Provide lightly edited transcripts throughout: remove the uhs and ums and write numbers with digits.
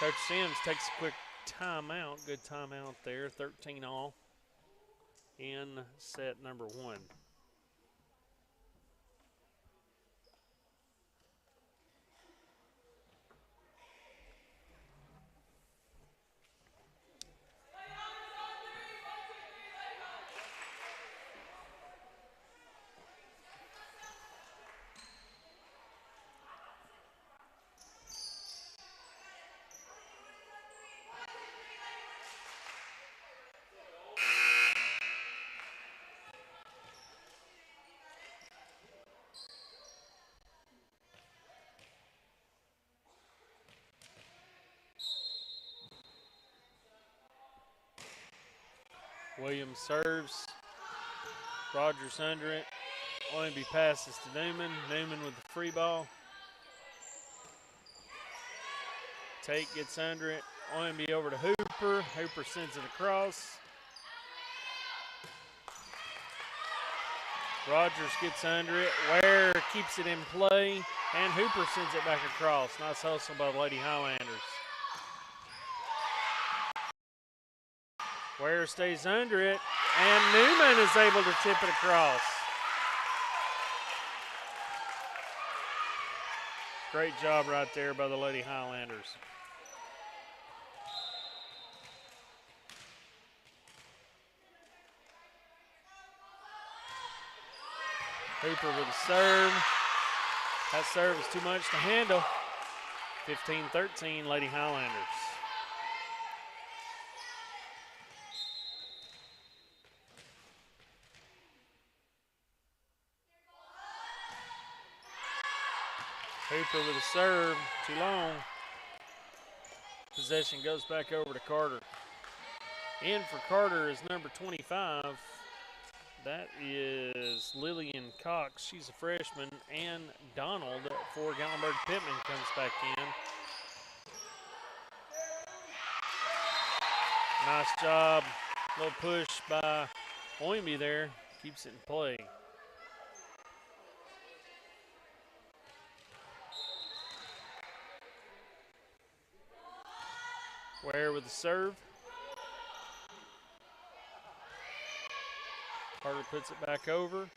Coach Sims takes a quick timeout. Good timeout there. 13 all in set number 1. Williams serves. Rogers under it. Oyenby passes to Newman. Newman with the free ball. Tate gets under it. Oyenby over to Hooper. Hooper sends it across. Rogers gets under it. Ware keeps it in play. And Hooper sends it back across. Nice hustle by the Lady Highlanders. Ware stays under it. And Newman is able to tip it across. Great job right there by the Lady Highlanders. Hooper with a serve. That serve is too much to handle. 15-13, Lady Highlanders. Hooper with a serve, too long. Possession goes back over to Carter. In for Carter is number 25. That is Lillian Cox. She's a freshman. And Donald for Gatlinburg Pittman comes back in. Nice job. Little push by Oyenby there. Keeps it in play. Ware with the serve. Carter puts it back over.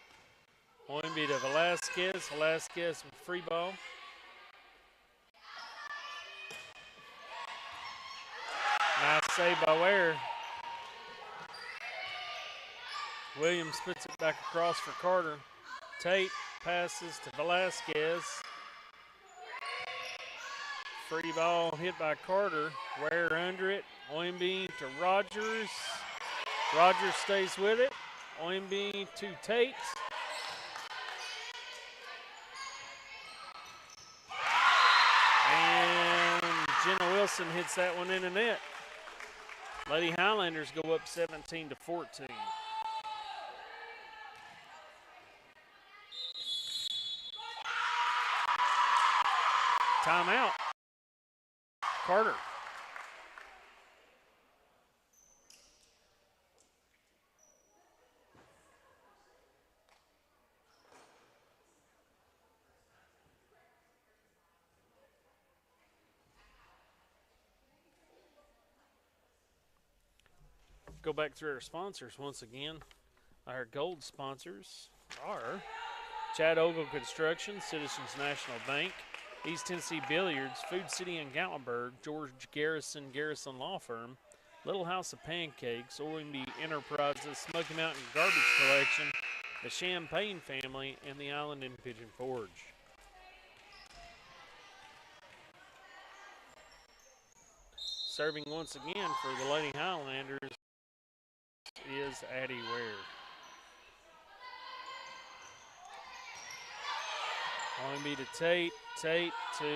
Oyenby to Velasquez. Velasquez with free ball. Nice save by Ware. Williams puts it back across for Carter. Tate passes to Velasquez. Free ball hit by Carter. Ware under it. Oyenby to Rogers. Rogers stays with it. Oyenby to Tate. And Jenna Wilson hits that one in the net. Lady Highlanders go up 17-14. Timeout. Carter. Go back through our sponsors once again. Our gold sponsors are Chad Ogle Construction, Citizens National Bank, East Tennessee Billiards, Food City in Gatlinburg, George Garrison Law Firm, Little House of Pancakes, Oyenby Enterprises, Smoky Mountain Garbage Collection, the Champagne Family, and the Island and Pigeon Forge. Serving once again for the Lady Highlanders is Addie Ware. Oyenby to Tate. Tate to...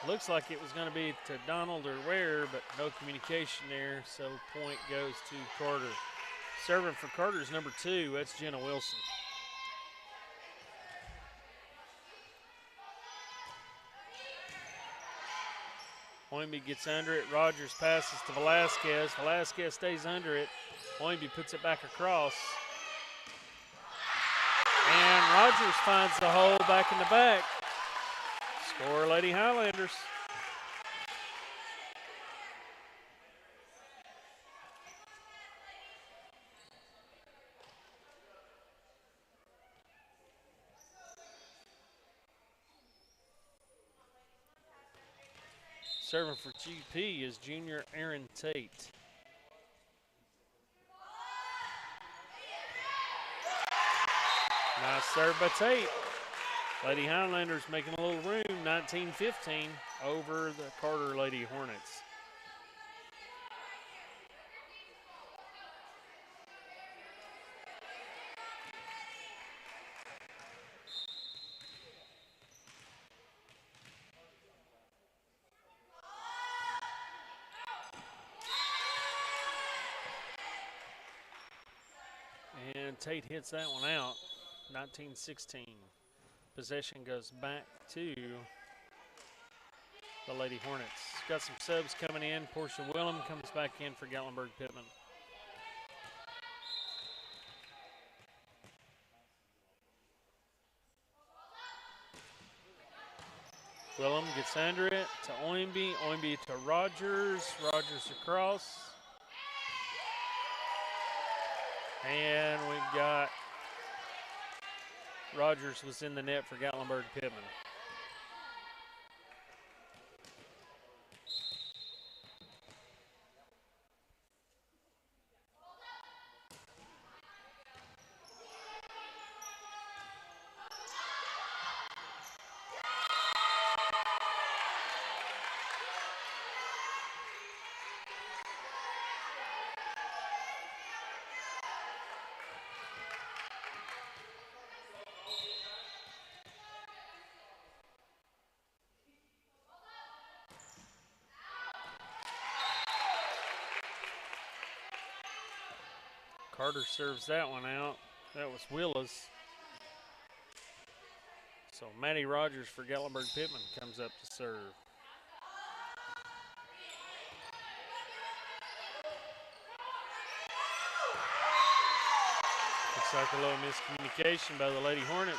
Looks like it was going to be to Donald or Ware, but no communication there, so point goes to Carter. Serving for Carter's number 2, that's Jenna Wilson. Oyenby gets under it. Rogers passes to Velasquez. Velasquez stays under it. Oyenby puts it back across. And Rogers finds the hole back in the back. for Lady Highlanders. Serving for GP is junior Aaron Tate. Nice serve by Tate. Lady Highlanders making a little room, 19-15 over the Carter Lady Hornets. And Tate hits that one out, 19-16. Possession goes back to the Lady Hornets. Got some subs coming in. Portia Willem comes back in for Gatlinburg Pittman. Willem gets under it to Oimby. Oimby to Rogers. Rogers across. And we've got Rogers was in the net for Gatlinburg Pittman. Carter serves that one out. That was Willis. So Maddie Rogers for Gatlinburg Pittman comes up to serve. Looks like a little miscommunication by the Lady Hornets.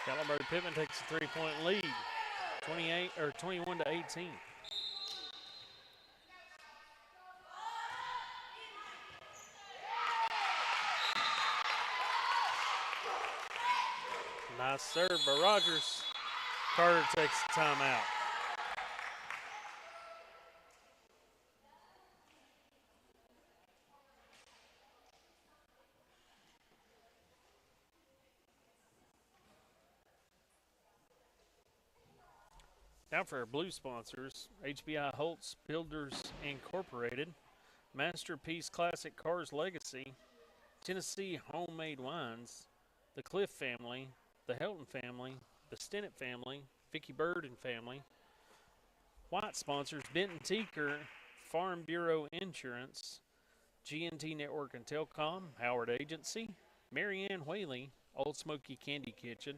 Gatlinburg Pittman takes a 3-point lead, 21-18. Nice serve by Rogers. Carter takes the timeout. Now for our blue sponsors, HBI Holtz Builders Incorporated, Masterpiece Classic Cars Legacy, Tennessee Homemade Wines, the Cliff family, the Helton family, the Stennett family, Vicky Bird and family. White sponsors, Benton Teaker, Farm Bureau Insurance, GNT Network and Telcom, Howard Agency, Marianne Whaley, Old Smoky Candy Kitchen,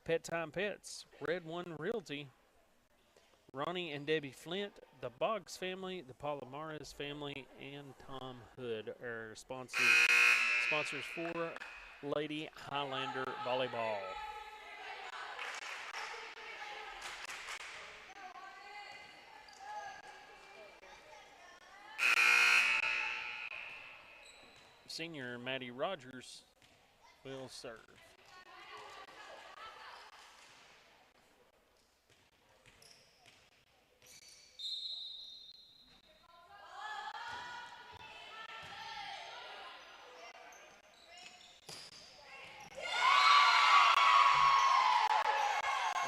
Pet Time Pets, Red One Realty, Ronnie and Debbie Flint, the Boggs family, the Palomares family, and Tom Hood are sponsors for Lady Highlander Volleyball. Senior Maddie Rogers will serve.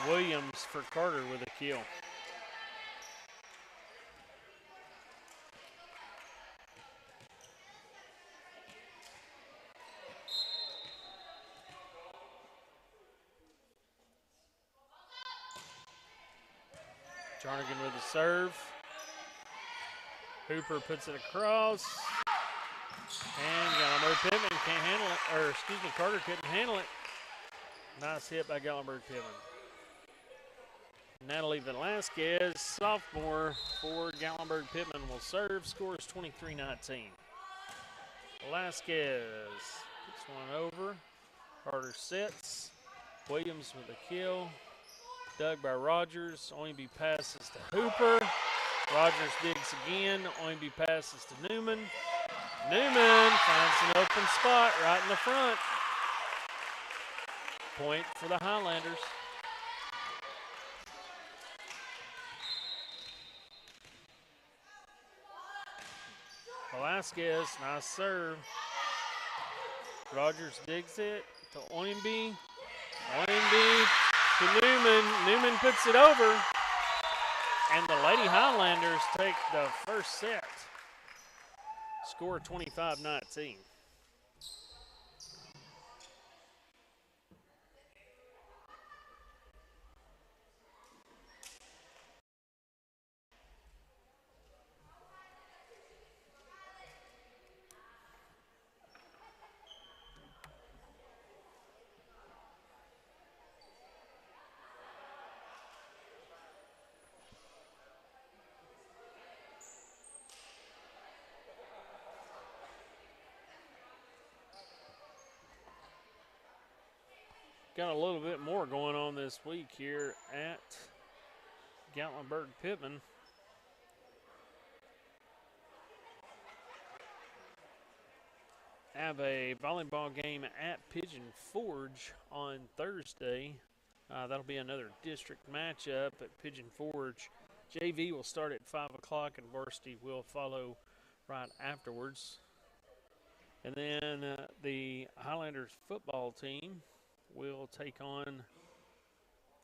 Williams for Carter with a kill. Jarnigan with a serve. Hooper puts it across. And Gatlinburg Pittman can't handle it. Or, excuse me, Carter couldn't handle it. Nice hit by Gatlinburg Pittman. Natalie Velasquez, sophomore for Gatlinburg Pittman, will serve. Scores 23-19. Velasquez puts one over. Carter sets. Williams with a kill. Dug by Rogers. Oimby passes to Hooper. Rogers digs again. Oimby passes to Newman. Newman finds an open spot right in the front. Point for the Highlanders. Velasquez, nice serve. Rogers digs it to Oimby. Oimby to Newman. Newman puts it over. And the Lady Highlanders take the first set. Score 25-19. Got a little bit more going on this week here at Gatlinburg-Pittman. Have a volleyball game at Pigeon Forge on Thursday. That'll be another district matchup at Pigeon Forge. JV will start at 5 o'clock and varsity will follow right afterwards. And then the Highlanders football team will take on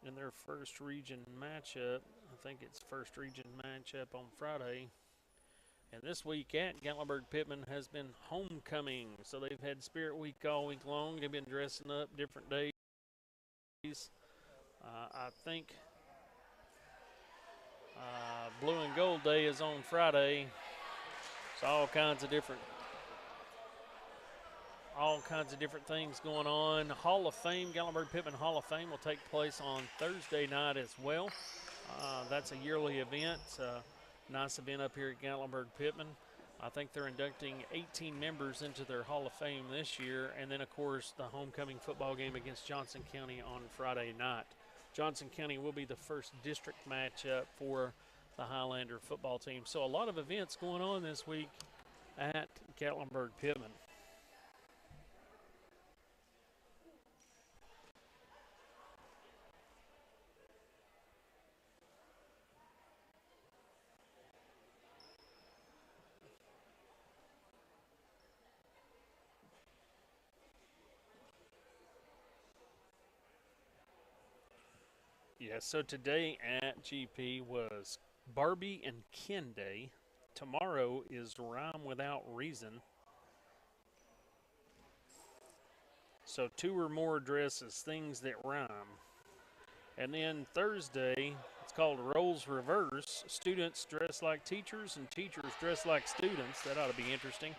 in their first region matchup. I think it's first region matchup on Friday. And this week at Gatlinburg-Pittman has been homecoming. So they've had Spirit Week all week long. They've been dressing up different days. I think Blue and Gold Day is on Friday. So all kinds of different things going on. Hall of Fame, Gatlinburg-Pittman Hall of Fame will take place on Thursday night as well. That's a yearly event. Nice event up here at Gatlinburg-Pittman. I think they're inducting 18 members into their Hall of Fame this year. And then, of course, the homecoming football game against Johnson County on Friday night. Johnson County will be the first district matchup for the Highlander football team. So a lot of events going on this week at Gatlinburg-Pittman. Yeah, so today at GP was Barbie and Ken Day. Tomorrow is Rhyme Without Reason. So 2 or more dresses, things that rhyme. And then Thursday, it's called Roles Reverse. Students dress like teachers and teachers dress like students. That ought to be interesting.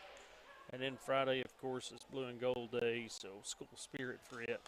And then Friday, of course, is Blue and Gold Day, so school spirit for it.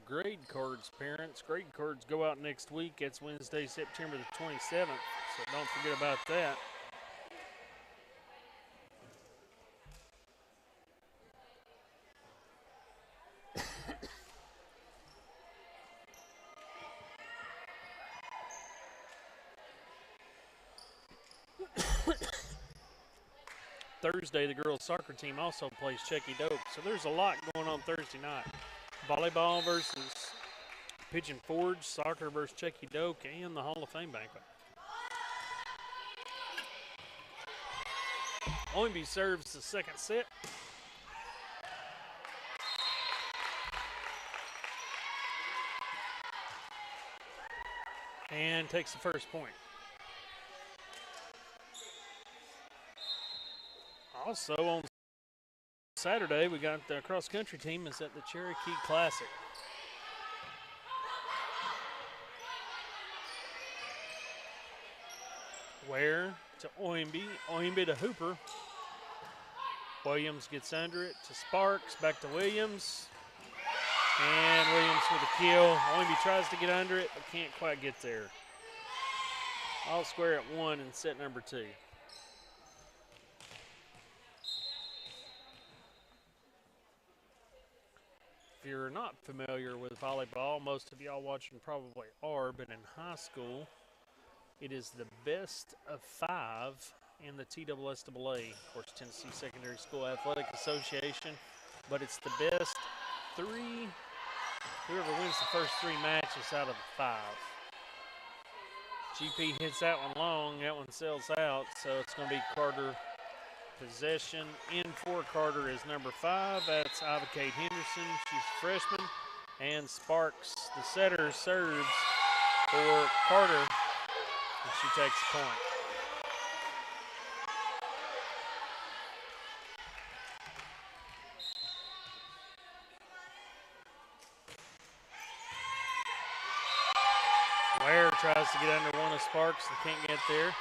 Grade cards, parents. Grade cards go out next week. It's Wednesday, September the 27th, so don't forget about that. Thursday, the girls' soccer team also plays Checky Dope, so there's a lot going on Thursday night. Volleyball versus Pigeon Forge, soccer versus Checky Doke, and the Hall of Fame banquet. Oimby serves the second set. And takes the first point. Also on Saturday, we got the cross-country team is at the Cherokee Classic. Ware to Oimby. Oimby to Hooper. Williams gets under it to Sparks. Back to Williams. And Williams with a kill. Oimby tries to get under it, but can't quite get there. All square at 1 in set number 2. If you're not familiar with volleyball, most of y'all watching probably are, but in high school, it is the best of 5 in the TSSAA, of course, Tennessee Secondary School Athletic Association, but it's the best 3, whoever wins the first 3 matches out of the 5. GP hits that one long, that one sails out, so it's going to be Carter possession. In for Carter is number 5. That's Ava Kate Henderson. She's a freshman. And Sparks, the setter, serves for Carter, and she takes the point. Ware tries to get under one of Sparks and can't get there.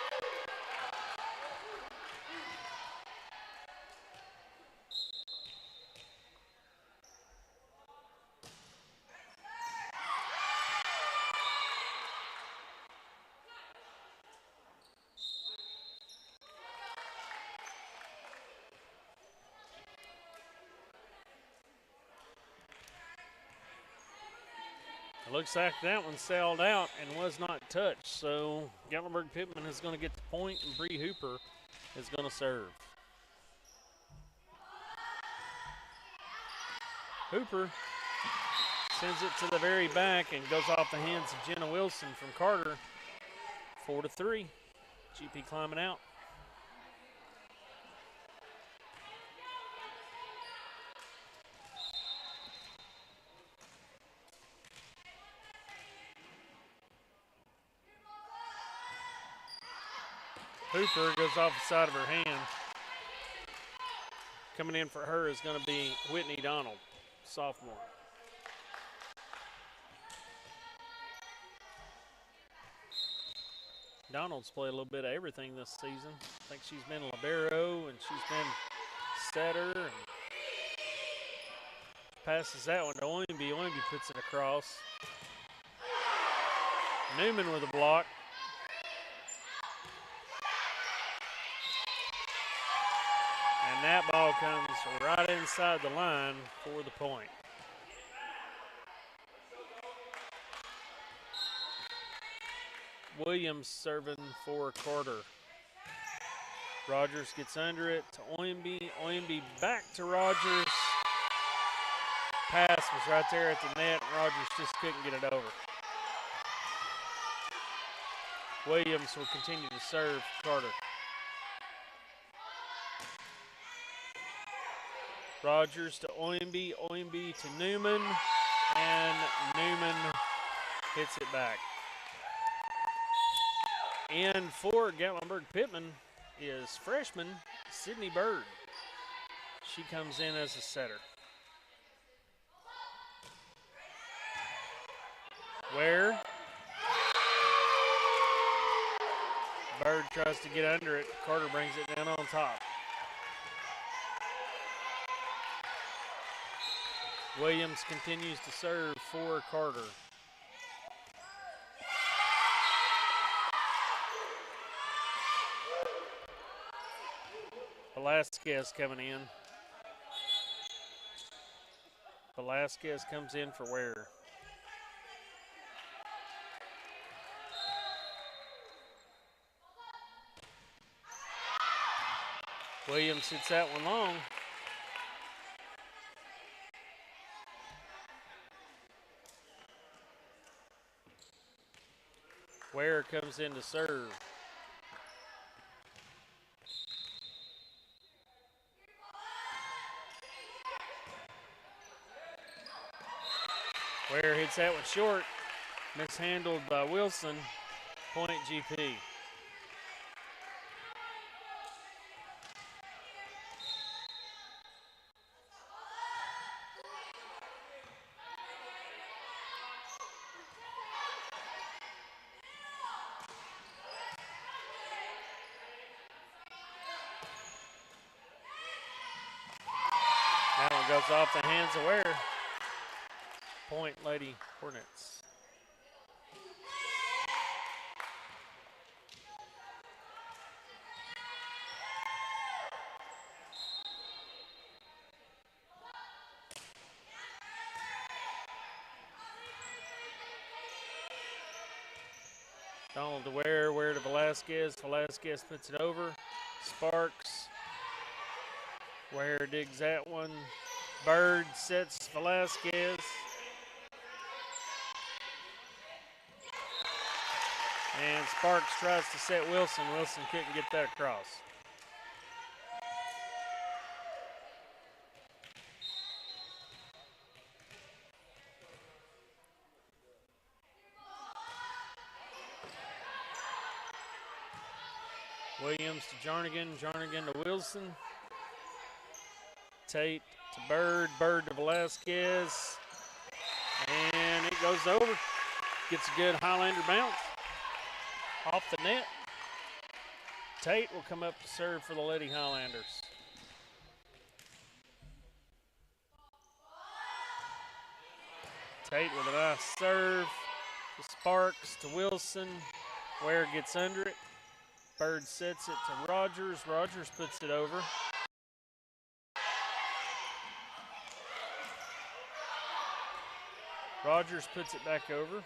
It looks like that one sailed out and was not touched, so Gatlinburg Pittman is going to get the point, and Bree Hooper is going to serve. Hooper sends it to the very back and goes off the hands of Jenna Wilson from Carter. 4-3. GP climbing out. Hooper goes off the side of her hand. Coming in for her is going to be Whitney Donald, sophomore. Donald's played a little bit of everything this season. I think she's been libero and she's been setter. And passes that one to Oimby. Oimby puts it across. Newman with a block. And that ball comes right inside the line for the point. Williams serving for Carter. Rogers gets under it to Oimby. Oimby back to Rogers. Pass was right there at the net, and Rogers just couldn't get it over. Williams will continue to serve Carter. Rogers to Oimby. Oimby to Newman. And Newman hits it back. In for Gatlinburg Pittman is freshman Sydney Bird. She comes in as a setter. Ware. Bird tries to get under it. Carter brings it down on top. Williams continues to serve for Carter. Velasquez coming in. Velasquez comes in for Ware. Williams hits that one long. Ware comes in to serve. Ware hits that one short. Mishandled by Wilson. Point GP. goes off the hands of Ware. Point, Lady Hornets. Donald to Ware, Ware to Velasquez. Velasquez puts it over. Sparks. Ware digs that one. Bird sets Velasquez. And Sparks tries to set Wilson. Wilson couldn't get that across. Williams to Jarnigan. Jarnigan to Wilson. Tate to Bird. Bird to Velasquez. And it goes over. Gets a good Highlander bounce. Off the net. Tate will come up to serve for the Lady Highlanders. Tate with a nice serve. To Sparks to Wilson. Ware gets under it. Bird sets it to Rogers. Rogers puts it over. Rogers puts it back over.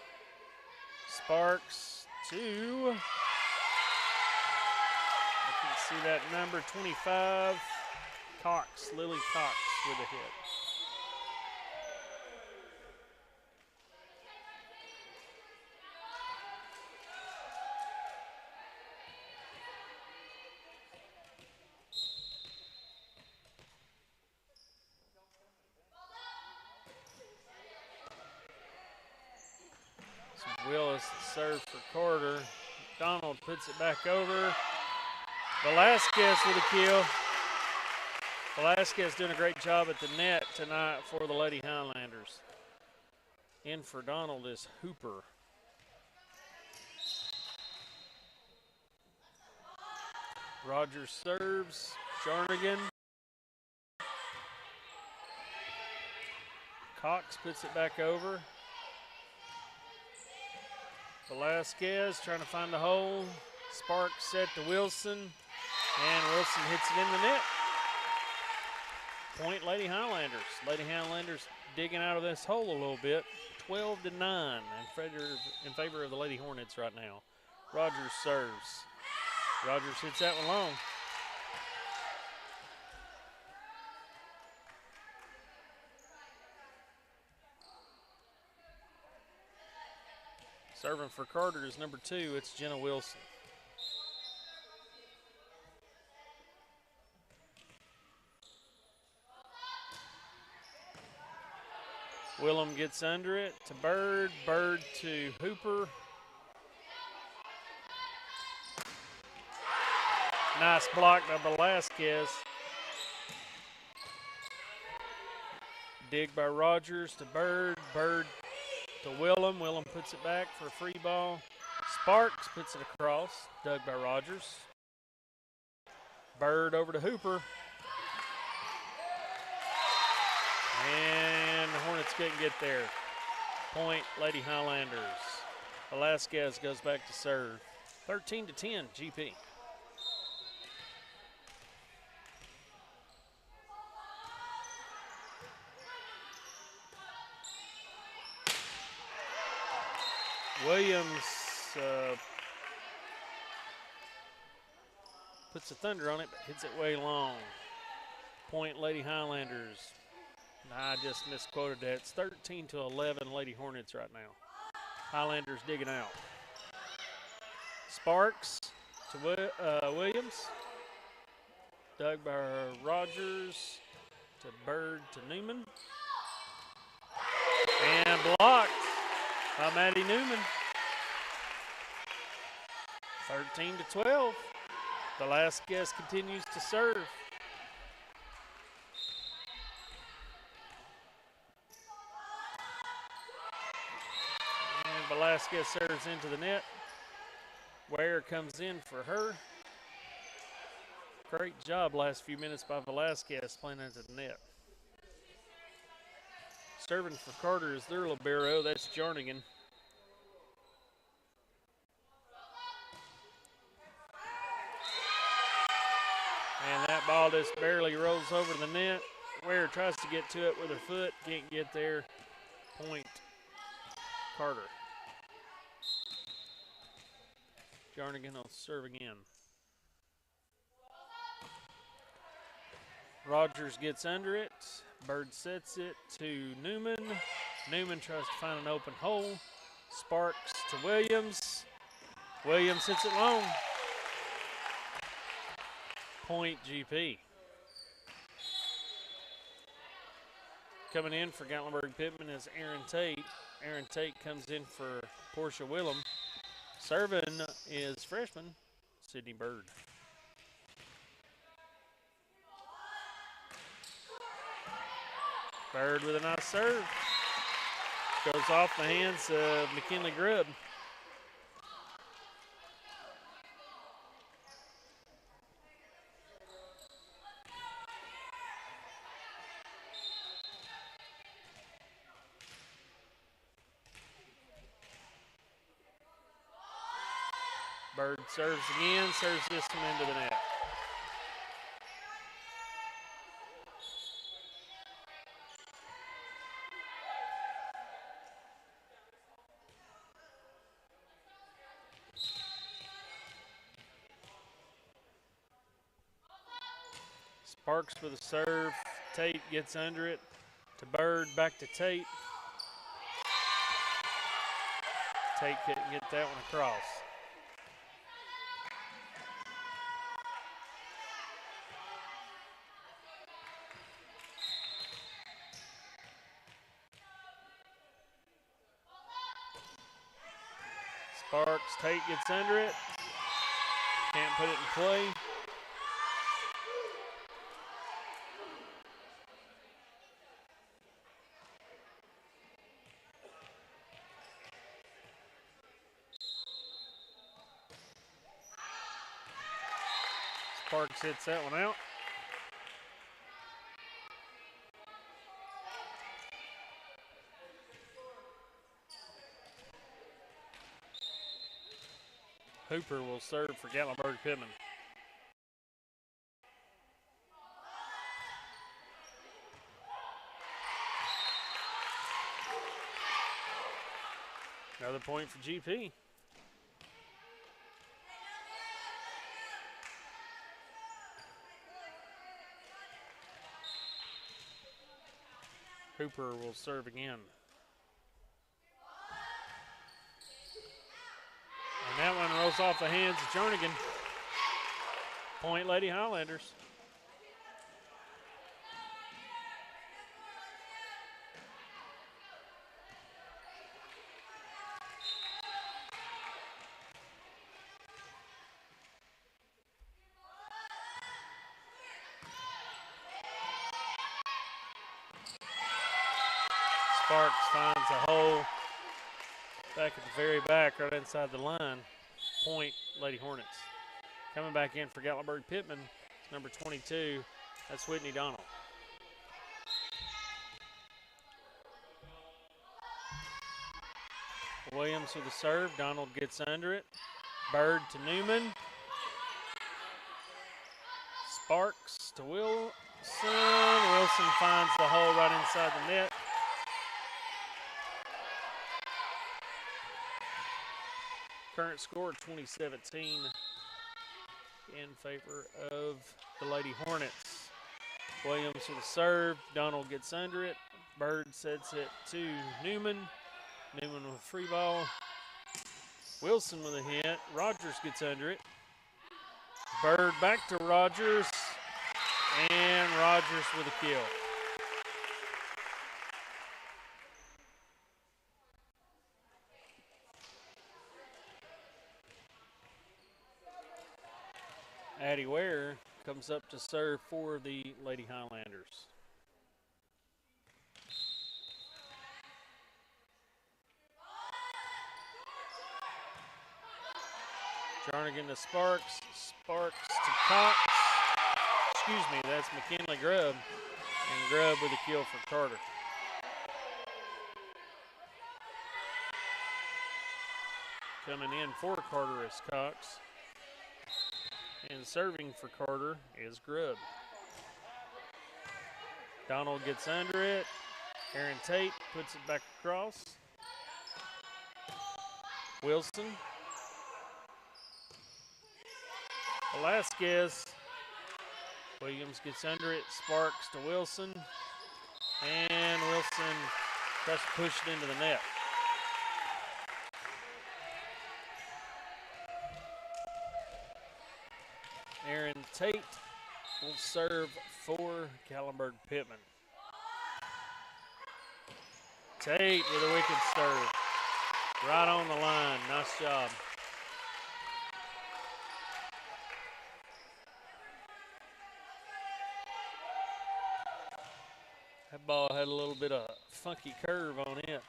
Sparks to, I can see that number 25, Cox, Lily Cox with a hit. Willis serves for Carter. Donald puts it back over. Velasquez with a kill. Velasquez doing a great job at the net tonight for the Lady Highlanders. In for Donald is Hooper. Rogers serves. Jarnigan. Cox puts it back over. Velasquez trying to find the hole. Sparks set to Wilson. And Wilson hits it in the net. Point, Lady Highlanders. Lady Highlanders digging out of this hole a little bit. 12-9 in favor of the Lady Hornets right now. Rogers serves. Rogers hits that one long. Serving for Carter is number 2. It's Jenna Wilson. Willem gets under it to Bird. Bird to Hooper. Nice block by Velasquez. Dig by Rogers to Bird. Bird to Willem. Willem puts it back for a free ball. Sparks puts it across. Dug by Rogers. Bird over to Hooper. And the Hornets couldn't get there. Point, Lady Highlanders. Velasquez goes back to serve. 13-10, GP. Williams puts a thunder on it, but hits it way long. Point, Lady Highlanders. I just misquoted that. It's 13-11 Lady Hornets right now. Highlanders digging out. Sparks to Williams. Dug by Rogers to Bird to Newman. And blocked by Maddie Newman. 13-12. Velasquez continues to serve. And Velasquez serves into the net. Ware comes in for her. Great job last few minutes by Velasquez playing into the net. Serving for Carter is their libero. That's Jarnigan. And that ball just barely rolls over the net. Ware tries to get to it with her foot. Can't get there. Point Carter. Jarnigan will serve again. Rogers gets under it. Bird sets it to Newman. Newman tries to find an open hole. Sparks to Williams. Williams hits it long. Point GP. Coming in for Gatlinburg Pittman is Aaron Tate. Aaron Tate comes in for Portia Willem. Serving is freshman Sydney Bird. Bird with a nice serve. Goes off the hands of McKinley Grubb. Bird serves again, serves this one into the net. Sparks with a serve. Tate gets under it to Bird, back to Tate. Tate couldn't get that one across. Sparks, Tate gets under it. Can't put it in play. Sparks hits that one out. Hooper will serve for Gatlinburg Pittman. Another point for GP. Hooper will serve again. And that one rolls off the hands of Jernigan. Point Lady Highlanders. Sparks finds a hole back at the very back, right inside the line. Point Lady Hornets. Coming back in for Gatlinburg Pittman, number 22, that's Whitney Donald. Williams with a serve. Donald gets under it. Bird to Newman. Sparks to Wilson. Wilson finds the hole right inside the net. Current score 2017 in favor of the Lady Hornets. Williams with a serve. Donald gets under it. Bird sets it to Newman. Newman with a free ball. Wilson with a hit. Rogers gets under it. Bird back to Rogers. And Rogers with a kill. Addie Ware comes up to serve for the Lady Highlanders. Jarnigan to Sparks. Sparks to Cox. Excuse me, that's McKinley Grubb. And Grubb with a kill for Carter. Coming in for Carter is Cox. And serving for Carter is Grubb. Donald gets under it. Aaron Tate puts it back across. Wilson. Velasquez. Williams gets under it. Sparks to Wilson. And Wilson tries to push it into the net. Aaron Tate will serve for Gallenberg Pittman. Tate with a wicked serve. Right on the line. Nice job. That ball had a little bit of funky curve on it.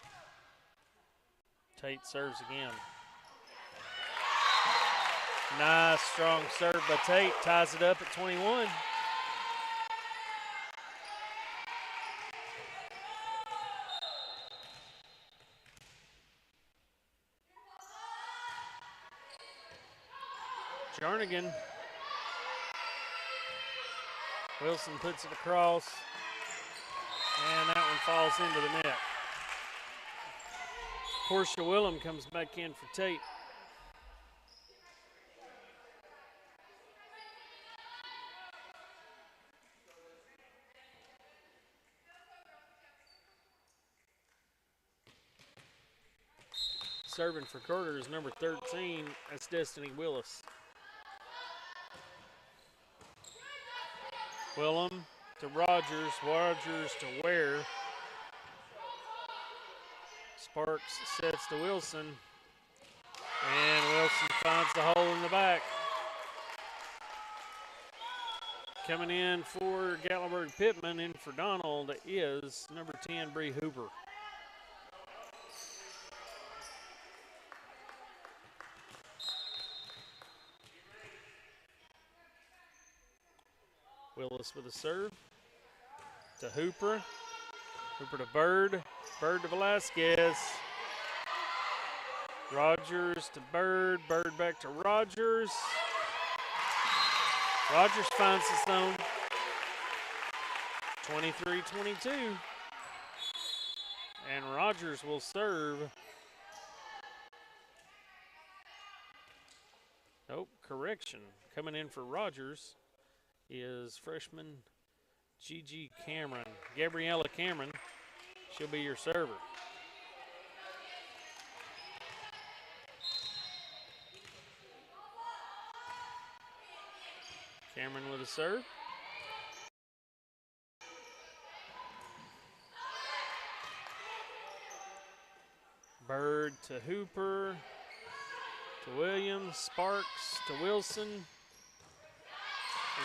Tate serves again. Nice, strong serve by Tate. Ties it up at 21. Jernigan. Wilson puts it across. And that one falls into the net. Portia Willem comes back in for Tate. Serving for Carter is number 13. That's Destiny Willis. Willem to Rogers. Rogers to Ware. Sparks sets to Wilson. And Wilson finds the hole in the back. Coming in for Gatlinburg Pittman, in for Donald is number 10, Bree Hooper. Willis with a serve to Hooper. Hooper to Bird. Bird to Velasquez. Rogers to Bird. Bird back to Rogers. Rogers finds the zone. 23-22. And Rogers will serve. Nope, correction. Coming in for Rogers is freshman Gigi Cameron. Gabriella Cameron. She'll be your server. Cameron with a serve. Bird to Hooper. To Williams. Sparks to Wilson.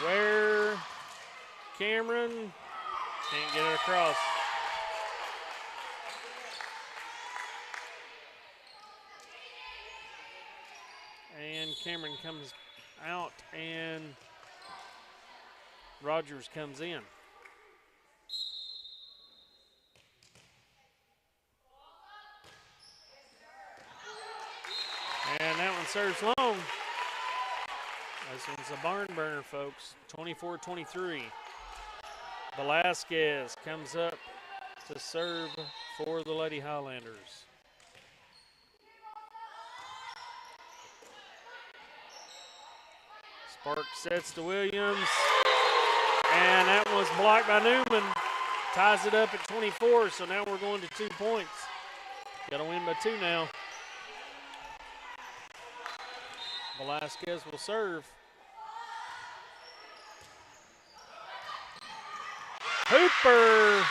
Ware. Cameron. Can't get it across. And Cameron comes out and Rogers comes in. And that one serves long. This one's a barn burner, folks. 24-23. Velasquez comes up to serve for the Lady Highlanders. Sparks sets to Williams. And that was blocked by Newman. Ties it up at 24, so now we're going to 2 points. Got to win by 2 now. Velasquez will serve. Hooper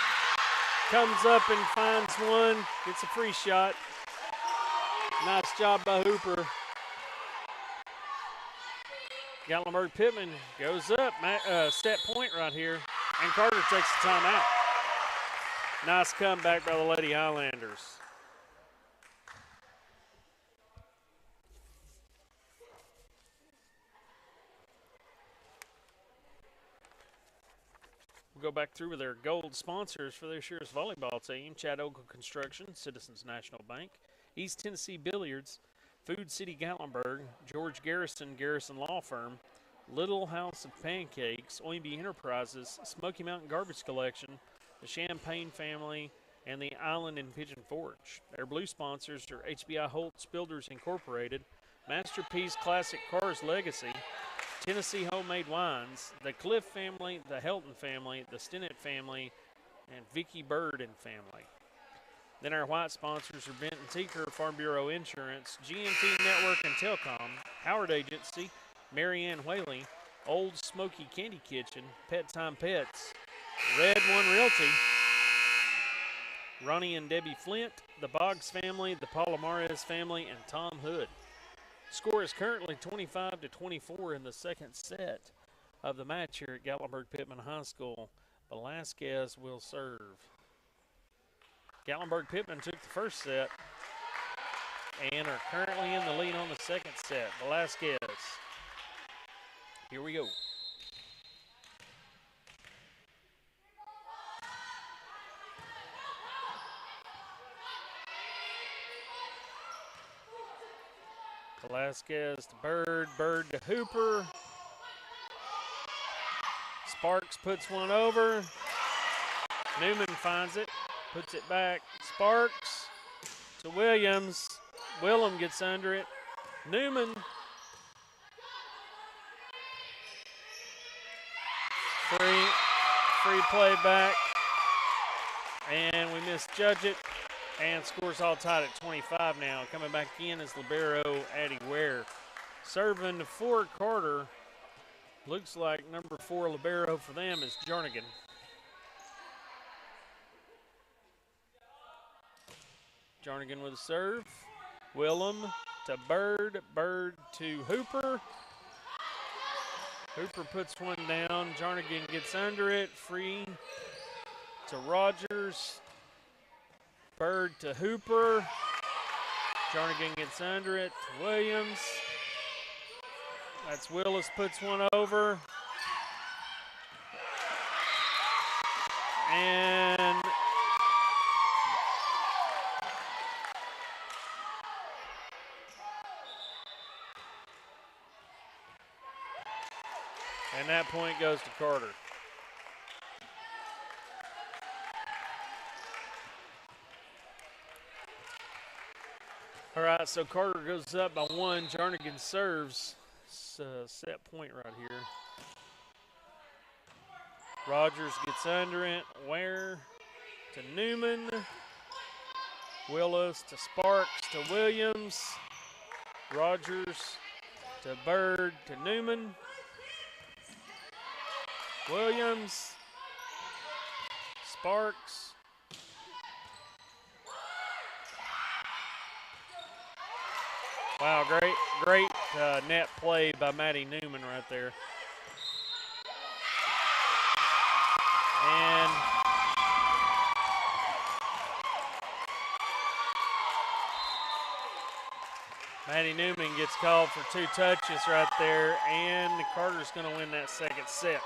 comes up and finds one. Gets a free shot. Nice job by Hooper. Gatlinburg Pittman goes up. Set point right here. And Carter takes the timeout. Nice comeback by the Lady Highlanders. We'll go back through with their gold sponsors for this year's volleyball team. Chad Ogle Construction, Citizens National Bank, East Tennessee Billiards, Food City Gatlinburg, George Garrison, Garrison Law Firm, Little House of Pancakes, Oynbe Enterprises, Smoky Mountain Garbage Collection, the Champagne Family, and the Island and Pigeon Forge. Their blue sponsors are HBI Holtz Builders Incorporated, Masterpiece Classic Cars Legacy, Tennessee Homemade Wines, the Cliff family, the Helton family, the Stinnett family, and Vicky Bird and family. Then our white sponsors are Benton Tinker, Farm Bureau Insurance, GNT Network and Telcom, Howard Agency, Marianne Whaley, Old Smoky Candy Kitchen, Pet Time Pets, Red One Realty, Ronnie and Debbie Flint, the Boggs family, the Palomares family, and Tom Hood. Score is currently 25-24 in the second set of the match here at Gatlinburg-Pittman High School. Velasquez will serve. Gatlinburg-Pittman took the first set and are currently in the lead on the second set. Velasquez. Here we go. Velasquez to Bird, Bird to Hooper. Sparks puts one over. Newman finds it, puts it back. Sparks to Williams. Willem gets under it. Newman. Free play back. And we misjudge it. And scores all tied at 25 now. Coming back in is libero Addie Ware. Serving for Carter. Looks like number 4 libero for them is Jernigan. Jernigan with a serve. Willem to Bird. Bird to Hooper. Hooper puts one down. Jernigan gets under it. Free to Rogers. Bird to Hooper. Jernigan gets under it to Williams. That's Willis puts one over. And that point goes to Carter. All right, so Carter goes up by 1. Jernigan serves. It's a set point right here. Rogers gets under it. Ware to Newman. Willis to Sparks to Williams. Rogers to Bird to Newman. Williams. Sparks. Wow, great net play by Maddie Newman right there. And Maddie Newman gets called for 2 touches right there, and Carter's going to win that second set.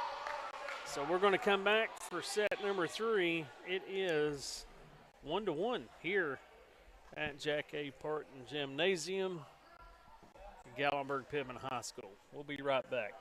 So we're going to come back for set number 3. It is 1-1 here at Jack A. Parton Gymnasium, Gatlinburg-Pittman High School. We'll be right back.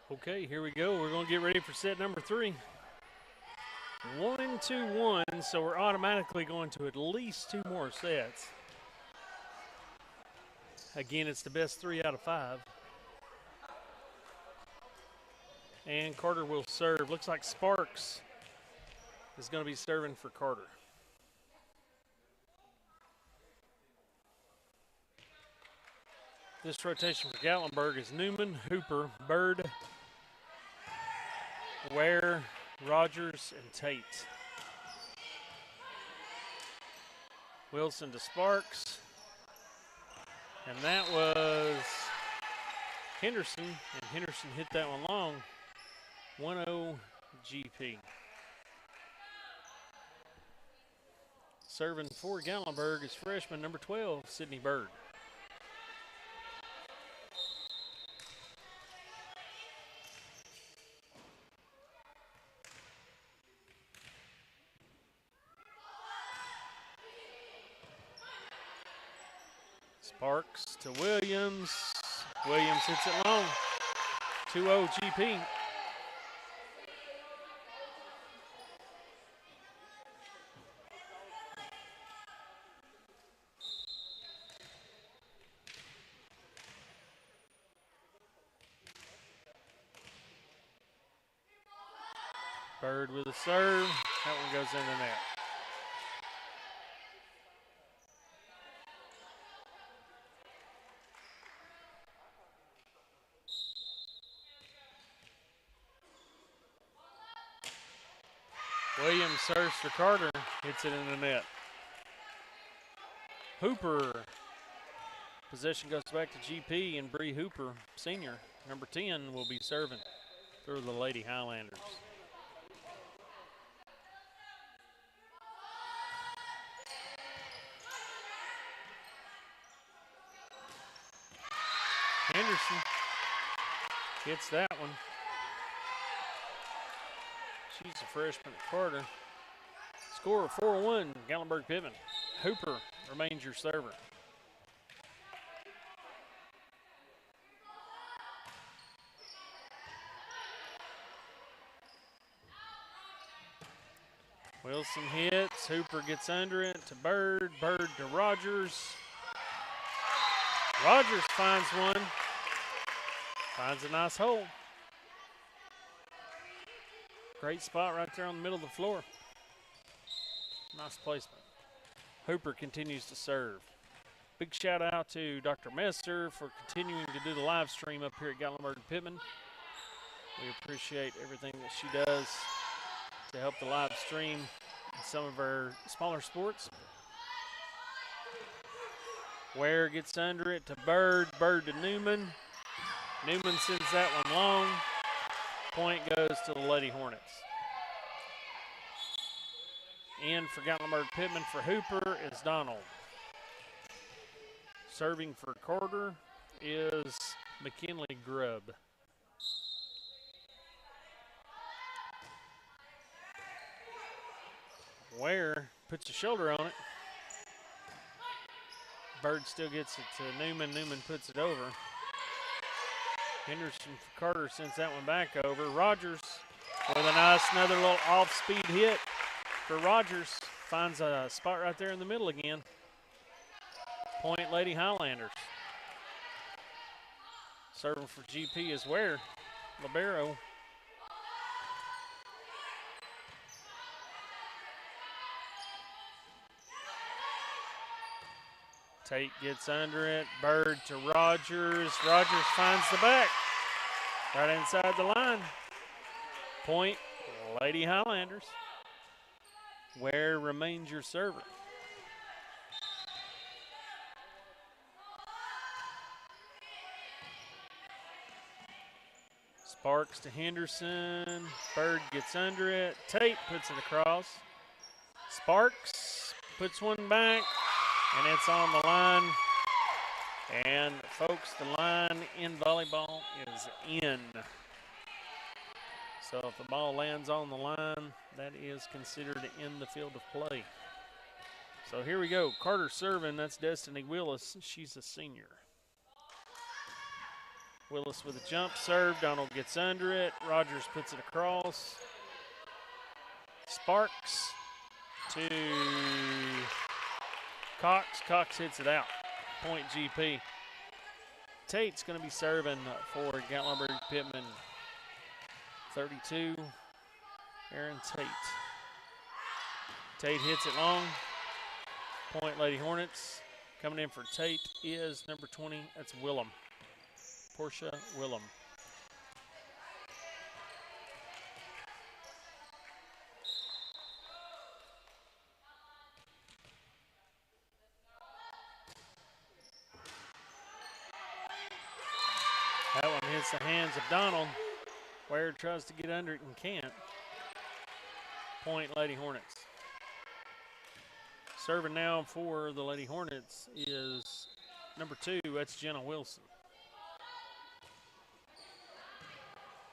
Okay, here we go. We're going to get ready for set number 3. 1, 2, 1, so we're automatically going to at least 2 more sets. Again, it's the best 3 out of 5. And Carter will serve. Looks like Sparks is going to be serving for Carter. This rotation for Gatlinburg is Newman, Hooper, Bird, Ware, Rogers, and Tate. Wilson to Sparks. And that was Henderson, and Henderson hit that one long. 1-0 GP. Serving for Gatlinburg is freshman number 12, Sydney Bird. Sparks to Williams. Williams hits it long. 2-0 GP. Bird with a serve. That one goes in the net. Williams serves for Carter, hits it in the net. Hooper, possession goes back to GP, and Bree Hooper, senior, number 10, will be serving for the Lady Highlanders. Henderson hits that one. She's a freshman at Carter. Score 4-1, Gatlinburg Pittman. Hooper remains your server. Wilson hits, Hooper gets under it to Bird, Bird to Rogers. Rogers finds one, finds a nice hole. Great spot right there on the middle of the floor. Nice placement. Hooper continues to serve. Big shout out to Dr. Messer for continuing to do the live stream up here at Gatlinburg Pittman. We appreciate everything that she does to help the live stream in some of our smaller sports. Ware gets under it to Bird, Bird to Newman. Newman sends that one long. Point goes to the Lady Hornets. In for Gatlinburg Pittman for Hooper is Donald. Serving for Carter is McKinley Grubb. Ware puts a shoulder on it. Bird still gets it to Newman. Newman puts it over. Henderson for Carter sends that one back over. Rogers with a nice another little off-speed hit for Rogers. Finds a spot right there in the middle again. Point Lady Highlanders. Serving for GP is Ware. Libero. Tate gets under it. Bird to Rogers. Rogers finds the back. Right inside the line. Point Lady Highlanders. Ware remains your server. Sparks to Henderson. Bird gets under it. Tate puts it across. Sparks puts one back. And it's on the line. And folks, the line in volleyball is in. So if the ball lands on the line, that is considered in the field of play. So here we go. Carter serving. That's Destiny Willis. She's a senior. Willis with a jump serve. Donald gets under it. Rogers puts it across. Sparks to Cox. Cox hits it out. Point GP. Tate's going to be serving for Gatlinburg Pittman. 32. Aaron Tate. Tate hits it long. Point Lady Hornets. Coming in for Tate is number 20. That's Willem. Portia Willem. That one hits the hands of Donald. Ware tries to get under it and can't. Point Lady Hornets. Serving now for the Lady Hornets is number 2. That's Jenna Wilson.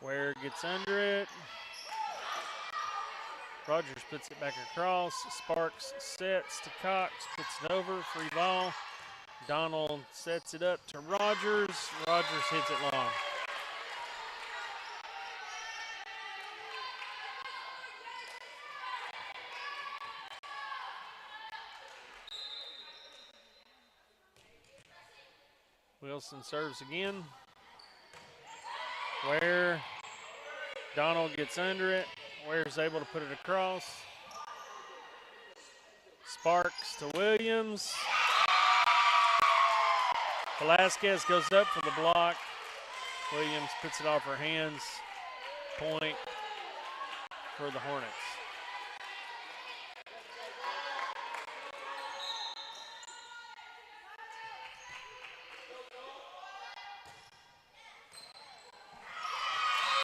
Ware gets under it. Rogers puts it back across. Sparks sets to Cox, puts it over, free ball. Donald sets it up to Rogers. Rogers hits it long. Wilson serves again. Ware. Donald gets under it. Ware's able to put it across. Sparks to Williams. Velasquez goes up for the block. Williams puts it off her hands. Point for the Hornets.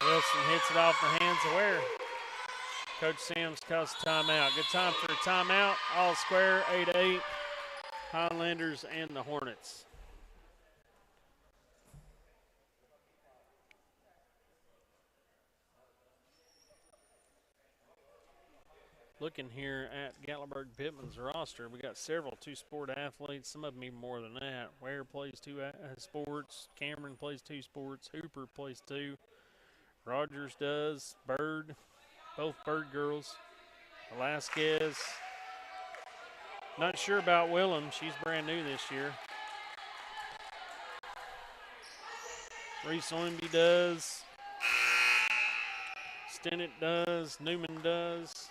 Wilson hits it off the hands of Ware. Coach Sims calls timeout. Good time for a timeout. All square, 8-8. Highlanders and the Hornets. Looking here at Gatlinburg Pittman's roster, we got several two-sport athletes, some of them even more than that. Ware plays 2 sports. Cameron plays 2 sports. Hooper plays 2. Rogers does. Bird, both Bird girls. Velasquez. Not sure about Willem. She's brand new this year. Reese Oimby does. Stennett does. Newman does.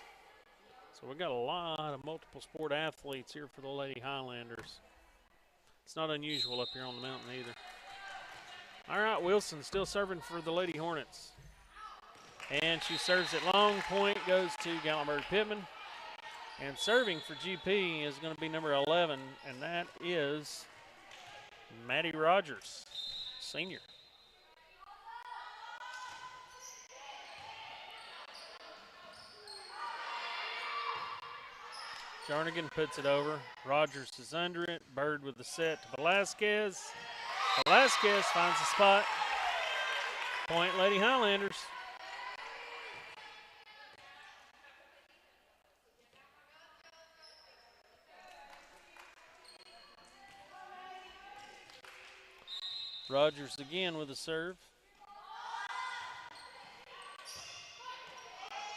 So we got a lot of multiple sport athletes here for the Lady Highlanders. It's not unusual up here on the mountain either. All right, Wilson still serving for the Lady Hornets. And she serves it long. Point goes to Gatlinburg Pittman. And serving for GP is going to be number 11, and that is Maddie Rogers, senior. Jarnigan puts it over. Rogers is under it. Bird with the set to Velasquez. Velasquez finds the spot. Point Lady Highlanders. Rogers again with a serve.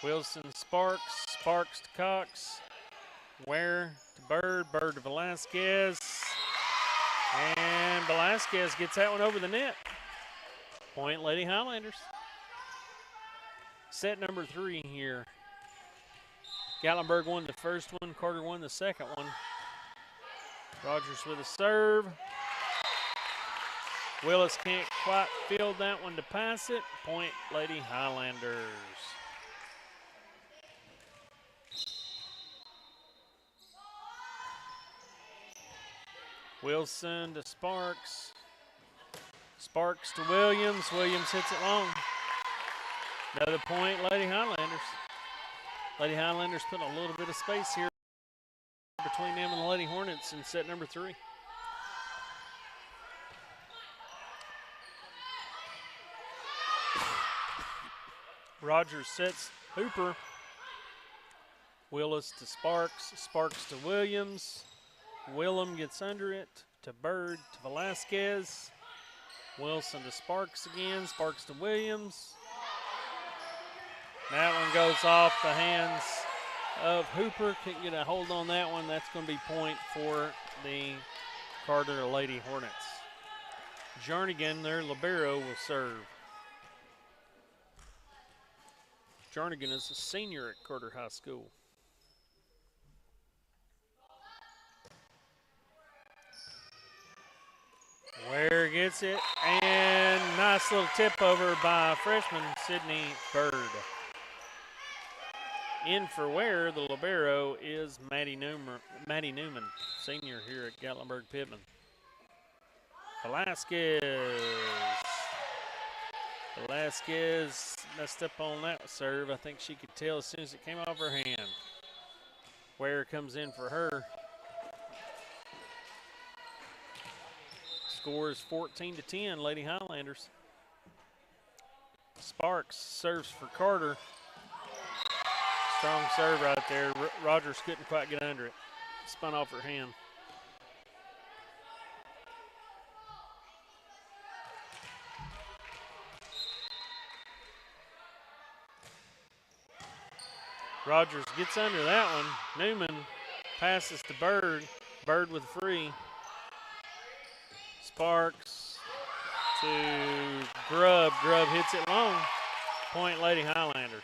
Wilson Sparks. Sparks to Cox. Ware to Bird. Bird to Velasquez. And Velasquez gets that one over the net. Point Lady Highlanders. Set number 3 here. Gatlinburg won the first one. Carter won the second one. Rogers with a serve. Willis can't quite field that one to pass it. Point Lady Highlanders. Wilson to Sparks. Sparks to Williams. Williams hits it long. Another point, Lady Highlanders. Lady Highlanders putting a little bit of space here between them and the Lady Hornets in set number 3. Rogers sets Hooper. Willis to Sparks. Sparks to Williams. Willem gets under it to Bird to Velasquez. Wilson to Sparks again. Sparks to Williams. That one goes off the hands of Hooper. Couldn't get a hold on that one. That's going to be point for the Carter Lady Hornets. Jernigan, their libero, will serve. Jernigan is a senior at Carter High School. Ware gets it, and nice little tip over by freshman Sydney Bird. In for Ware, the libero is Maddie Newman, senior here at Gatlinburg-Pittman. Velasquez messed up on that serve. I think she could tell as soon as it came off her hand. Ware comes in for her. Score is 14-10, Lady Highlanders. Sparks serves for Carter. Strong serve right there. Rogers couldn't quite get under it. Spun off her hand. Rogers gets under that one. Newman passes to Bird. Bird with a free. Sparks to Grubb. Grubb hits it long. Point Lady Highlanders.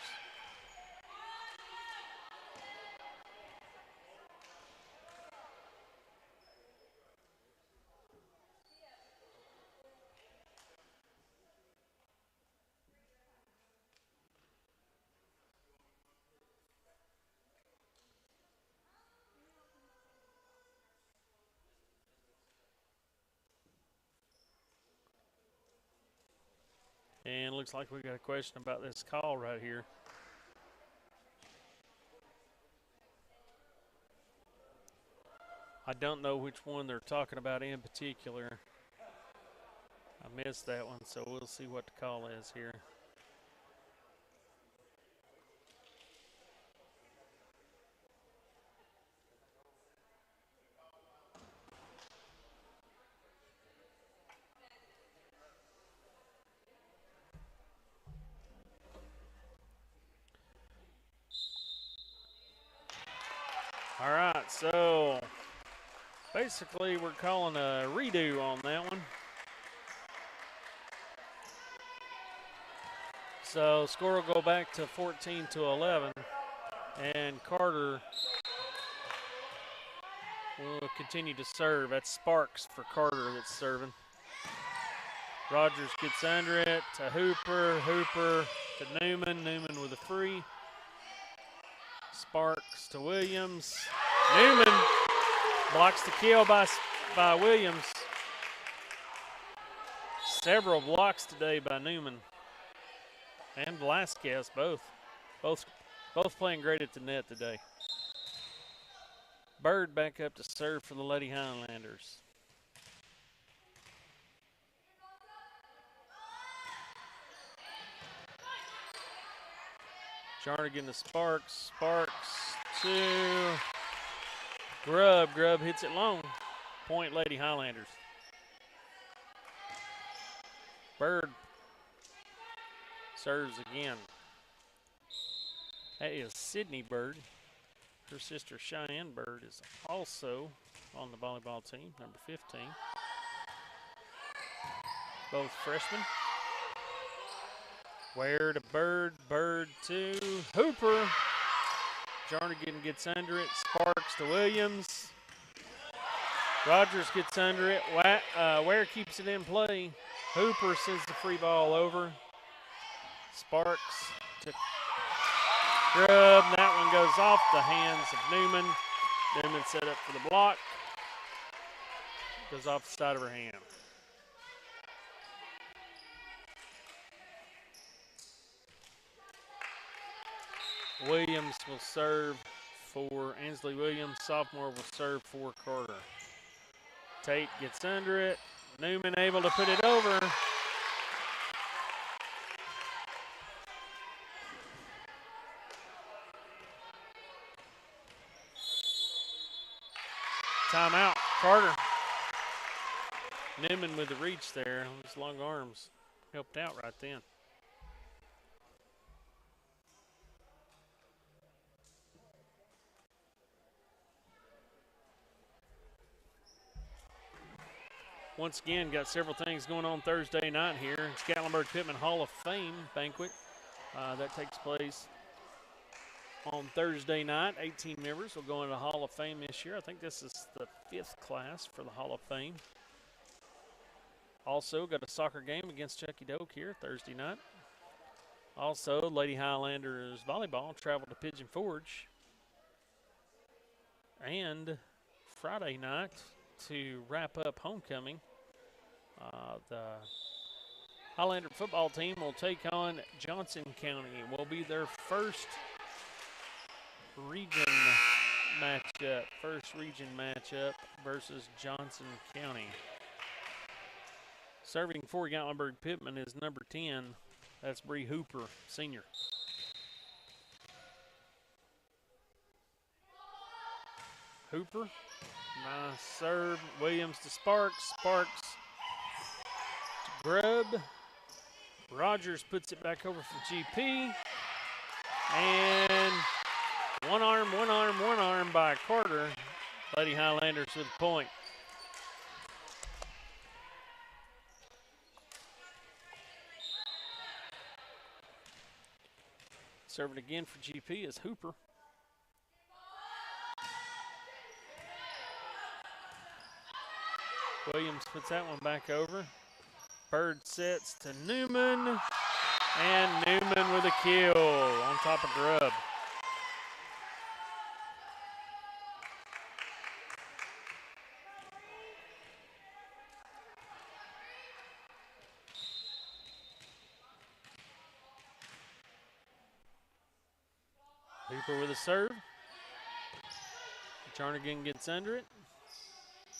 And looks like we got a question about this call right here. I don't know which one they're talking about in particular. I missed that one, so we'll see what the call is here. All right, so basically we're calling a redo on that one. So score will go back to 14-11, and Carter will continue to serve. That's Sparks for Carter that's serving. Rogers gets under it to Hooper. Hooper to Newman. Newman with a free. Sparks to Williams. Newman blocks the kill by Williams. Several blocks today by Newman and Velasquez, both playing great at the net today. Bird back up to serve for the Lady Highlanders. Jarnigan to Sparks. Sparks to Grubb. Grubb hits it long. Point Lady Highlanders. Bird serves again. That is Sydney Bird. Her sister Cheyenne Bird is also on the volleyball team, number 15. Both freshmen. Ware to Bird. Bird to Hooper. Jarnigan gets under it. Sparks to Williams. Rogers gets under it. Ware keeps it in play. Hooper sends the free ball over. Sparks to Grubb. That one goes off the hands of Newman. Newman set up for the block. Goes off the side of her hand. Williams will serve for Ansley Williams. Sophomore will serve for Carter. Tate gets under it. Newman able to put it over. Timeout, Carter. Newman with the reach there. Those long arms helped out right then. Once again, got several things going on Thursday night here. It's Gatlinburg-Pittman Hall of Fame banquet. That takes place on Thursday night. 18 members will go into the Hall of Fame this year. I think this is the 5th class for the Hall of Fame. Also got a soccer game against Chucky Doak here Thursday night. Also, Lady Highlanders volleyball traveled to Pigeon Forge. And Friday night, to wrap up homecoming, the Highlander football team will take on Johnson County. Will be their first region matchup versus Johnson County. Serving for Gatlinburg-Pittman is number 10. That's Bree Hooper, senior. Hooper, nice serve. Williams to Sparks. Sparks to Grubb. Rogers puts it back over for GP. And one arm by Carter. Lady Highlanders with a point. Serving again for GP is Hooper. Williams puts that one back over. Bird sets to Newman. And Newman with a kill on top of Grubb. Hooper with a serve. Jarnigan gets under it.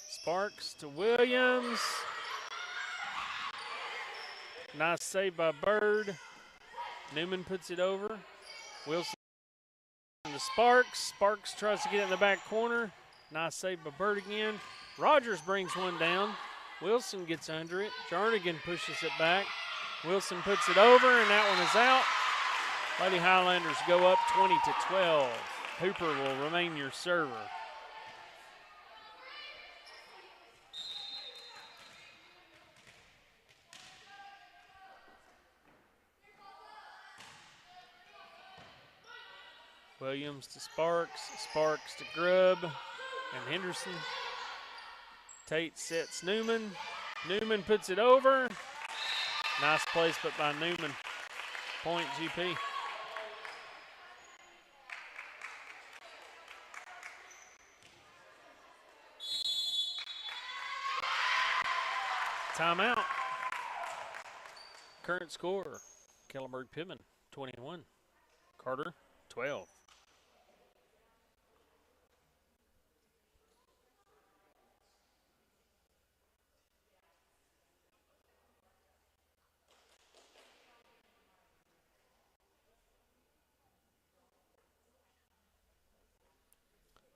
Sparks to Williams. Nice save by Bird. Newman puts it over. Wilson to Sparks. Sparks tries to get it in the back corner. Nice save by Bird again. Rogers brings one down. Wilson gets under it. Jarnigan pushes it back. Wilson puts it over, and that one is out. Lady Highlanders go up 20-12. Hooper will remain your server. Williams to Sparks. Sparks to Grubb and Henderson. Tate sets Newman. Newman puts it over. Nice placement by Newman. Point GP. Timeout. Current score, Gatlinburg-Pittman 21, Carter 12.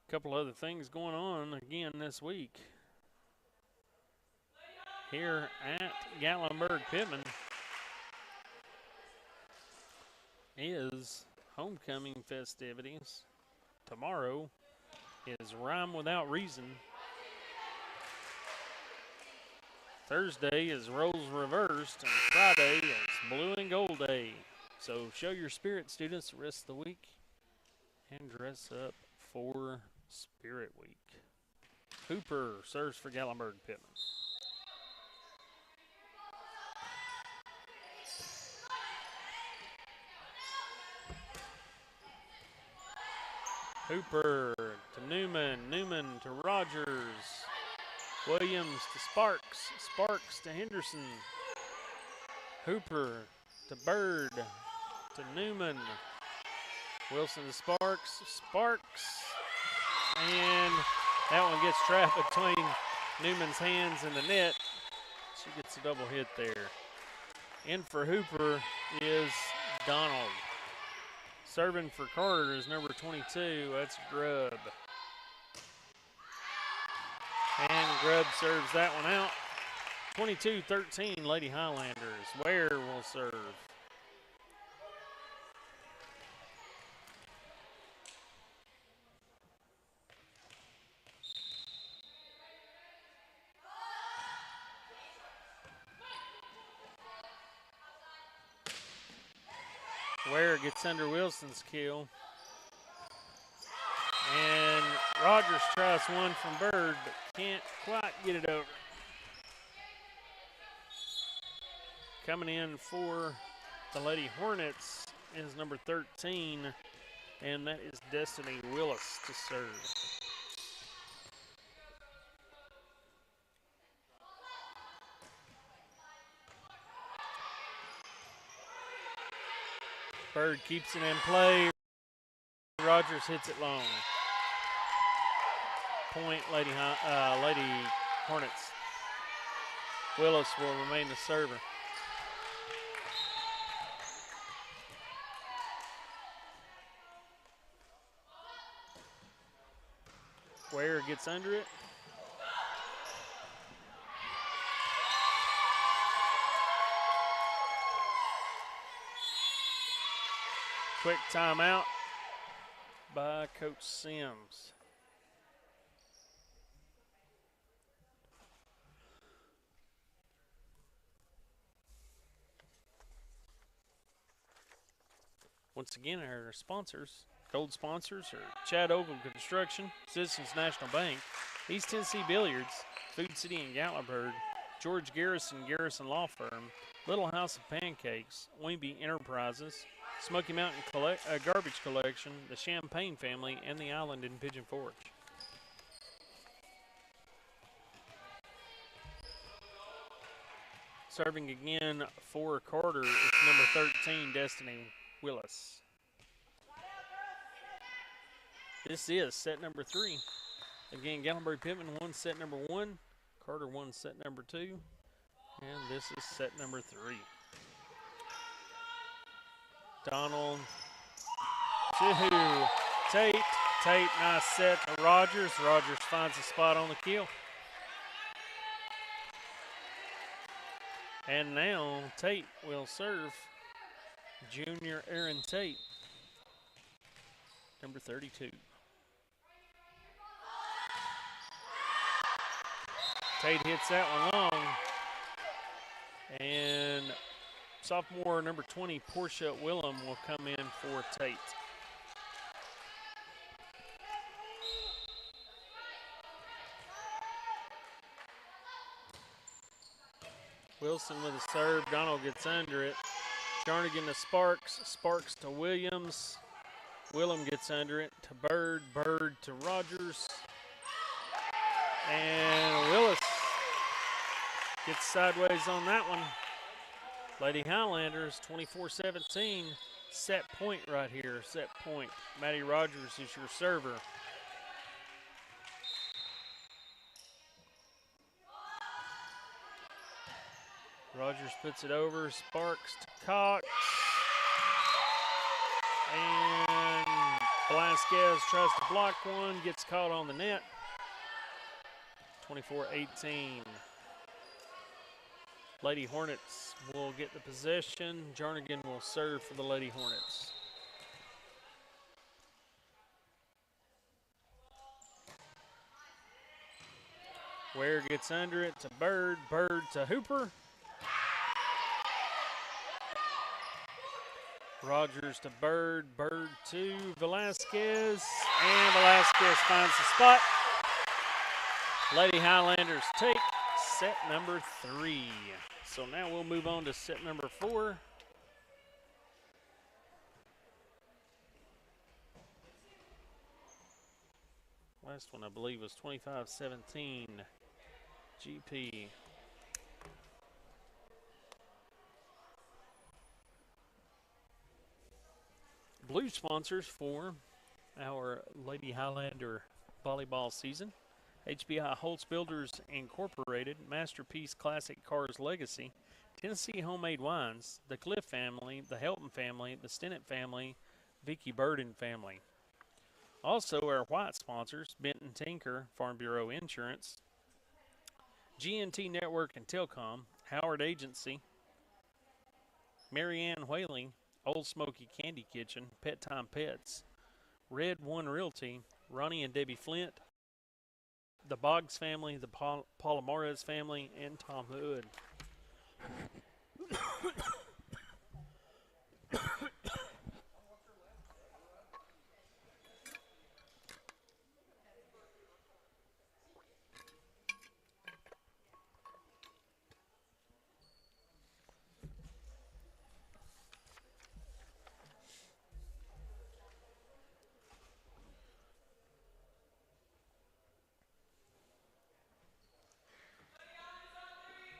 A couple other things going on again this week. Here at Gatlinburg-Pittman is homecoming festivities. Tomorrow is Rhyme Without Reason. Thursday is Roles Reversed, and Friday is Blue and Gold Day. So show your spirit, students, the rest of the week and dress up for Spirit Week. Hooper serves for Gatlinburg-Pittman. Hooper to Newman, Newman to Rogers, Williams to Sparks, Sparks to Henderson, Hooper to Bird, to Newman, Wilson to Sparks, Sparks, and that one gets trapped between Newman's hands and the net. She gets a double hit there. In for Hooper is Donald. Serving for Carter is number 22. That's Grubb. And Grubb serves that one out. 22-13, Lady Highlanders. Ware will serve. Ware gets under Wilson's kill. And Rogers tries one from Bird, but can't quite get it over. Coming in for the Lady Hornets is number 13, and that is Destiny Willis to serve. Bird keeps it in play. Rogers hits it long. Point, Lady Hornets. Willis will remain the server. Ware gets under it. Quick timeout by Coach Sims. Once again, our sponsors, gold sponsors, are Chad Ogle Construction, Citizens National Bank, East Tennessee Billiards, Food City and Gatlinburg, George Garrison Law Firm, Little House of Pancakes, Wingby Enterprises, Smoky Mountain Garbage Collection, the Champagne Family, and the Island in Pigeon Forge. Serving again for Carter is number 13, Destiny Willis. This is set number 3. Again, Gatlinburg Pittman won set number 1. Carter won set number 2. And this is set number 3. Donald to Tate. Tate, nice set to Rogers. Rogers finds a spot on the kill. And now Tate will serve. Junior Aaron Tate, number 32. Tate hits that one long. And sophomore number 20, Portia Willem, will come in for Tate. Wilson with a serve. Donald gets under it. Jarnigan to Sparks. Sparks to Williams. Willem gets under it to Bird. Bird to Rogers. And Willis gets sideways on that one. Lady Highlanders 24-17. Set point right here. Set point. Maddie Rogers is your server. Rogers puts it over. Sparks to Cox. And Velasquez tries to block one. Gets caught on the net. 24-18. Lady Hornets will get the possession. Jarnigan will serve for the Lady Hornets. Ware gets under it to Bird. Bird to Hooper. Rogers to Bird. Bird to Velasquez. And Velasquez finds the spot. Lady Highlanders take set number 3. So now we'll move on to set number 4. Last one, I believe, was 25-17 GP. Blue sponsors for our Lady Highlander volleyball season. HBI Holtz Builders Incorporated, Masterpiece Classic Cars Legacy, Tennessee Homemade Wines, the Cliff family, the Helton family, the Stennett family, Vicky Burden family. Also our white sponsors, Benton Tinker, Farm Bureau Insurance, GNT Network and Telcom, Howard Agency, Marianne Whaling, Old Smoky Candy Kitchen, Pet Time Pets, Red One Realty, Ronnie and Debbie Flint, the Boggs family, the Palomares family, and Tom Hood.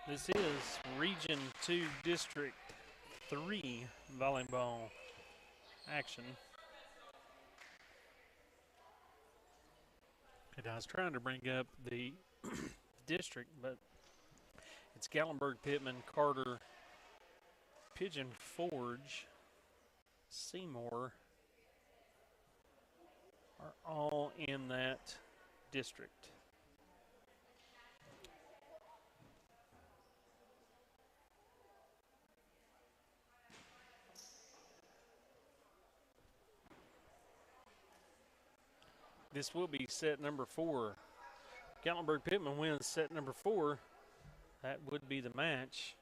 This is Region 2 District 3 volleyball action. And I was trying to bring up the district, but it's Gatlinburg, Pittman, Carter, Pigeon Forge, Seymour are all in that district. This will be set number 4. Gatlinburg Pittman wins set number 4. That would be the match.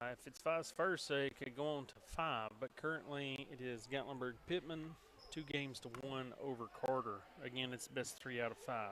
If it's vice versa, it could go on to 5. But currently, it is Gatlinburg Pittman, 2 games to 1 over Carter. Again, it's best 3 out of 5.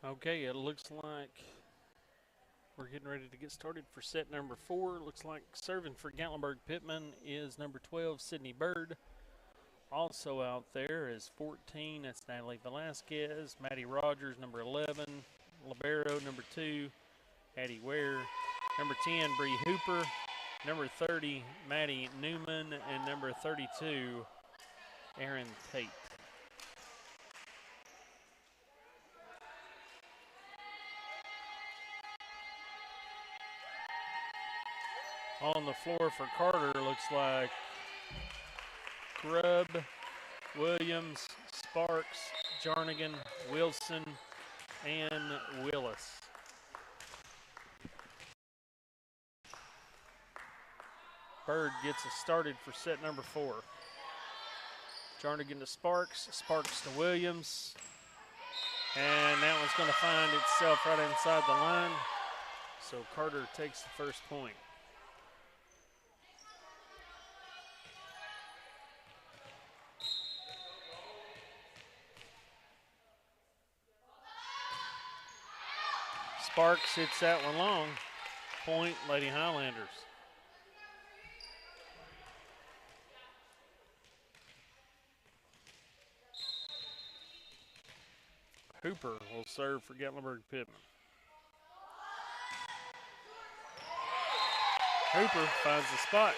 Okay, it looks like we're getting ready to get started for set number 4. Looks like serving for Gatlinburg Pittman is number 12, Sydney Bird. Also out there is 14, that's Natalie Velasquez. Maddie Rogers, number 11. Libero, number 2, Addie Ware. Number 10, Bree Hooper. Number 30, Maddie Newman. And number 32, Aaron Tate. On the floor for Carter looks like Grubb, Williams, Sparks, Jarnigan, Wilson, and Willis. Bird gets us started for set number 4. Jarnigan to Sparks, Sparks to Williams. And that one's going to find itself right inside the line. So Carter takes the first point. Sparks hits that one long. Point, Lady Highlanders. Hooper will serve for Gatlinburg Pittman. Hooper finds the spot.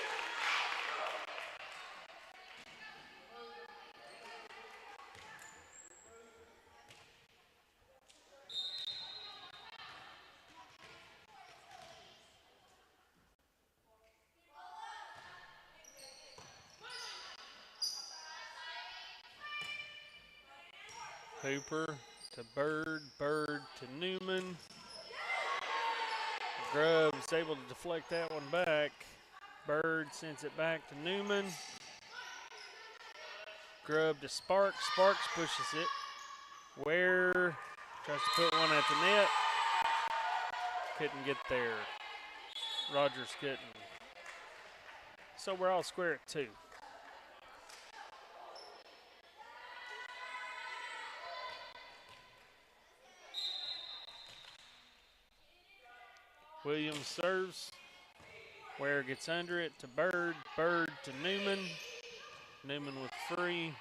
Hooper to Bird, Bird to Newman. Grubb's able to deflect that one back. Bird sends it back to Newman. Grubb to Sparks. Sparks pushes it. Ware tries to put one at the net. Couldn't get there. Rogers couldn't. So we're all square at 2. Williams serves. Ware gets under it to Bird. Bird to Newman. Newman with free.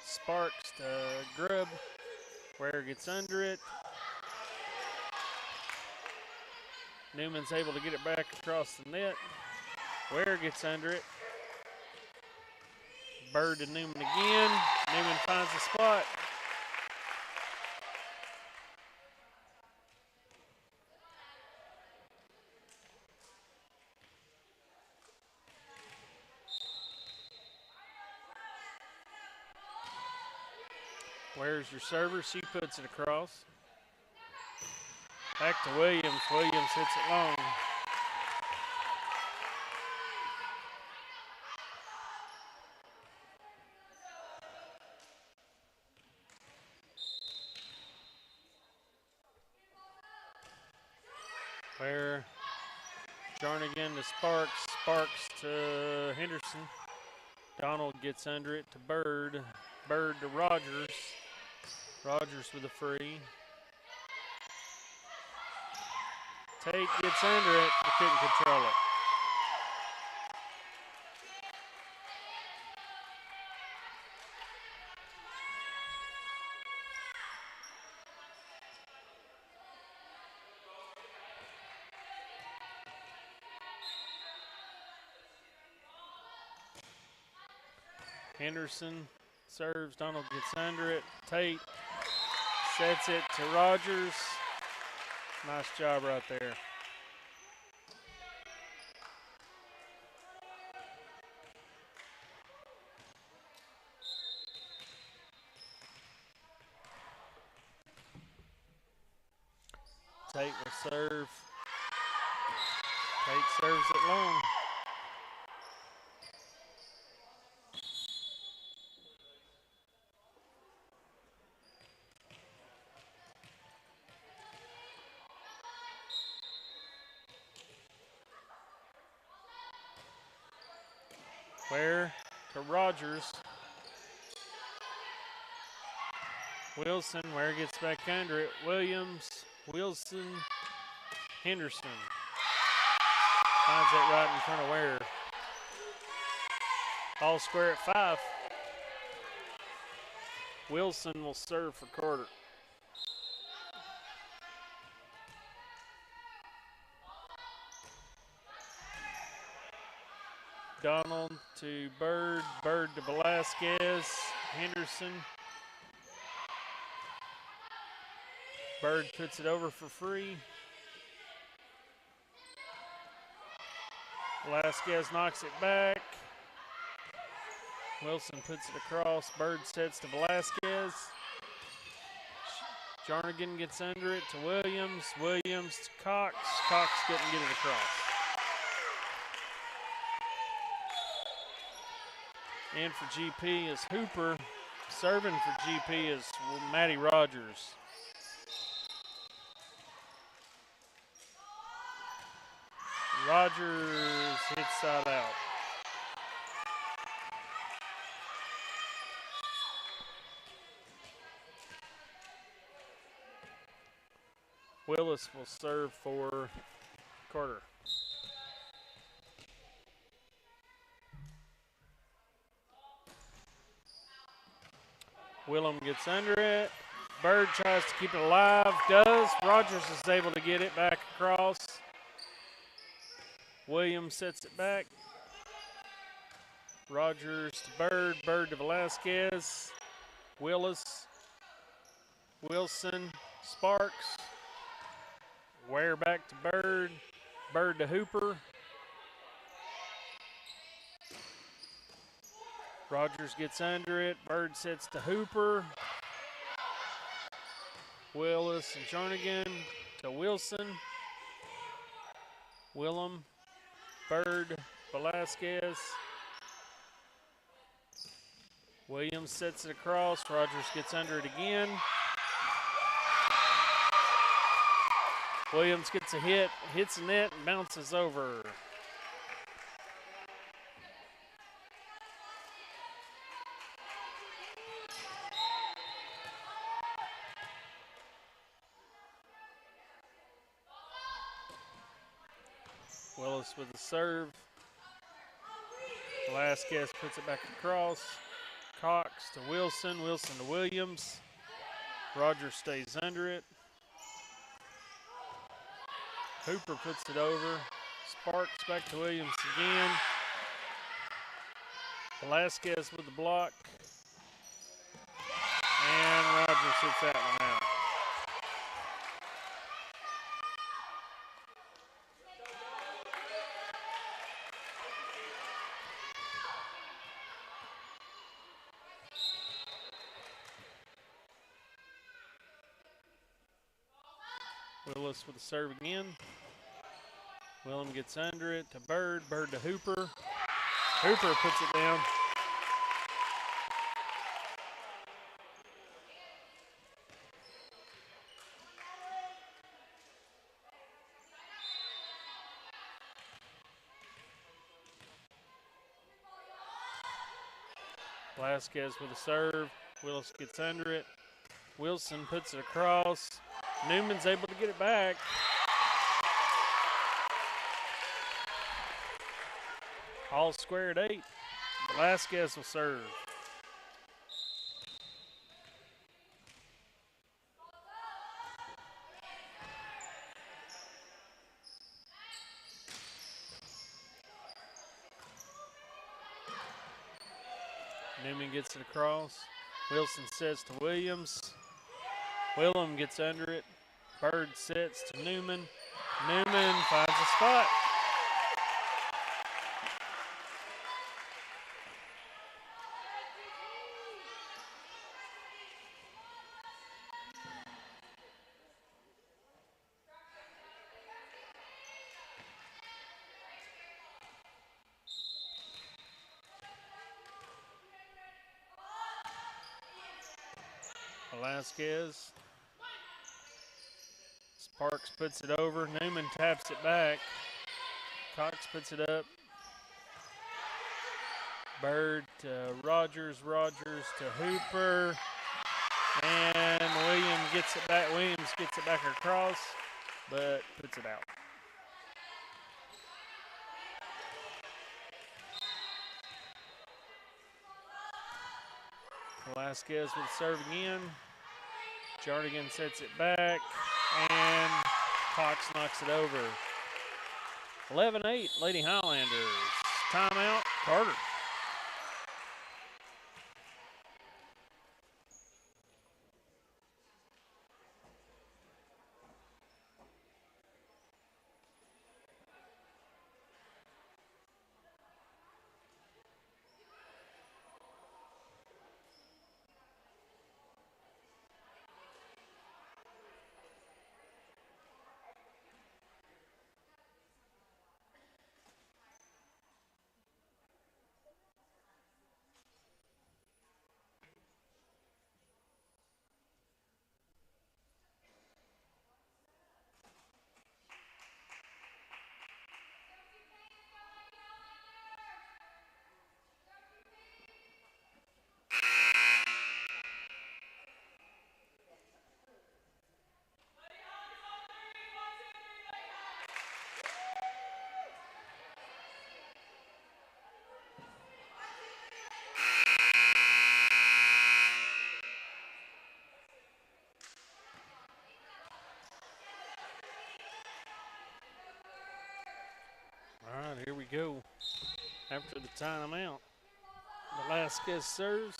Sparks to Grubb. Ware gets under it. Newman's able to get it back across the net. Ware gets under it. Bird to Newman again. Newman finds a spot. Where's your server? She puts it across. Back to Williams. Williams hits it long. Where Jarnigan to Sparks. Sparks to Henderson. Donald gets under it to Bird. Bird to Rogers. Rogers with a free. Tate gets under it, but couldn't control it. Henderson serves. Donald gets under it. Tate sets it to Rogers. Nice job right there. Tate will serve. Tate serves it long. Ware to Rogers. Wilson, Ware gets back under it. Williams, Wilson, Henderson. Finds it right in front of Ware. All square at 5. Wilson will serve for Carter. Donald to Bird. Bird to Velasquez. Henderson. Bird puts it over for free. Velasquez knocks it back. Wilson puts it across. Bird sets to Velasquez. Jarnigan gets under it to Williams. Williams to Cox. Cox couldn't get it across. And for GP is Hooper. Serving for GP is Matty Rogers. Rogers hits side out. Willis will serve for Carter. Willem gets under it. Bird tries to keep it alive. Does. Rogers is able to get it back across. Williams sets it back. Rogers to Bird. Bird to Velasquez. Willis. Wilson. Sparks. Ware back to Bird. Bird to Hooper. Rogers gets under it. Bird sets to Hooper. Willis and Jarnigan to Wilson. Willem. Bird. Velasquez. Williams sets it across. Rogers gets under it again. Williams gets a hit, hits the net, and bounces over. Willis with the serve. Velasquez puts it back across. Cox to Wilson. Wilson to Williams. Rogers stays under it. Hooper puts it over. Sparks back to Williams again. Velasquez with the block. And Rogers hits that one out. Willis with the serve again. Willem gets under it to Bird. Bird to Hooper. Hooper puts it down. Velasquez with a serve. Willis gets under it. Wilson puts it across. Newman's able to get it back. All square at 8. Velasquez will serve. Newman gets it across. Wilson sets to Williams. Willem gets under it. Bird sets to Newman. Newman finds a spot. Velasquez. Sparks puts it over. Newman taps it back. Cox puts it up. Bird to Rogers. Rogers to Hooper. And Williams gets it back. Williams gets it back across, but puts it out. Velasquez with the serve again. Jardigan sets it back, and Cox knocks it over. 11-8, Lady Highlanders. Timeout, Carter. All right, here we go. After the timeout, Velasquez serves.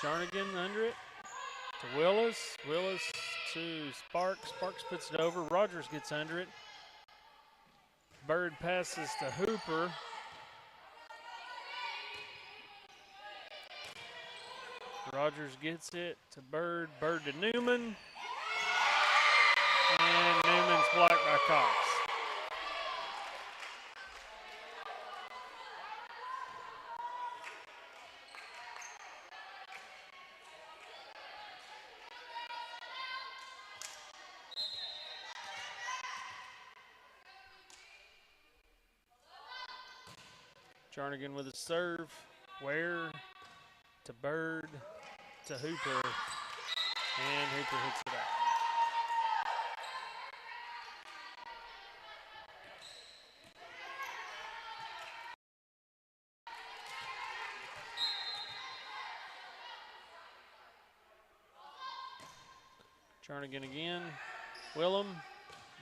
Jarnigan under it to Willis. Willis to Sparks. Sparks puts it over. Rogers gets under it. Bird passes to Hooper. Rogers gets it to Bird. Bird to Newman. And Newman's blocked by Cox. Jarnigan with a serve. Ware to Bird to Hooper. And Hooper hits it out. Jernigan again. Willem,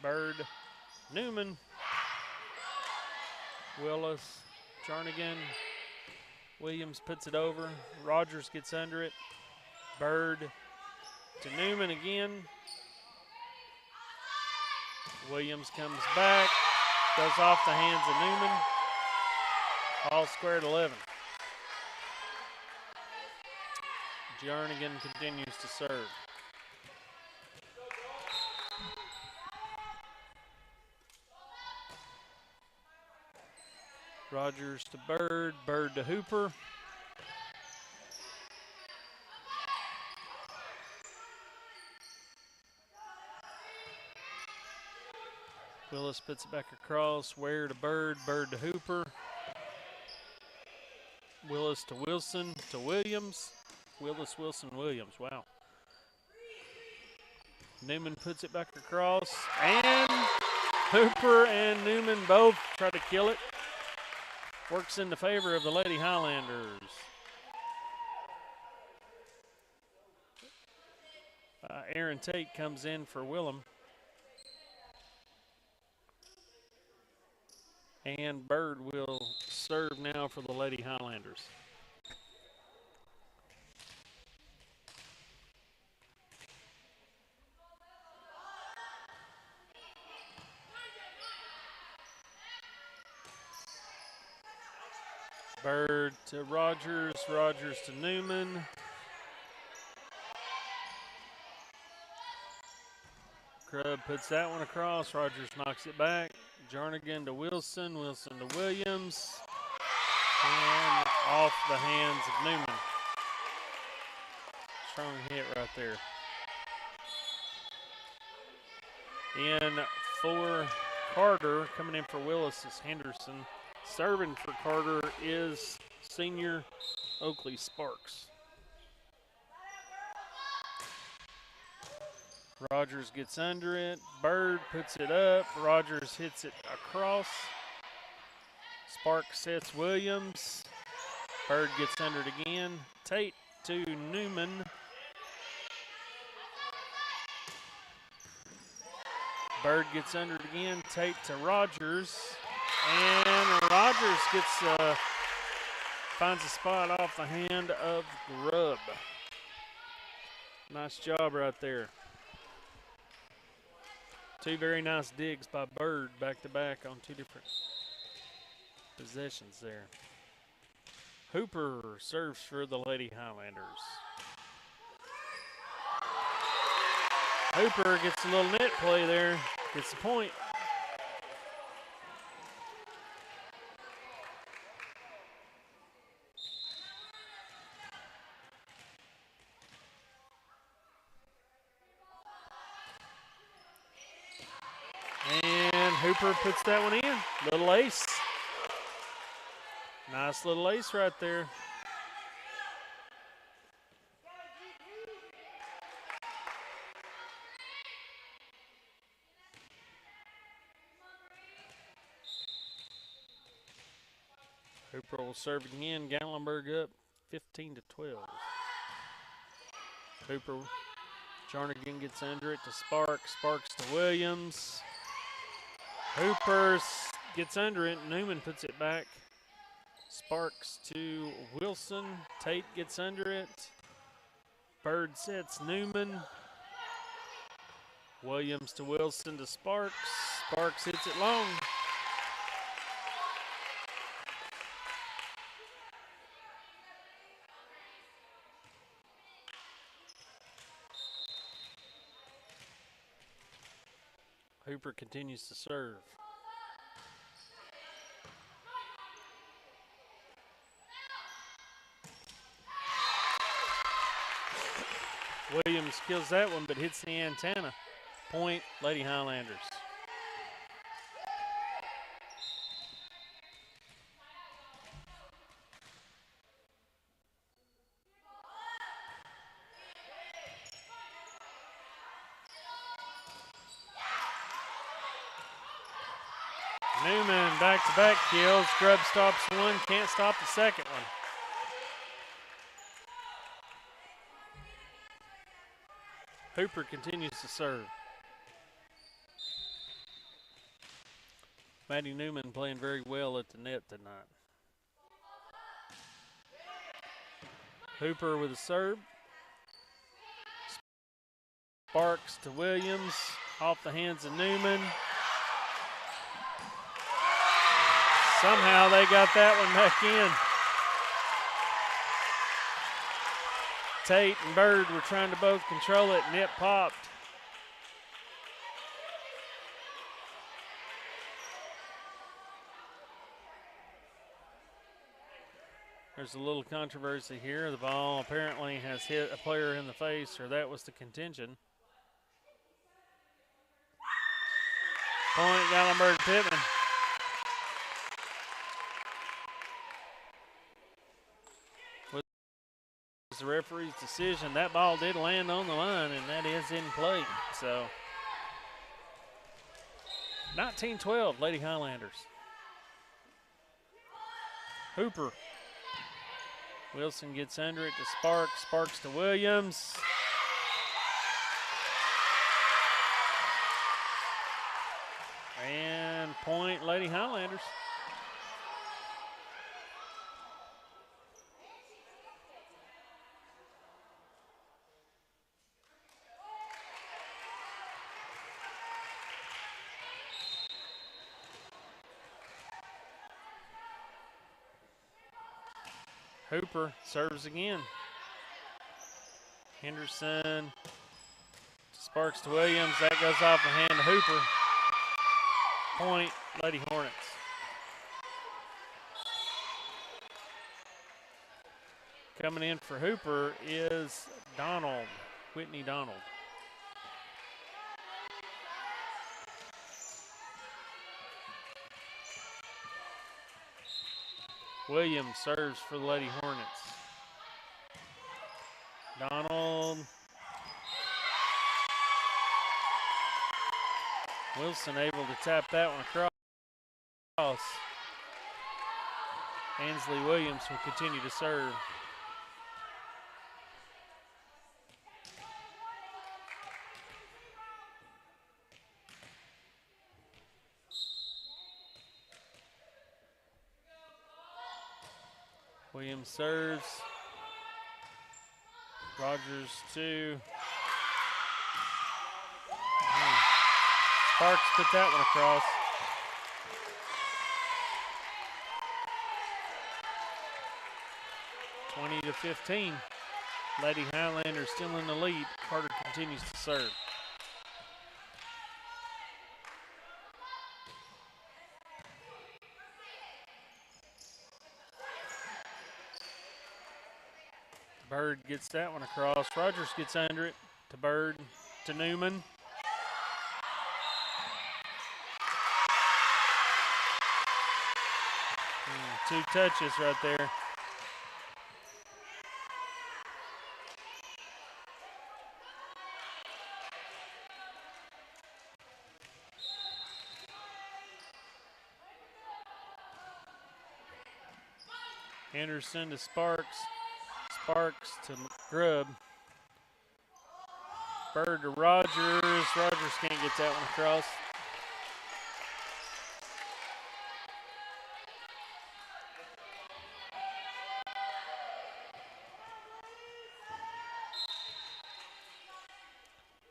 Bird, Newman. Willis, Jernigan. Williams puts it over. Rogers gets under it. Bird to Newman again. Williams comes back. Goes off the hands of Newman. All squared 11. Jernigan continues to serve. Rogers to Bird. Bird to Hooper. Willis puts it back across. Ware to Bird. Bird to Hooper. Willis to Wilson to Williams. Willis, Wilson, Williams. Wow. Newman puts it back across. And Hooper and Newman both try to kill it. Works in the favor of the Lady Highlanders. Aaron Tate comes in for Willem. And Bird will serve now for the Lady Highlanders. Bird to Rogers, Rogers to Newman. Crubb puts that one across. Rogers knocks it back. Jernigan to Wilson, Wilson to Williams. And off the hands of Newman. Strong hit right there. In for Carter, coming in for Willis is Henderson. Serving for Carter is senior Oakley Sparks. Rogers gets under it. Bird puts it up. Rogers hits it across. Sparks sets Williams. Bird gets under it again. Tate to Newman. Bird gets under it again. Tate to Rogers. And Rogers gets finds a spot off the hand of Grubb. Nice job right there. Two very nice digs by Bird back to back on two different possessions there. Hooper serves for the Lady Highlanders. Hooper gets a little net play there, gets the point. And Hooper puts that one in. Little ace. Nice little ace right there. Hooper will serve again. Gallenberg up 15-12. Hooper, Jernigan gets under it to Sparks. Sparks to Williams. Hooper gets under it. Newman puts it back. Sparks to Wilson. Tate gets under it. Bird sets Newman. Williams to Wilson to Sparks. Sparks hits it long. Hooper continues to serve. Williams kills that one, but hits the antenna. Point, Lady Highlanders. Newman back-to-back kills. Grubb stops one, can't stop the second one. Hooper continues to serve. Maddie Newman playing very well at the net tonight. Hooper with a serve. Sparks to Williams. Off the hands of Newman. Somehow they got that one back in. Tate and Bird were trying to both control it, and it popped. There's a little controversy here. The ball apparently has hit a player in the face, or that was the contention. Point, Gallenberg Pittman. Was the referee's decision. That ball did land on the line, and that is in play. So, 19-12, Lady Highlanders. Hooper. Wilson gets under it to Sparks. Sparks to Williams. And point, Lady Highlanders. Hooper serves again. Henderson. Sparks to Williams. That goes off the hand of Hooper. Point, Lady Hornets. Coming in for Hooper is Donald, Whitney Donald. Williams serves for the Lady Hornets. Donald. Wilson able to tap that one across. Ansley Williams will continue to serve. Williams serves. Rogers to. Sparks put that one across. (20-15). Lady Highlanders still in the lead. Carter continues to serve. Bird gets that one across. Rogers gets under it to Bird, to Newman. Two touches right there. Henderson to Sparks. Sparks to Grubb. Bird to Rogers. Rogers can't get that one across.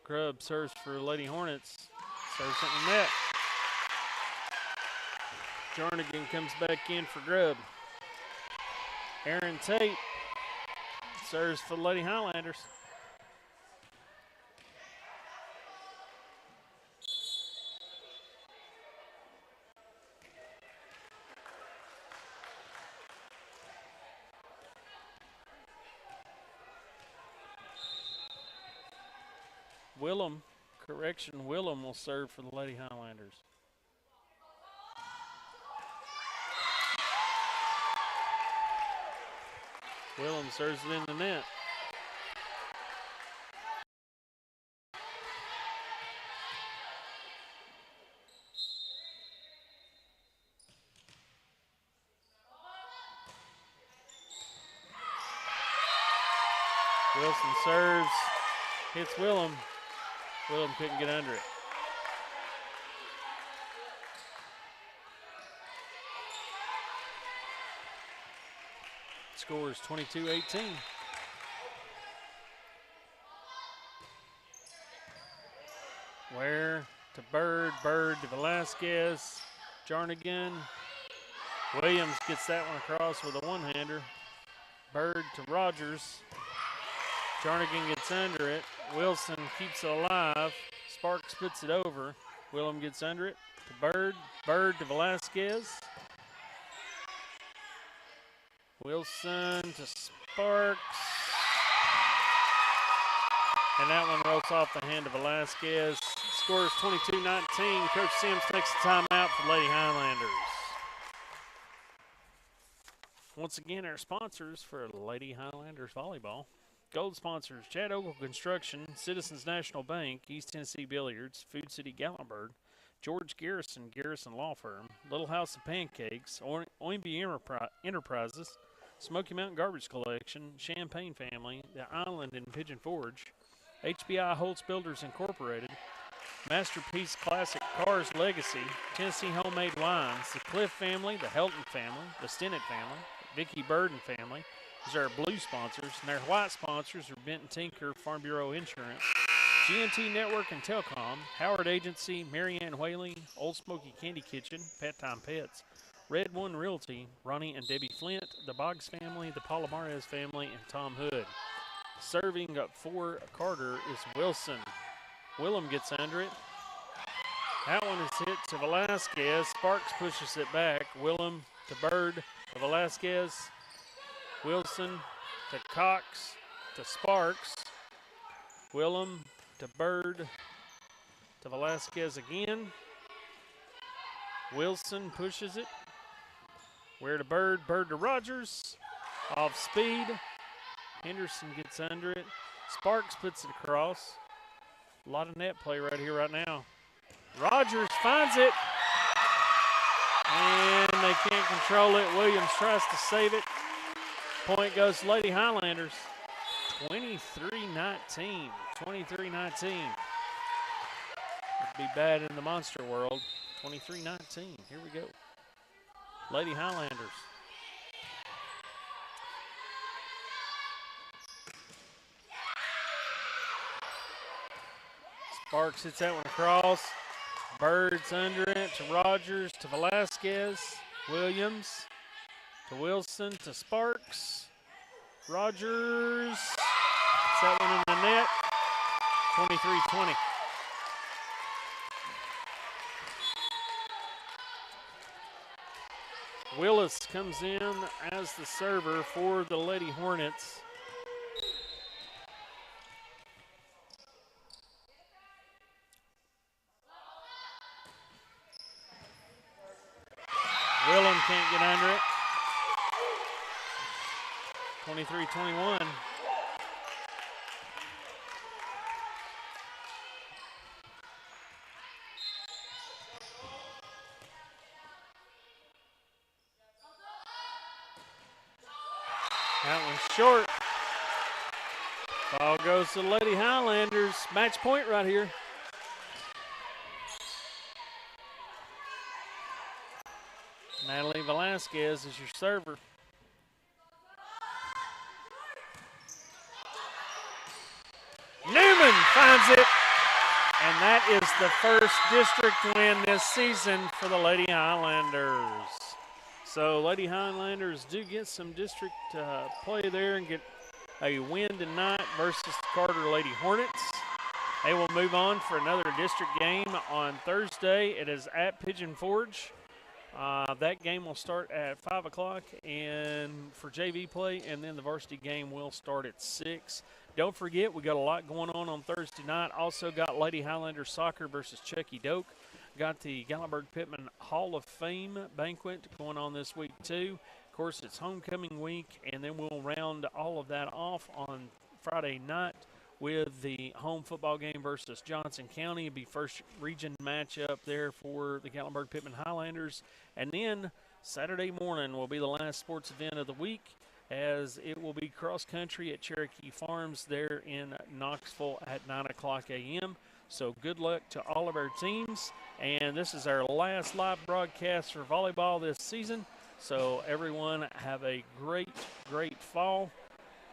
Grubb serves for Lady Hornets. Serves it in the net. Jarnigan comes back in for Grubb. Aaron Tate serves for the Lady Highlanders. Willem will serve for the Lady Highlanders. Willem serves it in the net. Wilson serves, hits Willem. Willem couldn't get under it. Score is 22-18. Ware to Bird, Bird to Velasquez, Jarnigan. Williams gets that one across with a one-hander. Bird to Rogers. Jarnigan gets under it. Wilson keeps it alive. Sparks puts it over. Willem gets under it to Bird. Bird to Velasquez. Wilson to Sparks. And that one rolls off the hand of Velasquez. Scores 22-19. Coach Sims takes the timeout for Lady Highlanders. Once again, our sponsors for Lady Highlanders Volleyball. Gold sponsors, Chad Ogle Construction, Citizens National Bank, East Tennessee Billiards, Food City Gatlinburg, George Garrison, Garrison Law Firm, Little House of Pancakes, Oimby Enterprises, Smoky Mountain Garbage Collection, Champagne Family, The Island in Pigeon Forge, HBI Holtz Builders Incorporated, Masterpiece Classic Cars Legacy, Tennessee Homemade Wines, the Cliff family, the Helton family, the Stennett family, Vicky Burden family. These are our blue sponsors. And our white sponsors are Benton Tinker, Farm Bureau Insurance, GNT Network and Telcom, Howard Agency, Marianne Whaley, Old Smoky Candy Kitchen, Pet Time Pets, Red One Realty, Ronnie and Debbie Flint, the Boggs family, the Palomares family, and Tom Hood. Serving up for Carter is Wilson. Willem gets under it. That one is hit to Velasquez. Sparks pushes it back. Willem to Bird to Velasquez. Wilson to Cox to Sparks. Willem to Bird to Velasquez again. Wilson pushes it. Ware to Bird, Bird to Rogers. Off speed. Henderson gets under it. Sparks puts it across. A lot of net play right here, right now. Rogers finds it. And they can't control it. Williams tries to save it. Point goes to Lady Highlanders. 23-19. 23-19. It'd be bad in the monster world. 23-19. Here we go. Lady Highlanders. Sparks hits that one across. Bird's under it to Rogers, to Velasquez. Williams to Wilson, to Sparks. Rogers. Hits that one in the net. 23-20. Willis comes in as the server for the Lady Hornets. Willem can't get under it. 23-21. That one's short. Ball goes to the Lady Highlanders. Match point right here. Natalie Velasquez is your server. Newman finds it. And that is the first district win this season for the Lady Highlanders. So Lady Highlanders do get some district play there and get a win tonight versus the Carter Lady Hornets. They will move on for another district game on Thursday. It is at Pigeon Forge. That game will start at 5 o'clock and for JV play, and then the varsity game will start at 6. Don't forget, we got a lot going on Thursday night. Also got Lady Highlanders soccer versus Chucky Doak. Got the Gatlinburg-Pittman Hall of Fame banquet going on this week, too. Of course, it's homecoming week, and then we'll round all of that off on Friday night with the home football game versus Johnson County. It'll be first region matchup there for the Gatlinburg-Pittman Highlanders. And then Saturday morning will be the last sports event of the week, as it will be cross-country at Cherokee Farms there in Knoxville at 9 o'clock a.m. So good luck to all of our teams. And this is our last live broadcast for volleyball this season. So everyone have a great, great fall.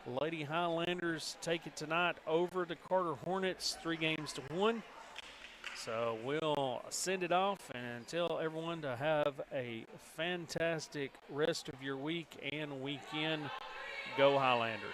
Lady Highlanders take it tonight over the Carter Hornets 3-1. So we'll send it off and tell everyone to have a fantastic rest of your week and weekend. Go Highlanders.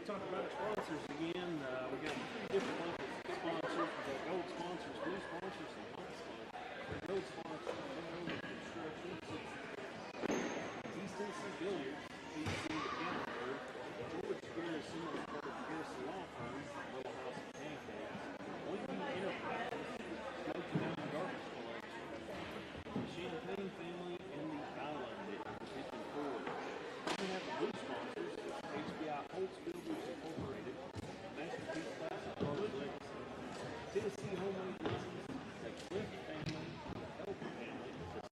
Talk about sponsors again. We got three different levels of sponsors. We got gold sponsors, blue sponsors, and white sponsors. Gold sponsors, Construction, East Tennessee Billiards, PC the Canterbury, George Garrison, as part of Garrison Law Firm, Little House of Pancakes, Lincoln Enterprises, Smoky Mountain Garbage Collection, the Champagne Family, and the Island Kitchen Ford. We have the blue sponsors, HBI Holtz Builders Incorporated, Masterpiece Classic Card Legacy, Tennessee Homemade Business, the Cliff Family, the Elk Family, the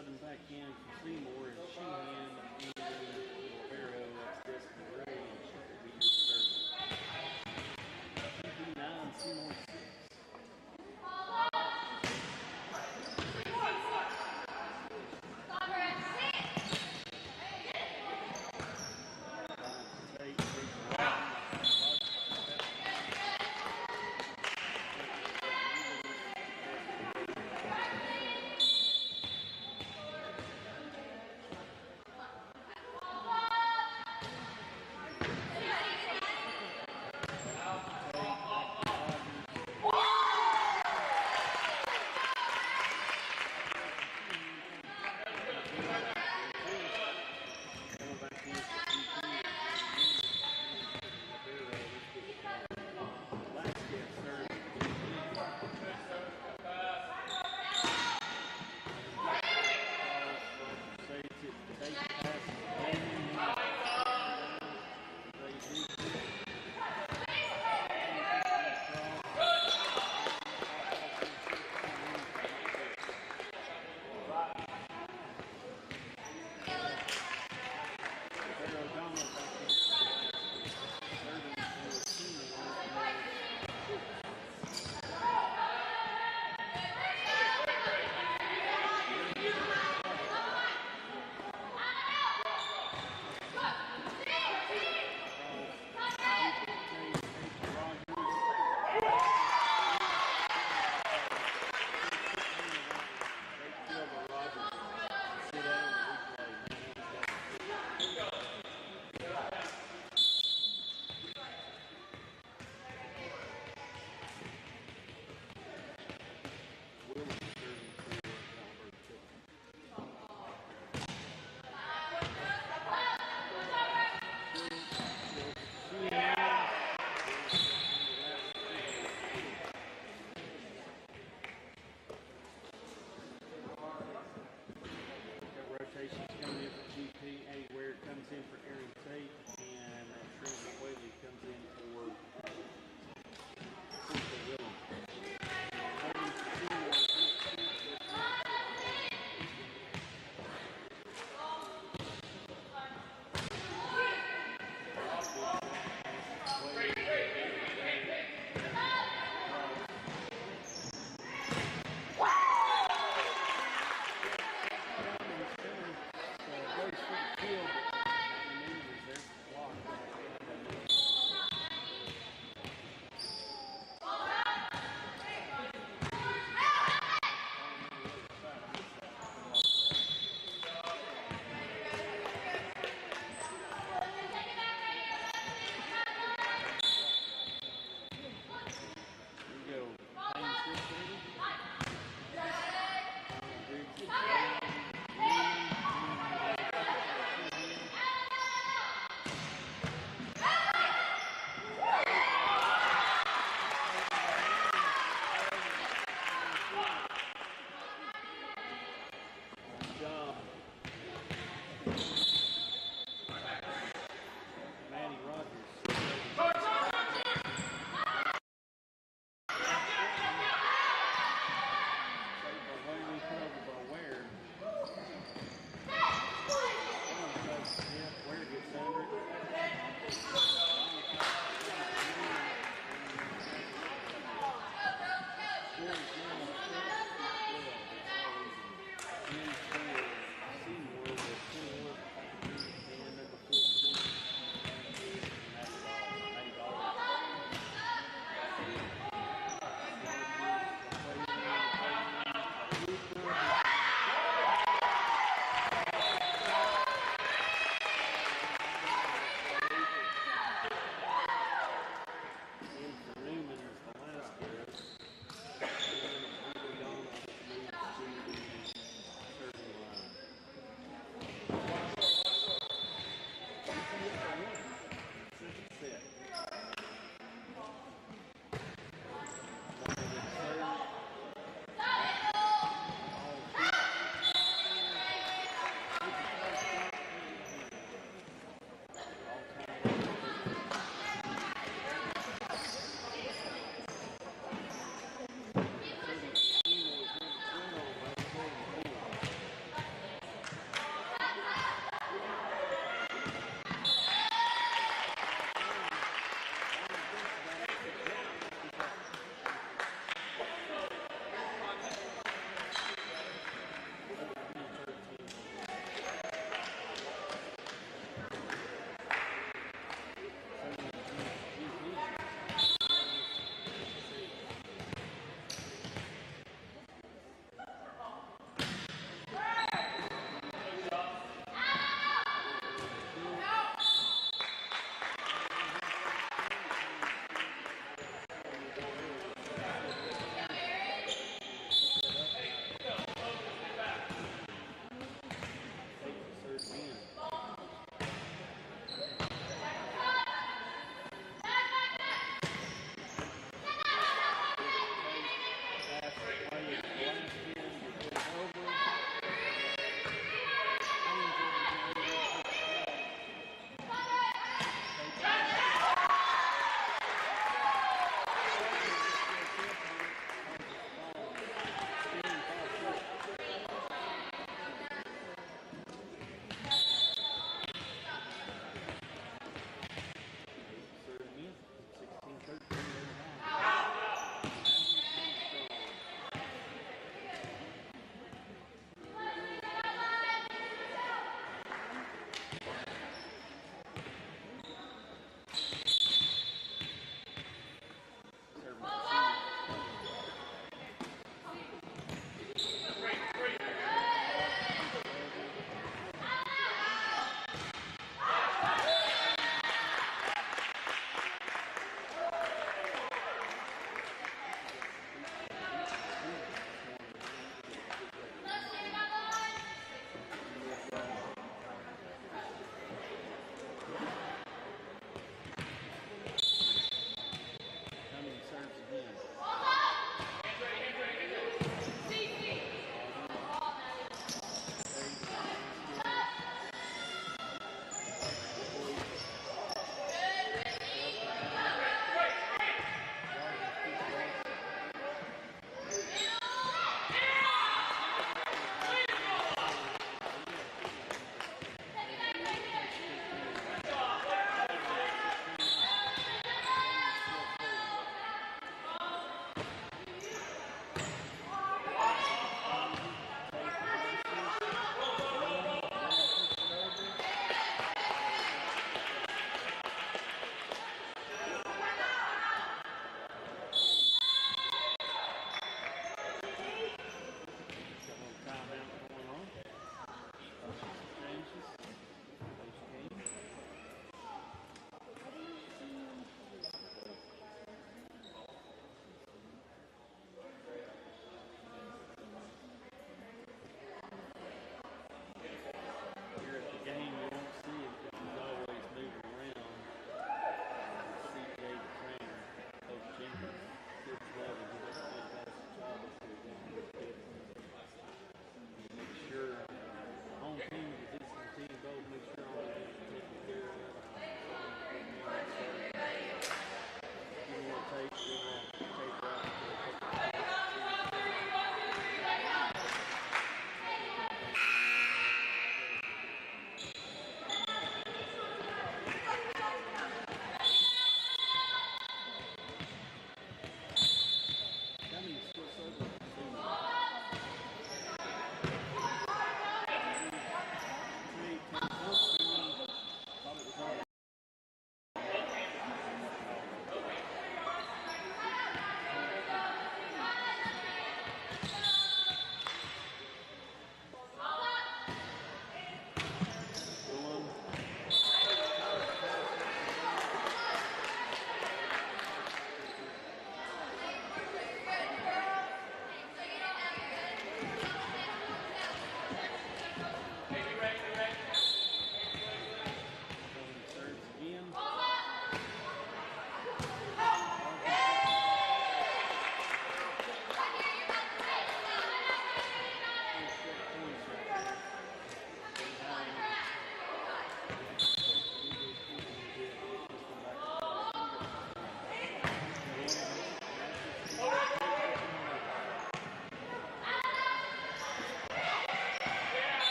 subbing back in for Seymour and Sheehan and Rivero. That's Destin Gray, and she will be your servant. 9, Seymour 6.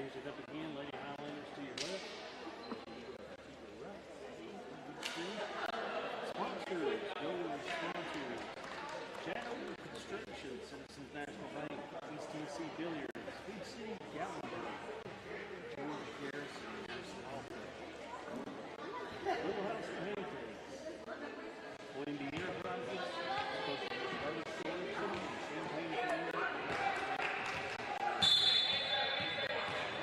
Here's it up again. Lady Highlanders to your left. Sponsors, gold sponsors. Chattanooga Construction, Citizens National Bank, East Tennessee Billiards, Food City Gallery, George Garrison, Garrison Office, Little House of Pancakes, Wendy Enterprises, Brothers Solution, Champagne Field,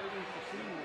Irving Casino,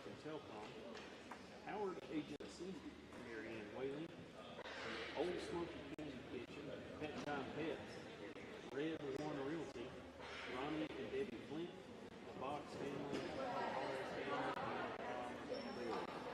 and Telecom, Howard Agency, Mary Ann Whaley, Old Smoky Candy Kitchen, Pet Time Pets, Red One Realty, Ronnie and Debbie Flint, the Box Family, Horace Family, and Bill.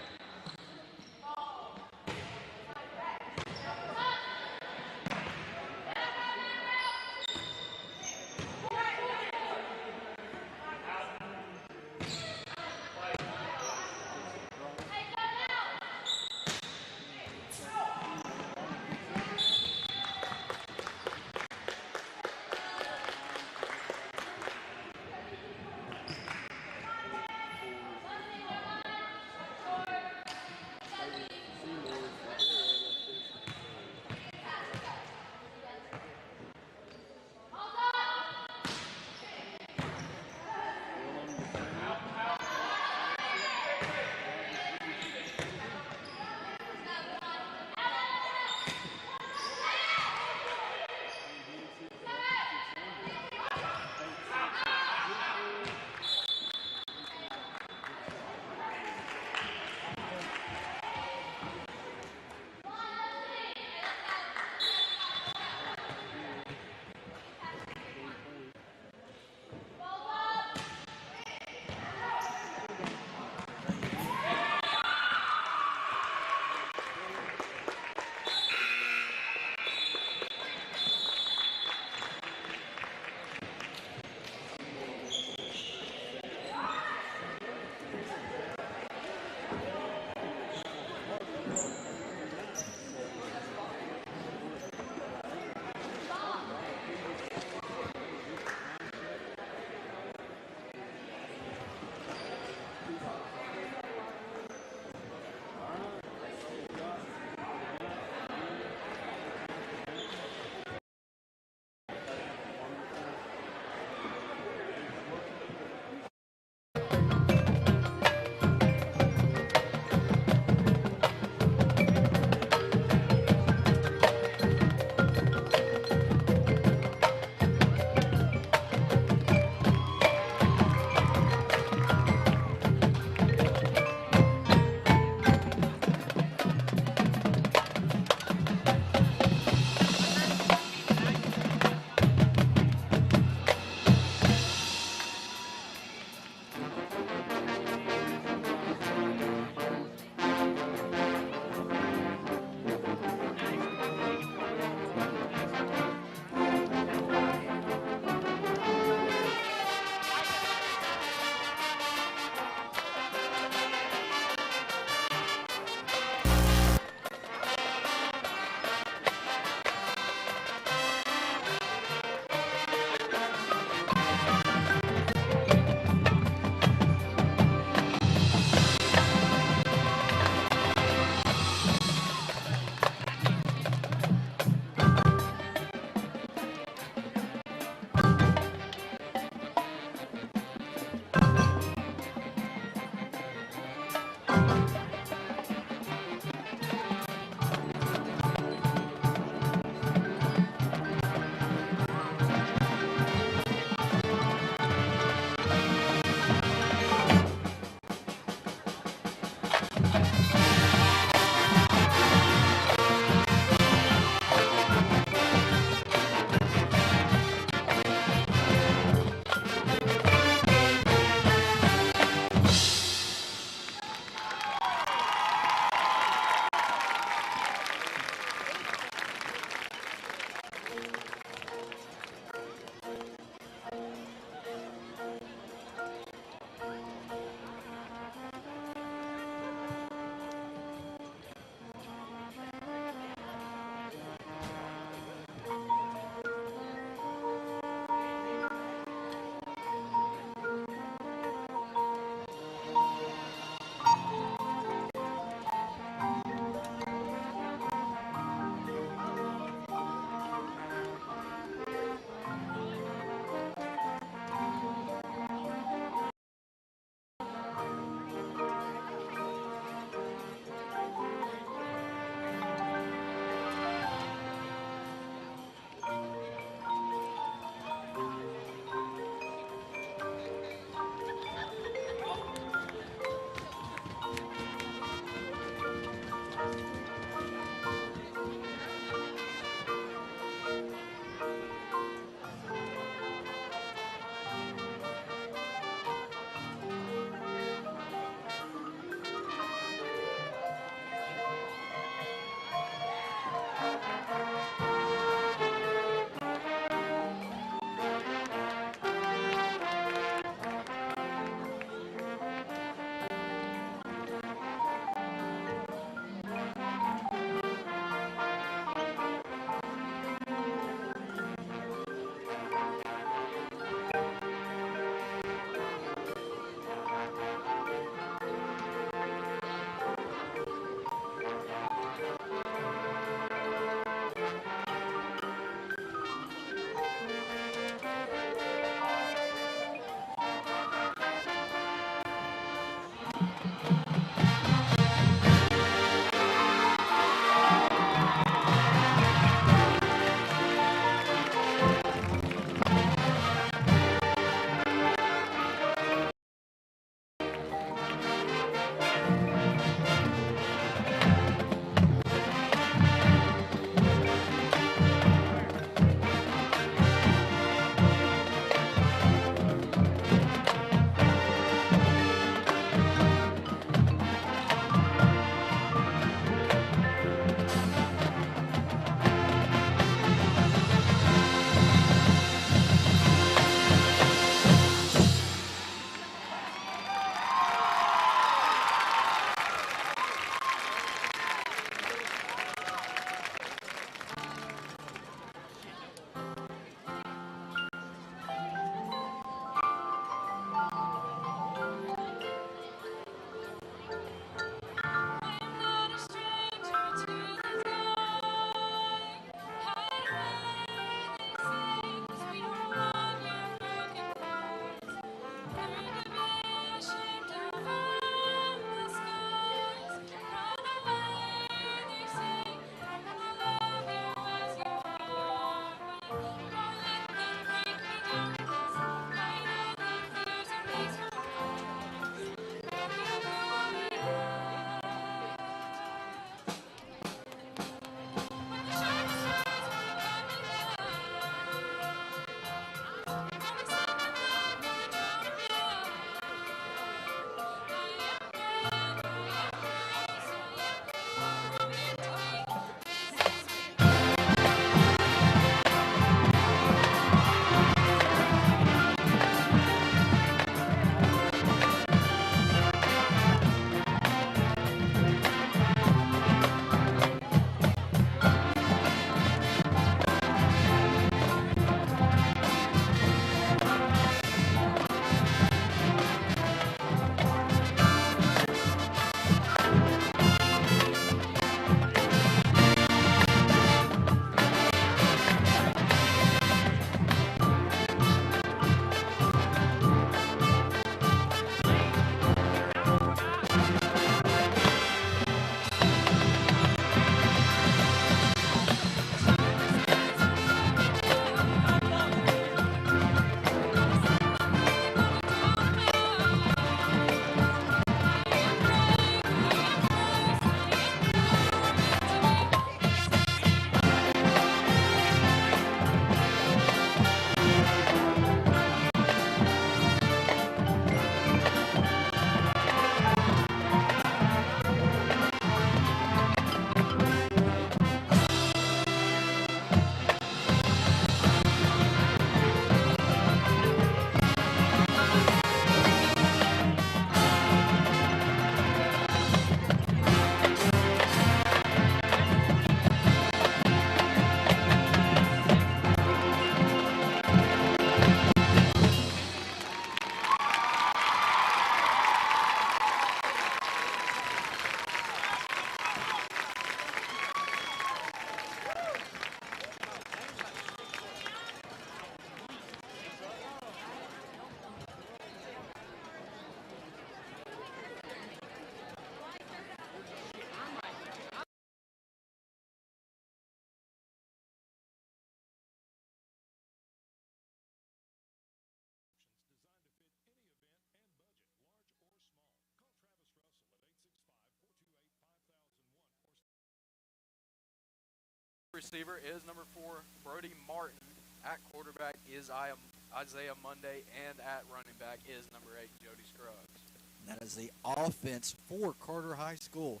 receiver is number 4, Brody Martin. At quarterback is Isaiah Monday, and at running back is number 8, Jody Scruggs. That is the offense for Carter High School.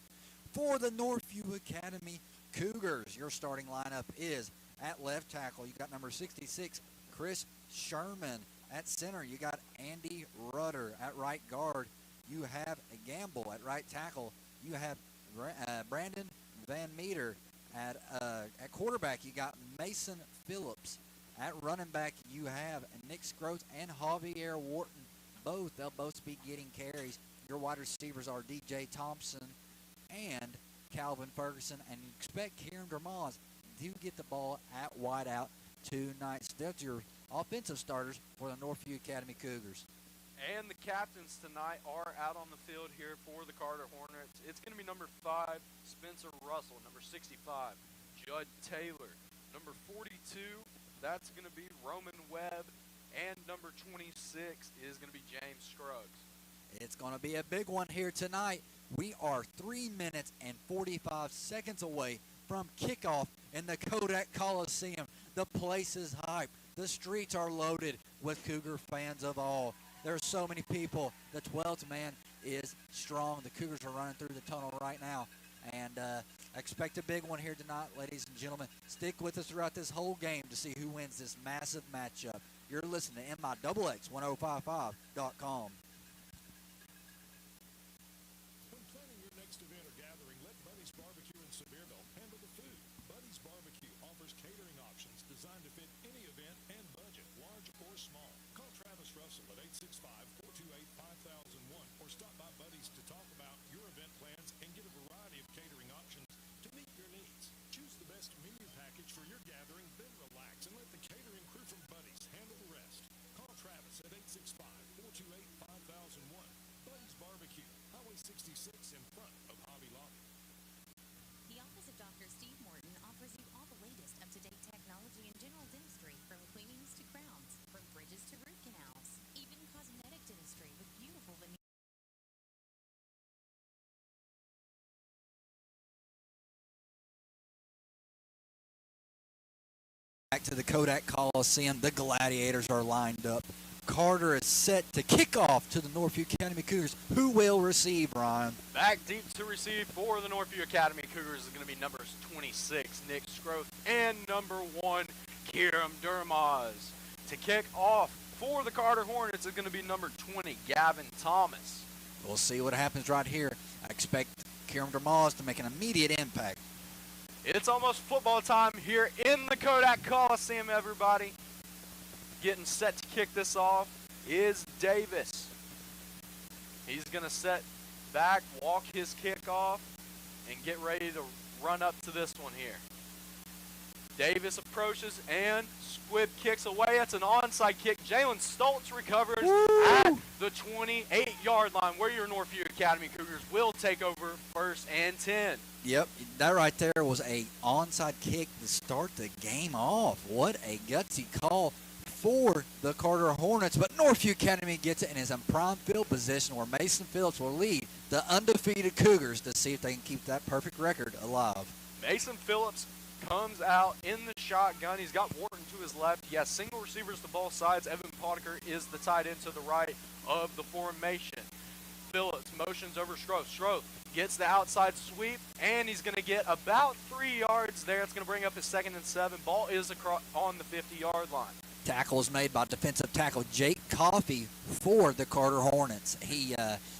For the Northview Academy Cougars, your starting lineup is at left tackle. You got number 66, Chris Sherman. At center, you got Andy Rudder. At right guard, you have a Gamble. At right tackle, you have Brandon Van Meter. At quarterback, you got Mason Phillips. At running back, you have Nick Scroth and Javier Wharton. They'll both be getting carries. Your wide receivers are DJ Thompson and Calvin Ferguson. And you expect Kieran Dermaz to get the ball at wideout tonight. So that's your offensive starters for the Northview Academy Cougars. And the captains tonight are out on the field here for the Carter Hornets. It's going to be number 5, Spencer Russell. Number 65, Judd Taylor. Number 42, that's going to be Roman Webb. And number 26 is going to be James Scruggs. It's going to be a big one here tonight. We are 3 minutes and 45 seconds away from kickoff in the Kodak Coliseum. The place is hyped. The streets are loaded with Cougar fans of all. There's so many people. The 12th man is strong. The Cougars are running through the tunnel right now. And expect a big one here tonight, ladies and gentlemen. Stick with us throughout this whole game to see who wins this massive matchup. You're listening to MIXX1055.com. When planning your next event or gathering, let Buddy's Barbecue in Sevierville handle the food. Buddy's Barbecue offers catering options designed to fit any event and budget, large or small. Call Travis Russell at 865-428-5001 or stop by Buddy's to talk about your event plans and get a variety of catering options to meet your needs. Choose the best menu package for your gathering, then relax and let the catering crew from Buddy's handle the rest. Call Travis at 865-428-5001. Buddy's Barbecue, Highway 66 in front of Hobby Lobby. The Office of Dr. Steve Morton offers you all the latest up-to-date technology in general dentistry, from cleanings to crowns, from bridges to root canals, even cosmetic dentistry with beautiful veneers. Back to the Kodak Coliseum. The Gladiators are lined up. Carter is set to kick off to the Northview Academy Cougars. Who will receive, Ryan? Back deep to receive for the Northview Academy Cougars is going to be number 26, Nick Scroth, and number 1, Kieran Dermaz. To kick off for the Carter Hornets is going to be number 20, Gavin Thomas. We'll see what happens right here. I expect Kieran Dermaz to make an immediate impact. It's almost football time here in the Kodak Coliseum, everybody. Getting set to kick this off is Davis. He's going to set back, walk his kick off, and get ready to run up to this one here. Davis approaches, and Squibb kicks away. That's an onside kick. Jalen Stoltz recovers at the 28-yard line, where your Northview Academy Cougars will take over 1st and 10. Yep, that right there was a onside kick to start the game off. What a gutsy call for the Carter Hornets, but Northview Academy gets it and is in prime field position where Mason Phillips will lead the undefeated Cougars to see if they can keep that perfect record alive. Mason Phillips comes out in the shotgun. He's got Wharton to his left. He has single receivers to both sides. Evan Potiker is the tight end to the right of the formation. Phillips motions over Scroth. Scroth gets the outside sweep, and he's going to get about 3 yards there. It's going to bring up his 2nd and 7. Ball is across on the 50-yard line. Tackle is made by defensive tackle Jake Coffey for the Carter Hornets.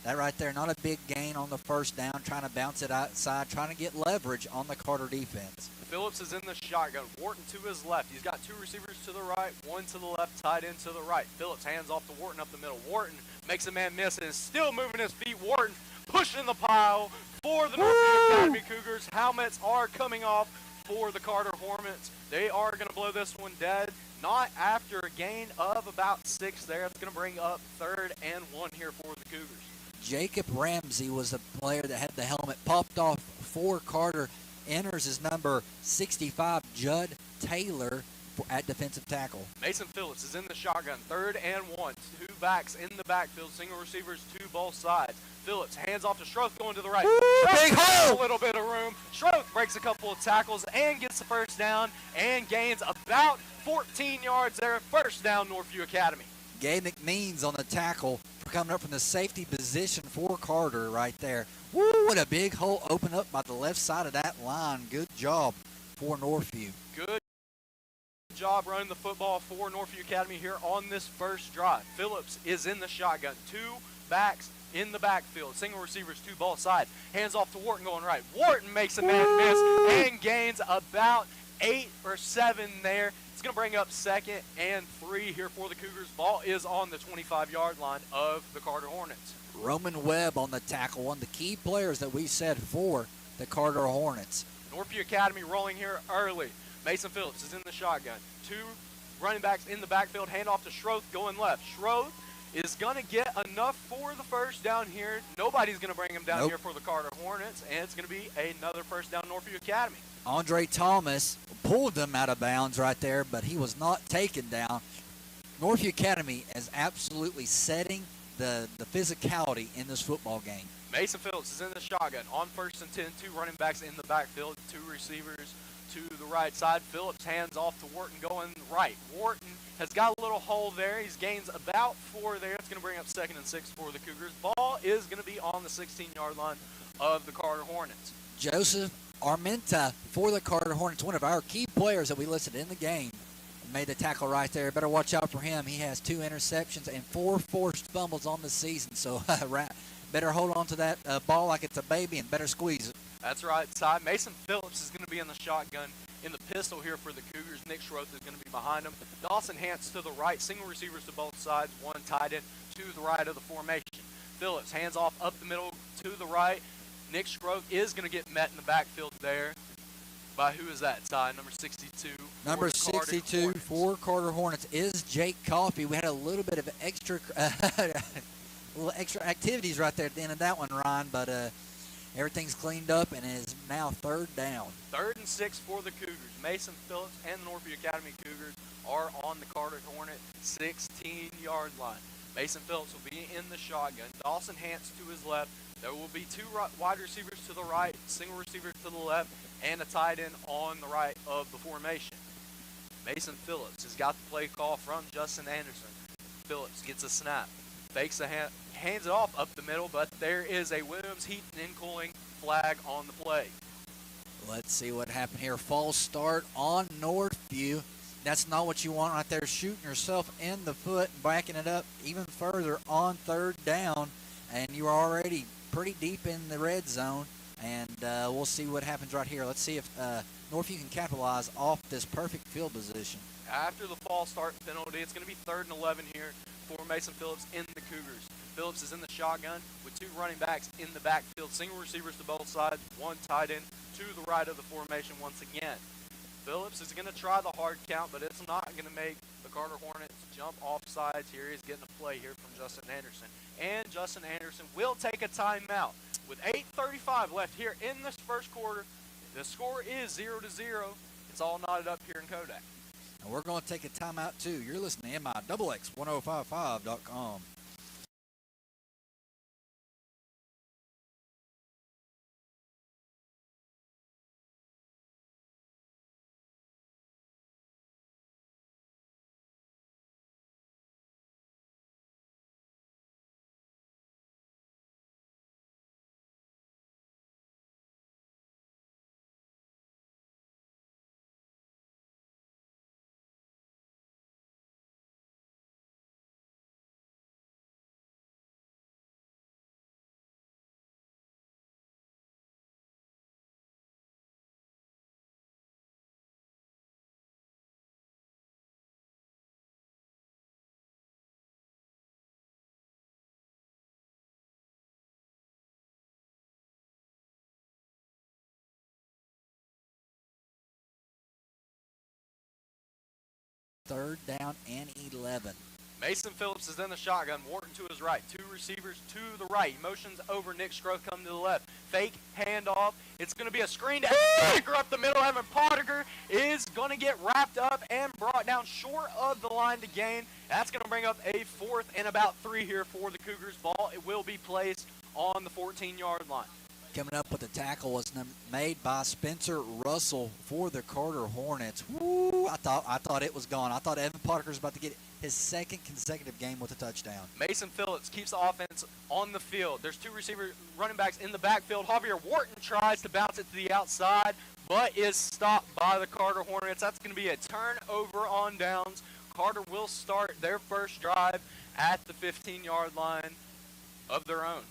That right there, not a big gain on the first down, trying to bounce it outside, trying to get leverage on the Carter defense. Phillips is in the shotgun. Wharton to his left. He's got 2 receivers to the right, 1 to the left, tight end to the right. Phillips hands off to Wharton up the middle. Wharton makes a man miss and is still moving his feet. Wharton pushing the pile for the Northview Academy Cougars. Helmets are coming off for the Carter Hornets. They are going to blow this one dead. Not after a gain of about 6 there. It's going to bring up 3rd and 1 here for the Cougars. Jacob Ramsey was the player that had the helmet popped off for Carter. Enters his number 65, Judd Taylor, at defensive tackle. Mason Phillips is in the shotgun, 3rd and 1. 2 backs in the backfield, single receivers to both sides. Phillips hands off to Scroth going to the right. big hole! A little bit of room. Schroth breaks a couple of tackles and gets the first down and gains about 14 yards there. First down, Northview Academy. Gabe McMeans on the tackle for coming up from the safety position for Carter right there. Woo, what a big hole opened up by the left side of that line. Good job for Northview. Good job running the football for Northview Academy here on this first drive. Phillips is in the shotgun. Two backs in the backfield. Single receivers to both sides. Hands off to Wharton going right. Wharton makes a man miss and gains about 8 or 7 there. It's going to bring up 2nd and 3 here for the Cougars. Ball is on the 25-yard line of the Carter Hornets. Roman Webb on the tackle, one of the key players that we said for the Carter Hornets. Northview Academy rolling here early. Mason Phillips is in the shotgun. 2 running backs in the backfield. Hand off to Schroth going left. Schroth is going to get enough for the first down here. Nobody's going to bring him down here for the Carter Hornets, and it's going to be another first down Northview Academy. Andre Thomas pulled them out of bounds right there, but he was not taken down. Northview Academy is absolutely setting the physicality in this football game. Mason Phillips is in the shotgun on 1st and 10. 2 running backs in the backfield. 2 receivers to the right side. Phillips hands off to Wharton going right. Wharton has got a little hole there. He gains about 4 there. It's going to bring up 2nd and 6 for the Cougars. Ball is going to be on the 16-yard line of the Carter Hornets. Joseph Armenta for the Carter Hornets, one of our key players that we listed in the game, made the tackle right there. Better watch out for him. He has 2 interceptions and 4 forced fumbles on the season. So better hold on to that ball like it's a baby and better squeeze it. That's right, Ty. Mason Phillips is going to be in the shotgun. In the pistol here for the Cougars, Nick Schroth is going to be behind him. Dawson Hance to the right. Single receivers to both sides. 1 tight end to the right of the formation. Phillips hands off up the middle to the right. Nick Schroth is going to get met in the backfield there. By who is that, Ty? Number 62. Number 62 for Carter Hornets is Jake Coffey. We had a little bit of extra activities right there at the end of that one, Ryan, but everything's cleaned up and is now 3rd down. 3rd and 6 for the Cougars. Mason Phillips and the Northview Academy Cougars are on the Carter Hornet 16-yard line. Mason Phillips will be in the shotgun. Dawson Hance to his left. There will be 2 wide receivers to the right, single receiver to the left, and a tight end on the right of the formation. Mason Phillips has got the play call from Justin Anderson. Phillips gets a snap, fakes a hands it off up the middle, but there is a Williams Heating and Cooling flag on the play. Let's see what happened here. False start on Northview. That's not what you want right there, shooting yourself in the foot, backing it up even further on 3rd down, and you're already pretty deep in the red zone, and we'll see what happens right here. Let's see if Northview can capitalize off this perfect field position. After the false start penalty, it's going to be 3rd and 11 here for Mason Phillips in the Cougars. Phillips is in the shotgun with 2 running backs in the backfield, single receivers to both sides, 1 tight end to the right of the formation once again. Phillips is going to try the hard count, but it's not going to make the Carter Hornets jump off sides here. He's getting a play here from Justin Anderson. And Justin Anderson will take a timeout. With 8:35 left here in this first quarter, the score is 0-0. It's all knotted up here in Kodak. And we're going to take a timeout, too. You're listening to MIXX1055.com. Third down and 11. Mason Phillips is in the shotgun. Wharton to his right. 2 receivers to the right. Motions over. Nick Schroth coming to the left. Fake handoff. It's going to be a screen to Pottinger up the middle. Evan Pottinger is going to get wrapped up and brought down short of the line to gain. That's going to bring up a 4th and about 3 here for the Cougars. Ball, it will be placed on the 14-yard line. Coming up with the tackle was made by Spencer Russell for the Carter Hornets. Woo! I thought it was gone. I thought Evan Potter was about to get his second consecutive game with a touchdown. Mason Phillips keeps the offense on the field. There's 2 running backs in the backfield. Javier Wharton tries to bounce it to the outside, but is stopped by the Carter Hornets. That's going to be a turnover on downs. Carter will start their first drive at the 15-yard line of their own.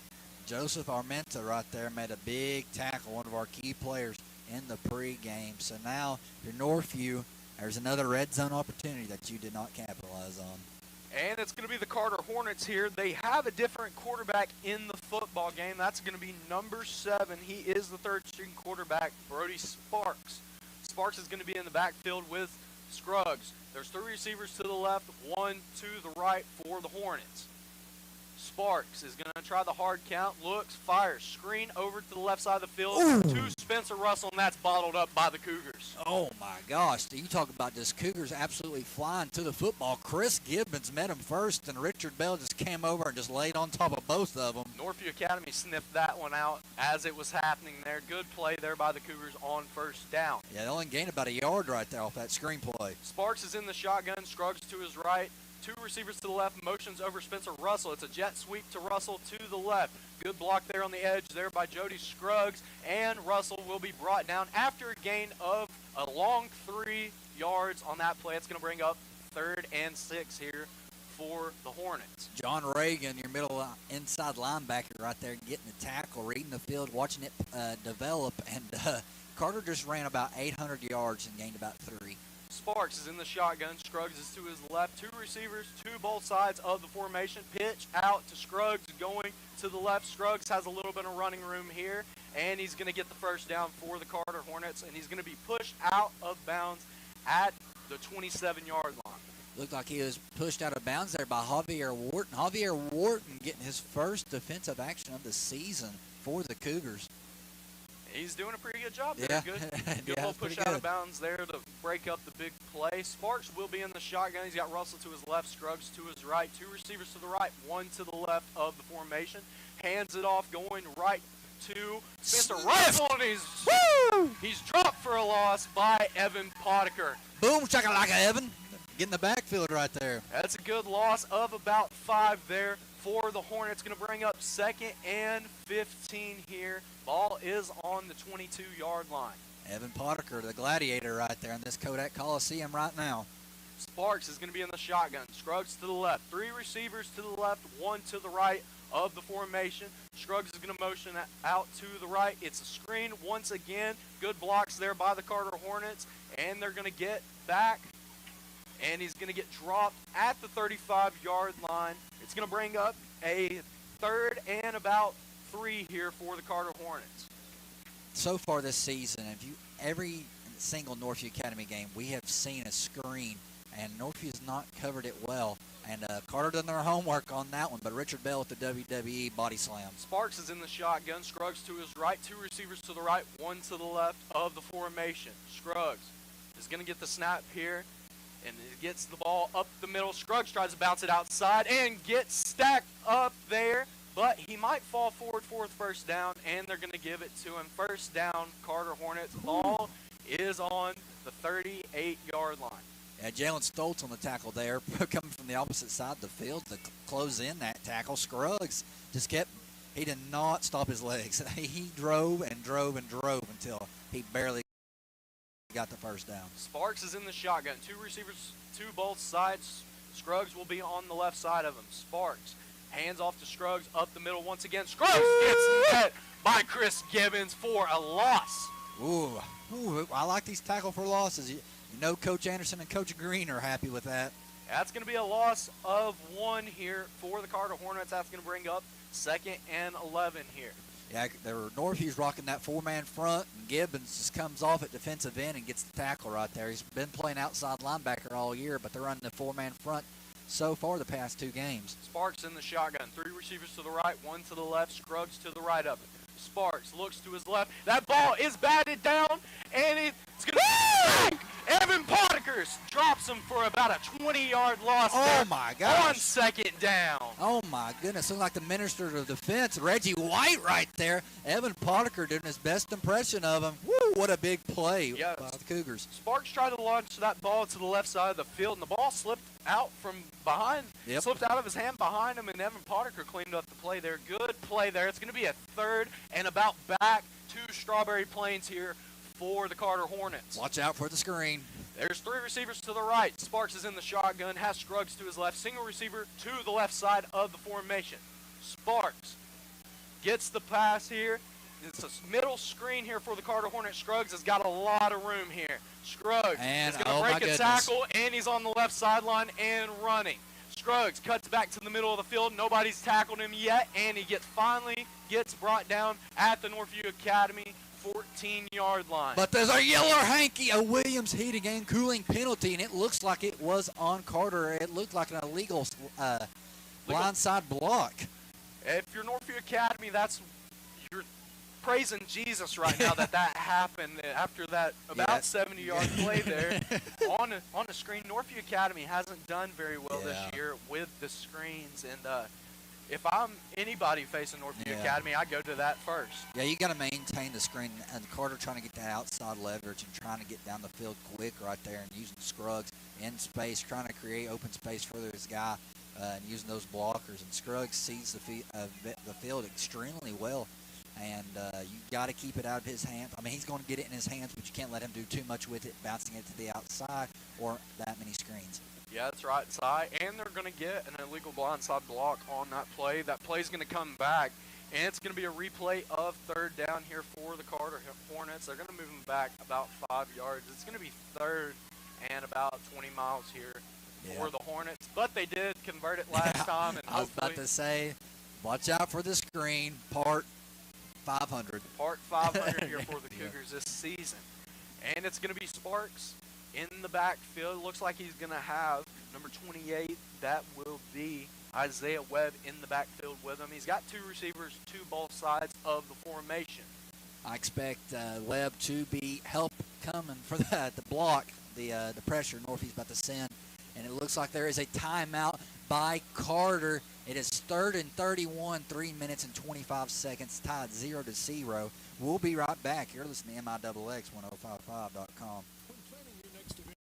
Joseph Armenta right there made a big tackle, one of our key players in the pregame. So now, if you're Northview, there's another red zone opportunity that you did not capitalize on. And it's going to be the Carter Hornets here. They have a different quarterback in the football game. That's going to be number 7. He is the third-string quarterback, Brody Sparks. Sparks is going to be in the backfield with Scruggs. There's 3 receivers to the left, 1 to the right for the Hornets. Sparks is going to try the hard count, looks, fires, screen over to the left side of the field to Spencer Russell, and that's bottled up by the Cougars. Oh, my gosh. You talk about this Cougars absolutely flying to the football. Chris Gibbons met him first, and Richard Bell just came over and just laid on top of both of them. Northview Academy sniffed that one out as it was happening there. Good play there by the Cougars on first down. Yeah, they only gained about a yard right there off that screen play. Sparks is in the shotgun, Scruggs to his right. 2 receivers to the left, motions over Spencer Russell. It's a jet sweep to Russell to the left. Good block there on the edge there by Jody Scruggs, and Russell will be brought down after a gain of a long 3 yards on that play. It's going to bring up 3rd and 6 here for the Hornets. John Reagan, your middle inside linebacker right there, getting the tackle, reading the field, watching it develop, and Carter just ran about 800 yards and gained about 3. Sparks is in the shotgun. Scruggs is to his left. 2 receivers to both sides of the formation. Pitch out to Scruggs going to the left. Scruggs has a little bit of running room here, and he's going to get the first down for the Carter Hornets, and he's going to be pushed out of bounds at the 27-yard line. Looked like he was pushed out of bounds there by Javier Wharton. Javier Wharton getting his first defensive action of the season for the Cougars. He's doing a pretty good job there. Yeah. Good little push out of bounds there to break up the big play. Sparks will be in the shotgun. He's got Russell to his left, Scruggs to his right. 2 receivers to the right, 1 to the left of the formation. Hands it off, going right to Spencer Russell, and he's dropped for a loss by Evan Potiker. Boom, shakalaka, Evan. Getting the backfield right there. That's a good loss of about 5 there for the Hornets. Going to bring up 2nd and 15 here. Ball is on the 22-yard line. Evan Potiker, the gladiator right there in this Kodak Coliseum right now. Sparks is going to be in the shotgun. Scruggs to the left. 3 receivers to the left, 1 to the right of the formation. Scruggs is going to motion out to the right. It's a screen once again. Good blocks there by the Carter Hornets, and they're going to get back, and he's going to get dropped at the 35-yard line. It's going to bring up a 3rd and about 3 here for the Carter Hornets. So far this season, every single Northview Academy game, we have seen a screen, and Northview has not covered it well. And Carter done their homework on that one, but Richard Bell with the WWE body slam. Sparks is in the shotgun. Scruggs to his right. 2 receivers to the right, 1 to the left of the formation. Scruggs is going to get the snap here, and it gets the ball up the middle. Scruggs tries to bounce it outside and gets stacked up there, but he might fall forward for the first down, and they're going to give it to him. First down, Carter Hornets. Ball is on the 38-yard line. Yeah, Jalen Stoltz on the tackle there, coming from the opposite side of the field to close in that tackle. Scruggs he did not stop his legs. He drove and drove and drove until he barely got the first down. Sparks is in the shotgun. 2 receivers to both sides. Scruggs will be on the left side of him. Sparks hands off to Scruggs up the middle once again. Scruggs gets hit by Chris Gibbons for a loss. Ooh, I like these tackle for losses. You know Coach Anderson and Coach Green are happy with that. That's going to be a loss of 1 here for the Carter Hornets. That's going to bring up 2nd and 11 here. Yeah, Northview's rocking that 4-man front, and Gibbons just comes off at defensive end and gets the tackle right there. He's been playing outside linebacker all year, but they're running the 4-man front so far the past 2 games. Sparks in the shotgun. 3 receivers to the right, 1 to the left. Scruggs to the right of it. Sparks looks to his left. That ball is batted down, and it's going to Evan Potikers drops him for about a 20-yard loss. Oh, my gosh. On 2nd down. Oh, my goodness. Looking like the minister of defense, Reggie White right there. Evan Potiker doing his best impression of him. Woo, what a big play Yeah. by the Cougars. Sparks tried to launch that ball to the left side of the field, and the ball slipped out from behind. Yep. Slipped out of his hand behind him, and Evan Potiker cleaned up the play there. Good play there. It's going to be a third and about back to Strawberry Plains here for the Carter Hornets. Watch out for the screen. There's three receivers to the right. Sparks is in the shotgun, has Scruggs to his left. Single receiver to the left side of the formation. Sparks gets the pass here. It's a middle screen here for the Carter Hornets. Scruggs has got a lot of room here. Scruggs And, is going oh to my break a goodness. tackle, and he's on the left sideline and running. Scruggs cuts back to the middle of the field. Nobody's tackled him yet, and he finally gets brought down at the Northview Academy 14-yard line. But there's a yellow hanky, a Williams heating and cooling penalty, and it looks like it was on Carter. It looked like an illegal blindside block. If you're Northview Academy, you're praising Jesus right now that happened after that about 70-yard play there. on the screen, Northview Academy hasn't done very well this year with the screens, and if I'm anybody facing Northview Academy, I go to that first. Yeah, you got to maintain the screen, and Carter trying to get that outside leverage and trying to get down the field quick right there, and using Scruggs in space, trying to create open space for his guy, and using those blockers. And Scruggs sees the field extremely well, and you got to keep it out of his hands. I mean, he's going to get it in his hands, but you can't let him do too much with it, bouncing it to the outside or that many screens. Yeah, that's right side, and they're going to get an illegal blindside block on that play. That play's going to come back, and it's going to be a replay of third down here for the Carter Hornets. They're going to move them back about 5 yards. It's going to be third and about 20 miles here for the Hornets, but they did convert it last time. And I was about to say, watch out for the screen, part 500. Part 500 here for the Cougars this season. And it's going to be Sparks in the backfield. It looks like he's going to have number 28. That will be Isaiah Webb in the backfield with him. He's got two receivers to both sides of the formation. I expect Webb to be help coming for the block, the pressure Northview's about to send. And it looks like there is a timeout by Carter. It is third and 31, 3 minutes and 25 seconds, tied 0-0. We'll be right back. You're listening to MIXX1055.com. When planning your next event,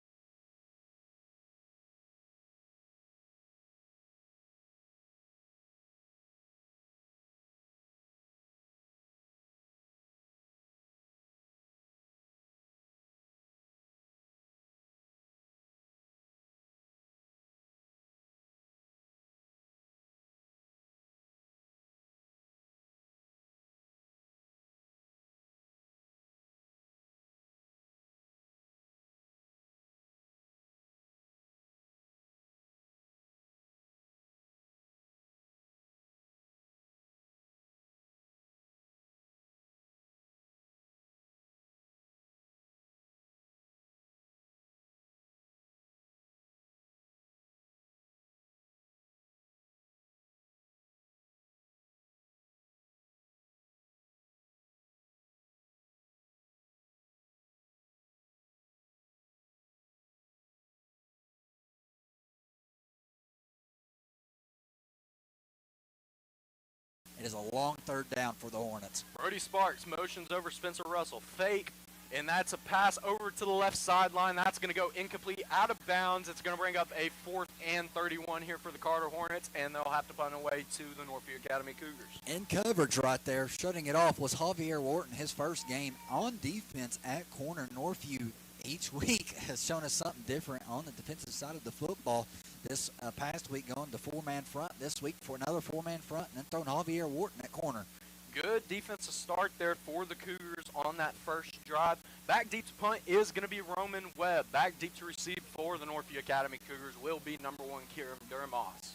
It is a long third down for the Hornets. Brody Sparks motions over Spencer Russell. Fake, and that's a pass over to the left sideline. That's going to go incomplete, out of bounds. It's going to bring up a 4th and 31 here for the Carter Hornets, and they'll have to punt away to the Northview Academy Cougars. In coverage right there, shutting it off was Javier Wharton. His first game on defense at corner. Northview each week has shown us something different on the defensive side of the football. This past week going to 4-man front, this week for another 4-man front, and then throwing Javier Wharton at corner. Good defensive start there for the Cougars on that first drive. Back deep to punt is going to be Roman Webb. Back deep to receive for the Northview Academy Cougars will be number 1, Kieran Durmos.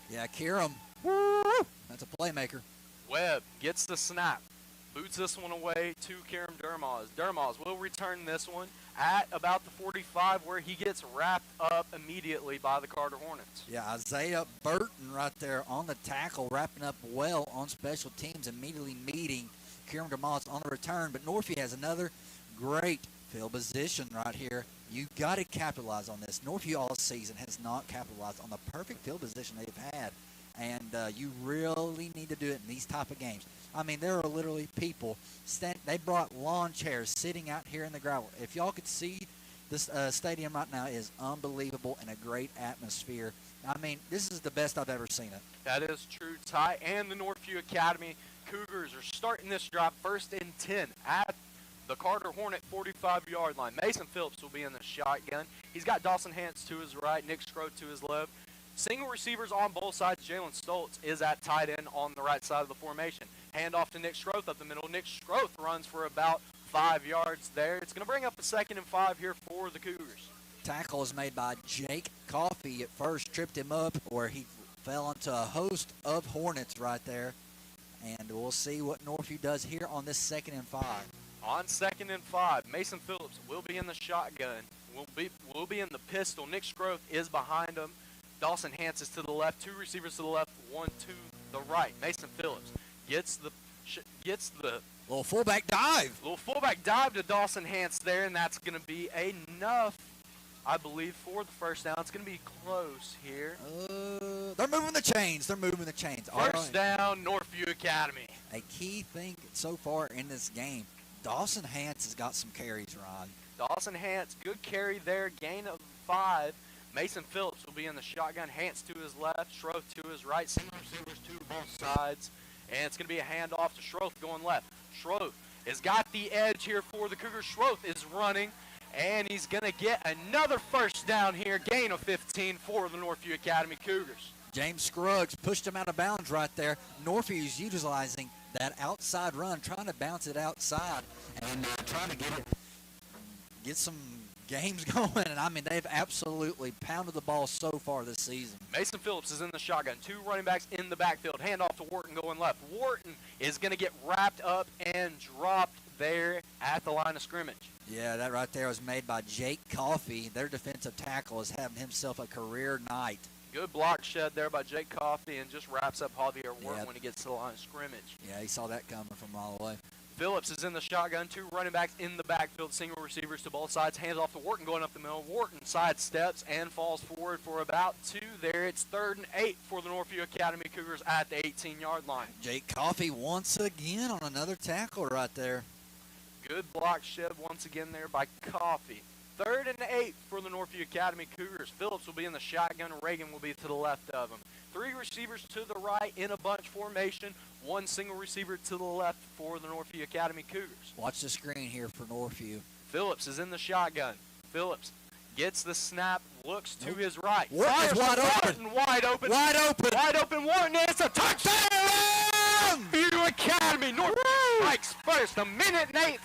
Yeah, Kieran, that's a playmaker. Webb gets the snap. Boots this one away to Kieran Durmos. Durmos will return this one at about the 45, where he gets wrapped up immediately by the Carter Hornets. Yeah, Isaiah Burton right there on the tackle, wrapping up well on special teams, immediately meeting Kieran Durmos on the return. But Northview has another great field position right here. You got to capitalize on this. Northview all season has not capitalized on the perfect field position they've had and you really need to do it in these type of games. I mean, there are literally people they brought lawn chairs sitting out here in the gravel. If y'all could see this stadium right now is unbelievable and a great atmosphere. I mean, this is the best I've ever seen it. That is true, Ty. And the Northview Academy Cougars are starting this drive 1st and 10 at the Carter Hornet 45-yard line. Mason Phillips will be in the shotgun. He's got Dawson Hance to his right, Nick Scroth to his left. Single receivers on both sides. Jalen Stoltz is at tight end on the right side of the formation. Hand off to Nick Scroth up the middle. Nick Scroth runs for about 5 yards there. It's going to bring up a 2nd and 5 here for the Cougars. Tackle is made by Jake Coffey. At first tripped him up where he fell into a host of Hornets right there. And we'll see what Northview does here on this 2nd and 5. On 2nd and 5, Mason Phillips will be in the shotgun. Will be in the pistol. Nick Scroth is behind him. Dawson Hance is to the left. 2 receivers to the left, 1 to the right. Mason Phillips gets the Little fullback dive. little fullback dive to Dawson Hance there, and that's going to be enough, I believe, for the first down. It's going to be close here. They're moving the chains. First down, Northview Academy. A key thing so far in this game, Dawson Hance has got some carries, Ron. Dawson Hance, good carry there, gain of 5. Mason Phillips will be in the shotgun. Hance to his left, Schroth to his right. Single receivers to both sides. And it's going to be a handoff to Schroth going left. Schroth has got the edge here for the Cougars. Schroth is running, and he's going to get another first down here. Gain of 15 for the Northview Academy Cougars. James Scruggs pushed him out of bounds right there. Northview is utilizing that outside run, trying to bounce it outside and trying to get some games going. And, I mean, they've absolutely pounded the ball so far this season. Mason Phillips is in the shotgun. 2 running backs in the backfield. Handoff to Wharton going left. Wharton is going to get wrapped up and dropped there at the line of scrimmage. Yeah, that right there was made by Jake Coffey. Their defensive tackle is having himself a career night. Good block shed there by Jake Coffey, and just wraps up Javier Wharton Yep. when he gets to the line of scrimmage. Yeah, he saw that coming from a mile away. Phillips is in the shotgun. 2 running backs in the backfield. Single receivers to both sides. Hands off to Wharton going up the middle. Wharton sidesteps and falls forward for about 2 there. It's 3rd and 8 for the Northview Academy Cougars at the 18-yard line. Jake Coffey once again on another tackle right there. Good block shed once again there by Coffey. 3rd and 8 for the Northview Academy Cougars. Phillips will be in the shotgun. Reagan will be to the left of him. 3 receivers to the right in a bunch formation. 1 single receiver to the left for the Northview Academy Cougars. Watch the screen here for Northview. Phillips is in the shotgun. Phillips gets the snap, looks to his right. Wharton is Fires wide to open. Wharton, wide open. Wide open. Wide open Wharton. It's a touchdown! Northview Academy. Northview strikes first. A minute and 8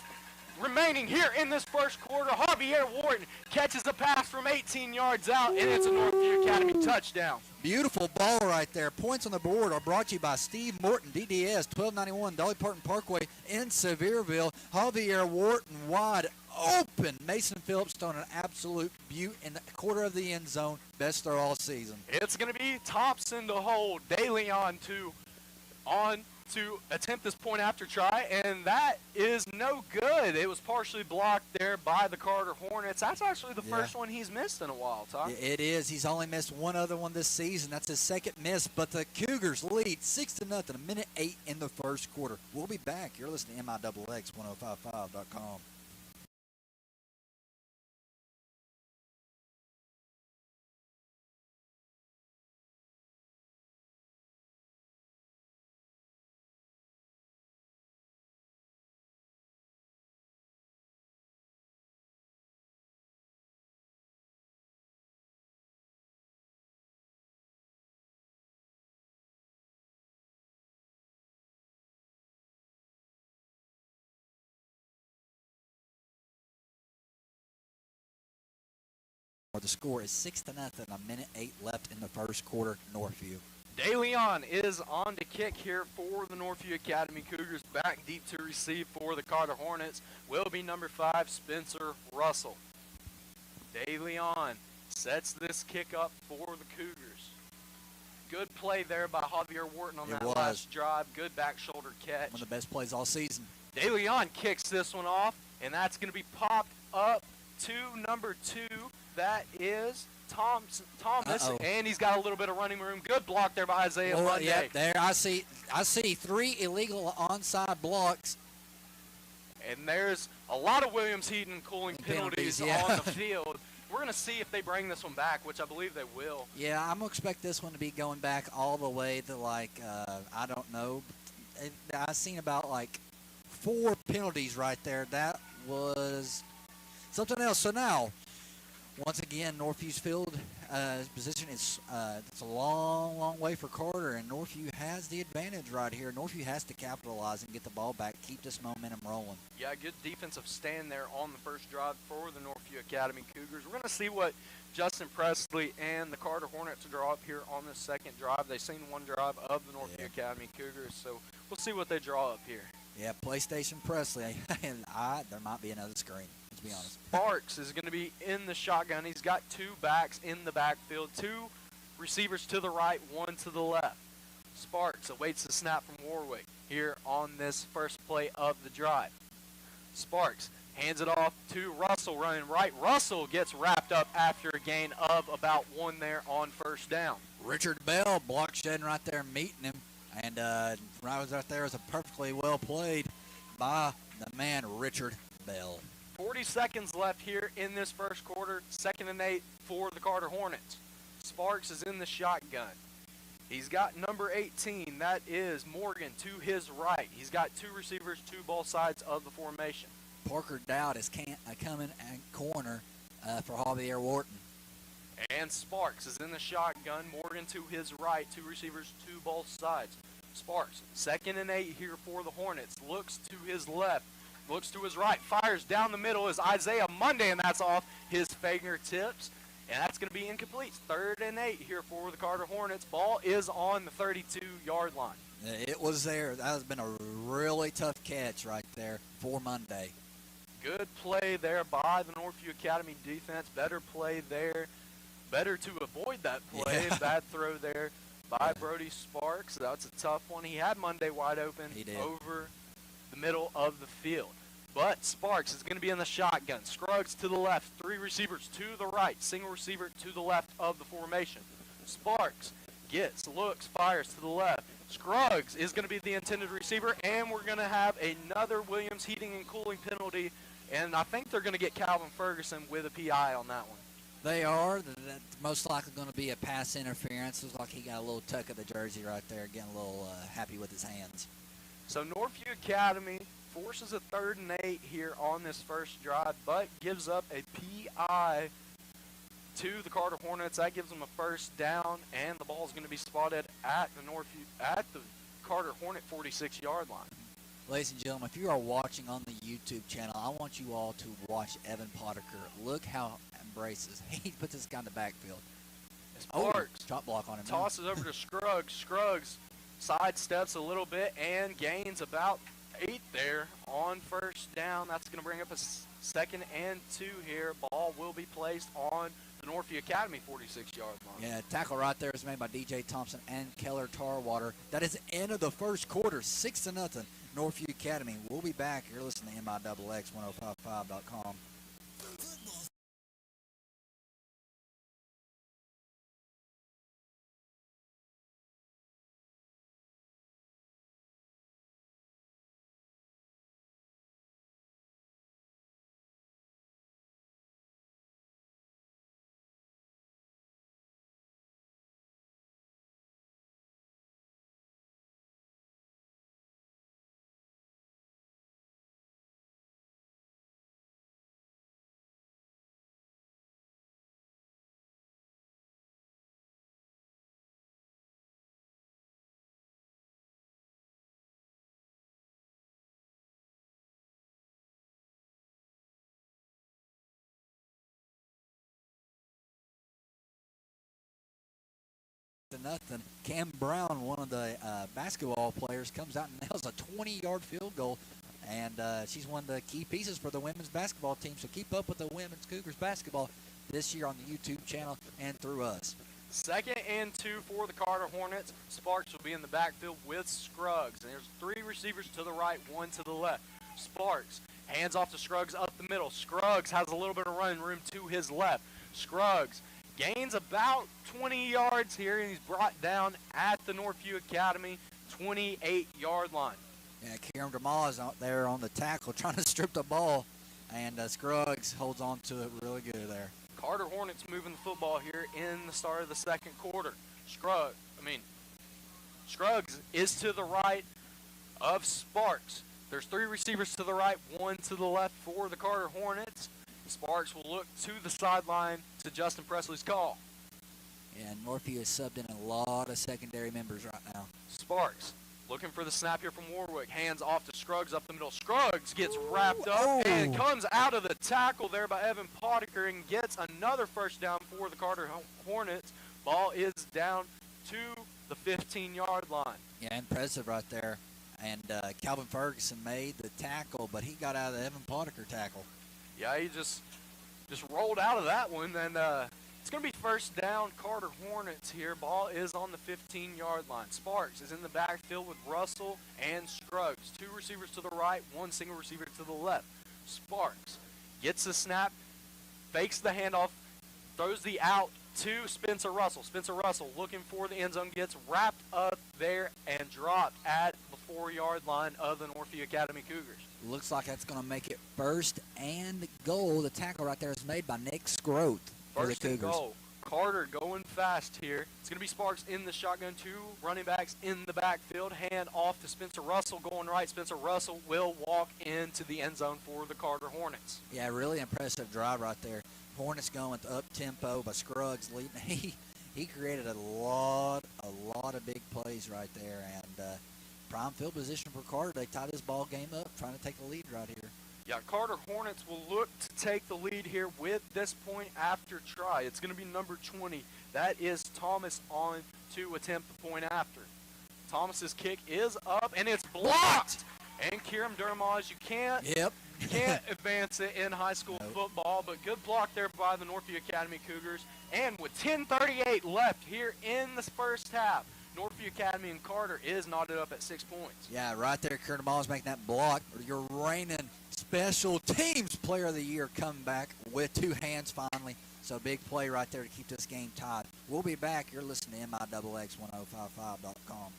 remaining here in this first quarter. Javier Wharton catches a pass from 18 yards out, and it's a Northview Academy touchdown. Beautiful ball right there. Points on the board are brought to you by Steve Morton, DDS, 1291 Dolly Parton Parkway in Sevierville. Javier Wharton wide open. Mason Phillips throwing an absolute beaut in the quarter of the end zone. Best throw all season. It's going to be Thompson to hold. DeLeon to attempt this point after try, and that is no good. It was partially blocked there by the Carter Hornets. That's actually the first one he's missed in a while, Tom. It is. He's only missed one other one this season. That's his 2nd miss, but the Cougars lead 6-0, a minute 8 in the first quarter. We'll be back. You're listening to MIXX1055.com. The score is 6-0, a minute 8 left in the first quarter, Northview. DeLeon is on to kick here for the Northview Academy Cougars. Back deep to receive for the Carter Hornets will be number 5, Spencer Russell. DeLeon sets this kick up for the Cougars. Good play there by Javier Wharton on that last drive. Good back shoulder catch. One of the best plays all season. DeLeon kicks this one off, and that's going to be popped up to number 2. That is Thomas, Uh-oh. and he's got a little bit of running room. Good block there by Isaiah Well, Monday. yep, there I see 3 illegal onside blocks. And there's a lot of Williams heating and cooling And penalties penalties, yeah. on the field. We're going to see if they bring this one back, which I believe they will. Yeah, I'm going to expect this one to be going back all the way to, like, I don't know. I've seen about, like, 4 penalties right there. That was something else. So now, once again, Northview's field position is it's a long, long way for Carter, and Northview has the advantage right here. Northview has to capitalize and get the ball back, keep this momentum rolling. Yeah, good defensive stand there on the first drive for the Northview Academy Cougars. We're going to see what Justin Presley and the Carter Hornets draw up here on this second drive. They've seen one drive of the Northview Academy Cougars, so we'll see what they draw up here. Yeah, PlayStation Presley, and there might be another screen, let's be honest. Sparks is going to be in the shotgun. He's got 2 backs in the backfield, 2 receivers to the right, 1 to the left. Sparks awaits the snap from Warwick here on this first play of the drive. Sparks hands it off to Russell running right. Russell gets wrapped up after a gain of about 1 there on first down. Richard Bell block shedding right there, meeting him. And right there is a perfectly well played by the man Richard Bell. 40 seconds left here in this first quarter. 2nd and 8 for the Carter Hornets. Sparks is in the shotgun. He's got number 18. That is Morgan to his right. He's got 2 receivers to both sides of the formation. Parker Dowd is coming at corner for Javier Wharton. And Sparks is in the shotgun. Morgan to his right. 2 receivers to both sides. Sparks, 2nd and 8 here for the Hornets. Looks to his left. Looks to his right. Fires down the middle is Isaiah Monday, and that's off his fingertips. And that's going to be incomplete. 3rd and 8 here for the Carter Hornets. Ball is on the 32-yard line. It was there. That has been a really tough catch right there for Monday. Good play there by the Northview Academy defense. Better play there. Better to avoid that play. Yeah. Bad throw there by Brody Sparks. That's a tough one. He had Monday wide open over the middle of the field. But Sparks is going to be in the shotgun. Scruggs to the left. 3 receivers to the right. Single receiver to the left of the formation. Sparks gets, looks, fires to the left. Scruggs is going to be the intended receiver, and we're going to have another Williams heating and cooling penalty. And I think they're going to get Calvin Ferguson with a PI on that one. They are. That's most likely going to be a pass interference. Looks like he got a little tuck of the jersey right there, getting a little happy with his hands. So Northview Academy forces a 3rd and 8 here on this first drive, but gives up a PI to the Carter Hornets. That gives them a first down, and the ball is going to be spotted at the Carter Hornet 46-yard line. Ladies and gentlemen, if you are watching on the YouTube channel, I want you all to watch Evan Potiker. Look how embraces. He puts this guy in the backfield. Sparks chop block on him. tosses over to Scruggs. Scruggs sidesteps a little bit and gains about 8 there on first down. That's going to bring up a 2nd and 2 here. Ball will be placed on the Northview Academy 46-yard line. Yeah, tackle right there is made by D.J. Thompson and Keller Tarwater. That is the end of the first quarter, 6-0, Northview Academy. We'll be back. You're listening to MIXX1055.com. Nothing. Cam Brown, one of the basketball players, comes out and nails a 20-yard field goal, and she's one of the key pieces for the women's basketball team. So keep up with the women's Cougars basketball this year on the YouTube channel and through us. 2nd and 2 for the Carter Hornets. Sparks will be in the backfield with Scruggs. And there's 3 receivers to the right, 1 to the left. Sparks hands off to Scruggs up the middle. Scruggs has a little bit of running room to his left. Scruggs gains about 20 yards here, and he's brought down at the Northview Academy 28-yard line. Yeah, Kieran DeMaw is out there on the tackle trying to strip the ball, and Scruggs holds on to it really good there. Carter Hornets moving the football here in the start of the second quarter. Scruggs is to the right of Sparks. There's 3 receivers to the right, 1 to the left for the Carter Hornets. Sparks will look to the sideline to Justin Presley's call. And Northview has subbed in a lot of secondary members right now. Sparks looking for the snap here from Warwick. Hands off to Scruggs up the middle. Scruggs gets wrapped up and comes out of the tackle there by Evan Potiker and gets another first down for the Carter Hornets. Ball is down to the 15-yard line. Yeah, impressive right there. And Calvin Ferguson made the tackle, but he got out of the Evan Potiker tackle. Yeah, he just rolled out of that one, and it's going to be first down, Carter Hornets here. Ball is on the 15-yard line. Sparks is in the backfield with Russell and Scruggs. 2 receivers to the right, 1 single receiver to the left. Sparks gets the snap, fakes the handoff, throws the out to Spencer Russell. Spencer Russell looking for the end zone, gets wrapped up there and dropped at the 4-yard line of the Northview Academy Cougars. Looks like that's going to make it first and goal. The tackle right there is made by Nick Scroth for the First and Cougars. goal. Carter going fast here. It's going to be Sparks in the shotgun, 2 running backs in the backfield. Hand off to Spencer Russell going right. Spencer Russell will walk into the end zone for the Carter Hornets. Yeah, really impressive drive right there. Hornets going with up tempo, but Scruggs leading. He created a lot of big plays right there, and prime field position for Carter. They tied his ball game up, trying to take the lead right here. Yeah, Carter Hornets will look to take the lead here with this point after try. It's going to be number 20. That is Thomas on to attempt the point after. Thomas's kick is up, and it's blocked. And Kieran Dermage, you can't advance it in high school football, but good block there by the Northview Academy Cougars. And with 10:38 left here in the first half, Northview Academy and Carter is knotted up at 6 points. Yeah, right there, Kieran Dermage making that block. Your reigning special teams player of the year come back with 2 hands finally. So big play right there to keep this game tied. We'll be back. You're listening to MIXX1055.com.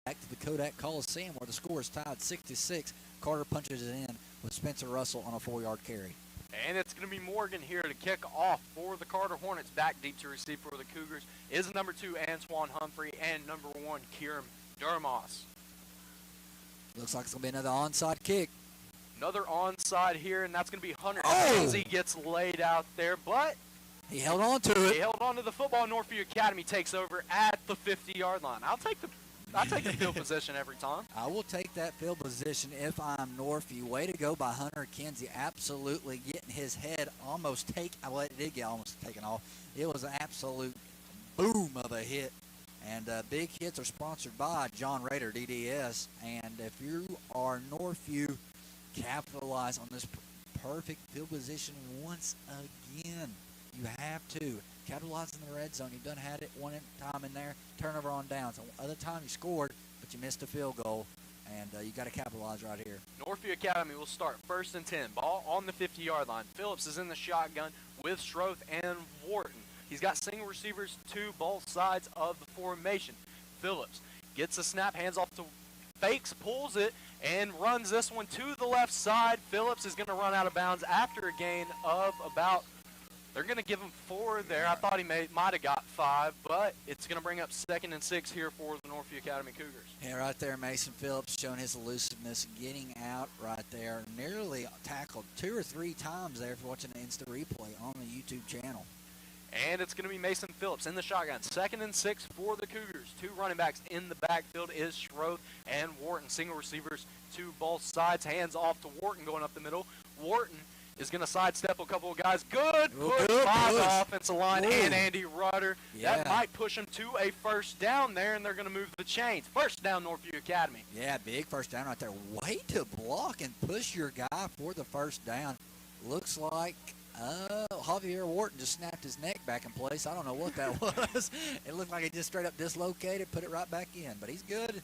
Back to the Kodak Coliseum where the score is tied 6-6. Carter punches it in with Spencer Russell on a 4-yard carry. And it's going to be Morgan here to kick off for the Carter Hornets. Back deep to receive for the Cougars is number 2, Antoine Humphrey, and number 1, Kieran Dermos. Looks like it's going to be another onside kick. Another onside here, and that's going to be Hunter Haynes. He gets laid out there, but he held on to it. He held on to the football. Northview Academy takes over at the 50-yard line. I'll take the field position every time. I will take that field position if I'm Northview. Way to go by Hunter Kinsey. Absolutely getting his head almost it did get almost taken off. It was an absolute boom of a hit. And big hits are sponsored by John Rader, DDS. And if you are Northview, capitalize on this perfect field position once again. You have to. Capitalize in the red zone. You've done had it one time in there. Turnover on downs. So other time you scored, but you missed a field goal. And you got to capitalize right here. Northview Academy will start 1st and 10. Ball on the 50-yard line. Phillips is in the shotgun with Stroth and Wharton. He's got single receivers to both sides of the formation. Phillips gets a snap, hands off to fakes, pulls it, and runs this one to the left side. Phillips is going to run out of bounds after a gain of about, they're going to give him 4 there. I thought he might have got 5, but it's going to bring up 2nd and 6 here for the Northview Academy Cougars. Yeah, right there, Mason Phillips showing his elusiveness, getting out right there. Nearly tackled 2 or 3 times there if you're watching the instant replay on the YouTube channel. And it's going to be Mason Phillips in the shotgun. 2nd and 6 for the Cougars. 2 running backs in the backfield is Schroth and Wharton. Single receivers to both sides. Hands off to Wharton going up the middle. Wharton is going to sidestep a couple of guys. Good push by the offensive line and Andy Rudder. Yeah. That might push them to a first down there, and they're going to move the chains. First down, Northview Academy. Yeah, big first down right there. Way to block and push your guy for the first down. Looks like Javier Wharton just snapped his neck back in place. I don't know what that was. It looked like he just straight up dislocated, put it right back in. But he's good.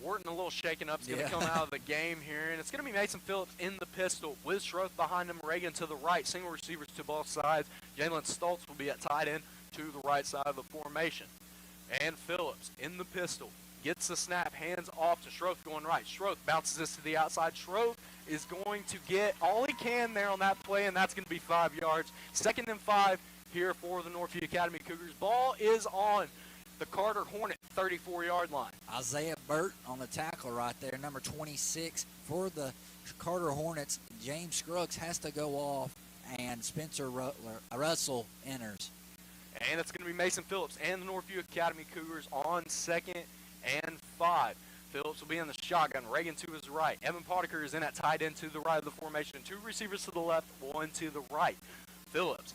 Wharton a little shaken up. Is going to come out of the game here. And it's going to be Mason Phillips in the pistol with Schroth behind him. Reagan to the right. Single receivers to both sides. Jalen Stoltz will be at tight end to the right side of the formation. And Phillips in the pistol. Gets the snap. Hands off to Schroth going right. Schroth bounces this to the outside. Schroth is going to get all he can there on that play, and that's going to be 5 yards. 2nd and 5 here for the Northview Academy Cougars. Ball is on the Carter Hornet 34-yard line. Isaiah Burt on the tackle right there, number 26 for the Carter Hornets. James Scruggs has to go off, and Spencer Russell enters. And it's going to be Mason Phillips and the Northview Academy Cougars on 2nd and 5. Phillips will be in the shotgun. Reagan to his right. Evan Potiker is in at tight end to the right of the formation. 2 receivers to the left, 1 to the right. Phillips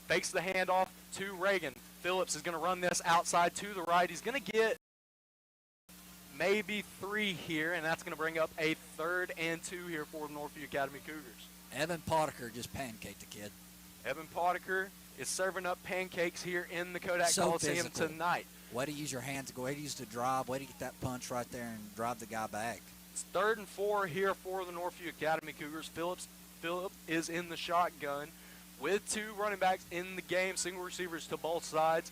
fakes the handoff to Reagan. Phillips is going to run this outside to the right. He's going to get maybe 3 here, and that's going to bring up a 3rd and 2 here for the Northview Academy Cougars. Evan Potiker just pancaked the kid. Evan Potiker is serving up pancakes here in the Kodak Coliseum tonight. Way to use your hands, way to use the drive, way to get that punch right there and drive the guy back. It's 3rd and 4 here for the Northview Academy Cougars. Phillips is in the shotgun with 2 running backs in the game, single receivers to both sides.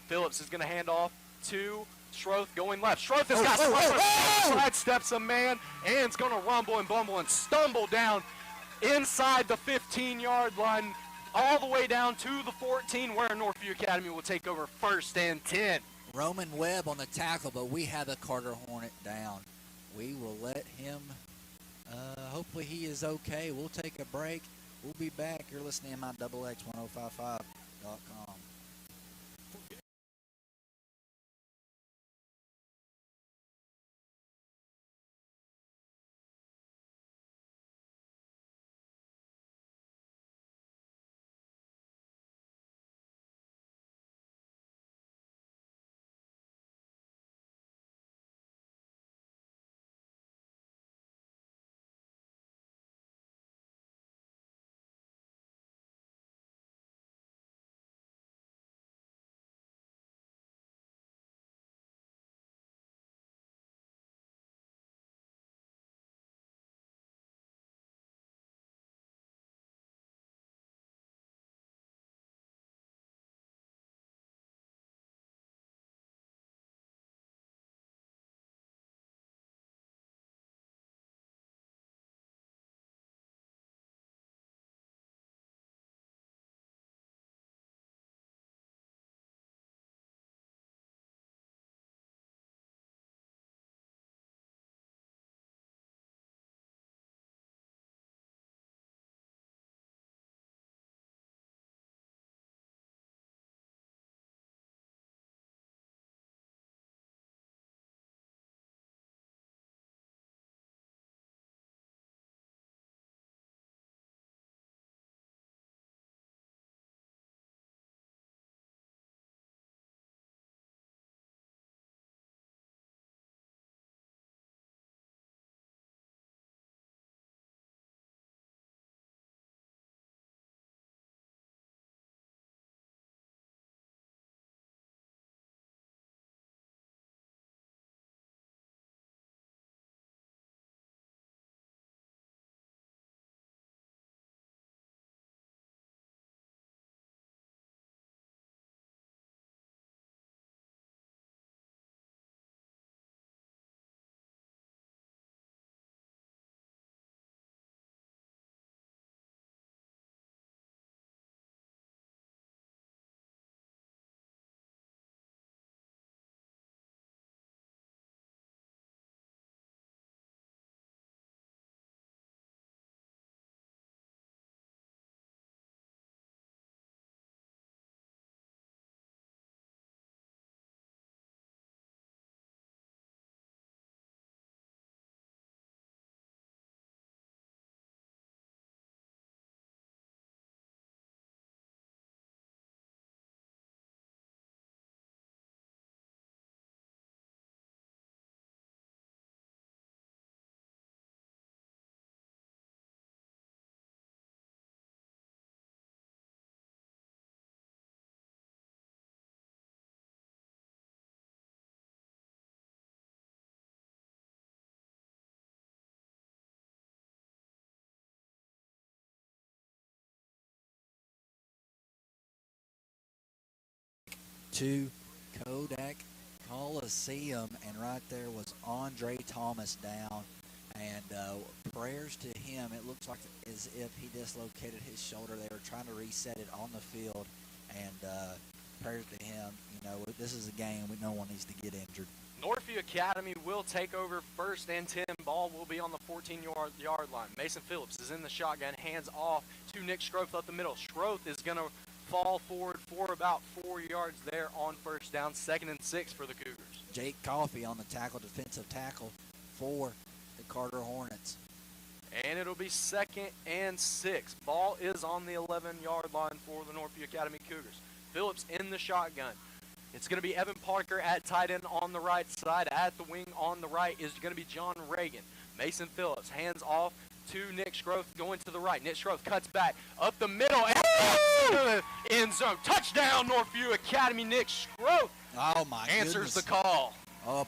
Phillips is going to hand off to Schroth going left. Schroth has got sidesteps a man and is going to rumble and bumble and stumble down inside the 15-yard line all the way down to the 14 where Northview Academy will take over 1st and 10. Roman Webb on the tackle, but we have the Carter Hornet down. We will let him, hopefully he is okay. We'll take a break. We'll be back. You're listening to MIXX1055.com. to Kodak Coliseum, and right there was Andre Thomas down. And prayers to him. It looks like as if he dislocated his shoulder. They were trying to reset it on the field, and prayers to him. You know, this is a game no one needs to get injured. Northview Academy will take over first and 10. Ball will be on the 14-yard line. Mason Phillips is in the shotgun, hands off to Nick Schroth up the middle. Schroth is going to fall forward for about 4 yards there on first down. 2nd and 6 for the Cougars. Jake Coffey on the tackle, defensive tackle for the Carter Hornets. And it'll be 2nd and 6. Ball is on the 11-yard line for the Northview Academy Cougars. Phillips in the shotgun. It's going to be Evan Parker at tight end on the right side. At the wing on the right is going to be John Reagan. Mason Phillips hands off to Nick Schroth going to the right. Nick Schroth cuts back up the middle and to the end zone. Touchdown, Northview Academy. Nick Schroth answers the call.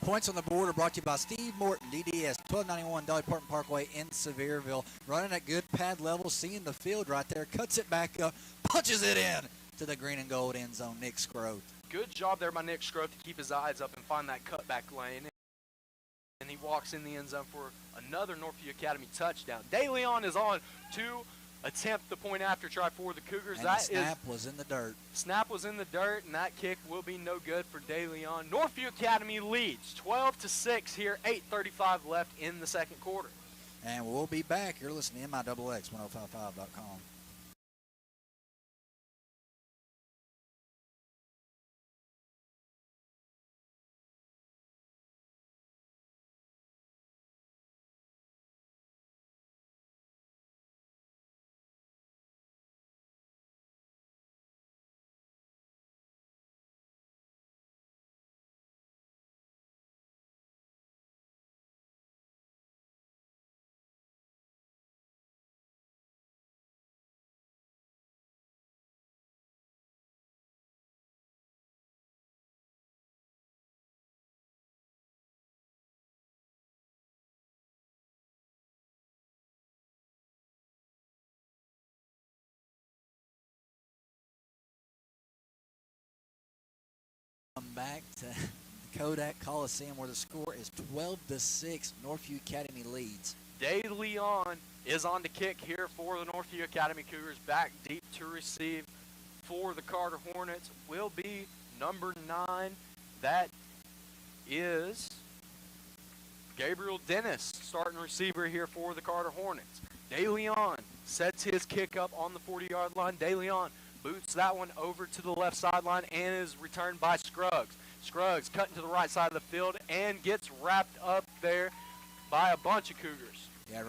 Points on the board are brought to you by Steve Morton, DDS, 1291 Dolly Parton Parkway in Sevierville. Running at good pad level, seeing the field right there, cuts it back up, punches it in to the green and gold end zone, Nick Schroth. Good job there by Nick Schroth to keep his eyes up and find that cutback lane. And he walks in the end zone for another Northview Academy touchdown. DeLeon is on to attempt the point after try for the Cougars. And the snap was in the dirt. Snap was in the dirt, and that kick will be no good for DeLeon. Northview Academy leads 12-6 here, 8:35 left in the second quarter. And we'll be back. You're listening to MIXX1055.com. Back to the Kodak Coliseum where the score is 12-6. Northview Academy leads. DeLeon is on the kick here for the Northview Academy Cougars. Back deep to receive for the Carter Hornets will be number 9. That is Gabriel Dennis, starting receiver here for the Carter Hornets. DeLeon sets his kick up on the 40-yard line. DeLeon boots that one over to the left sideline and is returned by Scruggs. Scruggs cutting to the right side of the field and gets wrapped up there by a bunch of Cougars. Yeah,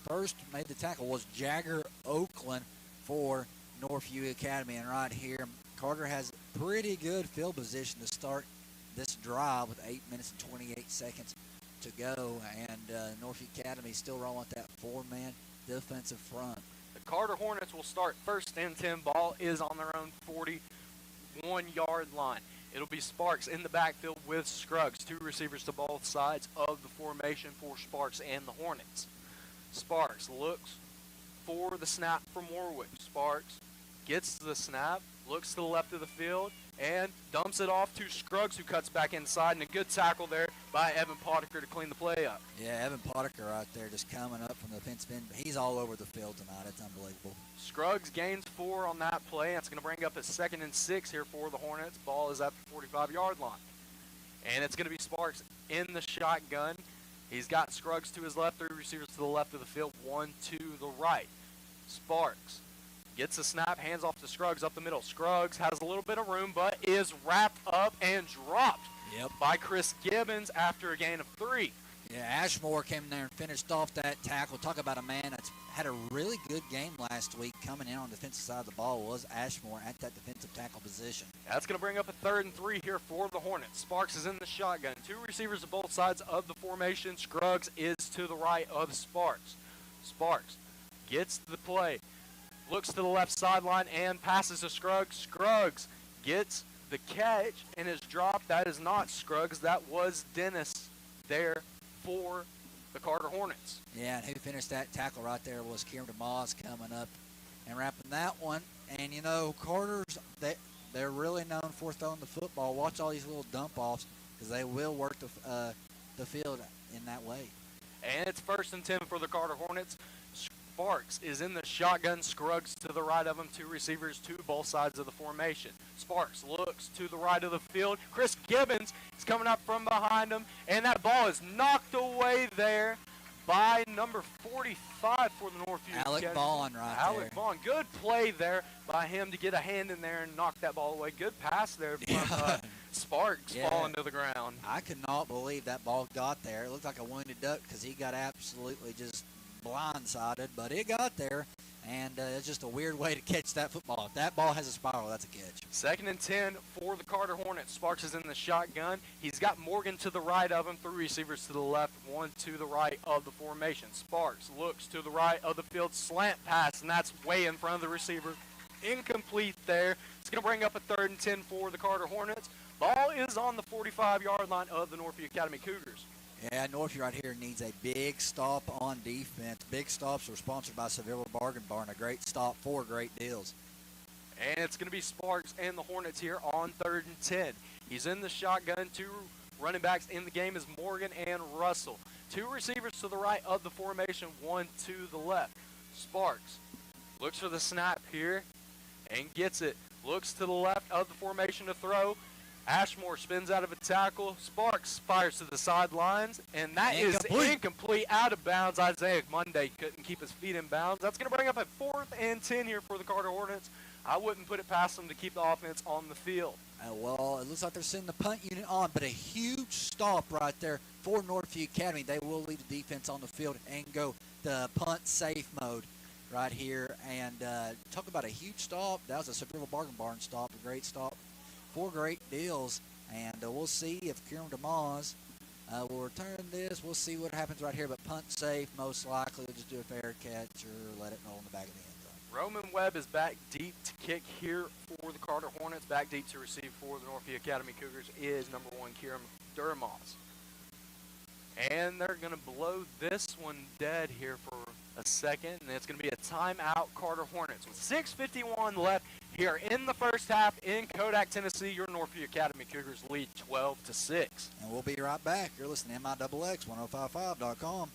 first made the tackle was Jagger Oakland for Northview Academy. And right here, Carter has pretty good field position to start this drive with 8 minutes and 28 seconds to go. And Northview Academy still rolling with that 4-man defensive front. The Carter Hornets will start first and 10. Ball is on their own 41-yard line. It'll be Sparks in the backfield with Scruggs. 2 receivers to both sides of the formation for Sparks and the Hornets. Sparks looks for the snap from Warwick. Sparks gets the snap, looks to the left of the field, and dumps it off to Scruggs, who cuts back inside, and a good tackle there by Evan Potiker to clean the play up. Yeah, Evan Potiker right there just coming up from the defensive end. He's all over the field tonight. It's unbelievable. Scruggs gains 4 on that play. That's going to bring up a 2nd and 6 here for the Hornets. Ball is at the 45-yard line. And it's going to be Sparks in the shotgun. He's got Scruggs to his left, 3 receivers to the left of the field, 1 to the right. Sparks gets the snap, hands off to Scruggs up the middle. Scruggs has a little bit of room, but is wrapped up and dropped by Chris Gibbons after a gain of 3. Yeah, Ashmore came in there and finished off that tackle. Talk about a man that's had a really good game last week coming in on the defensive side of the ball was Ashmore at that defensive tackle position. That's going to bring up a 3rd and 3 here for the Hornets. Sparks is in the shotgun. 2 receivers to both sides of the formation. Scruggs is to the right of Sparks. Sparks gets the play, looks to the left sideline and passes to Scruggs. Scruggs gets the catch and is dropped. That is not Scruggs. That was Dennis there for the Carter Hornets. Yeah, and who finished that tackle right there was Kieran DeMoss coming up and wrapping that one. And, you know, Carter's, they're really known for throwing the football. Watch all these little dump offs because they will work the field in that way. And it's 1st and 10 for the Carter Hornets. Sparks is in the shotgun. Scruggs to the right of him. 2 receivers to both sides of the formation. Sparks looks to the right of the field. Chris Gibbons is coming up from behind him, and that ball is knocked away there by number 45 for the Northview Alec Academy. Vaughn right Alec there. Vaughn. Good play there by him to get a hand in there and knock that ball away. Good pass there from Sparks falling to the ground. I could not believe that ball got there. It looked like a wounded duck because he got absolutely just blindsided, but it got there, and it's just a weird way to catch that football. If that ball has a spiral, that's a catch. 2nd and 10 for the Carter Hornets. Sparks is in the shotgun. He's got Morgan to the right of him, 3 receivers to the left, 1 to the right of the formation. Sparks looks to the right of the field, slant pass, and that's way in front of the receiver. Incomplete there. It's going to bring up a 3rd and 10 for the Carter Hornets. Ball is on the 45-yard line of the Northview Academy Cougars. Yeah, Northview right here needs a big stop on defense. Big stops are sponsored by Seville Bargain Barn. A great stop, 4 great deals. And it's going to be Sparks and the Hornets here on 3rd and 10. He's in the shotgun. 2 running backs in the game is Morgan and Russell. 2 receivers to the right of the formation, 1 to the left. Sparks looks for the snap here and gets it. Looks to the left of the formation to throw. Ashmore spins out of a tackle. Sparks fires to the sidelines, and that is incomplete, out of bounds. Isaiah Monday couldn't keep his feet in bounds. That's going to bring up a 4th and 10 here for the Carter Hornets. I wouldn't put it past them to keep the offense on the field. Well, it looks like they're sending the punt unit on, but a huge stop right there for Northview Academy. They will leave the defense on the field and go the punt safe mode right here. And talk about a huge stop. That was a Seville Bargain Barn stop, a great stop. 4 great deals, and we'll see if Kieran DeMoss will return this. We'll see what happens right here, but punt safe, most likely. We'll just do a fair catch or let it roll in the back of the end zone. Roman Webb is back deep to kick here for the Carter Hornets. Back deep to receive for the Northview Academy Cougars is number 1, Kieran Durmaz. And they're going to blow this one dead here for a second, and it's going to be a timeout, Carter Hornets. With 6:51 left here in the first half in Kodak, Tennessee, your Northview Academy Cougars lead 12-6. And we'll be right back. You're listening to MIXX1055.com.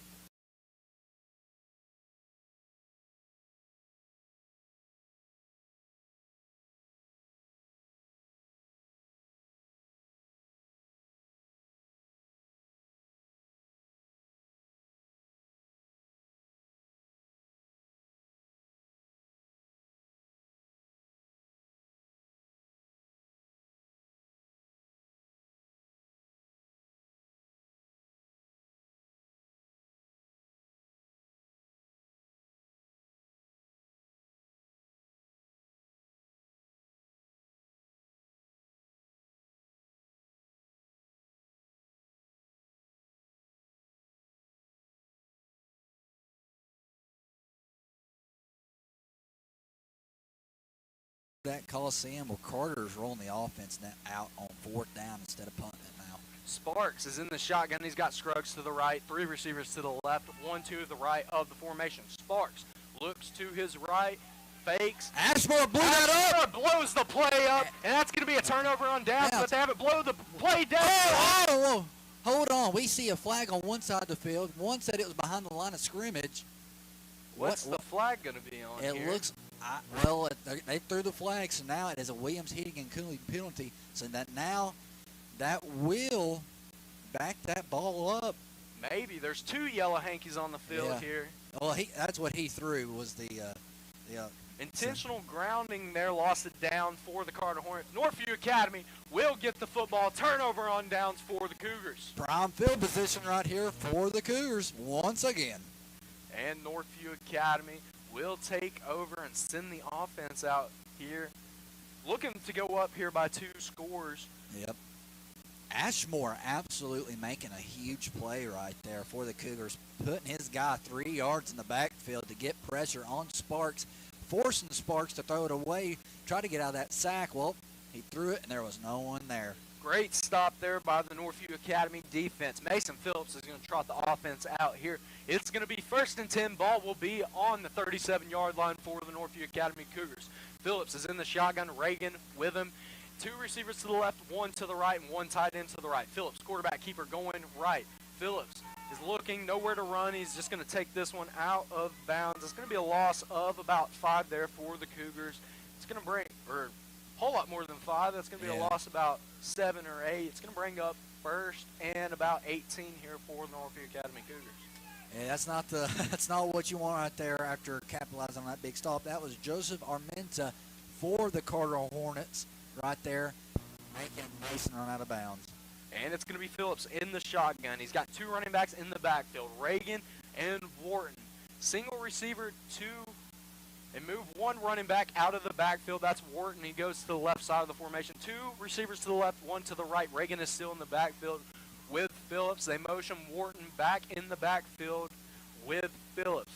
That Coliseum, well, Carter's rolling the offense now out on 4th down instead of punting it now. Sparks is in the shotgun. He's got Scruggs to the right, 3 receivers to the left, 1 to the right of the formation. Sparks looks to his right, fakes. Ashmore blew that up. Blows the play up, and that's going to be a turnover on downs, but they haven't blown the play down. Oh, hold on. We see a flag on one side of the field. One said it was behind the line of scrimmage. What's the flag going to be on here? It looks, they threw the flag, so now it is a Williams Heating and Cooling penalty. So that will back that ball up. Maybe. There's 2 yellow hankies on the field here. Well, that's what he threw was the intentional grounding there, lost it down for the Carter Hornets. Northview Academy will get the football. Turnover on downs for the Cougars. Prime field position right here for the Cougars once again. And Northview Academy will take over and send the offense out here. Looking to go up here by 2 scores. Yep. Ashmore absolutely making a huge play right there for the Cougars, putting his guy 3 yards in the backfield to get pressure on Sparks, forcing Sparks to throw it away, try to get out of that sack. Well, he threw it, and there was no one there. Great stop there by the Northview Academy defense. Mason Phillips is going to trot the offense out here. It's going to be 1st and 10. Ball will be on the 37-yard line for the Northview Academy Cougars. Phillips is in the shotgun. Reagan with him. 2 receivers to the left, 1 to the right, and 1 tight end to the right. Phillips, quarterback keeper, going right. Phillips is looking, nowhere to run. He's just going to take this one out of bounds. It's going to be a loss of about 5 there for the Cougars. It's going to bring, or a whole lot more than 5. That's going to be a loss about 7 or 8. It's going to bring up 1st and about 18 here for the Northview Academy Cougars. Yeah, that's not what you want right there after capitalizing on that big stop. That was Joseph Armenta for the Carter Hornets right there, making Mason run out of bounds. And it's going to be Phillips in the shotgun. He's got 2 running backs in the backfield, Reagan and Wharton. Single receiver, 2, and move 1 running back out of the backfield. That's Wharton. He goes to the left side of the formation. 2 receivers to the left, 1 to the right. Reagan is still in the backfield with Phillips. They motion Wharton back in the backfield with Phillips.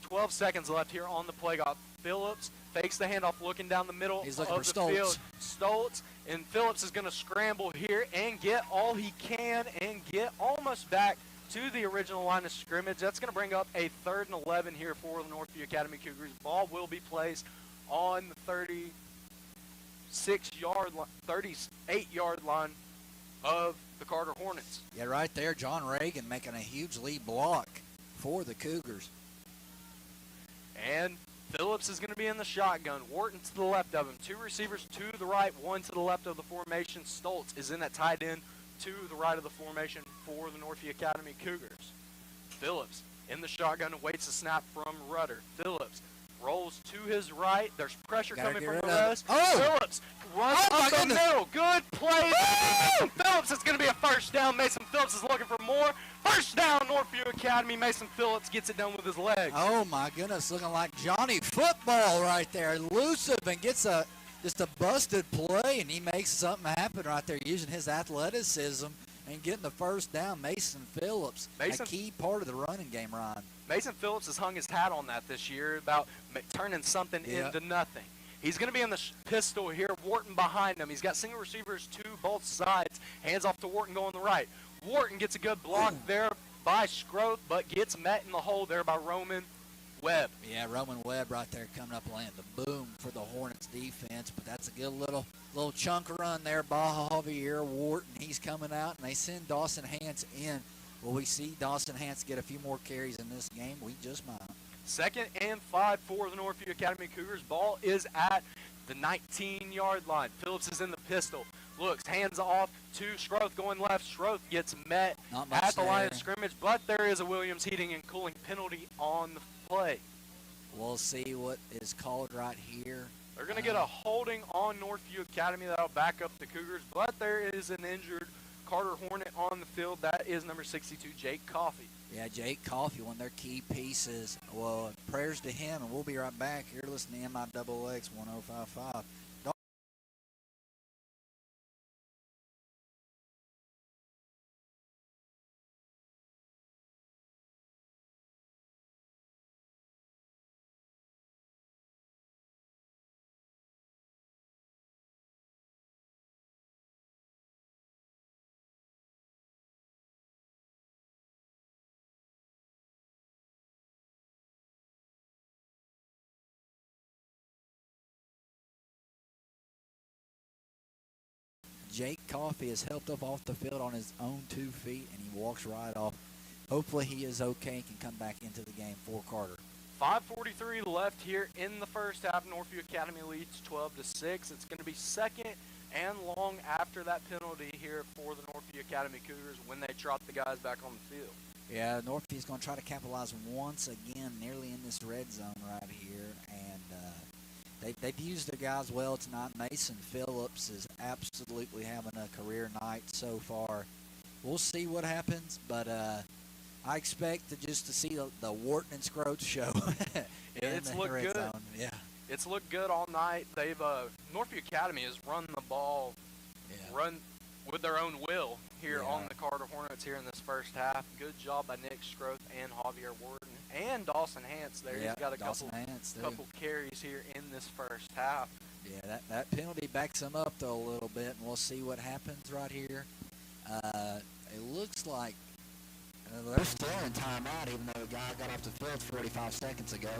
12 seconds left here on the play clock. Phillips fakes the handoff, looking down the middle He's of looking the for field. Stoltz, and Phillips is going to scramble here and get all he can and get almost back to the original line of scrimmage. That's going to bring up a 3rd and 11 here for the Northview Academy Cougars. Ball will be placed on the 38-yard line of the Carter Hornets. Yeah, right there, John Reagan making a huge lead block for the Cougars. And Phillips is going to be in the shotgun. Wharton to the left of him. 2 receivers to the right, 1 to the left of the formation. Stoltz is in that tight end to the right of the formation for the Northview Academy Cougars. Phillips in the shotgun awaits a snap from Rudder. Phillips rolls to his right. There's pressure coming from the rest. Phillips runs up the middle. Good play. Phillips is going to be a 1st down. Mason Phillips is looking for more. 1st down, Northview Academy. Mason Phillips gets it done with his legs. Oh, my goodness, looking like Johnny Football right there. Elusive and gets just a busted play, and he makes something happen right there using his athleticism and getting the 1st down. Mason Phillips, a key part of the running game, Ryan. Mason Phillips has hung his hat on that this year about turning something into nothing. He's going to be in the pistol here. Wharton behind him. He's got single receivers to both sides. Hands off to Wharton going the right. Wharton gets a good block there by Scroth, but gets met in the hole there by Roman Webb. Yeah, Roman Webb right there coming up laying the boom for the Hornets defense, but that's a good little chunk run there by Javier Wharton. He's coming out, and they send Dawson Hance in. Will we see Dawson Hance get a few more carries in this game? We just might. 2nd and 5 for the Northview Academy Cougars. Ball is at the 19-yard line. Phillips is in the pistol. Looks, hands off to Scroth going left. Scroth gets met at the line of scrimmage, but there is a Williams heating and cooling penalty on the play. We'll see what is called right here. They're going to get a holding on Northview Academy that'll back up the Cougars, but there is an injured Carter Hornet on the field. That is number 62, Jake Coffey. Yeah, Jake Coffey, one of their key pieces. Well, prayers to him, and we'll be right back here listening to MIXX 1055. Jake Coffey is helped up off the field on his own 2 feet, and he walks right off. Hopefully he is okay and can come back into the game for Carter. 5:43 left here in the first half. Northview Academy leads 12-6. It's going to be 2nd and long after that penalty here for the Northview Academy Cougars when they trot the guys back on the field. Yeah, Northview's going to try to capitalize once again, nearly in this red zone right here, and they've used their guys well tonight. Mason Phillips is absolutely having a career night so far. We'll see what happens, but I expect to see the Wharton and Scroat show. It's looked good. Zone. Yeah, it's looked good all night. They've Northview Academy has run the ball, run with their own will here on the Carter Hornets here in this first half. Good job by Nick Scroth and Javier Wharton and Dawson Hance there. He's got a couple carries here in this first half. Yeah, that penalty backs him up though a little bit, and we'll see what happens right here. It looks like they're still in timeout, even though a guy got off the field 45 seconds ago.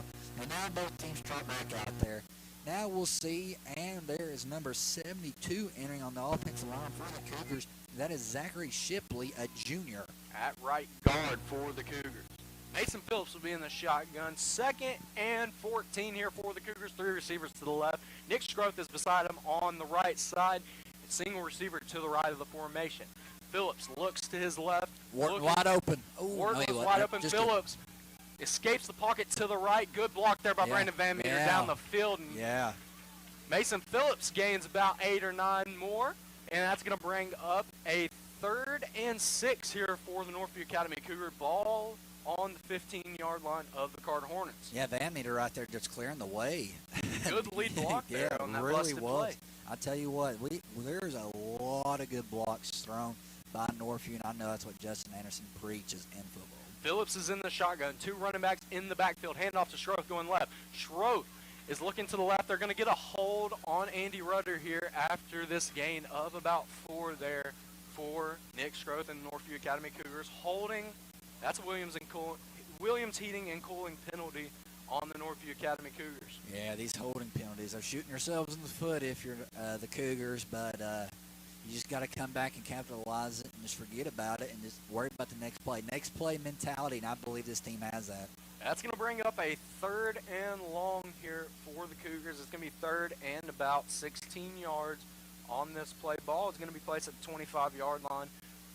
And now both teams trot back out there. Now we'll see, and there is number 72 entering on the offensive line for the Cougars. That is Zachary Shipley, a junior. At right guard for the Cougars. Mason Phillips will be in the shotgun. 2nd and 14 here for the Cougars. 3 receivers to the left. Nick Scroth is beside him on the right side. Single receiver to the right of the formation. Phillips looks to his left. Wharton wide open. Wharton was wide open. Phillips escapes the pocket to the right. Good block there by Brandon Van Meter down the field. And Mason Phillips gains about 8 or 9 more. And that's going to bring up a 3rd and 6 here for the Northview Academy Cougar. Ball on the 15-yard line of the Carter Hornets. Yeah, Van Meter right there just clearing the way. Good lead block there on that really busted play. I tell you what, there's a lot of good blocks thrown by Northview, and I know that's what Justin Anderson preaches in football. Phillips is in the shotgun. 2 running backs in the backfield. Handoff to Schroth going left. Schroth is looking to the left. They're going to get a hold on Andy Rudder here after this gain of about 4 there for Nick Schroth and the Northview Academy Cougars. Holding, that's Williams Heating and Cooling penalty on the Northview Academy Cougars. Yeah, these holding penalties are shooting yourselves in the foot if you're the Cougars, but you just got to come back and capitalize it and just forget about it and just worry about the next play. Next play mentality, and I believe this team has that. That's going to bring up a 3rd and long here for the Cougars. It's going to be 3rd and about 16 yards on this play. Ball is going to be placed at the 25-yard line.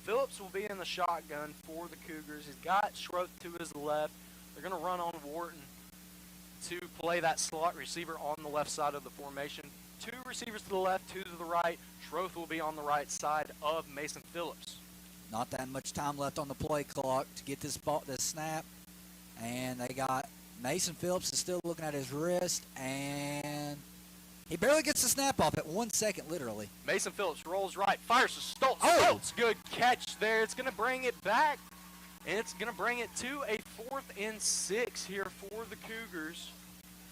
Phillips will be in the shotgun for the Cougars. He's got Schroth to his left. They're going to run on Wharton to play that slot receiver on the left side of the formation. 2 receivers to the left, 2 to the right. Schroth will be on the right side of Mason Phillips. Not that much time left on the play clock to get this snap. And they got Mason Phillips is still looking at his wrist, and he barely gets the snap off at 1 second, literally. Mason Phillips rolls right, fires to Stoltz. Oh! Stoltz, good catch there. It's going to bring it back, and it's going to bring it to a 4th and 6 here for the Cougars.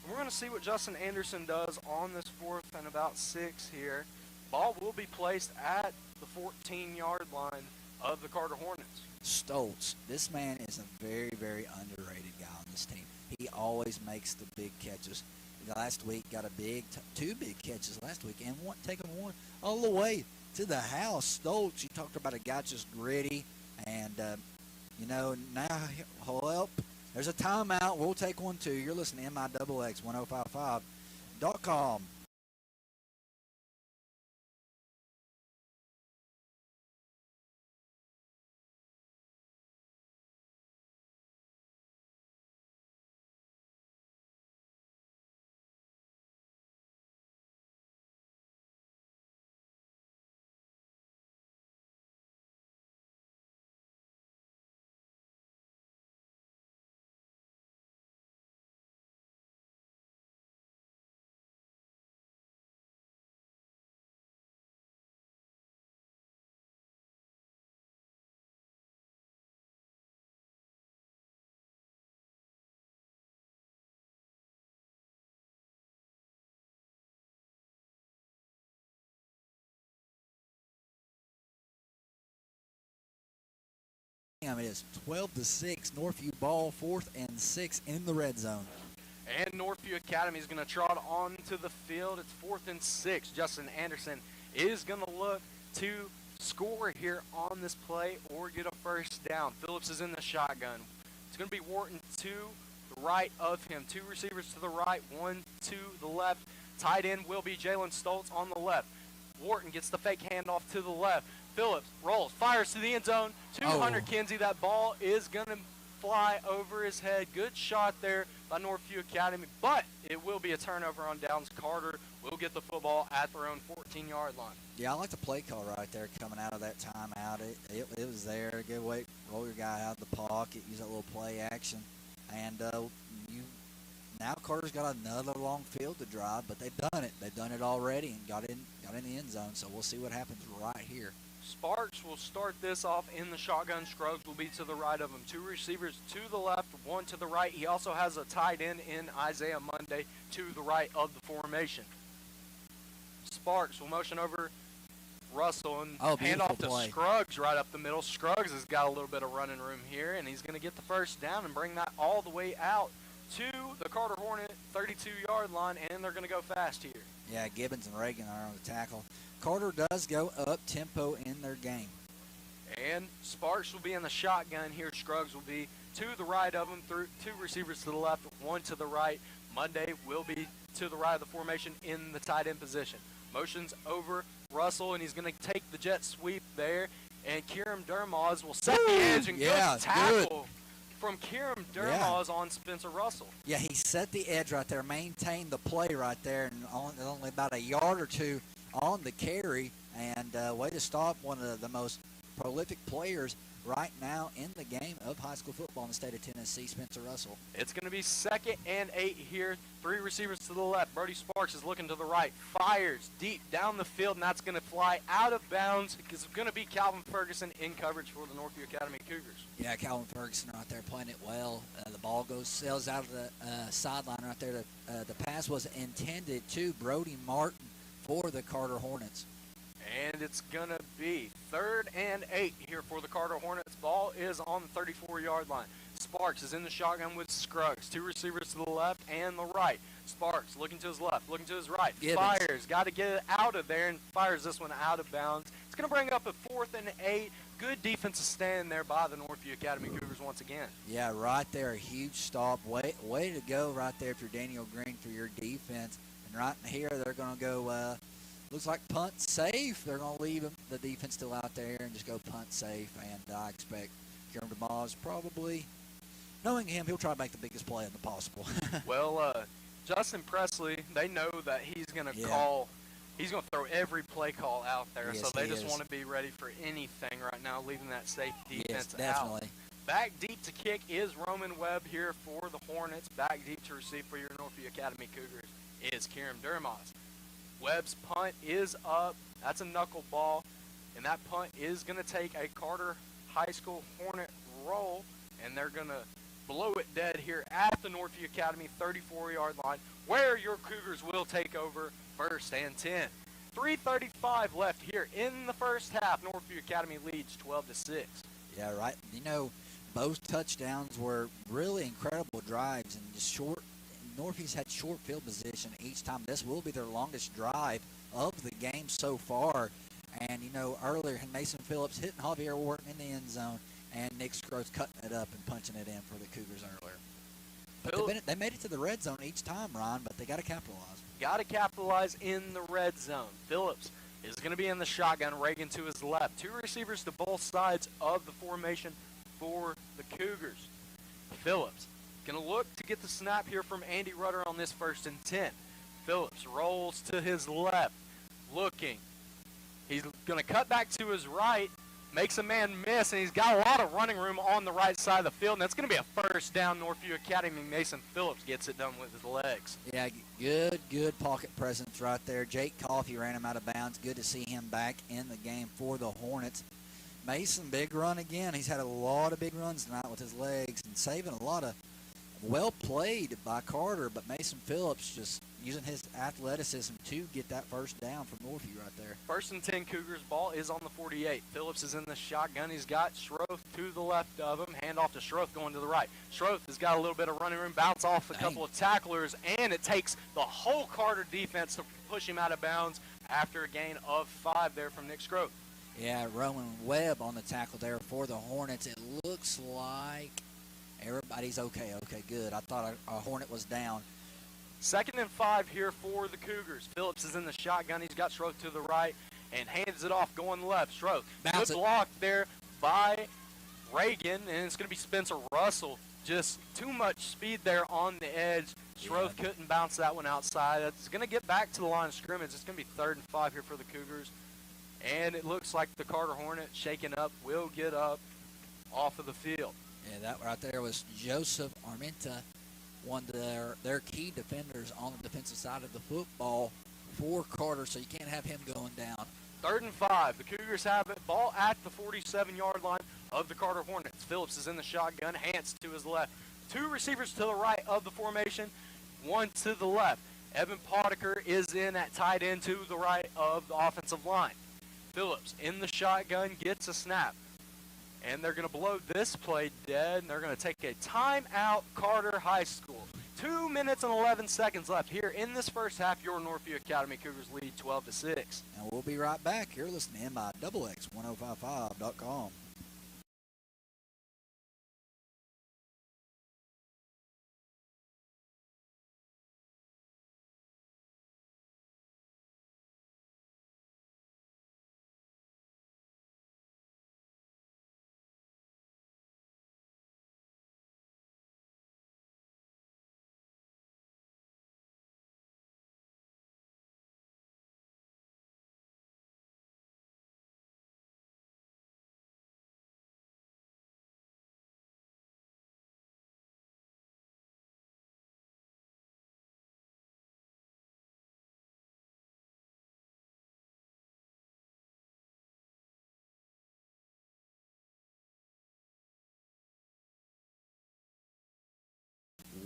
We're going to see what Justin Anderson does on this 4th and about 6 here. Ball will be placed at the 14-yard line of the Carter Hornets. Stoltz, this man is a very, very underrated guy on this team. He always makes the big catches. Last week got 2 big catches last week, and taking one all the way to the house. Stoltz, you talked about a guy just gritty, and now he'll help. There's a timeout. We'll take one too. You're listening to MIXX 1055.com. It is 12-6. Northview ball, 4th and 6 in the red zone. And Northview Academy is going to trot onto the field. It's 4th and 6. Justin Anderson is going to look to score here on this play or get a first down. Phillips is in the shotgun. It's going to be Wharton to the right of him. 2 receivers to the right, 1 to the left. Tight end will be Jalen Stoltz on the left. Wharton gets the fake handoff to the left. Phillips rolls, fires to the end zone. 200 Kinsey. That ball is going to fly over his head. Good shot there by Northview Academy, but it will be a turnover on downs. Carter will get the football at their own 14-yard line. Yeah, I like the play call right there coming out of that timeout. It was there. Good way, roll your guy out of the pocket, use that little play action. And now Carter's got another long field to drive, but they've done it. They've done it already and got in the end zone, so we'll see what happens right here. Sparks will start this off in the shotgun. Scruggs will be to the right of him. 2 receivers to the left, 1 to the right. He also has a tight end in Isaiah Monday to the right of the formation. Sparks will motion over Russell, and Oh, hand beautiful off to play. Scruggs right up the middle. Scruggs has got a little bit of running room here, and he's going to get the first down and bring that all the way out to the Carter Hornet 32-yard line, and they're going to go fast here. Yeah, Gibbons and Reagan are on the tackle. Carter does go up tempo in their game. And Sparks will be in the shotgun here. Scruggs will be to the right of him, through two receivers to the left, one to the right. Monday will be to the right of the formation in the tight end position. Motions over Russell, and he's going to take the jet sweep there. And Kieran Dermaz will set the edge, and Yeah, good tackle from Kieran Dermaz on Spencer Russell. Yeah, he set the edge right there, maintained the play right there, and only about a yard or two on the carry. And way to stop one of the most prolific players right now in the game of high school football in the state of Tennessee, Spencer Russell. It's going to be 2nd and 8 here. 3 receivers to the left. Brody Sparks is looking to the right. Fires deep down the field, and that's going to fly out of bounds. It's going to be Calvin Ferguson in coverage for the Northview Academy Cougars. Yeah, Calvin Ferguson right there playing it well. The ball sails out of the sideline right there. The pass was intended to Brody Martin for the Carter Hornets. And it's going to be 3rd and 8 here for the Carter Hornets. Ball is on the 34-yard line. Sparks is in the shotgun with Scruggs. 2 receivers to the left and the right. Sparks looking to his left, looking to his right. Gibbons. Fires, got to get it out of there, and fires this one out of bounds. It's going to bring up a 4th and 8. Good defensive stand there by the Northview Academy Cougars once again. Yeah, right there, a huge stop. Way to go right there for Daniel Green for your defense. And right here, they're going to go, looks like punt safe. They're going to leave the defense still out there and just go punt safe. And I expect Kieran DeMoss probably, knowing him, he'll try to make the biggest play possible. Well, Justin Presley, they know that he's going to call. He's going to throw every play call out there, Yes, so they he just is. want to be ready for anything right now, leaving that safe defense Yes, out. definitely. Back deep to kick is Roman Webb here for the Hornets. Back deep to receive for your Northview Academy Cougars is Kieran Dermaz. Webb's punt is up. That's a knuckleball, and that punt is going to take a Carter High School Hornet roll, and they're going to blow it dead here at the Northview Academy 34-yard line, where your Cougars will take over 1st and 10. 3:35 left here in the first half. Northview Academy leads 12-6. Yeah, right. You know, both touchdowns were really incredible drives and just short. Northview's had short field position each time. This will be their longest drive of the game so far. And, you know, earlier, Mason Phillips hitting Javier Wharton in the end zone, and Nick Scruggs cutting it up and punching it in for the Cougars earlier. But they made it to the red zone each time, Ron, but they got to capitalize. Got to capitalize in the red zone. Phillips is going to be in the shotgun. Reagan to his left. 2 receivers to both sides of the formation for the Cougars. Phillips going to look to get the snap here from Andy Rudder on this 1st and 10. Phillips rolls to his left, looking. He's going to cut back to his right, makes a man miss, and he's got a lot of running room on the right side of the field, and that's going to be a 1st down. Northview Academy. Mason Phillips gets it done with his legs. Yeah, good pocket presence right there. Jake Coffey ran him out of bounds. Good to see him back in the game for the Hornets. Mason, big run again. He's had a lot of big runs tonight with his legs and saving a lot of well played by Carter, but Mason Phillips just using his athleticism to get that 1st down from Northview right there. 1st and 10 Cougars. Ball is on the 48. Phillips is in the shotgun. He's got Schroth to the left of him. Hand off to Schroth going to the right. Schroth has got a little bit of running room. Bounce off a couple of tacklers, and it takes the whole Carter defense to push him out of bounds after a gain of 5 there from Nick Schroth. Yeah, Roman Webb on the tackle there for the Hornets. It looks like everybody's okay. Okay, good. I thought our Hornet was down. 2nd and 5 here for the Cougars. Phillips is in the shotgun. He's got Schroth to the right and hands it off going left. Schroth, good block there by Reagan, and it's going to be Spencer Russell. Just too much speed there on the edge. Schroth couldn't bounce that one outside. It's going to get back to the line of scrimmage. It's going to be 3rd and 5 here for the Cougars. And it looks like the Carter Hornet shaking up will get up off of the field. Yeah, that right there was Joseph Armenta, one of their key defenders on the defensive side of the football for Carter, so you can't have him going down. 3rd and 5. The Cougars have it. Ball at the 47-yard line of the Carter Hornets. Phillips is in the shotgun. Hance to his left. 2 receivers to the right of the formation. 1 to the left. Evan Potiker is in at tight end to the right of the offensive line. Phillips in the shotgun gets a snap. And they're going to blow this play dead, and they're going to take a timeout, Carter High School. 2 minutes and 11 seconds left here in this first half. Your Northview Academy Cougars lead 12-6. And we'll be right back. You're listening to MIXX1055.com.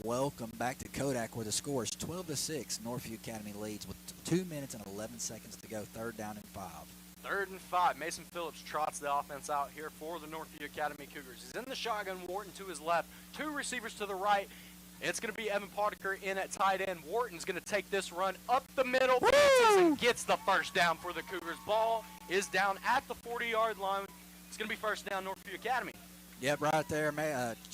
Welcome back to Kodak, where the score is 12-6. Northview Academy leads with 2 minutes and 11 seconds to go. Third down and 5. 3rd and 5. Mason Phillips trots the offense out here for the Northview Academy Cougars. He's in the shotgun. Wharton to his left. 2 receivers to the right. It's going to be Evan Potiker in at tight end. Wharton's going to take this run up the middle. And gets the first down for the Cougars. Ball is down at the 40-yard line. It's going to be first down Northview Academy. Yep, right there.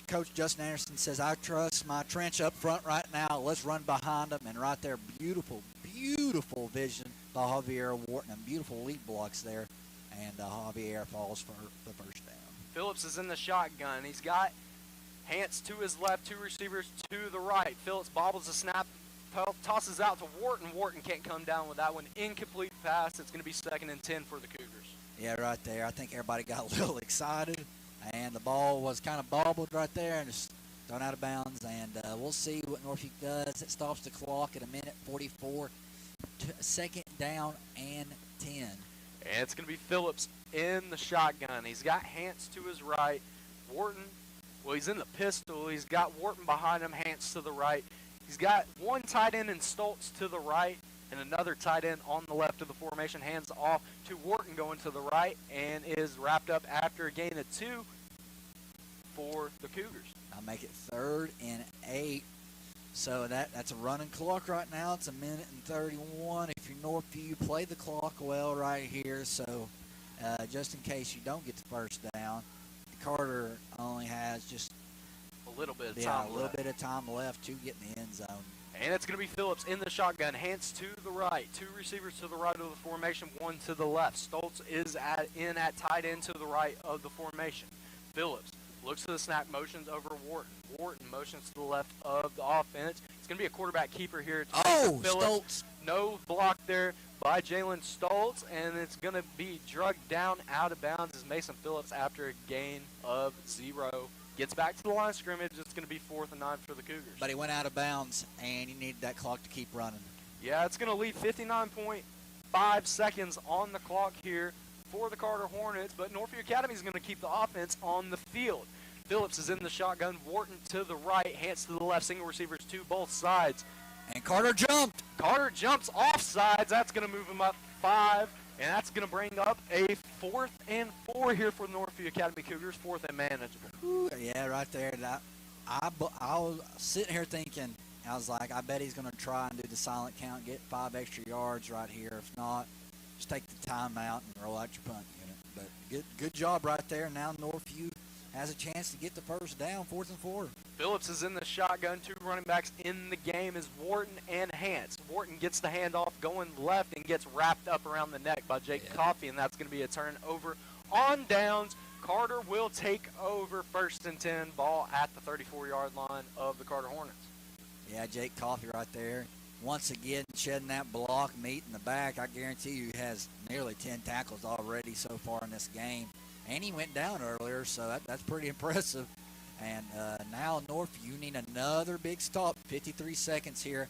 Coach Justin Anderson says, I trust my trench up front right now. Let's run behind them. And right there, beautiful, beautiful vision by Javier Wharton, and beautiful lead blocks there. And Javier falls for the first down. Phillips is in the shotgun. He's got Hance to his left, 2 receivers to the right. Phillips bobbles the snap, tosses out to Wharton. Wharton can't come down with that one. Incomplete pass. It's going to be 2nd and 10 for the Cougars. Yeah, right there. I think everybody got a little excited. And the ball was kind of bobbled right there and just thrown out of bounds. And we'll see what Northview does. It stops the clock at 1:44. 2nd down and 10. And it's going to be Phillips in the shotgun. He's got Hance to his right. Wharton, well, he's in the pistol. He's got Wharton behind him, Hance to the right. He's got one tight end in Stoltz to the right and another tight end on the left of the formation. Hands off to Wharton going to the right, and is wrapped up after a gain of 2 for the Cougars. I'll make it 3rd and 8. So that's a running clock right now. It's 1:31. If you're Northview, play the clock well right here. So just in case you don't get the first down, Carter only has just A little bit of time a left. little bit of time left to get in the end zone. And it's going to be Phillips in the shotgun. Hance to the right. 2 receivers to the right of the formation, 1 to the left. Stoltz is in at tight end to the right of the formation. Phillips looks to the snap, motions over Wharton. Wharton motions to the left of the offense. It's going to be a quarterback keeper here. Stoltz. No block there by Jalen Stoltz, and it's going to be drugged down out of bounds as Mason Phillips, after a gain of 0, gets back to the line of scrimmage. It's going to be 4th and 9 for the Cougars. But he went out of bounds, and he needed that clock to keep running. Yeah, it's going to leave 59.5 seconds on the clock here for the Carter Hornets, but Northview Academy is going to keep the offense on the field. Phillips is in the shotgun. Wharton to the right, Hance to the left, single receivers to both sides. And Carter jumped. Carter jumps off sides. That's going to move him up 5, and that's going to bring up a 4th and 4 here for the Northview Academy Cougars, 4th and manageable. Ooh, yeah, right there. I was sitting here thinking, I was like, I bet he's going to try and do the silent count, get 5 extra yards right here. If not, just take the timeout and roll out your punt unit. But good job right there. Now Northview has a chance to get the first down, 4th and 4. Phillips is in the shotgun. 2 running backs in the game is Wharton and Hance. Wharton gets the handoff going left and gets wrapped up around the neck by Jake Coffey, and that's going to be a turnover on downs. Carter will take over 1st and 10, ball at the 34-yard line of the Carter Hornets. Yeah, Jake Coffey right there. Once again, shedding that block, meat in the back. I guarantee you he has nearly 10 tackles already so far in this game. And he went down earlier, so that's pretty impressive. And now Northview need another big stop, 53 seconds here.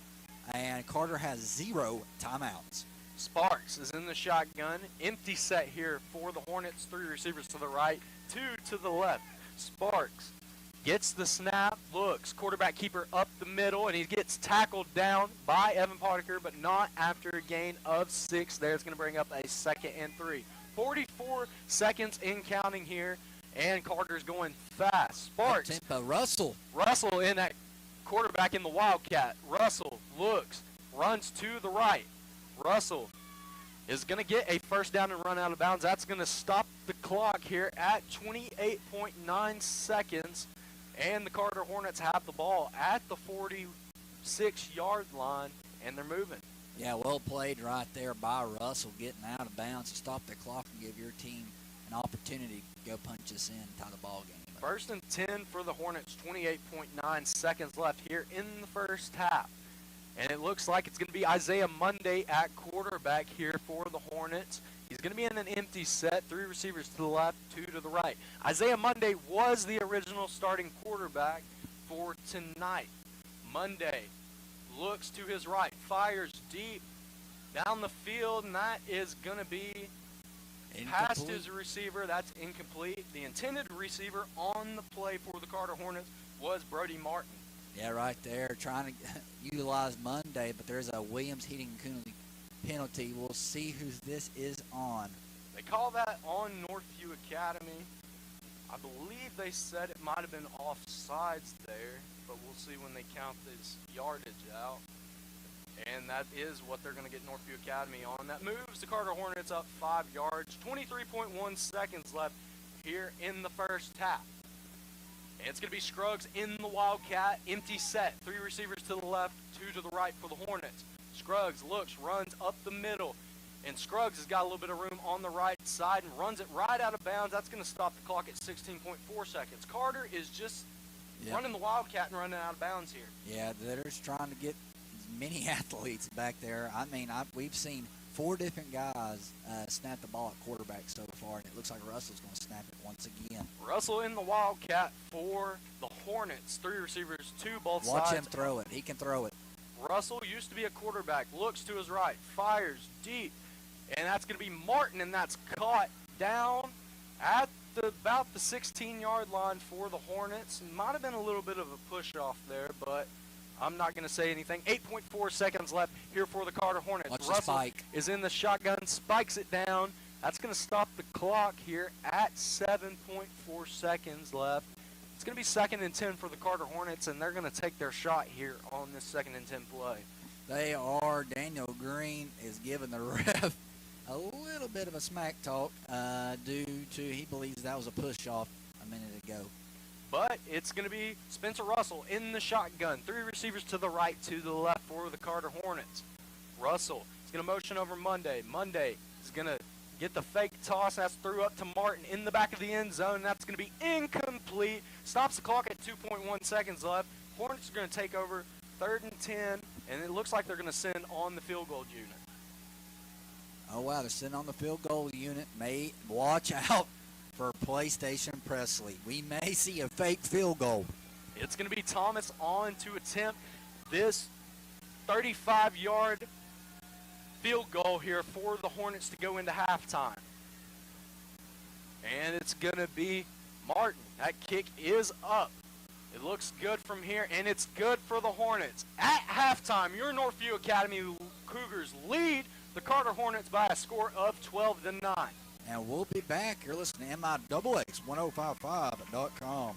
And Carter has 0 timeouts. Sparks is in the shotgun. Empty set here for the Hornets. 3 receivers to the right, 2 to the left. Sparks gets the snap, looks, quarterback keeper up the middle, and he gets tackled down by Evan Potiker, but not after a gain of 6 there. It's going to bring up a 2nd and 3. 44 seconds in counting here, and Carter's going fast. Sparks. Tempo. Russell. Russell in that quarterback in the Wildcat. Russell looks, runs to the right. Russell is going to get a first down and run out of bounds. That's going to stop the clock here at 28.9 seconds. And the Carter Hornets have the ball at the 46-yard line, and they're moving. Yeah, well played right there by Russell, getting out of bounds to stop the clock and give your team an opportunity to go punch us in and tie the ball game up. First and 10 for the Hornets, 28.9 seconds left here in the first half. And it looks like it's going to be Isaiah Monday at quarterback here for the Hornets. He's going to be in an empty set, 3 receivers to the left, 2 to the right. Isaiah Monday was the original starting quarterback for tonight. Monday looks to his right, fires deep down the field, and that is going to be past his receiver. That's incomplete. The intended receiver on the play for the Carter Hornets was Brody Martin. Yeah, right there, trying to utilize Monday, but there's a Williams Heating penalty. We'll see who this is on. They call that on Northview Academy. I believe they said it might have been offsides there, but we'll see when they count this yardage out. And that is what they're going to get Northview Academy on. That moves the Carter Hornets up 5 yards. 23.1 seconds left here in the first half. And it's going to be Scruggs in the Wildcat, empty set. 3 receivers to the left, 2 to the right for the Hornets. Scruggs looks, runs up the middle, and Scruggs has got a little bit of room on the right side and runs it right out of bounds. That's going to stop the clock at 16.4 seconds. Carter is just running the Wildcat and running out of bounds here. Yeah, they're just trying to get as many athletes back there. I mean, we've seen 4 different guys snap the ball at quarterback so far, and it looks like Russell's going to snap it once again. Russell in the Wildcat for the Hornets. 3 receivers, 2 both sides. Watch him throw it. He can throw it. Russell used to be a quarterback, looks to his right, fires deep, and that's going to be Martin, and that's caught down at about the 16-yard line for the Hornets. Might have been a little bit of a push-off there, but I'm not going to say anything. 8.4 seconds left here for the Carter Hornets. Watch Russell the spike. is in the shotgun, spikes it down. That's going to stop the clock here at 7.4 seconds left. It's going to be 2nd and 10 for the Carter Hornets, and they're going to take their shot here on this 2nd and 10 play. They are. Daniel Green is giving the ref a little bit of a smack talk due to he believes that was a push-off a minute ago. But it's going to be Spencer Russell in the shotgun. 3 receivers to the right, 2 to the left for the Carter Hornets. Russell is going to motion over Monday. Monday is going to get the fake toss. That's threw up to Martin in the back of the end zone. That's going to be incomplete. Stops the clock at 2.1 seconds left. Hornets are going to take over 3rd and 10, and it looks like they're going to send on the field goal unit. Oh, wow, they're sitting on the field goal unit. Watch out for PlayStation Presley. We may see a fake field goal. It's going to be Thomas on to attempt this 35-yard field goal here for the Hornets to go into halftime. And it's going to be Martin. That kick is up. It looks good from here, and it's good for the Hornets. At halftime, your Northview Academy Cougars lead the Carter Hornets by a score of 12-9. And we'll be back. You're listening to MIXX1055.com.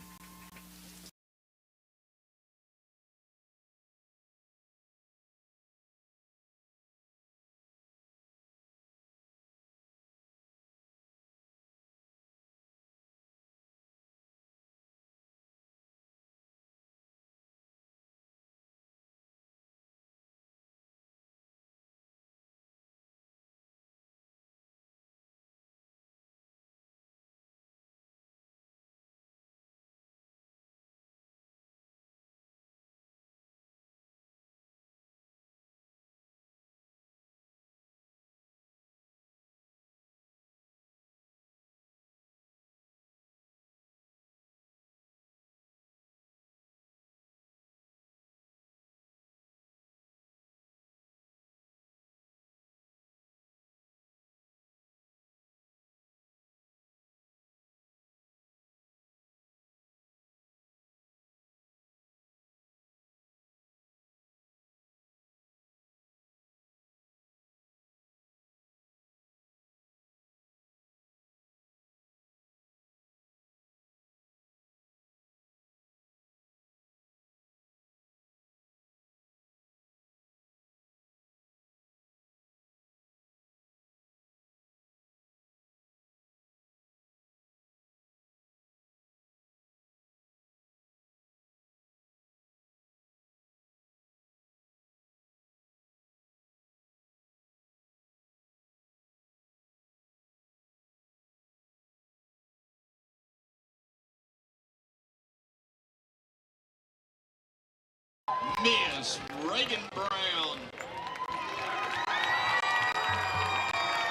Miss Reagan Brown.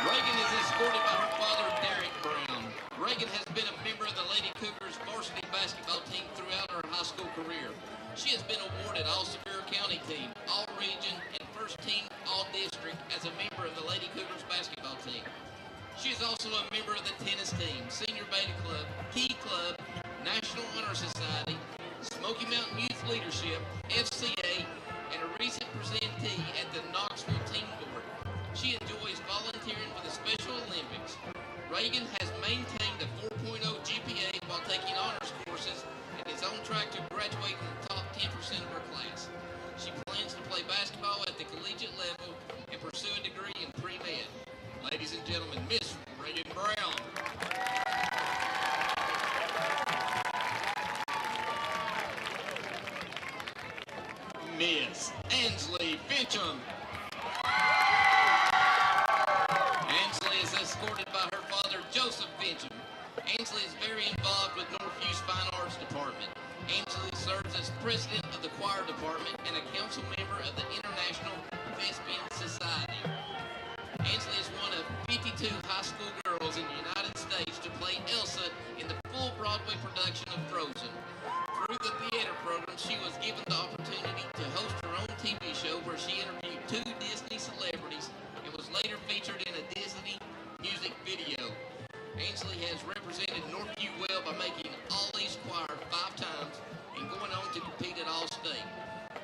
Reagan is escorted by her father, Derek Brown. Reagan has been a member of the Lady Cougars varsity basketball team throughout her high school career. She has been awarded All-Sevier County Team, All-Region, and First Team All-District as a member of the Lady Cougars basketball team. She is also a member of the tennis team, Senior Beta Club, Key Club, National Honor Society, Smoky Mountain Youth Leadership, FCA, and a recent presentee at the Knoxville Team Board. She enjoys volunteering for the Special Olympics. Reagan has maintained a 4.0 GPA while taking honors courses and is on track to graduate in the top 10% of her class. She plans to play basketball at the collegiate level and pursue a degree in pre-med. Ladies and gentlemen, Miss Reagan Brown. Miss Ansley Fincham. Ansley is escorted by her father, Joseph Fincham. Ansley is very involved with Northview's Fine Arts Department. Ansley serves as president of the choir department and a council member of the International Thespian Society. Ansley is one of 52 high school girls in the United States to play Elsa in the full Broadway production of Frozen. Through the theater program, she was given the opportunity to host her own TV show where she interviewed 2 Disney celebrities and was later featured in a Disney music video. Ainsley has represented Northview well by making All East Choir 5 times and going on to compete at All State.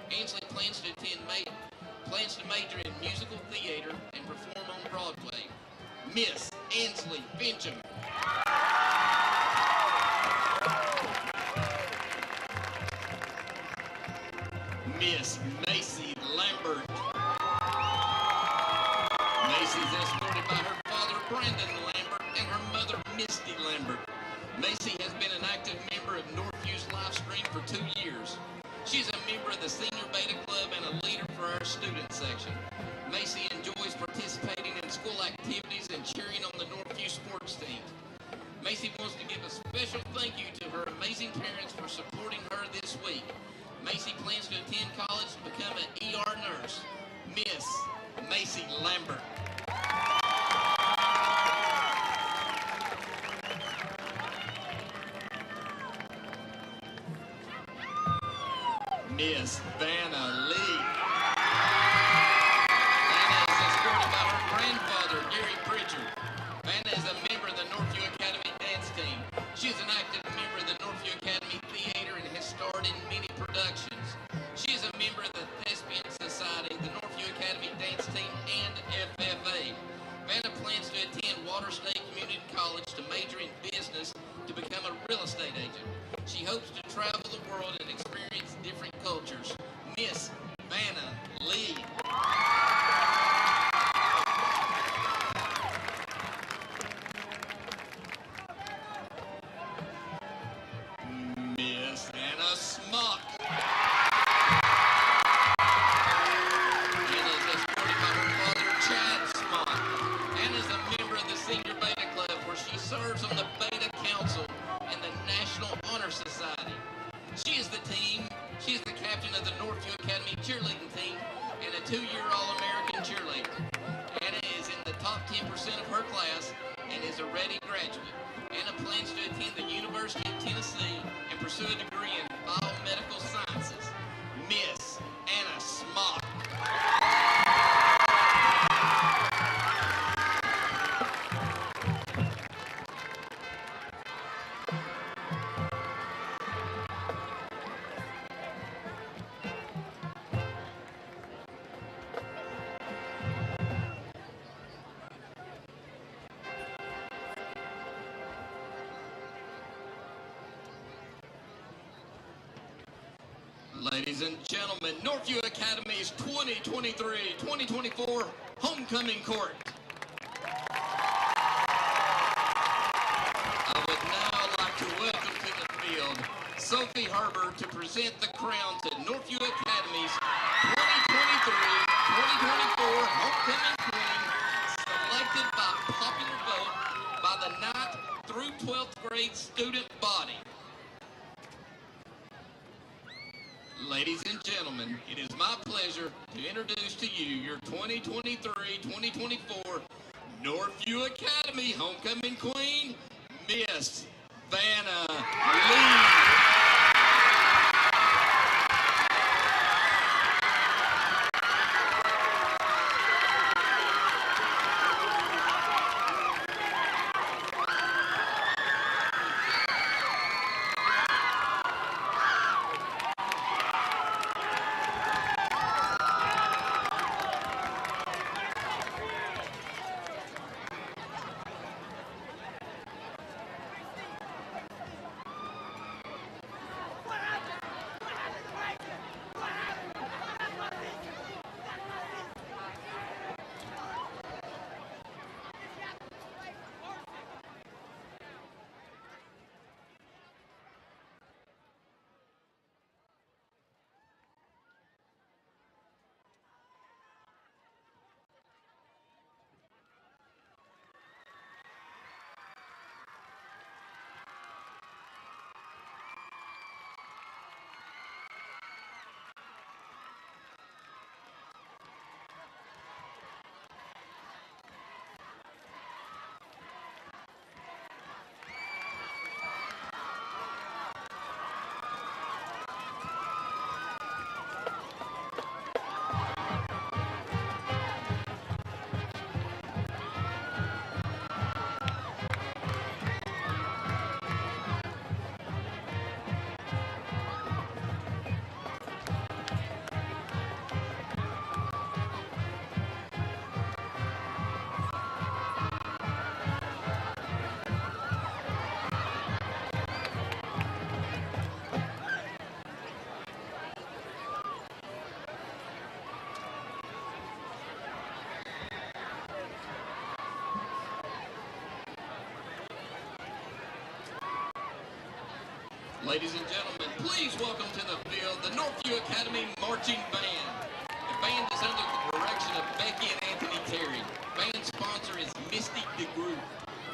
Ainsley plans to major in musical theater and perform on Broadway. Miss Ainsley Fincham. Miss Macy Lambert. Macy's escorted by her father, Brandon Lambert, and her mother, Misty Lambert. Macy has been an active member of Northview's live stream for 2 years. She's a member of the Senior Beta Club and a leader for our student section. Macy enjoys participating in school activities and cheering on the Northview sports team. Macy wants to give a special thank you to her amazing parents for supporting her this week. Macy plans to attend college to become an ER nurse. Miss Macy Lambert. Miss Vanna Lee. Vanna is escorted by her grandfather, Gary Pritchard. Vanna is a member of the Northview Academy dance team. She is an active member of the Northview Academy Theater and has starred in many productions. She is a member of the Thespian Society, the Northview Academy dance team, and FFA. Vanna plans to attend Water State Community College to major in business to become a real estate agent. She hopes to travel the world and experience different cultures. Miss Vanna Lee. Miss Anna Smock. Anna is escorted by her father, Chad Smock. Anna is a member of the Senior Beta Club where she serves on the Beta Council and the National Honor Society. She is the captain of the Northview Academy cheerleading team and a 2-year All-American cheerleader. Anna is in the top 10% of her class and is a ready graduate. Anna plans to attend the University of Tennessee and pursue a degree in biomedical sciences. Miss Anna Smock. Ladies and gentlemen, Northview Academy's 2023-2024 Homecoming Court. I would now like to welcome to the field Sophie Herber to present the crown to Northview Academy's 2023-2024 Homecoming Queen, selected by popular vote by the 9th through 12th grade student body. Ladies and gentlemen, it is my pleasure to introduce to you your 2023-2024 Northview Academy Homecoming Queen, Miss Vanna Lee. Ladies and gentlemen, please welcome to the field the Northview Academy Marching Band. The band is under the direction of Becky and Anthony Terry. Band sponsor is Misty DeGroot.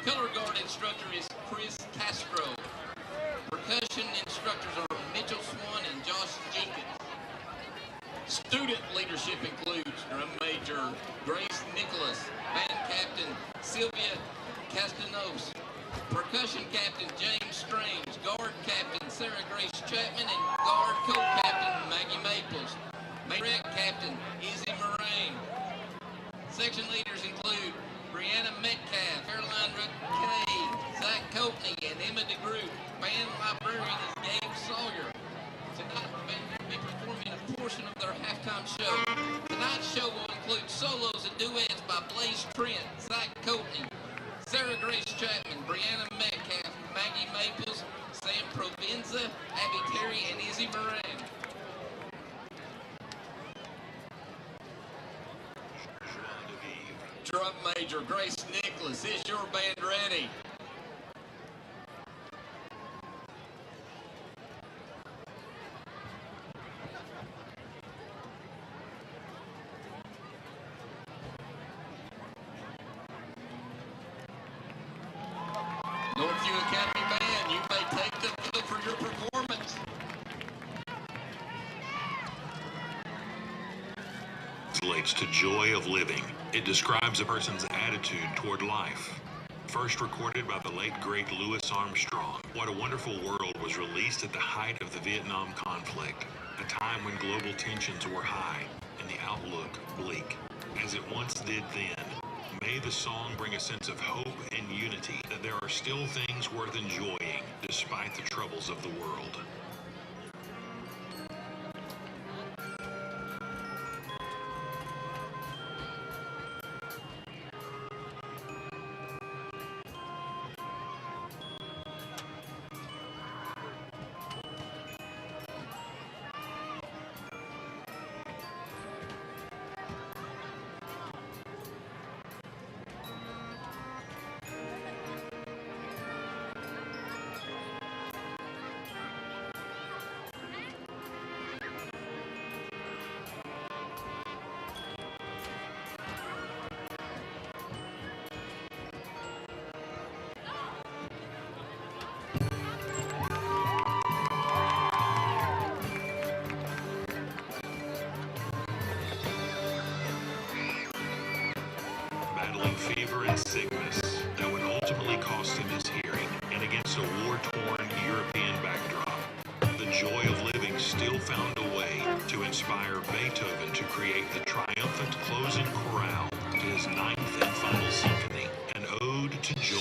Color guard instructor is Chris Castro. Percussion instructors are Mitchell Swan and Josh Jenkins. Student leadership includes drum major Grace Nicholas, band captain Sylvia Castanos, percussion captain James Strange, guard captain Sarah Grace Chapman, and guard co-captain Maggie Maples. Rec captain Izzy Moraine. Section leaders include Brianna Metcalf, Caroline Kay, Zach Coatney, and Emma DeGroot. Band librarian is Gabe Sawyer. Tonight the band will be performing a portion of their halftime show. Tonight's show will include solos and duets by Blaze Trent, Zach Coatney, Sarah Grace Chapman, Brianna Metcalf, Maggie Maples, Sam Provenza, Abby Terry, and Izzy Moran. Drum major Grace Nicholas, is your band ready? Northview Academy Band, you may take the field for your performance. Relates to joy of living. It describes a person's attitude toward life. First recorded by the late great Louis Armstrong, What a Wonderful World was released at the height of the Vietnam conflict, a time when global tensions were high and the outlook bleak. As it once did then, may the song bring a sense of hope and unity, that there are still things worth enjoying despite the troubles of the world. battling fever and sickness that would ultimately cost him his hearing, and against a war-torn European backdrop, the joy of living still found a way to inspire Beethoven to create the triumphant closing chorale to his ninth and final symphony, an ode to joy.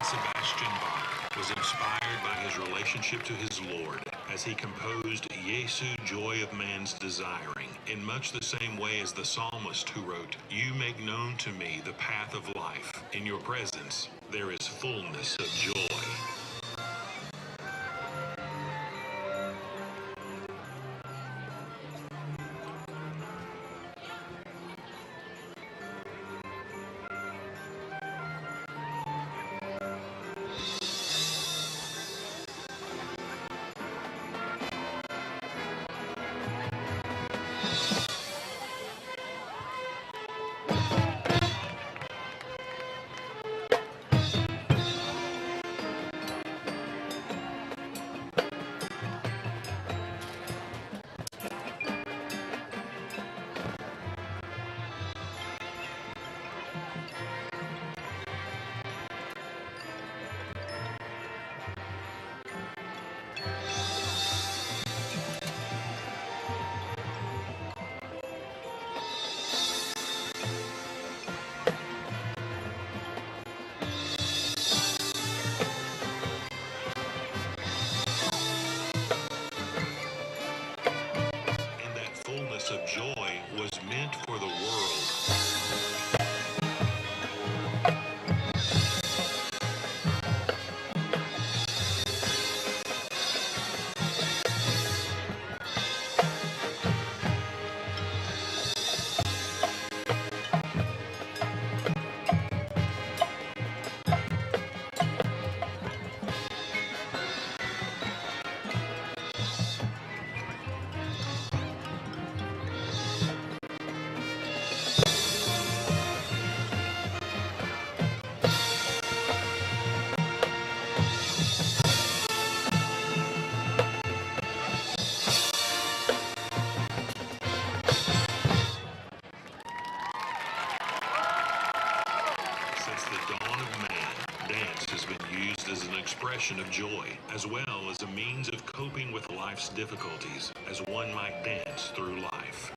Sebastian Bach was inspired by his relationship to his Lord as he composed Jesu, joy of man's desiring, in much the same way as the psalmist who wrote, "You make known to me the path of life. In your presence there is fullness of joy." And that fullness of joy was meant for the world. Since the dawn of man, dance has been used as an expression of joy, as well as a means of coping with life's difficulties, as one might dance through life.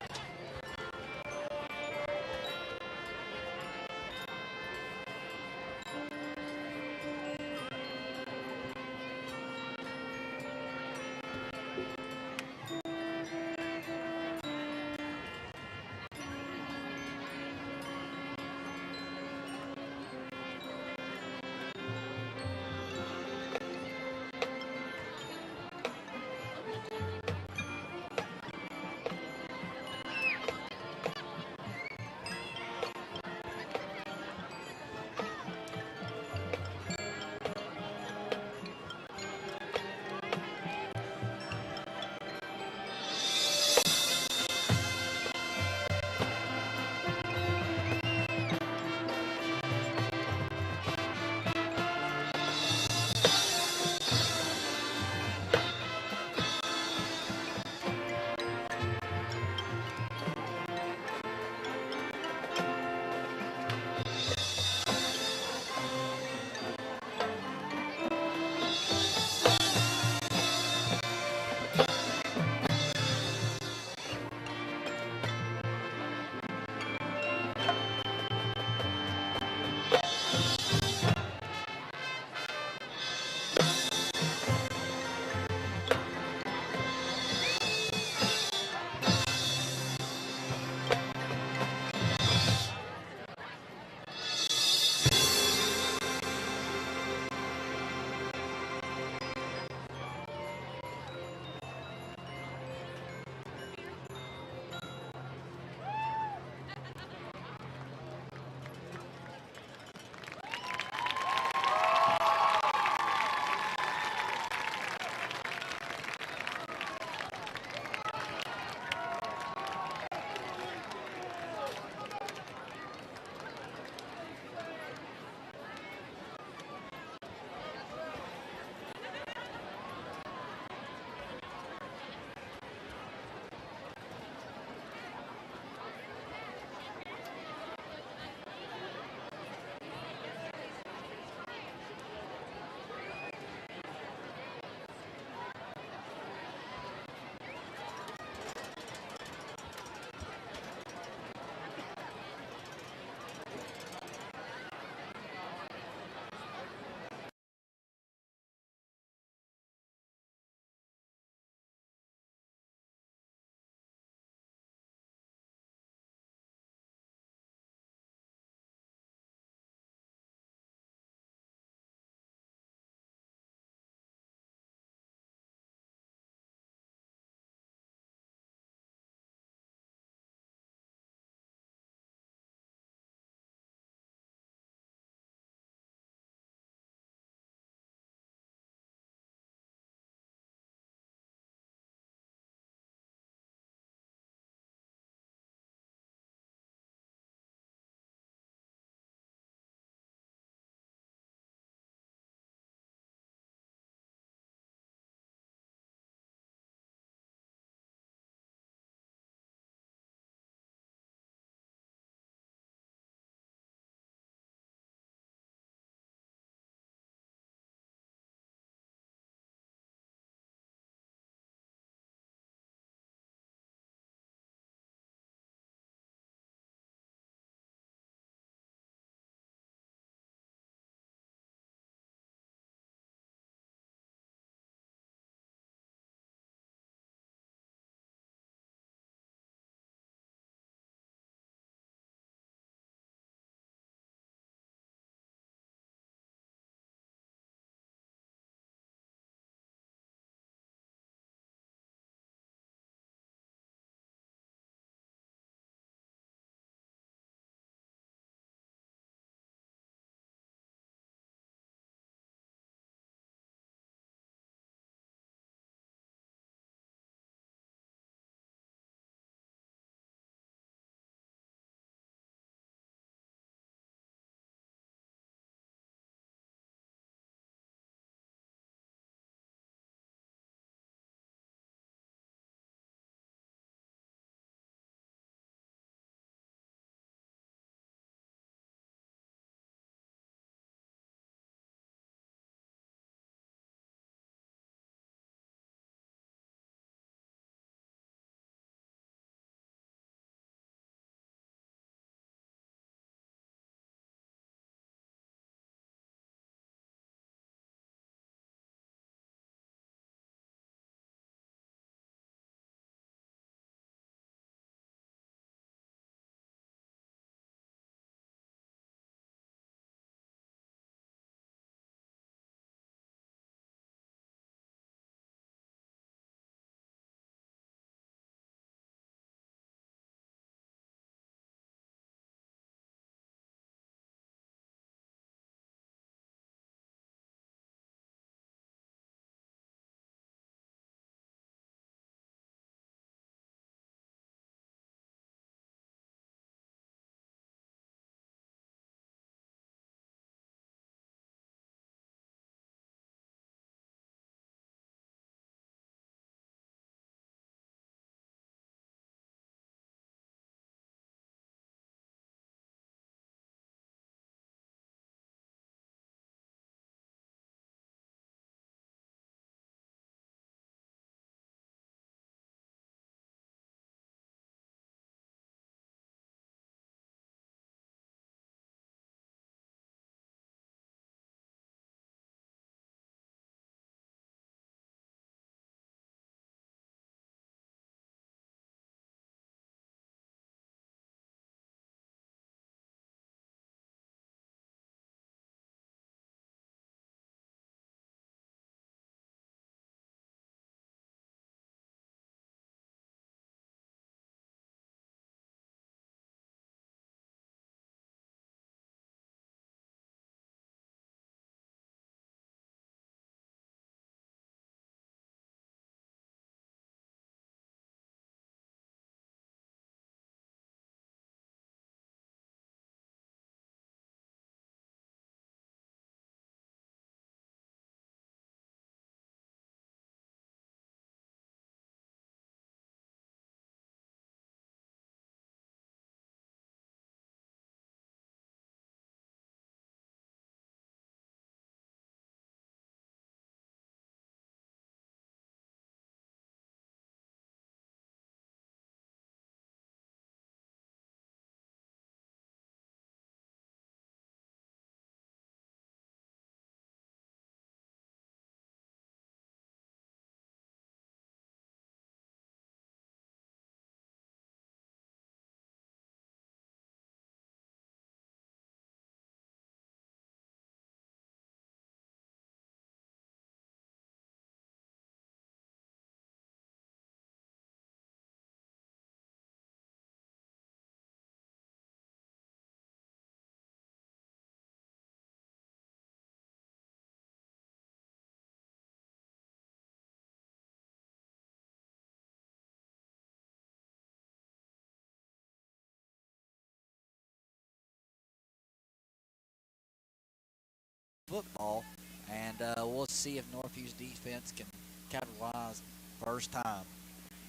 football, and we'll see if Northview's defense can capitalize first time.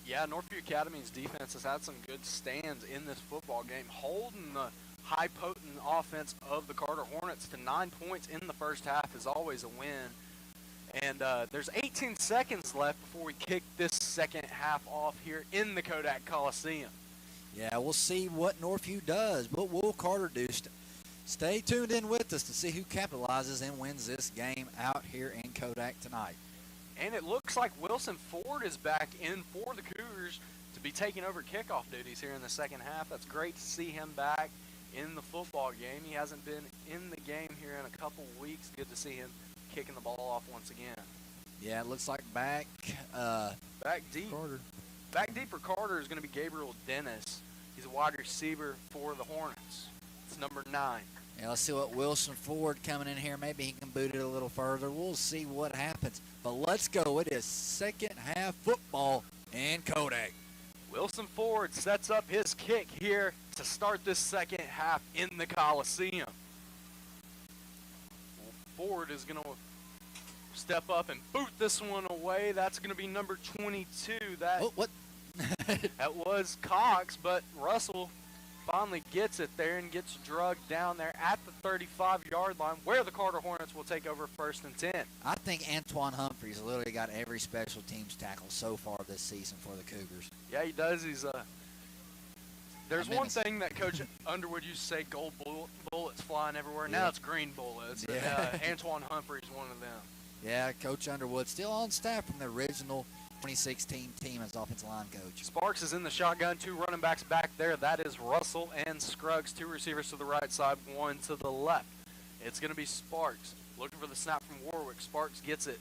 Yeah, Northview Academy's defense has had some good stands in this football game, holding the high potent offense of the Carter Hornets to 9 points in the first half is always a win. And there's 18 seconds left before we kick this second half off here in the Kodak Coliseum. Yeah, we'll see what Northview does. What will Carter do? Stay tuned in with us to see who capitalizes and wins this game out here in Kodak tonight. And it looks like Wilson Ford is back in for the Cougars to be taking over kickoff duties here in the second half. That's great to see him back in the football game. He hasn't been in the game here in a couple weeks. Good to see him kicking the ball off once again. Yeah, it looks like back deep. Carter. Back deep for Carter is going to be Gabriel Dennis. He's a wide receiver for the Hornets. It's number 9. Yeah, let's see what Wilson Ford coming in here. Maybe he can boot it a little further. We'll see what happens. But let's go. It is second half football in Kodak. Wilson Ford sets up his kick here to start this second half in the Coliseum. Ford is going to step up and boot this one away. That's going to be number 22. What? That was Cox, but Russell finally gets it there and gets drugged down there at the 35-yard line where the Carter Hornets will take over first and 10. I think Antoine Humphreys literally got every special teams tackle so far this season for the Cougars. Yeah, he does. There's one thing that Coach Underwood used to say, gold bullets flying everywhere. Yeah. Now it's green bullets. Yeah. And, Antoine Humphreys is one of them. Yeah, Coach Underwood still on staff from the original 2016 team as offensive line coach. Sparks is in the shotgun, 2 running backs back there. That is Russell and Scruggs, 2 receivers to the right side, 1 to the left. It's going to be Sparks looking for the snap from Warwick. Sparks gets it.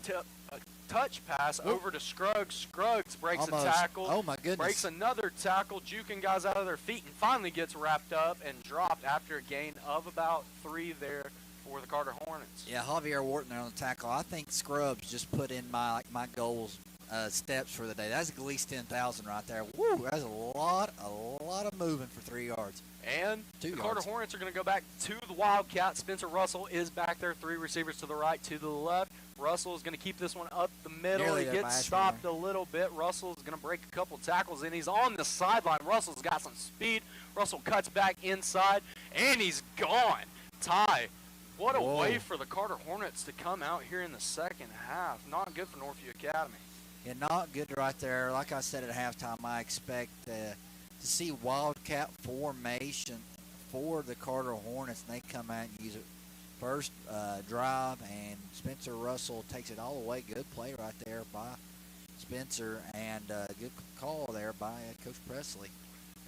A touch pass over to Scruggs. Scruggs breaks Almost. a tackle. Oh, my goodness. Breaks another tackle, juking guys out of their feet, and finally gets wrapped up and dropped after a gain of about 3 there for the Carter Hornets. Yeah, Javier Wharton there on the tackle. I think Scrubs just put in my goals steps for the day. That's at least 10,000 right there. Woo, that's a lot of moving for 3 yards. And 2 the Carter yards. Hornets are going to go back to the Wildcat. Spencer Russell is back there, 3 receivers to the right, 2 to the left. Russell is going to keep this one up the middle. Nearly He there gets by stopped Ashburn. a little bit. Russell is going to break a couple tackles, and he's on the sideline. Russell's got some speed. Russell cuts back inside, and he's gone. Ty, what a Whoa. way for the Carter Hornets to come out here in the second half. Not good for Northview Academy. Yeah, not good right there. Like I said at halftime, I expect to see Wildcat formation for the Carter Hornets, and they come out and use it first drive, and Spencer Russell takes it all the way. Good play right there by Spencer, and good call there by Coach Presley.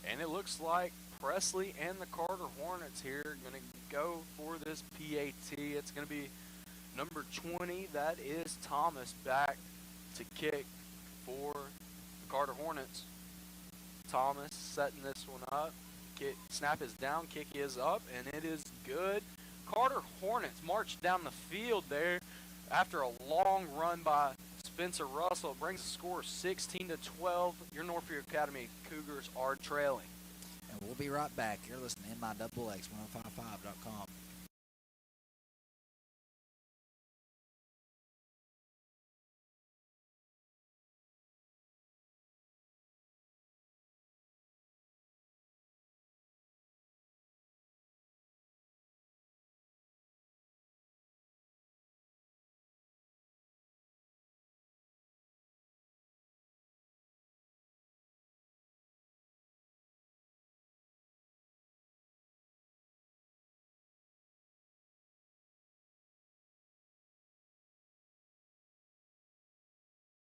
And it looks like Presley and the Carter Hornets here are going to go for this PAT. It's going to be number 20. That is Thomas back to kick for the Carter Hornets. Thomas setting this one up. Snap is down, kick is up, and it is good. Carter Hornets march down the field there after a long run by Spencer Russell. It brings the score 16-12. Your Northview Academy Cougars are trailing. And we'll be right back. You're listening to MIXX1055.com.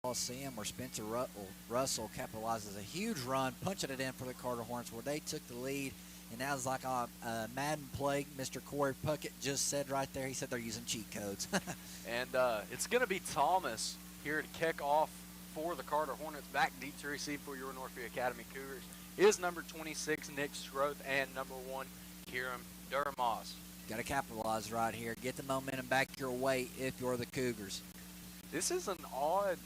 Coliseum, where Spencer Russell capitalizes a huge run, punching it in for the Carter Hornets, where they took the lead. And that was like a Madden play. Mr. Corey Puckett just said right there. He said they're using cheat codes. And it's going to be Thomas here to kick off for the Carter Hornets. Back deep to receive for your Northview Academy Cougars is number 26, Nick Stroth, and number 1, Kieran Durmaz. Got to capitalize right here. Get the momentum back your way if you're the Cougars. This is an odd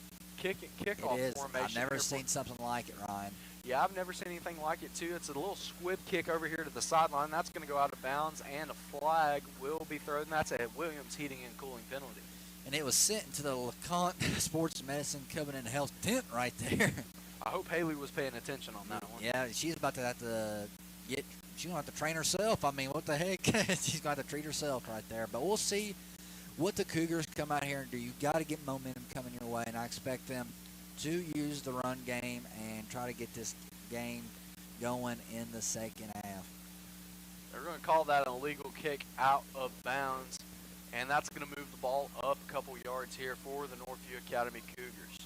kickoff It is. formation. I've never here seen something like it, Ryan. Yeah, I've never seen anything like it, too. It's a little squib kick over here to the sideline. That's going to go out of bounds, and a flag will be thrown. That's a Williams Heating and Cooling penalty. And it was sent into the LeConte Sports Medicine Covenant Health tent right there. I hope Haley was paying attention on that one. Yeah, she's about to have to get – she's going to have to train herself. I mean, what the heck? She's going to have to treat herself right there. But we'll see what the Cougars come out here and do. You've got to get momentum coming your way, and I expect them to use the run game and try to get this game going in the second half. They're going to call that an illegal kick out of bounds, and that's going to move the ball up a couple yards here for the Northview Academy Cougars.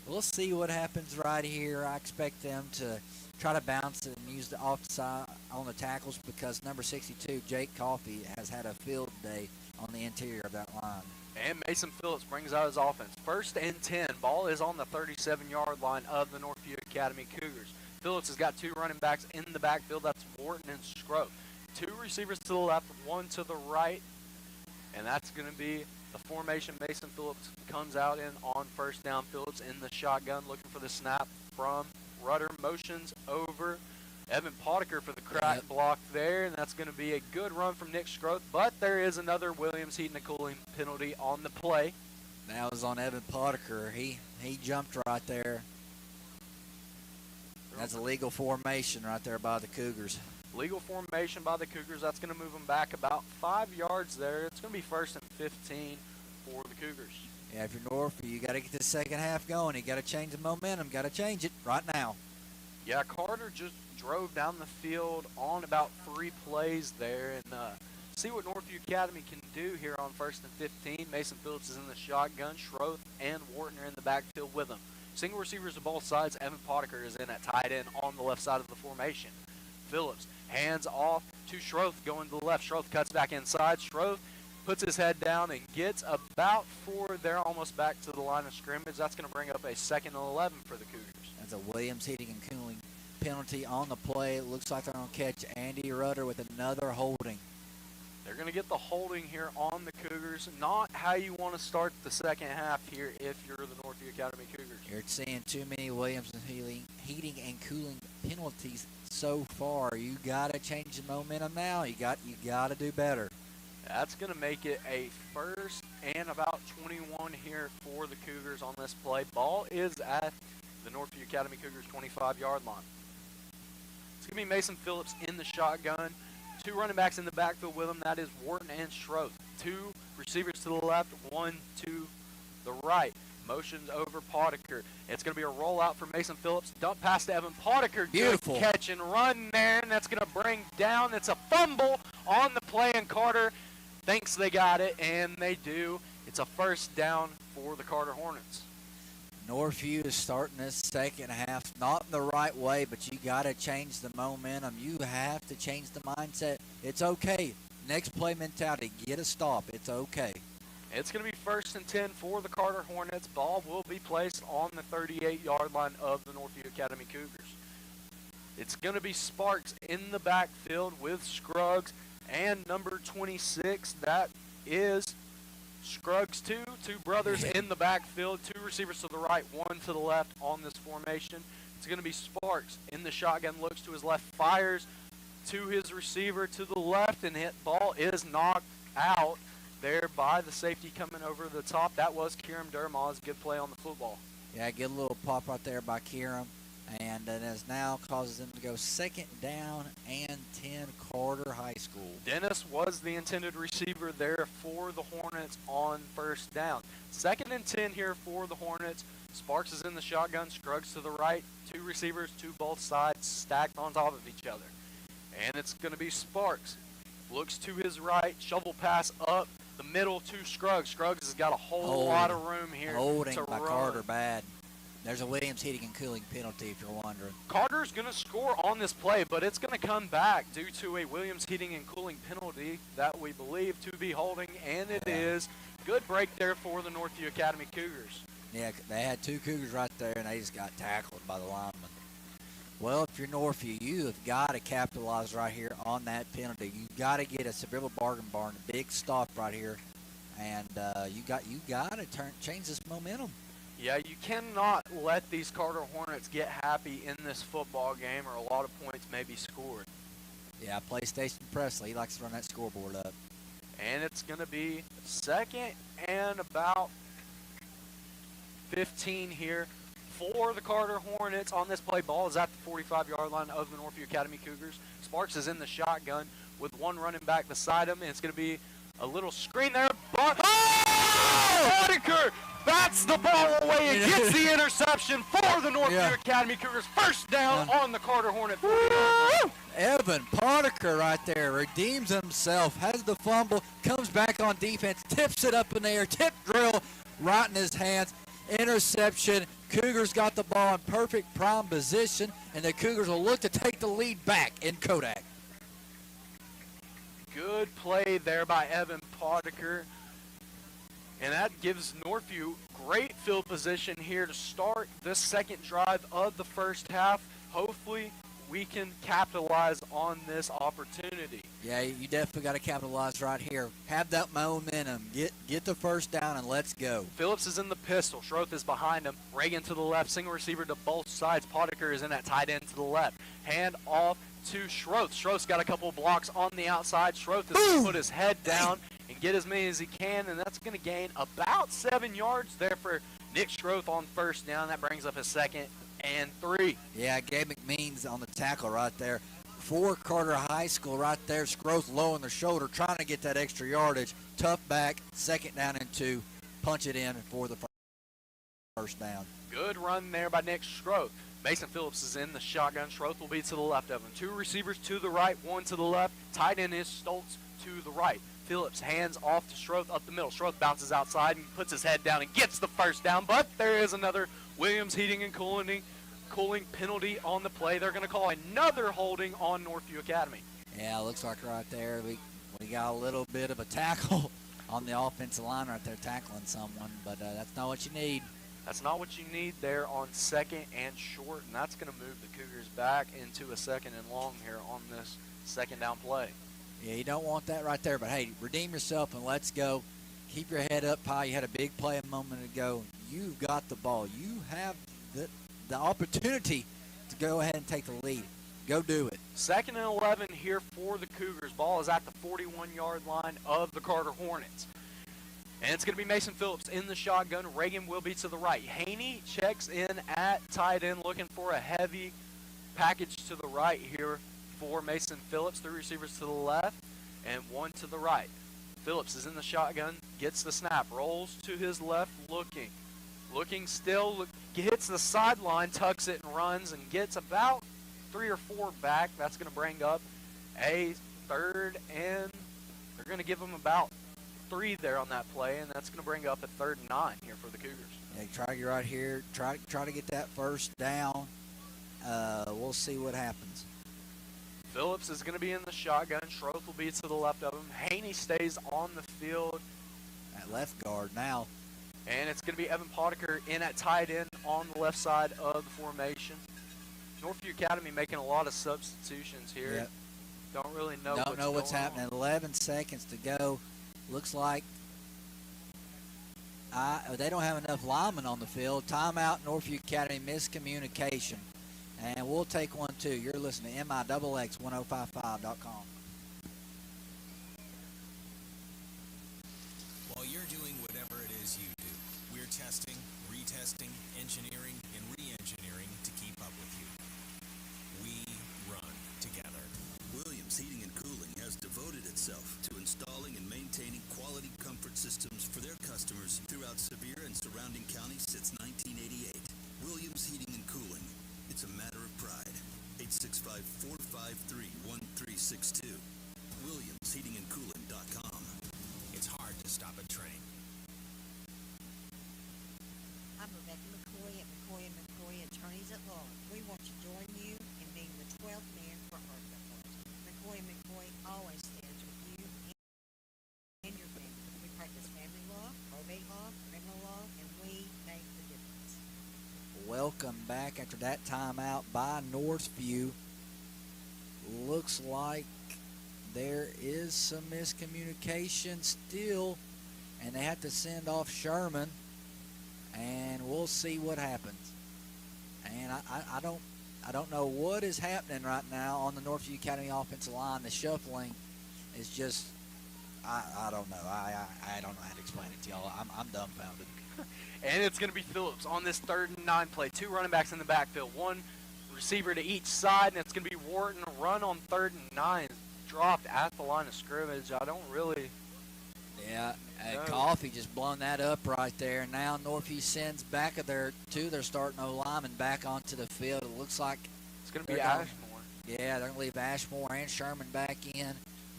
We'll see what happens right here. I expect them to try to bounce it and use the offside on the tackles because number 62, Jake Coffey, has had a field day on the interior of that line. And Mason Phillips brings out his offense. 1st and 10. Ball is on the 37-yard line of the Northview Academy Cougars. Phillips has got 2 running backs in the backfield. That's Wharton and Scrope. 2 receivers to the left, 1 to the right. And that's going to be the formation Mason Phillips comes out in on 1st down. Phillips in the shotgun looking for the snap from Rudder. Motions over Evan Potiker for the crack block there, and that's going to be a good run from Nick Scroth, but there is another Williams Heating and Cooling penalty on the play. That was on Evan Potiker. He jumped right there. That's a legal formation right there by the Cougars. Legal formation by the Cougars. That's going to move them back about 5 yards there. It's going to be 1st and 15 for the Cougars. Yeah, if you're Northview, you got to get the second half going. You got to change the momentum. Got to change it right now. Yeah, Carter just drove down the field on about 3 plays there, and see what Northview Academy can do here on 1st and 15. Mason Phillips is in the shotgun. Schroth and Wharton are in the backfield with him. Single receivers to both sides. Evan Potiker is in at tight end on the left side of the formation. Phillips hands off to Schroth going to the left. Schroth cuts back inside. Schroth puts his head down and gets about 4. They're almost back to the line of scrimmage. That's going to bring up a 2nd and 11 for the Cougars. That's a Williams Heating and Cooling penalty on the play. It looks like they're going to catch Andy Rudder with another holding. They're going to get the holding here on the Cougars. Not how you want to start the second half here if you're the Northview Academy Cougars. You're seeing too many Williams Heating and Cooling penalties so far. You got to change the momentum now. You got to do better. That's going to make it a 1st and about 21 here for the Cougars on this play. Ball is at the Northview Academy Cougars 25-yard line. It's going to be Mason Phillips in the shotgun. 2 running backs in the backfield with him. That is Wharton and Schroth. 2 receivers to the left, 1 to the right. Motions over Potiker. It's going to be a rollout for Mason Phillips. Dump pass to Evan Potiker. Beautiful. Good catch and run there, and that's going to bring down. It's a fumble on the play, and Carter thinks they got it, and they do. It's a 1st down for the Carter Hornets. Northview is starting this second half not in the right way, but you got to change the momentum. You have to change the mindset. It's okay. Next play mentality. Get a stop. It's okay. It's going to be 1st and 10 for the Carter Hornets. Ball will be placed on the 38-yard line of the Northview Academy Cougars. It's going to be Sparks in the backfield with Scruggs and number 26. That is Scruggs 2 brothers in the backfield, 2 receivers to the right, 1 to the left on this formation. It's going to be Sparks in the shotgun, looks to his left, fires to his receiver to the left, and hit ball is knocked out there by the safety coming over the top. That was Kieran Dermaz. Good play on the football. Yeah, good little pop right there by Kieran. And it has now causes them to go 2nd down and 10 Carter High School. Dennis was the intended receiver there for the Hornets on 1st down. 2nd and 10 here for the Hornets. Sparks is in the shotgun. Scruggs to the right. 2 receivers to both sides stacked on top of each other. And it's going to be Sparks. Looks to his right. Shovel pass up the middle to Scruggs. Scruggs has got a whole lot of room here Holding to by run. Carter bad. There's a Williams Heating and Cooling penalty if you're wondering. Carter's going to score on this play, but it's going to come back due to a Williams Heating and Cooling penalty that we believe to be holding, and it is. Good break there for the Northview Academy Cougars. Yeah, they had 2 Cougars right there, and they just got tackled by the lineman. Well, if you're Northview, you have got to capitalize right here on that penalty. You've got to get a Seville Bargain Barn, a big stop right here, and you got to change this momentum. Yeah, you cannot let these Carter Hornets get happy in this football game or a lot of points may be scored. Yeah, PlayStation Presley, he likes to run that scoreboard up. And it's going to be second and about 15 here for the Carter Hornets on this play. Ball is at the 45-yard line of the Northview Academy Cougars. Sparks is in the shotgun with one running back beside him, and it's going to be a little screen there. But Boddicker bats the ball away and gets the interception for the Northview Academy Cougars. First down on the Carter Hornet 40. Evan Boddicker right there redeems himself, has the fumble, comes back on defense, tips it up in the air, tip drill right in his hands. Interception. Cougars got the ball in perfect prime position, and the Cougars will look to take the lead back in Kodak. Good play there by Evan Boddicker. And that gives Northview great field position here to start this second drive of the first half. Hopefully, we can capitalize on this opportunity. Yeah, you definitely got to capitalize right here. Have that momentum. Get the first down and let's go. Phillips is in the pistol. Schroth is behind him. Reagan to the left. Single receiver to both sides. Boddicker is in that tight end to the left. Hand off to Schroth. Schroth's got a couple of blocks on the outside. Schroth is going to put his head down and get as many as he can, and that's going to gain about 7 yards there for Nick Schroth on first down. That brings up his second and 3. Yeah, Gabe McMeans on the tackle right there. For Carter High School right there. Schroth low on the shoulder, trying to get that extra yardage. Tough back, second down and 2. Punch it in for the first down. Good run there by Nick Schroth. Mason Phillips is in the shotgun. Schroth will be to the left of him. 2 receivers to the right, 1 to the left. Tight end is Stoltz to the right. Phillips hands off to Schroth up the middle. Schroth bounces outside and puts his head down and gets the first down, but there is another Williams Heating and Cooling penalty on the play. They're going to call another holding on Northview Academy. Yeah, looks like right there we got a little bit of a tackle on the offensive line right there, tackling someone, but that's not what you need. That's not what you need there on second and short, and that's going to move the Cougars back into a second and long here on this second down play. Yeah, you don't want that right there, but hey, redeem yourself and let's go. Keep your head up high. You had a big play a moment ago. You've got the ball. You have the opportunity to go ahead and take the lead. Go do it. Second and 11 here for the Cougars. Ball is at the 41-yard line of the Carter Hornets. And it's going to be Mason Phillips in the shotgun. Reagan will be to the right. Haney checks in at tight end, looking for a heavy package to the right here for Mason Phillips. 3 receivers to the left and 1 to the right. Phillips is in the shotgun, gets the snap, rolls to his left, looking still, hits the sideline, tucks it and runs and gets about 3 or 4 back. That's going to bring up a third, and they're going to give him about 3 there on that play, and that's going to bring up a 3rd and 9 here for the Cougars. Yeah, try to get right here. Try to get that first down. We'll see what happens. Phillips is going to be in the shotgun. Schroth will be to the left of him. Haney stays on the field. At left guard now. And it's going to be Evan Boddicker in at tight end on the left side of the formation. Northview Academy making a lot of substitutions here. Yep. Don't really know what's happening. 11 seconds to go. Looks like they don't have enough linemen on the field. Timeout, Northview Academy, miscommunication. And we'll take one, too. You're listening to MIXX1055.com. While you're doing whatever it is you do, we're testing, retesting, engineering, and re-engineering to keep up with you. We run together. Williams Heating and Cooling has devoted itself to installing and maintaining quality comfort systems for their customers throughout Sevier and surrounding counties since 1988. Williams Heating and Cooling. It's a matter of pride. 865-453-1362. WilliamsHeatingandCooling.com. It's hard to stop a train. I'm Rebecca McCoy at McCoy & McCoy Attorneys at Law. We want to join you in being the 12th man for our court. McCoy & McCoy always stands with you and your family. We practice family law, probate law, criminal law, and we make the difference. Welcome back after that timeout by Northview. Looks like there is some miscommunication still, and they have to send off Sherman. and we'll see what happens. And I don't know what is happening right now on the Northview Academy offensive line. The shuffling is just, I don't know. I don't know how to explain it to y'all. I'm dumbfounded. And it's going to be Phillips on this 3rd and 9 play. 2 running backs in the backfield. 1 receiver to each side, and it's going to be Wharton. A run on 3rd and 9 dropped at the line of scrimmage. I don't really. Yeah, No. Coffee just blown that up right there. Now Northview sends back of their starting O-linemen back onto the field. It looks like It's going to be they're gonna- Ashmore. Yeah, they're going to leave Ashmore and Sherman back in.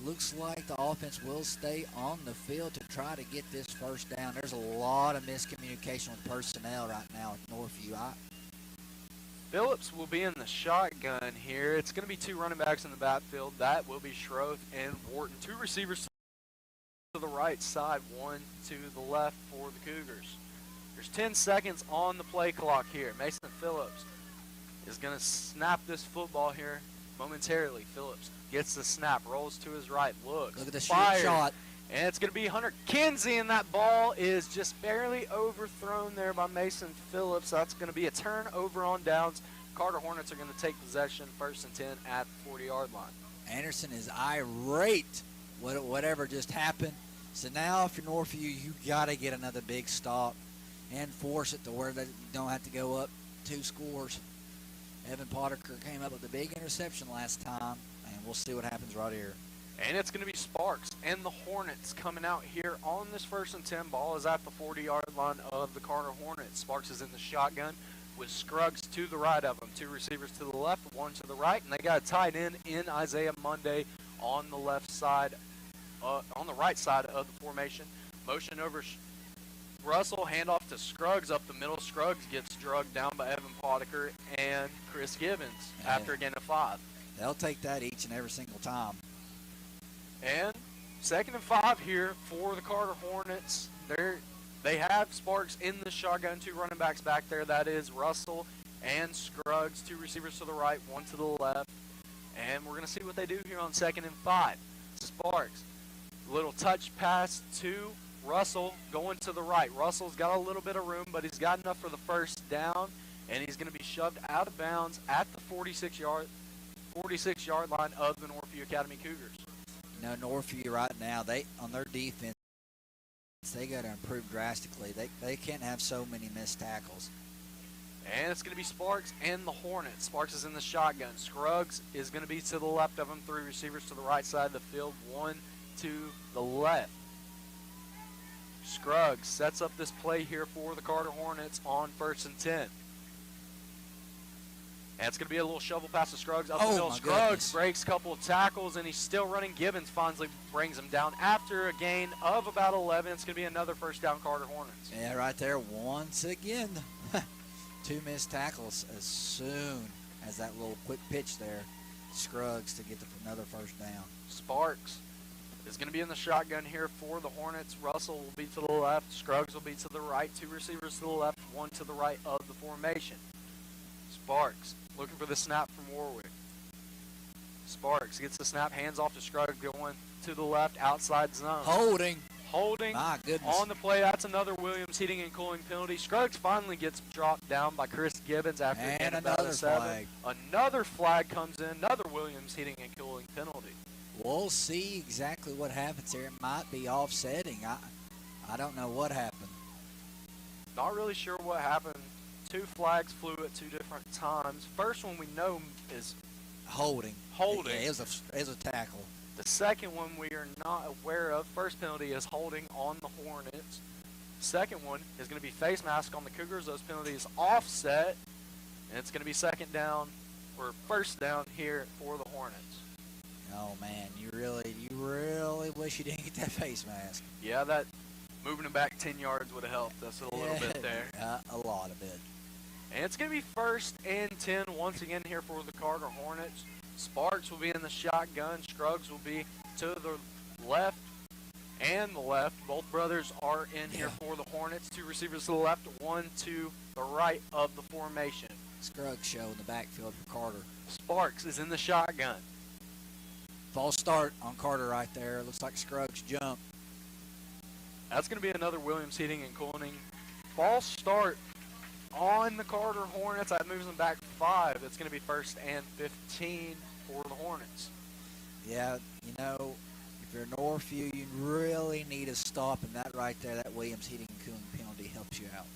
Looks like the offense will stay on the field to try to get this first down. There's a lot of miscommunication with personnel right now at Northview. Phillips will be in the shotgun here. It's going to be 2 running backs in the backfield. That will be Schroth and Wharton. 2 receivers to the right side, 1 to the left for the Cougars. There's 10 seconds on the play clock here. Mason Phillips is going to snap this football here momentarily. Phillips gets the snap, rolls to his right, looks, Look at the fires, shot. and it's going to be Hunter Kinsey, and that ball is just barely overthrown there by Mason Phillips. That's going to be a turnover on downs. Carter Hornets are going to take possession, 1st and 10 at the 40-yard line. Anderson is irate whatever just happened. So now if you're Northview, you got to get another big stop and force it to where they don't have to go up 2 scores. Evan Potter came up with a big interception last time, and we'll see what happens right here. And it's going to be Sparks and the Hornets coming out here on this 1st and 10. Ball is at the 40-yard line of the Carter Hornets. Sparks is in the shotgun with Scruggs to the right of them. 2 receivers to the left, 1 to the right, and they got a tight end in Isaiah Monday on the left side, on the right side of the formation. Motion over Russell, handoff to Scruggs up the middle. Scruggs gets drugged down by Evan Potiker and Chris Gibbons after a gain of 5. They'll take that each and every single time. And 2nd and 5 here for the Carter Hornets. They have Sparks in the shotgun, 2 running backs back there. That is Russell and Scruggs, 2 receivers to the right, 1 to the left. And we're going to see what they do here on 2nd and 5. Sparks, little touch pass to Russell going to the right. Russell's got a little bit of room, but he's got enough for the 1st down, and he's going to be shoved out of bounds at the 46-yard line of the Northview Academy Cougars. You know, Northview right now, on their defense, they got to improve drastically. They can't have so many missed tackles. And it's going to be Sparks and the Hornets. Sparks is in the shotgun. Scruggs is going to be to the left of them. 3 receivers to the right side of the field, 1 to the left. Scruggs sets up this play here for the Carter Hornets on 1st and 10. And it's going to be a little shovel pass to Scruggs up the middle. Scruggs breaks a couple of tackles, and he's still running. Gibbons finally brings him down after a gain of about 11. It's going to be another 1st down Carter Hornets. Yeah, right there once again. 2 missed tackles as soon as that little quick pitch there. Scruggs to get another 1st down. Sparks is going to be in the shotgun here for the Hornets. Russell will be to the left. Scruggs will be to the right. 2 receivers to the left, 1 to the right of the formation. Sparks looking for the snap from Warwick. Sparks gets the snap, hands off to Scruggs, going to the left, outside zone. Holding My goodness. On the play. That's another Williams heating and cooling penalty. Scruggs finally gets dropped down by Chris Gibbons after and about another 7. flag. Another flag comes in. Another Williams heating and cooling penalty. We'll see exactly what happens here. It might be offsetting. I don't know what happened. Not really sure what happened. 2 flags flew at 2 different times. First one we know is holding. Holding. Yeah, it was a tackle. The second one we are not aware of. First penalty is holding on the Hornets. Second one is going to be face mask on the Cougars. Those penalties offset, and it's going to be 2nd down or 1st down here for the Hornets. Oh man, you really wish you didn't get that face mask. Yeah, that moving it back 10 yards would have helped us a little bit there. A lot of it. And it's going to be 1st and 10 once again here for the Carter Hornets. Sparks will be in the shotgun. Scruggs will be to the left and the left. Both brothers are in here for the Hornets. 2 receivers to the left, 1 to the right of the formation. Scruggs show in the backfield for Carter. Sparks is in the shotgun. False start on Carter right there. Looks like Scruggs jumped. That's going to be another Williams heating and cooling false start on the Carter Hornets. That moves them back 5. It's going to be 1st and 15 for the Hornets. Yeah, you know, if you're Northview, you really need a stop, and that right there, that Williams heating and cooling penalty helps you out.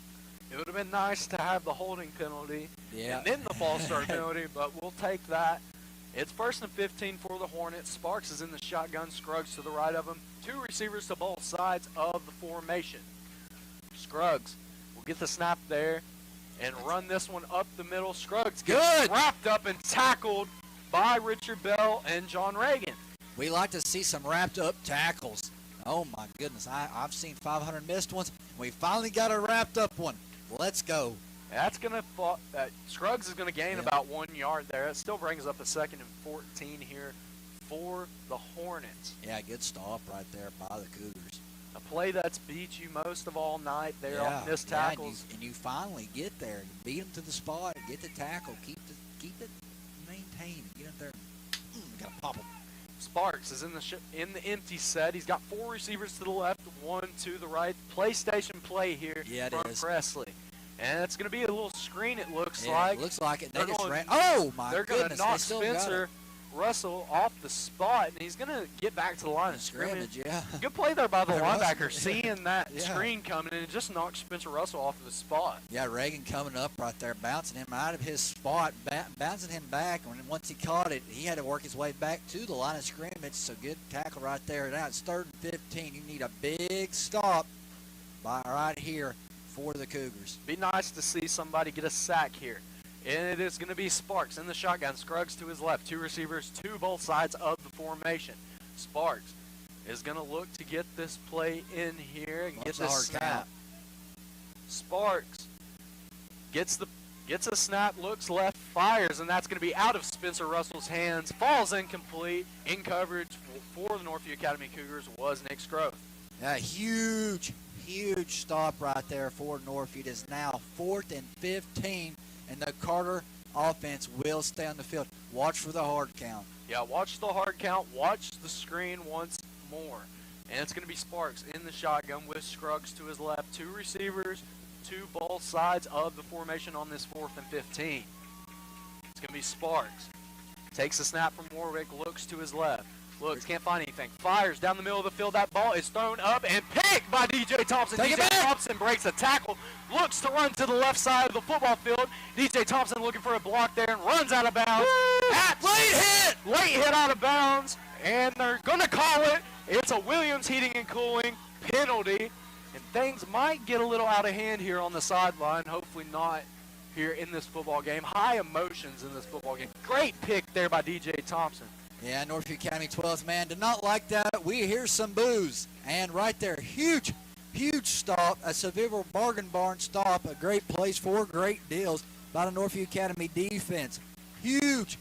It would have been nice to have the holding penalty Yeah. and then the false start penalty, but we'll take that. It's 1st and 15 for the Hornets. Sparks is in the shotgun. Scruggs to the right of him. 2 receivers to both sides of the formation. Scruggs will get the snap there and run this one up the middle. Scruggs gets wrapped up and tackled by Richard Bell and John Reagan. We like to see some wrapped up tackles. Oh my goodness, I've seen 500 missed ones. We finally got a wrapped up one. Let's go. That's going to Scruggs is going to gain about 1 yard there. It still brings up a 2nd and 14 here for the Hornets. Yeah, good stop right there by the Cougars. A play that's beat you most of all night there on missed tackles. And you finally get there. You beat them to the spot, get the tackle, keep it maintained. Get up there. Got to pop them. Sparks is in the empty set. He's got 4 receivers to the left, 1 to the right. PlayStation play here from Presley. And it's going to be a little screen, it looks like. It looks like it. They just ran. Oh, my goodness. They're going to knock Spencer Russell off the spot, and he's going to get back to the line of scrimmage. Yeah. Good play there by the linebacker, seeing that screen coming, and it just knocked Spencer Russell off of the spot. Yeah, Reagan coming up right there, bouncing him out of his spot, bouncing him back. And once he caught it, he had to work his way back to the line of scrimmage. So good tackle right there. Now it's 3rd and 15. You need a big stop right here for the Cougars. Be nice to see somebody get a sack here. And it is going to be Sparks in the shotgun. Scruggs to his left. 2 receivers to both sides of the formation. Sparks is going to look to get this play in here and get the snap. Sparks gets a snap, looks left, fires, and that's going to be out of Spencer Russell's hands. Falls incomplete. In coverage for the Northview Academy Cougars was Nick Scroth. Yeah, huge stop right there for Northview. It is now 4th and 15. And the Carter offense will stay on the field. Watch for the hard count. Yeah, watch the hard count. Watch the screen once more. And it's going to be Sparks in the shotgun with Scruggs to his left. 2 receivers to both sides of the formation on this 4th and 15. It's going to be Sparks. Takes the snap from Warwick, looks to his left. Looks, can't find anything. Fires down the middle of the field. That ball is thrown up and picked by D.J. Thompson. D.J. Thompson breaks a tackle. Looks to run to the left side of the football field. D.J. Thompson looking for a block there and runs out of bounds. Late hit out of bounds. And they're going to call it. It's a Williams Heating and Cooling penalty. And things might get a little out of hand here on the sideline. Hopefully not here in this football game. High emotions in this football game. Great pick there by D.J. Thompson. Yeah, Northview Academy 12th man did not like that. We hear some boos. And right there, huge stop, a Seville Bargain Barn stop, a great place for great deals by the Northview Academy defense. Huge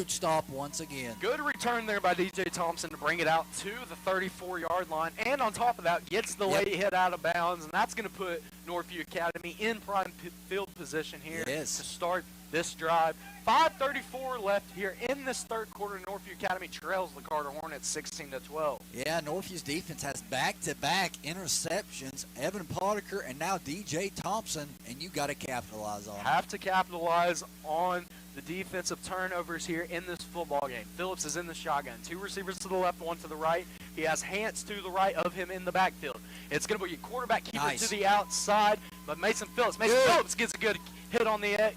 stop once again. Good return there by D.J. Thompson to bring it out to the 34-yard line. And on top of that, gets the late hit out of bounds. And that's going to put Northview Academy in prime field position here to start this drive. 5:34 left here in this 3rd quarter. Northview Academy trails the Carter Hornets 16-12. Yeah, Northview's defense has back-to-back interceptions. Evan Potiker and now D.J. Thompson, and you got to capitalize on it. Have to capitalize on the defensive turnovers here in this football game. Phillips is in the shotgun. 2 receivers to the left, 1 to the right. He has Hance to the right of him in the backfield. It's going to be a quarterback keeper to the outside, but Mason Phillips gets a good hit on the edge,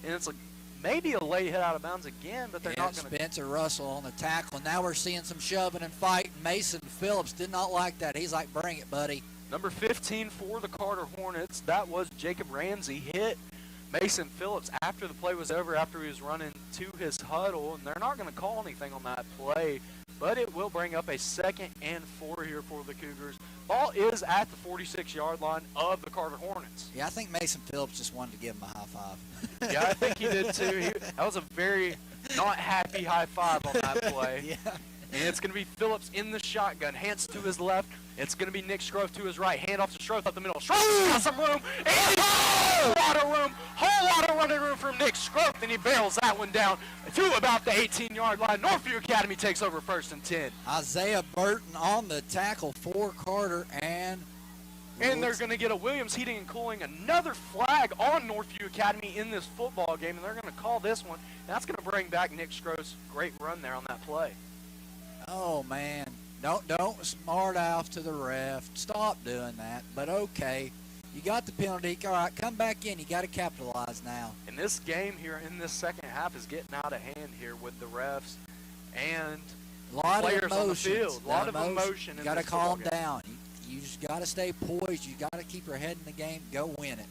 and it's maybe a late hit out of bounds again, but they're not going to. Spencer Russell on the tackle. Now we're seeing some shoving and fighting. Mason Phillips did not like that. He's like, bring it, buddy. Number 15 for the Carter Hornets, that was Jacob Ramsey, hit Mason Phillips after the play was over, after he was running to his huddle, and they're not going to call anything on that play, but it will bring up a 2nd and 4 here for the Cougars. Ball is at the 46-yard line of the Carter Hornets. Yeah, I think Mason Phillips just wanted to give him a high five. Yeah, I think he did too. That was a very not happy high five on that play. Yeah. And it's going to be Phillips in the shotgun. Hance to his left. It's going to be Nick Scroth to his right. Hand off to Scroth up the middle. Scroth got some room. And whole lot of running room from Nick Scroth. And he barrels that one down to about the 18-yard line. Northview Academy takes over 1st and 10. Isaiah Burton on the tackle for Carter, and And they're going to get a Williams Heating and Cooling, another flag on Northview Academy in this football game, and they're going to call this one. And that's going to bring back Nick Stroh's great run there on that play. Oh, man. Don't smart off to the ref. Stop doing that. But okay. You got the penalty. All right, come back in. You got to capitalize now. And this game here in this second half is getting out of hand here with the refs and players on the field. A lot of emotion. You got to calm down. You just got to stay poised. You got to keep your head in the game. Go win it.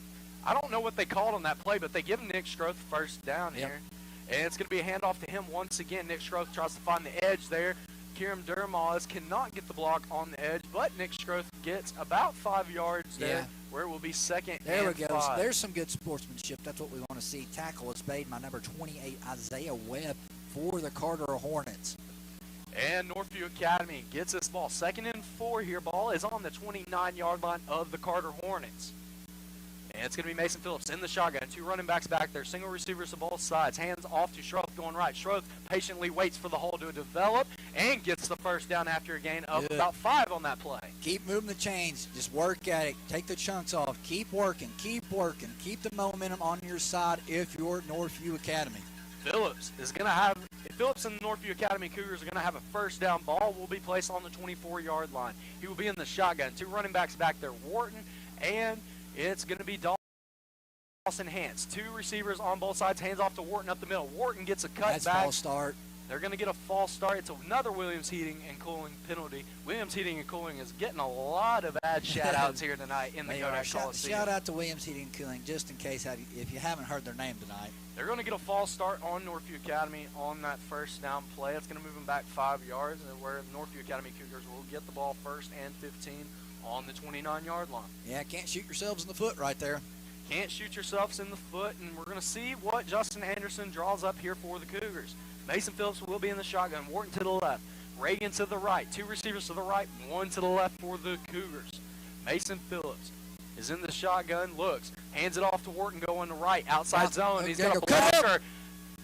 I don't know what they called on that play, but they give Nick Stroth first down here. And it's going to be a handoff to him once again. Nick Stroth tries to find the edge there. Kieran Dermaz cannot get the block on the edge, but Nick Stroth gets about 5 yards there, where it will be second there and we go. 5. There's some good sportsmanship. That's what we want to see. Tackle is made by number 28, Isaiah Webb, for the Carter Hornets. And Northview Academy gets this ball. 2nd and 4 here. Ball is on the 29-yard line of the Carter Hornets. And it's going to be Mason Phillips in the shotgun. 2 running backs back there. Single receivers to both sides. Hands off to Schroth going right. Schroth patiently waits for the hole to develop and gets the first down after a gain of about 5 on that play. Keep moving the chains. Just work at it. Take the chunks off. Keep working. Keep working. Keep the momentum on your side if you're Northview Academy. Phillips is going to have – Phillips and the Northview Academy Cougars are going to have a first down. Ball will be placed on the 24-yard line. He will be in the shotgun. 2 running backs back there, Wharton, and it's going to be Dawson Hance. 2 receivers on both sides. Hands off to Wharton up the middle. Wharton gets a cut back. False start. They're going to get a false start. It's another Williams Heating and Cooling penalty. Williams Heating and Cooling is getting a lot of bad shout-outs here tonight in the Kodak Coliseum. Shout out to Williams Heating and Cooling, just in case if you haven't heard their name tonight. They're going to get a false start on Northview Academy on that first down play. It's going to move them back 5 yards, and where the Northview Academy Cougars will get the ball 1st and 15 on the 29-yard line. Yeah, can't shoot yourselves in the foot right there. Can't shoot yourselves in the foot, and we're going to see what Justin Anderson draws up here for the Cougars. Mason Phillips will be in the shotgun. Wharton to the left. Reagan to the right. 2 receivers to the right, 1 to the left for the Cougars. Mason Phillips is in the shotgun, looks, hands it off to Wharton going to right, outside zone. He's got a blocker.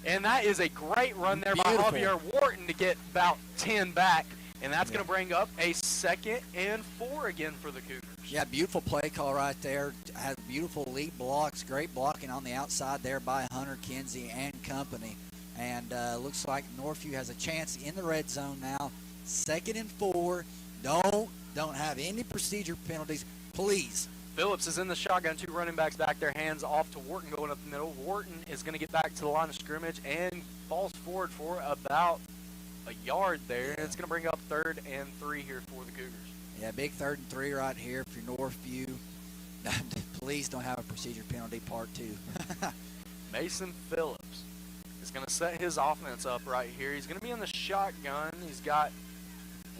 And that is a great run there by Javier Wharton to get about 10 back. And that's going to bring up a 2nd and 4 again for the Cougars. Yeah, beautiful play call right there. Has beautiful lead blocks. Great blocking on the outside there by Hunter Kinsey and company. And looks like Northview has a chance in the red zone now. 2nd and 4. Don't have any procedure penalties, please. Phillips is in the shotgun. 2 running backs back there. Hands off to Wharton going up the middle. Wharton is going to get back to the line of scrimmage and falls forward for about a yard there. And it's going to bring up 3rd and 3 here for the Cougars. Yeah, big 3rd and 3 right here for Northview. Please don't have a procedure penalty part 2. Mason Phillips is going to set his offense up right here. He's going to be in the shotgun. He's got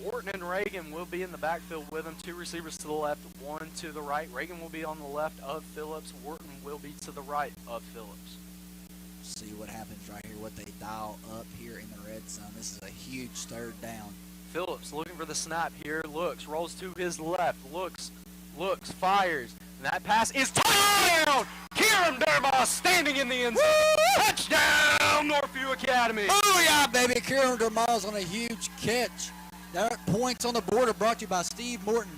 Wharton and Reagan will be in the backfield with him. 2 receivers to the left, 1 to the right. Reagan will be on the left of Phillips. Wharton will be to the right of Phillips. See what happens right here, what they dial up here in the red zone. This is a huge 3rd down. Phillips looking for the snap here. Looks, rolls to his left. Looks, fires. And that pass is touchdown! Kieran Dermaz standing in the end zone. Touchdown, Northview Academy. Oh, yeah, baby. Kieran Dermaz on a huge catch. There, points on the board are brought to you by Steve Morton,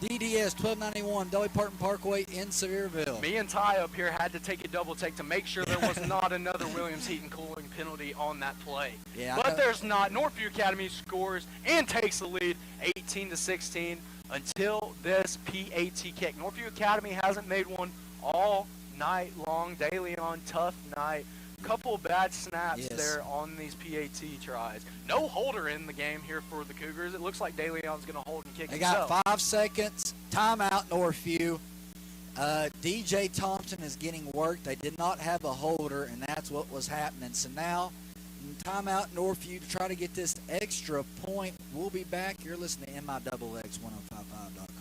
DDS 1291 Dolly Parton Parkway in Sevierville. Me and Ty up here had to take a double take to make sure there was not another Williams Heating Cooling penalty on that play. Yeah, but there's not. Northview Academy scores and takes the lead 18-16 until this PAT kick. Northview Academy hasn't made one all night long. DeLeon, tough night. Couple bad snaps there on these PAT tries. No holder in the game here for the Cougars. It looks like DeLeon's going to hold and kick himself. They got 5 seconds. Timeout, Northview. DJ Thompson is getting work. They did not have a holder, and that's what was happening. So now, timeout, Northview, to try to get this extra point. We'll be back. You're listening to MIXX1055.com.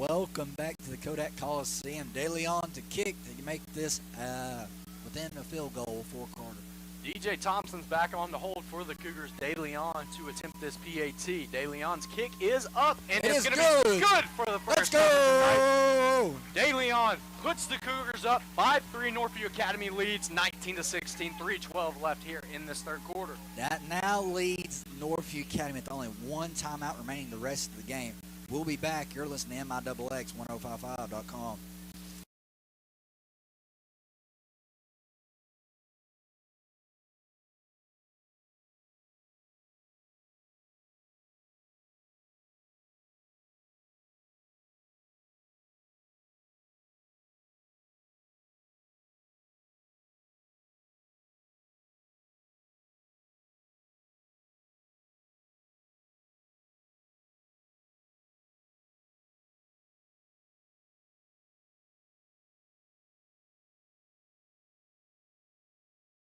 Welcome back to the Kodak Coliseum. De Leon to kick to make this within a field goal for Carter. DJ Thompson's back on the hold for the Cougars. De Leon to attempt this PAT. De Leon's kick is up, and it's going to be good for the first time tonight. De Leon puts the Cougars up. 5-3 Northview Academy leads 19-16. 3:12 left here in this third quarter. That now leads Northview Academy with only one timeout remaining the rest of the game. We'll be back. You're listening to MIXX1055.com.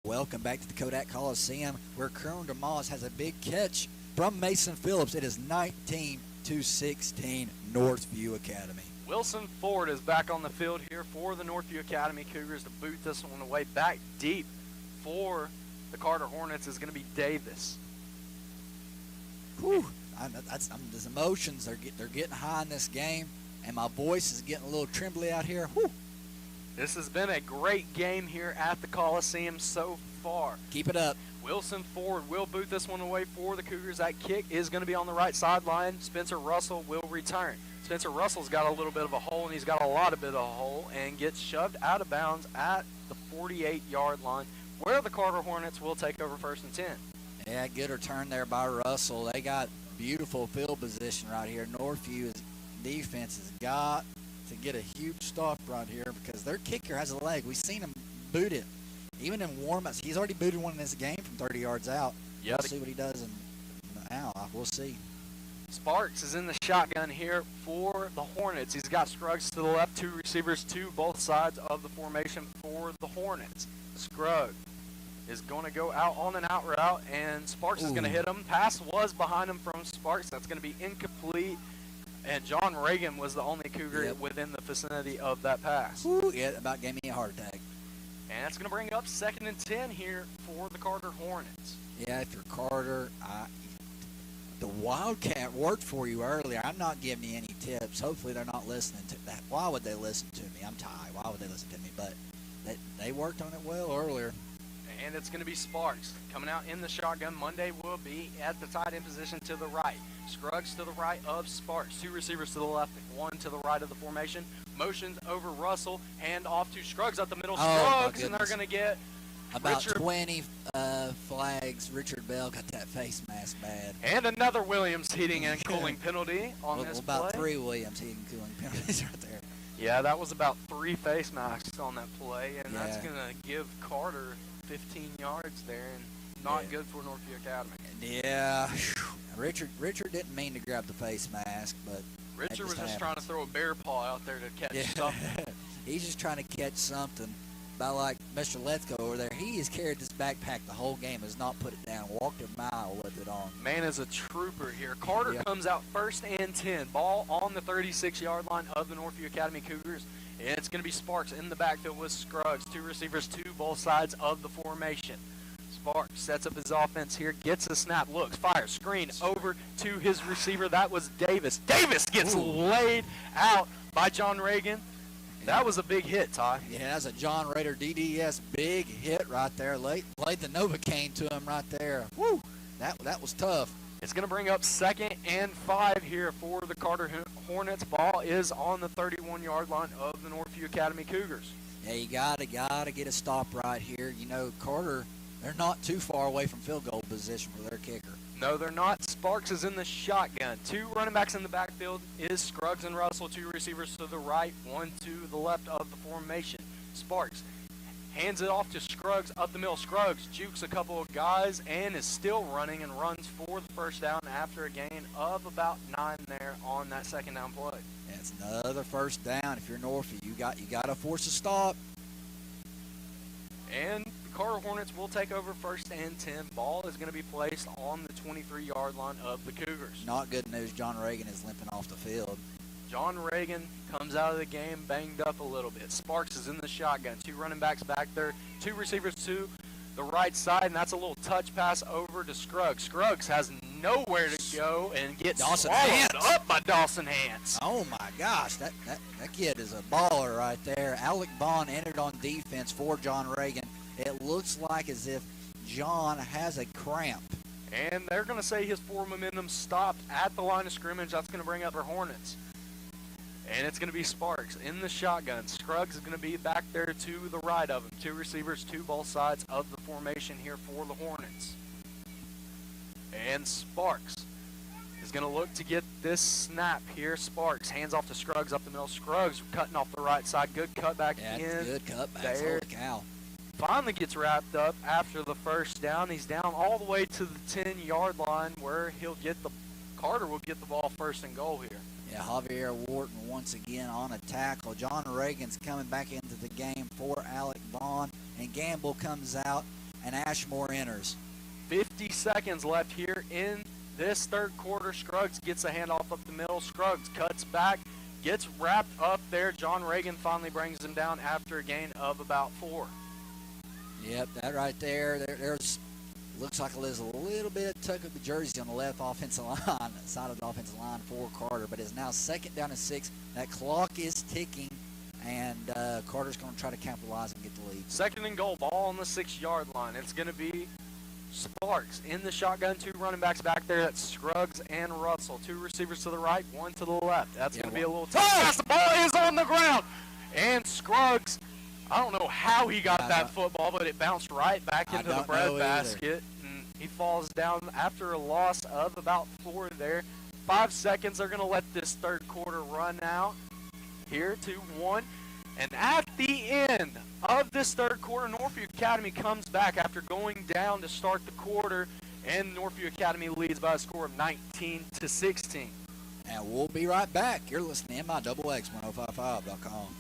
Welcome back to the Kodak Coliseum, where Colonel DeMoss has a big catch from Mason Phillips. It is 19-16 Northview Academy. Wilson Ford is back on the field here for the Northview Academy Cougars to boot this one away. Back deep for the Carter Hornets is going to be Davis. Whew. These emotions, they're getting high in this game, and my voice is getting a little trembly out here. Whew. This has been a great game here at the Coliseum so far. Keep it up. Wilson Ford will boot this one away for the Cougars. That kick is going to be on the right sideline. Spencer Russell will return. Spencer Russell's got a little bit of a hole, and he's got a lot of bit of a hole, and gets shoved out of bounds at the 48-yard line, where the Carter Hornets will take over 1st and 10. Yeah, good return there by Russell. They got beautiful field position right here. Northview's defense has got to get a huge stop right here because their kicker has a leg. We've seen him boot it. Even in warm-ups, he's already booted one in this game from 30 yards out. Yeah, we'll see what he does now. We'll see. Sparks is in the shotgun here for the Hornets. He's got Scruggs to the left, 2 receivers to both sides of the formation for the Hornets. Scruggs is going to go out on an out route, and Sparks is going to hit him. Pass was behind him from Sparks. That's going to be incomplete. And John Reagan was the only Cougar within the vicinity of that pass. Ooh, yeah, about gave me a heart attack. And that's going to bring up 2nd and 10 here for the Carter Hornets. Yeah, if you're Carter, the Wildcat worked for you earlier. I'm not giving you any tips. Hopefully they're not listening to that. Why would they listen to me? I'm tired. Why would they listen to me? But they worked on it well earlier. And it's going to be Sparks coming out in the shotgun. Monday will be at the tight end position to the right. Scruggs to the right of Sparks. 2 receivers to the left, 1 to the right of the formation. Motions over Russell. Hand off to Scruggs up the middle. Scruggs, and they're going to get about 20 flags. Richard Bell got that face mask bad. And another Williams heating and cooling penalty on this play. About 3 Williams heating and cooling penalties right there. Yeah, that was about 3 face masks on that play, and that's going to give Carter 15 yards there, and not good for Northview Academy. Yeah, Richard didn't mean to grab the face mask, but Richard was just trying to throw a bear paw out there to catch something. He's just trying to catch something. About like Mr. Lethko over there, he has carried this backpack the whole game, has not put it down, walked a mile with it on. Man is a trooper here. Carter comes out 1st and 10. Ball on the 36-yard line of the Northview Academy Cougars. It's going to be Sparks in the backfield with Scruggs. 2 receivers to both sides of the formation. Sparks sets up his offense here, gets a snap, looks, fires, screen over to his receiver. That was Davis. Davis gets laid out by John Reagan. That was a big hit, Ty. Yeah, that's a John Rader DDS big hit right there. Laid the Novocaine to him right there. Woo! That was tough. It's going to bring up 2nd and 5 here for the Carter Hornets. Ball is on the 31-yard line of the Northview Academy Cougars. Yeah, you gotta get a stop right here. You know, Carter, they're not too far away from field goal position for their kicker. No, they're not. Sparks is in the shotgun. 2 running backs in the backfield is Scruggs and Russell. 2 receivers to the right, 1 to the left of the formation. Sparks hands it off to Scruggs up the middle. Scruggs jukes a couple of guys and is still running and runs for the first down after a gain of about 9 there on that 2nd down play. That's another first down. If you're Northview, you got to force a stop. And the Carter Hornets will take over 1st and 10. Ball is going to be placed on the 23-yard line of the Cougars. Not good news. John Reagan is limping off the field. John Reagan comes out of the game banged up a little bit. Sparks is in the shotgun. 2 running backs back there. 2 receivers to the right side, and that's a little touch pass over to Scruggs. Scruggs has nowhere to go and gets Dawson swallowed Hance. up by Dawson Hance. Oh my gosh, that kid is a baller right there. Alec Bond entered on defense for John Reagan. It looks like as if John has a cramp. And they're going to say his forward momentum stopped at the line of scrimmage. That's going to bring up their Hornets. And it's going to be Sparks in the shotgun. Scruggs is going to be back there to the right of him. 2 receivers to both sides of the formation here for the Hornets. And Sparks is going to look to get this snap here. Sparks hands off to Scruggs up the middle. Scruggs cutting off the right side. Good cutback in. Good cutback. There. Holy cow. Finally gets wrapped up after the first down. He's down all the way to the 10-yard line where Carter will get the ball first and goal here. Yeah, Javier Wharton once again on a tackle. John Reagan's coming back into the game for Alec Bond, and Gamble comes out, and Ashmore enters. 50 seconds left here in this third quarter. Scruggs gets a handoff up the middle. Scruggs cuts back, gets wrapped up there. John Reagan finally brings him down after a gain of about 4. Yep, that right there's looks like there's a little bit of tuck of the jersey on the left offensive line, side of the offensive line for Carter, but it's now 2nd down and 6. That clock is ticking, and Carter's going to try to capitalize and get the lead. 2nd and goal, ball on the 6-yard line. It's going to be Sparks in the shotgun. 2 running backs back there. That's Scruggs and Russell. 2 receivers to the right, 1 to the left. That's going to be a little tough pass. The ball is on the ground, and Scruggs, I don't know how he got that football, but it bounced right back into the breadbasket. And he falls down after a loss of about 4 there. 5 seconds. They're going to let this third quarter run out here to 1. And at the end of this third quarter, Northview Academy comes back after going down to start the quarter, and Northview Academy leads by a score of 19-16. And we'll be right back. You're listening to MIXX1055.com.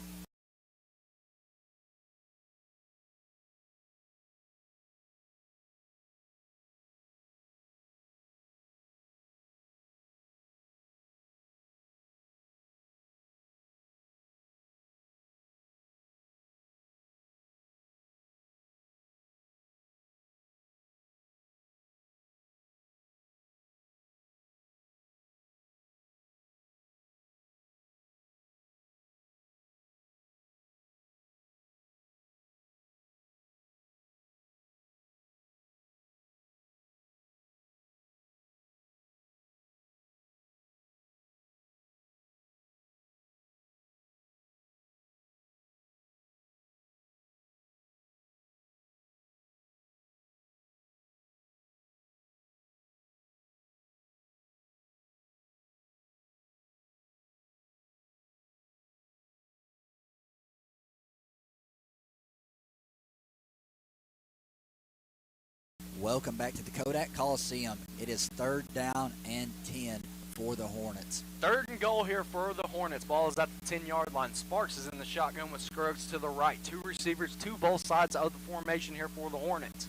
Welcome back to the Kodak Coliseum. It is 3rd down and 10 for the Hornets. 3rd and goal here for the Hornets. Ball is at the 10-yard line. Sparks is in the shotgun with Scruggs to the right. 2 receivers to both sides of the formation here for the Hornets.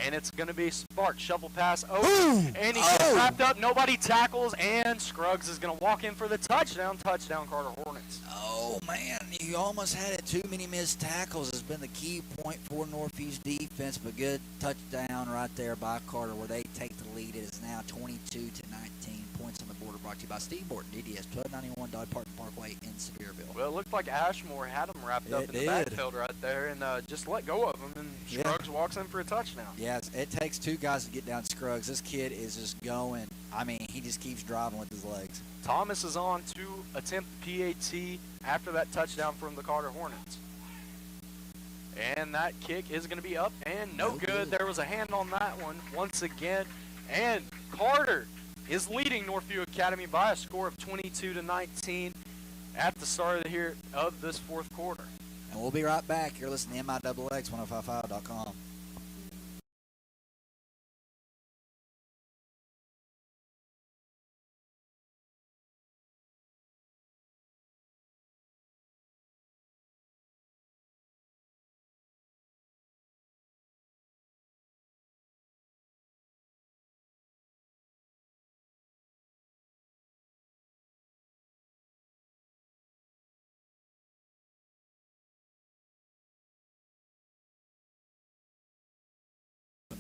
And it's going to be Sparks. Shovel pass over. And he gets wrapped up. Nobody tackles. And Scruggs is going to walk in for the touchdown. Touchdown, Carter Hornets. Oh, man. You almost had it. Too many missed tackles has been the key point for Northview's defense. But good touchdown right there by Carter where they take the lead. It is now 22-19. Points on the border brought to you by Steve Borton, DDS, 1291 Dodge Park Parkway in Sevierville. Well, it looked like Ashmore had him wrapped up in the backfield right there and just let go of him. And Scruggs walks in for a touchdown. Yes, it takes 2 guys to get down Scruggs. This kid is just going. I mean, he just keeps driving with his legs. Thomas is on to attempt PAT after that touchdown from the Carter Hornets. And that kick is going to be up and no good. There was a hand on that one once again. And Carter is leading Northview Academy by a score of 22-19 at the start of this 4th quarter. And we'll be right back. You're listening to MIXX1055.com.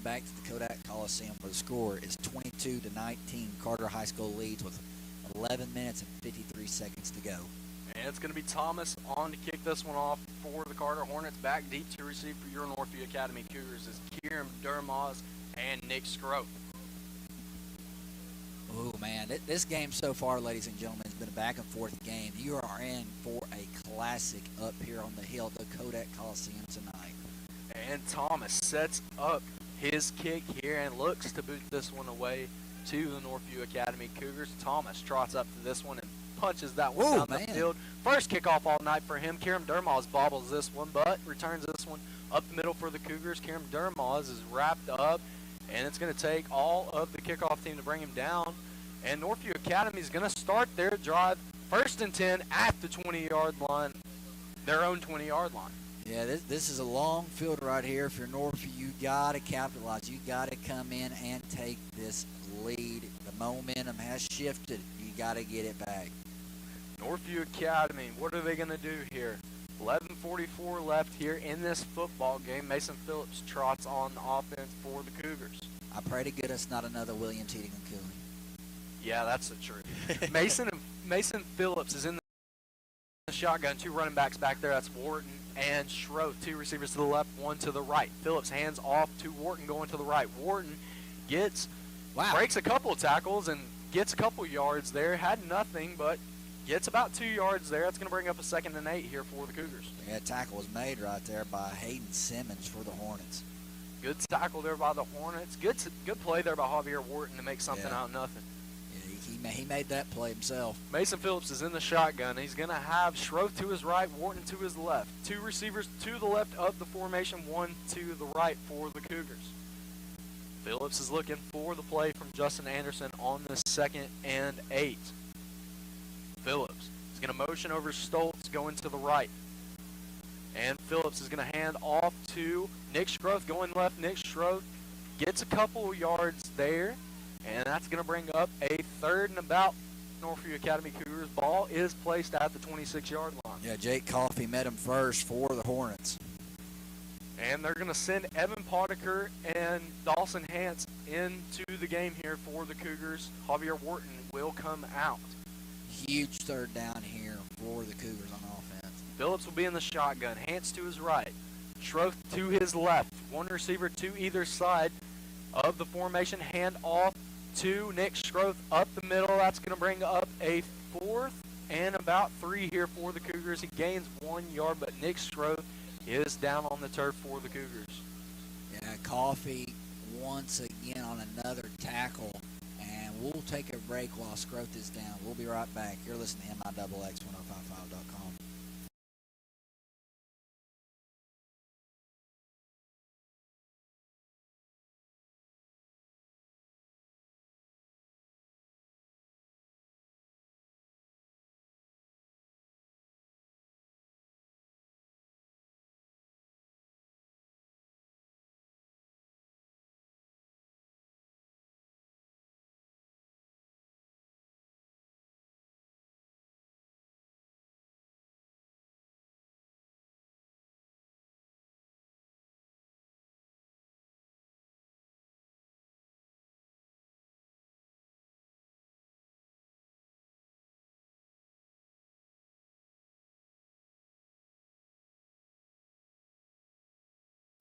back to the Kodak Coliseum where the score is 22-19. Carter High School leads with 11 minutes and 53 seconds to go. And it's going to be Thomas on to kick this one off for the Carter Hornets. Back deep to receive for your Northview Academy Cougars is Kieran Dermaz and Nick Scrope. Oh, man. This game so far, ladies and gentlemen, has been a back-and-forth game. You are in for a classic up here on the hill, the Kodak Coliseum tonight. And Thomas sets up his kick here and looks to boot this one away to the Northview Academy Cougars. Thomas trots up to this one and punches that one down the field. First kickoff all night for him. Kieran Dermaz bobbles this one, but returns this one up the middle for the Cougars. Kieran Dermaz is wrapped up, and it's going to take all of the kickoff team to bring him down. And Northview Academy is going to start their drive 1st and 10 at the 20-yard line, their own 20-yard line. Yeah, this is a long field right here. If you're Northview, you got to capitalize. You got to come in and take this lead. The momentum has shifted. You got to get it back. Northview Academy, what are they going to do here? 11:44 left here in this football game. Mason Phillips trots on offense for the Cougars. I pray to goodness not another Williams Heating and Cooling. Yeah, that's the truth. Mason Phillips is in the shotgun. 2 running backs back there. That's Wharton and Schroth. 2 receivers to the left, 1 to the right. Phillips hands off to Wharton going to the right. Wharton breaks a couple of tackles and gets a couple yards there. Had nothing, but gets about 2 yards there. That's going to bring up a 2nd and 8 here for the Cougars. Yeah, tackle was made right there by Hayden Simmons for the Hornets. Good tackle there by the Hornets. Good play there by Javier Wharton to make something out of nothing. Yeah, he made that play himself. Mason Phillips is in the shotgun. He's going to have Schroth to his right, Wharton to his left. 2 receivers to the left of the formation, 1 to the right for the Cougars. Phillips is looking for the play from Justin Anderson on this 2nd and 8. Phillips is going to motion over Stoltz going to the right. And Phillips is going to hand off to Nick Schroth going left. Nick Schroth gets a couple yards there. And that's going to bring up a 3rd and about. Northview Academy Cougars. Ball is placed at the 26-yard line. Yeah, Jake Coffey met him first for the Hornets. And they're going to send Evan Potiker and Dawson Hance into the game here for the Cougars. Javier Wharton will come out. Huge 3rd down here for the Cougars on offense. Phillips will be in the shotgun. Hance to his right. Schroth to his left. 1 receiver to either side of the formation. Hand off to Nick Schroth up the middle. That's going to bring up a 4th and about 3 here for the Cougars. He gains 1 yard, but Nick Schroth is down on the turf for the Cougars. Yeah, Coffey once again on another tackle. And we'll take a break while Scroth is down. We'll be right back. You're listening to MIXX1055.com.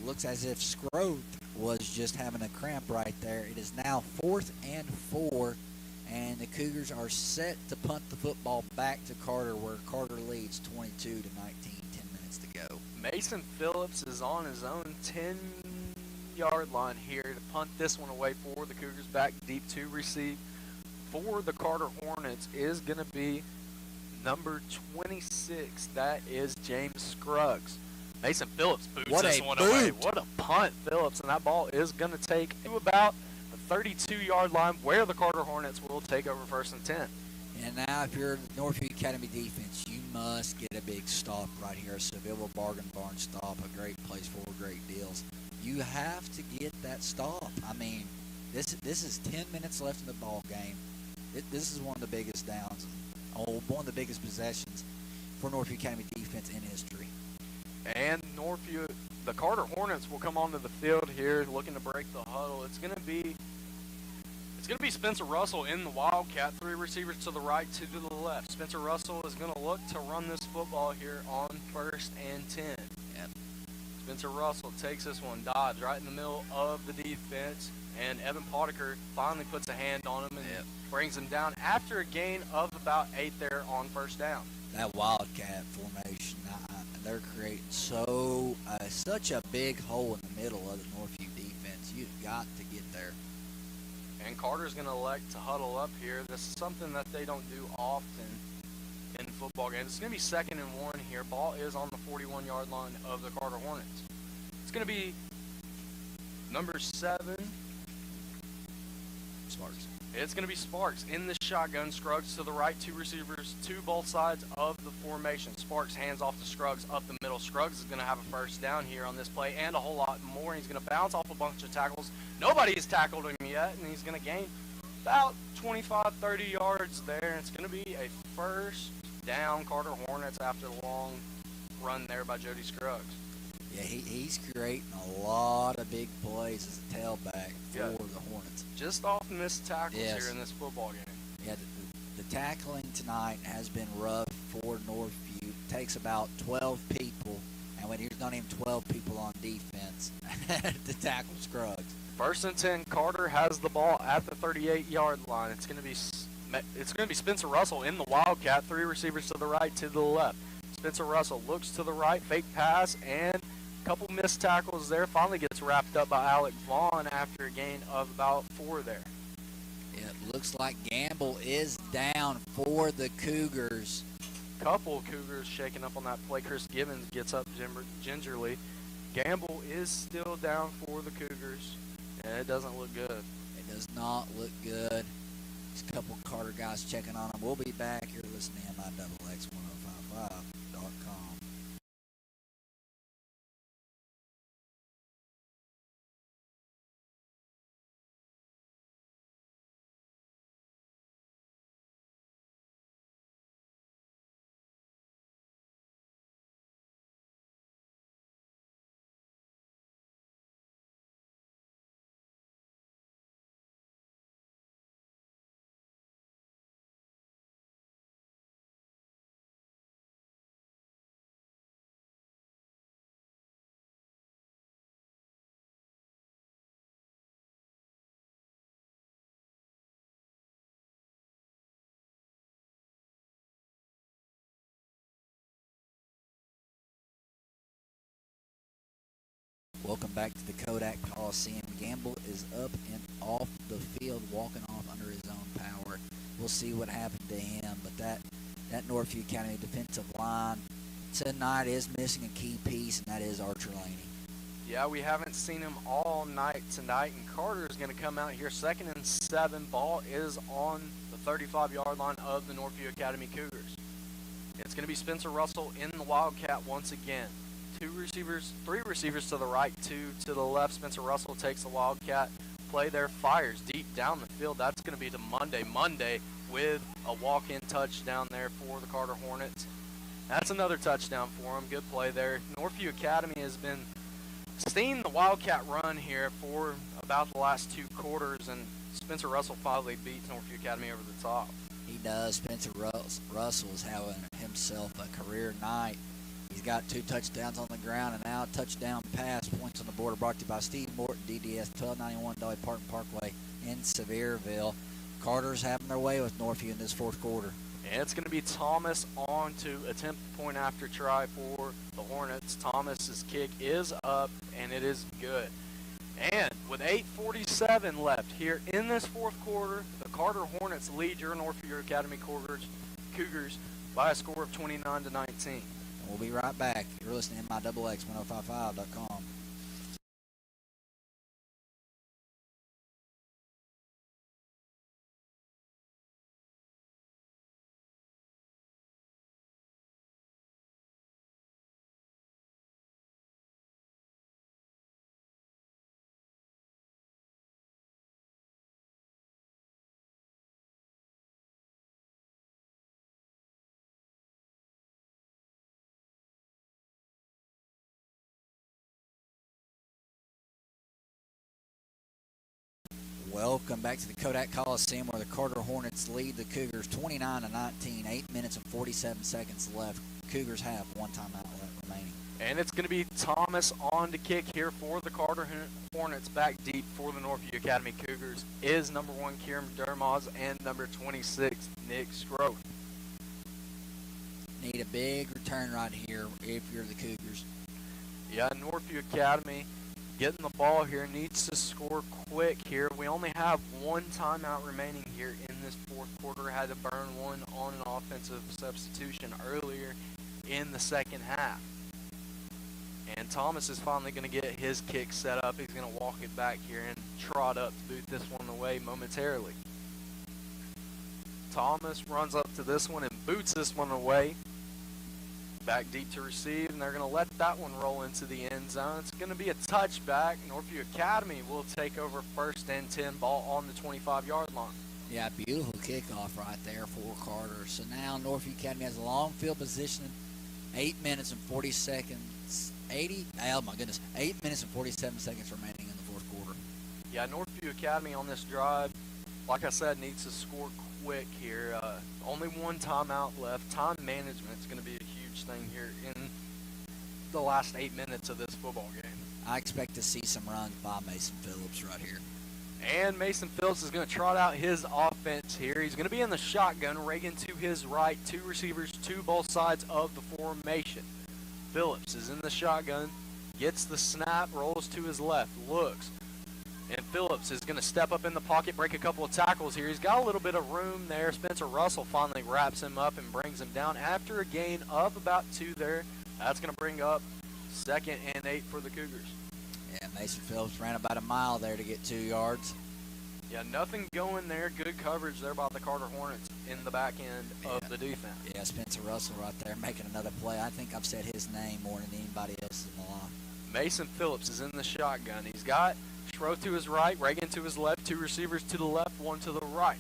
Looks as if Scroth was just having a cramp right there. It is now 4th and 4, and the Cougars are set to punt the football back to Carter, where Carter leads 22-19, 10 minutes to go. Mason Phillips is on his own 10-yard line here to punt this one away for the Cougars. Back deep to receive for the Carter Hornets is going to be number 26. That is James Scruggs. Mason Phillips boots this one away. What a punt, Phillips. And that ball is going to take to about the 32-yard line where the Carter Hornets will take over 1st and 10. And now if you're the Northview Academy defense, you must get a big stop right here. A Seville Bargain Barn stop, a great place for great deals. You have to get that stop. I mean, this is 10 minutes left in the ball game. This is one of the biggest downs, one of the biggest possessions for Northview Academy defense in history. And Northview the Carter Hornets will come onto the field here looking to break the huddle. It's going to be Spencer Russell in the Wildcat, 3 receivers to the right, 2 to the left. Spencer Russell is going to look to run this football here on 1st and 10. Yep. Spencer Russell takes this one, dives right in the middle of the defense, and Evan Potiker finally puts a hand on him and brings him down after a gain of about 8 there on 1st down. That Wildcat formation, they're creating such a big hole in the middle of the Northview defense. You've got to get there. And Carter's going to elect to huddle up here. This is something that they don't do often in football games. It's going to be 2nd and 1 here. Ball is on the 41-yard line of the Carter Hornets. It's going to be number 7. Sparks. It's going to be Sparks in the shotgun. Scruggs to the right, 2 receivers to both sides of the formation. Sparks hands off to Scruggs up the middle. Scruggs is going to have a 1st down here on this play and a whole lot more. He's going to bounce off a bunch of tackles. Nobody has tackled him yet, and he's going to gain about 25, 30 yards there. It's going to be a 1st down Carter Hornets after the long run there by Jody Scruggs. Yeah, he's creating a lot of big plays as a tailback for the Hornets. Just off missed tackles Yes. here in this football game. Yeah, the tackling tonight has been rough for Northview. It takes about 12 people, and when there's not even 12 people on defense to tackle Scruggs. 1st and 10, Carter has the ball at the 38-yard line. It's going to be Spencer Russell in the Wildcat, 3 receivers to the right, 2 to the left. Spencer Russell looks to the right, fake pass, and a couple missed tackles there. Finally gets wrapped up by Alec Vaughn after a gain of about 4 there. It looks like Gamble is down for the Cougars. Couple Cougars shaking up on that play. Chris Gibbons gets up gingerly. Gamble is still down for the Cougars, and it doesn't look good. It does not look good. There's a couple Carter guys checking on him. We'll be back here listening to MIXX1055.com. Welcome back to the Kodak Coliseum. Gamble is up and off the field, walking off under his own power. We'll see what happened to him, but that Northview County defensive line tonight is missing a key piece, and that is Archer Laney. Yeah, we haven't seen him all night tonight, and Carter is going to come out here 2nd and 7. Ball is on the 35-yard line of the Northview Academy Cougars. It's going to be Spencer Russell in the Wildcat once again. 3 receivers to the right, 2 to the left. Spencer Russell takes the Wildcat play there, fires deep down the field. That's going to be to Monday with a walk-in touchdown there for the Carter Hornets. That's another touchdown for him. Good play there. Northview Academy has been seeing the Wildcat run here for about the last 2 quarters, and Spencer Russell finally beats Northview Academy over the top. He does. Spencer Russell is having himself a career night. He's got 2 touchdowns on the ground, and now a touchdown pass. Points on the board brought to you by Steve Morton, DDS 1291 Dolly Parton Parkway in Sevierville. Carter's having their way with Northview in this 4th quarter. And it's going to be Thomas on to attempt the point after try for the Hornets. Thomas's kick is up, and it is good. And with 8:47 left here in this 4th quarter, the Carter Hornets lead your Northview Academy Cougars by a score of 29-19. We'll be right back. You're listening to MIXX1055.com. Welcome back to the Kodak Coliseum where the Carter Hornets lead the Cougars 29-19, 8 minutes and 47 seconds left. Cougars have one timeout left remaining. And it's going to be Thomas on to kick here for the Carter Hornets. Back deep for the Northview Academy Cougars is number 1 Kieran Dermaz and number 26 Nick Scroat. Need a big return right here if you're the Cougars. Yeah, Northview Academy getting the ball here, needs to score quick here. We only have one timeout remaining here in this fourth quarter. Had to burn one on an offensive substitution earlier in the second half. And Thomas is finally going to get his kick set up. He's going to walk it back here and trot up to boot this one away momentarily. Thomas runs up to this one and boots this one away. Back deep to receive, and they're going to let that one roll into the end zone. It's going to be a touchback. Northview Academy will take over first and 10, ball on the 25-yard line. Yeah, beautiful kickoff right there for Carter. So now Northview Academy has a long field position, 8 minutes and 40 seconds. 8 minutes and 47 seconds remaining in the fourth quarter. Yeah, Northview Academy on this drive, like I said, needs to score quick here. Only one timeout left. Time management is going to be a huge thing here in the last 8 minutes of this football game. I expect to see some runs by Mason Phillips right here. And Mason Phillips is going to trot out his offense here. He's going to be in the shotgun. Reagan to his right, 2 receivers to both sides of the formation. Phillips is in the shotgun, gets the snap, rolls to his left, looks. And Phillips is going to step up in the pocket, break a couple of tackles here. He's got a little bit of room there. Spencer Russell finally wraps him up and brings him down after a gain of about 2 there. That's going to bring up 2nd and 8 for the Cougars. Yeah, Mason Phillips ran about a mile there to get 2 yards. Yeah, nothing going there. Good coverage there by the Carter Hornets in the back end of the defense. Yeah, Spencer Russell right there making another play. I think I've said his name more than anybody else in the line. Mason Phillips is in the shotgun. He's got Schroth to his right, Reagan to his left, 2 receivers to the left, 1 to the right.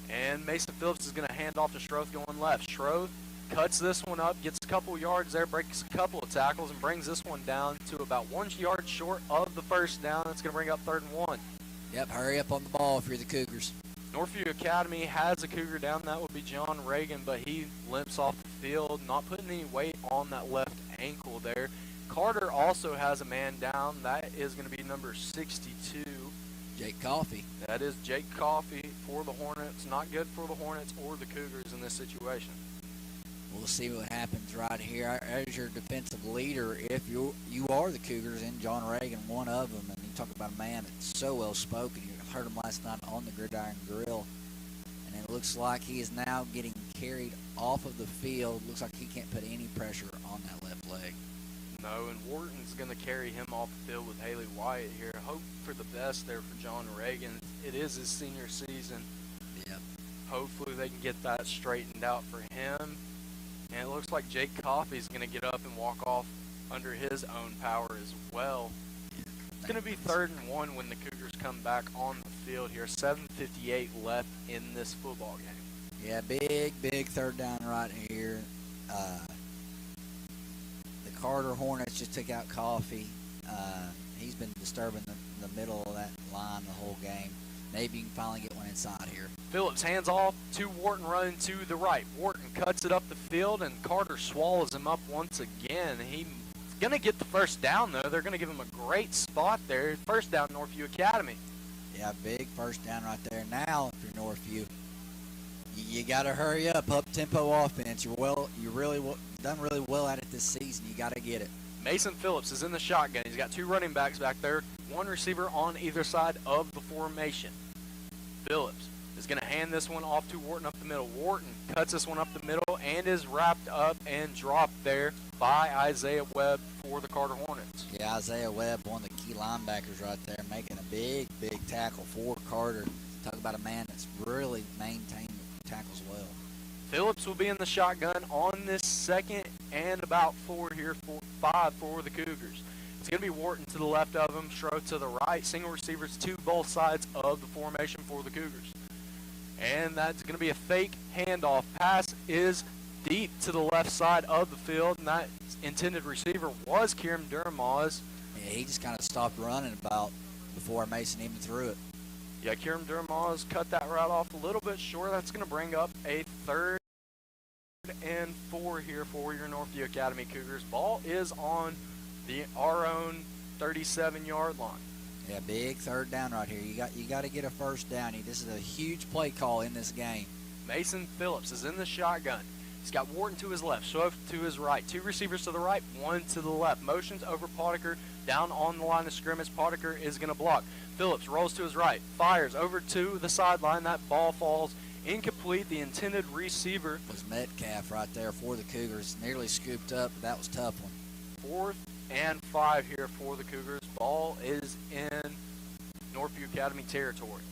And Mason Phillips is going to hand off to Schroth going left. Schroth cuts this one up, gets a couple yards there, breaks a couple of tackles, and brings this one down to about 1 yard short of the first down. That's going to bring up 3rd and 1. Yep, hurry up on the ball if you're the Cougars. Northview Academy has a Cougar down. That would be John Reagan, but he limps off the field, not putting any weight on that left ankle there. Carter also has a man down. That is going to be number 62. Jake Coffey. That is Jake Coffey for the Hornets. Not good for the Hornets or the Cougars in this situation. We'll see what happens right here. As your defensive leader, if you are the Cougars, and John Reagan, one of them, and you talk about a man that's so well spoken. You heard him last night on the Gridiron Grill, and it looks like he is now getting carried off of the field. Looks like he can't put any pressure on that left leg. No, and Wharton's going to carry him off the field with Haley Wyatt here. Hope for the best there for John Reagan. It is his senior season. Yep. Hopefully they can get that straightened out for him. And it looks like Jake Coffey's going to get up and walk off under his own power as well. It's going to be 3rd and 1 when the Cougars come back on the field here. 7:58 left in this football game. Yeah, big 3rd down right here. The Carter Hornets just took out Coffey. He's been disturbing the middle of that line the whole game. Maybe you can finally get one inside here. Phillips hands off to Wharton running to the right. Wharton cuts it up the field, and Carter swallows him up once again. He's going to get the first down, though. They're going to give him a great spot there. First down, Northview Academy. Yeah, big first down right there. Now, if you're Northview, you got to hurry up tempo offense. You're done really well at it this season. You got to get it. Mason Phillips is in the shotgun. He's got 2 running backs back there, 1 receiver on either side of the formation. Phillips is going to hand this one off to Wharton up the middle. Wharton cuts this one up the middle and is wrapped up and dropped there by Isaiah Webb for the Carter Hornets. Yeah, Isaiah Webb, one of the key linebackers right there, making a big tackle for Carter. Talk about a man that's really maintained tackles well. Phillips will be in the shotgun on this 2nd and about 5 for the Cougars. It's going to be Wharton to the left of him, Schroth to the right, single receivers to both sides of the formation for the Cougars. And that's going to be a fake handoff. Pass is deep to the left side of the field, and that intended receiver was Kieran Dermaz. Yeah, he just kind of stopped running about before Mason even threw it. Yeah, Kieran Durmaz cut that route off a little bit short. That's going to bring up a 3rd and 4 here for your Northview Academy Cougars. Ball is on our own 37-yard line. Yeah, big 3rd down right here. You got to get a 1st down. This is a huge play call in this game. Mason Phillips is in the shotgun. He's got Wharton to his left, Swift to his right. 2 receivers to the right, 1 to the left. Motions over Potiker down on the line of scrimmage. Potiker is going to block. Phillips rolls to his right, fires over to the sideline. That ball falls incomplete. The intended receiver was Metcalf right there for the Cougars. Nearly scooped up, but that was a tough one. 4th and 5 here for the Cougars. Ball is in Northview Academy territory.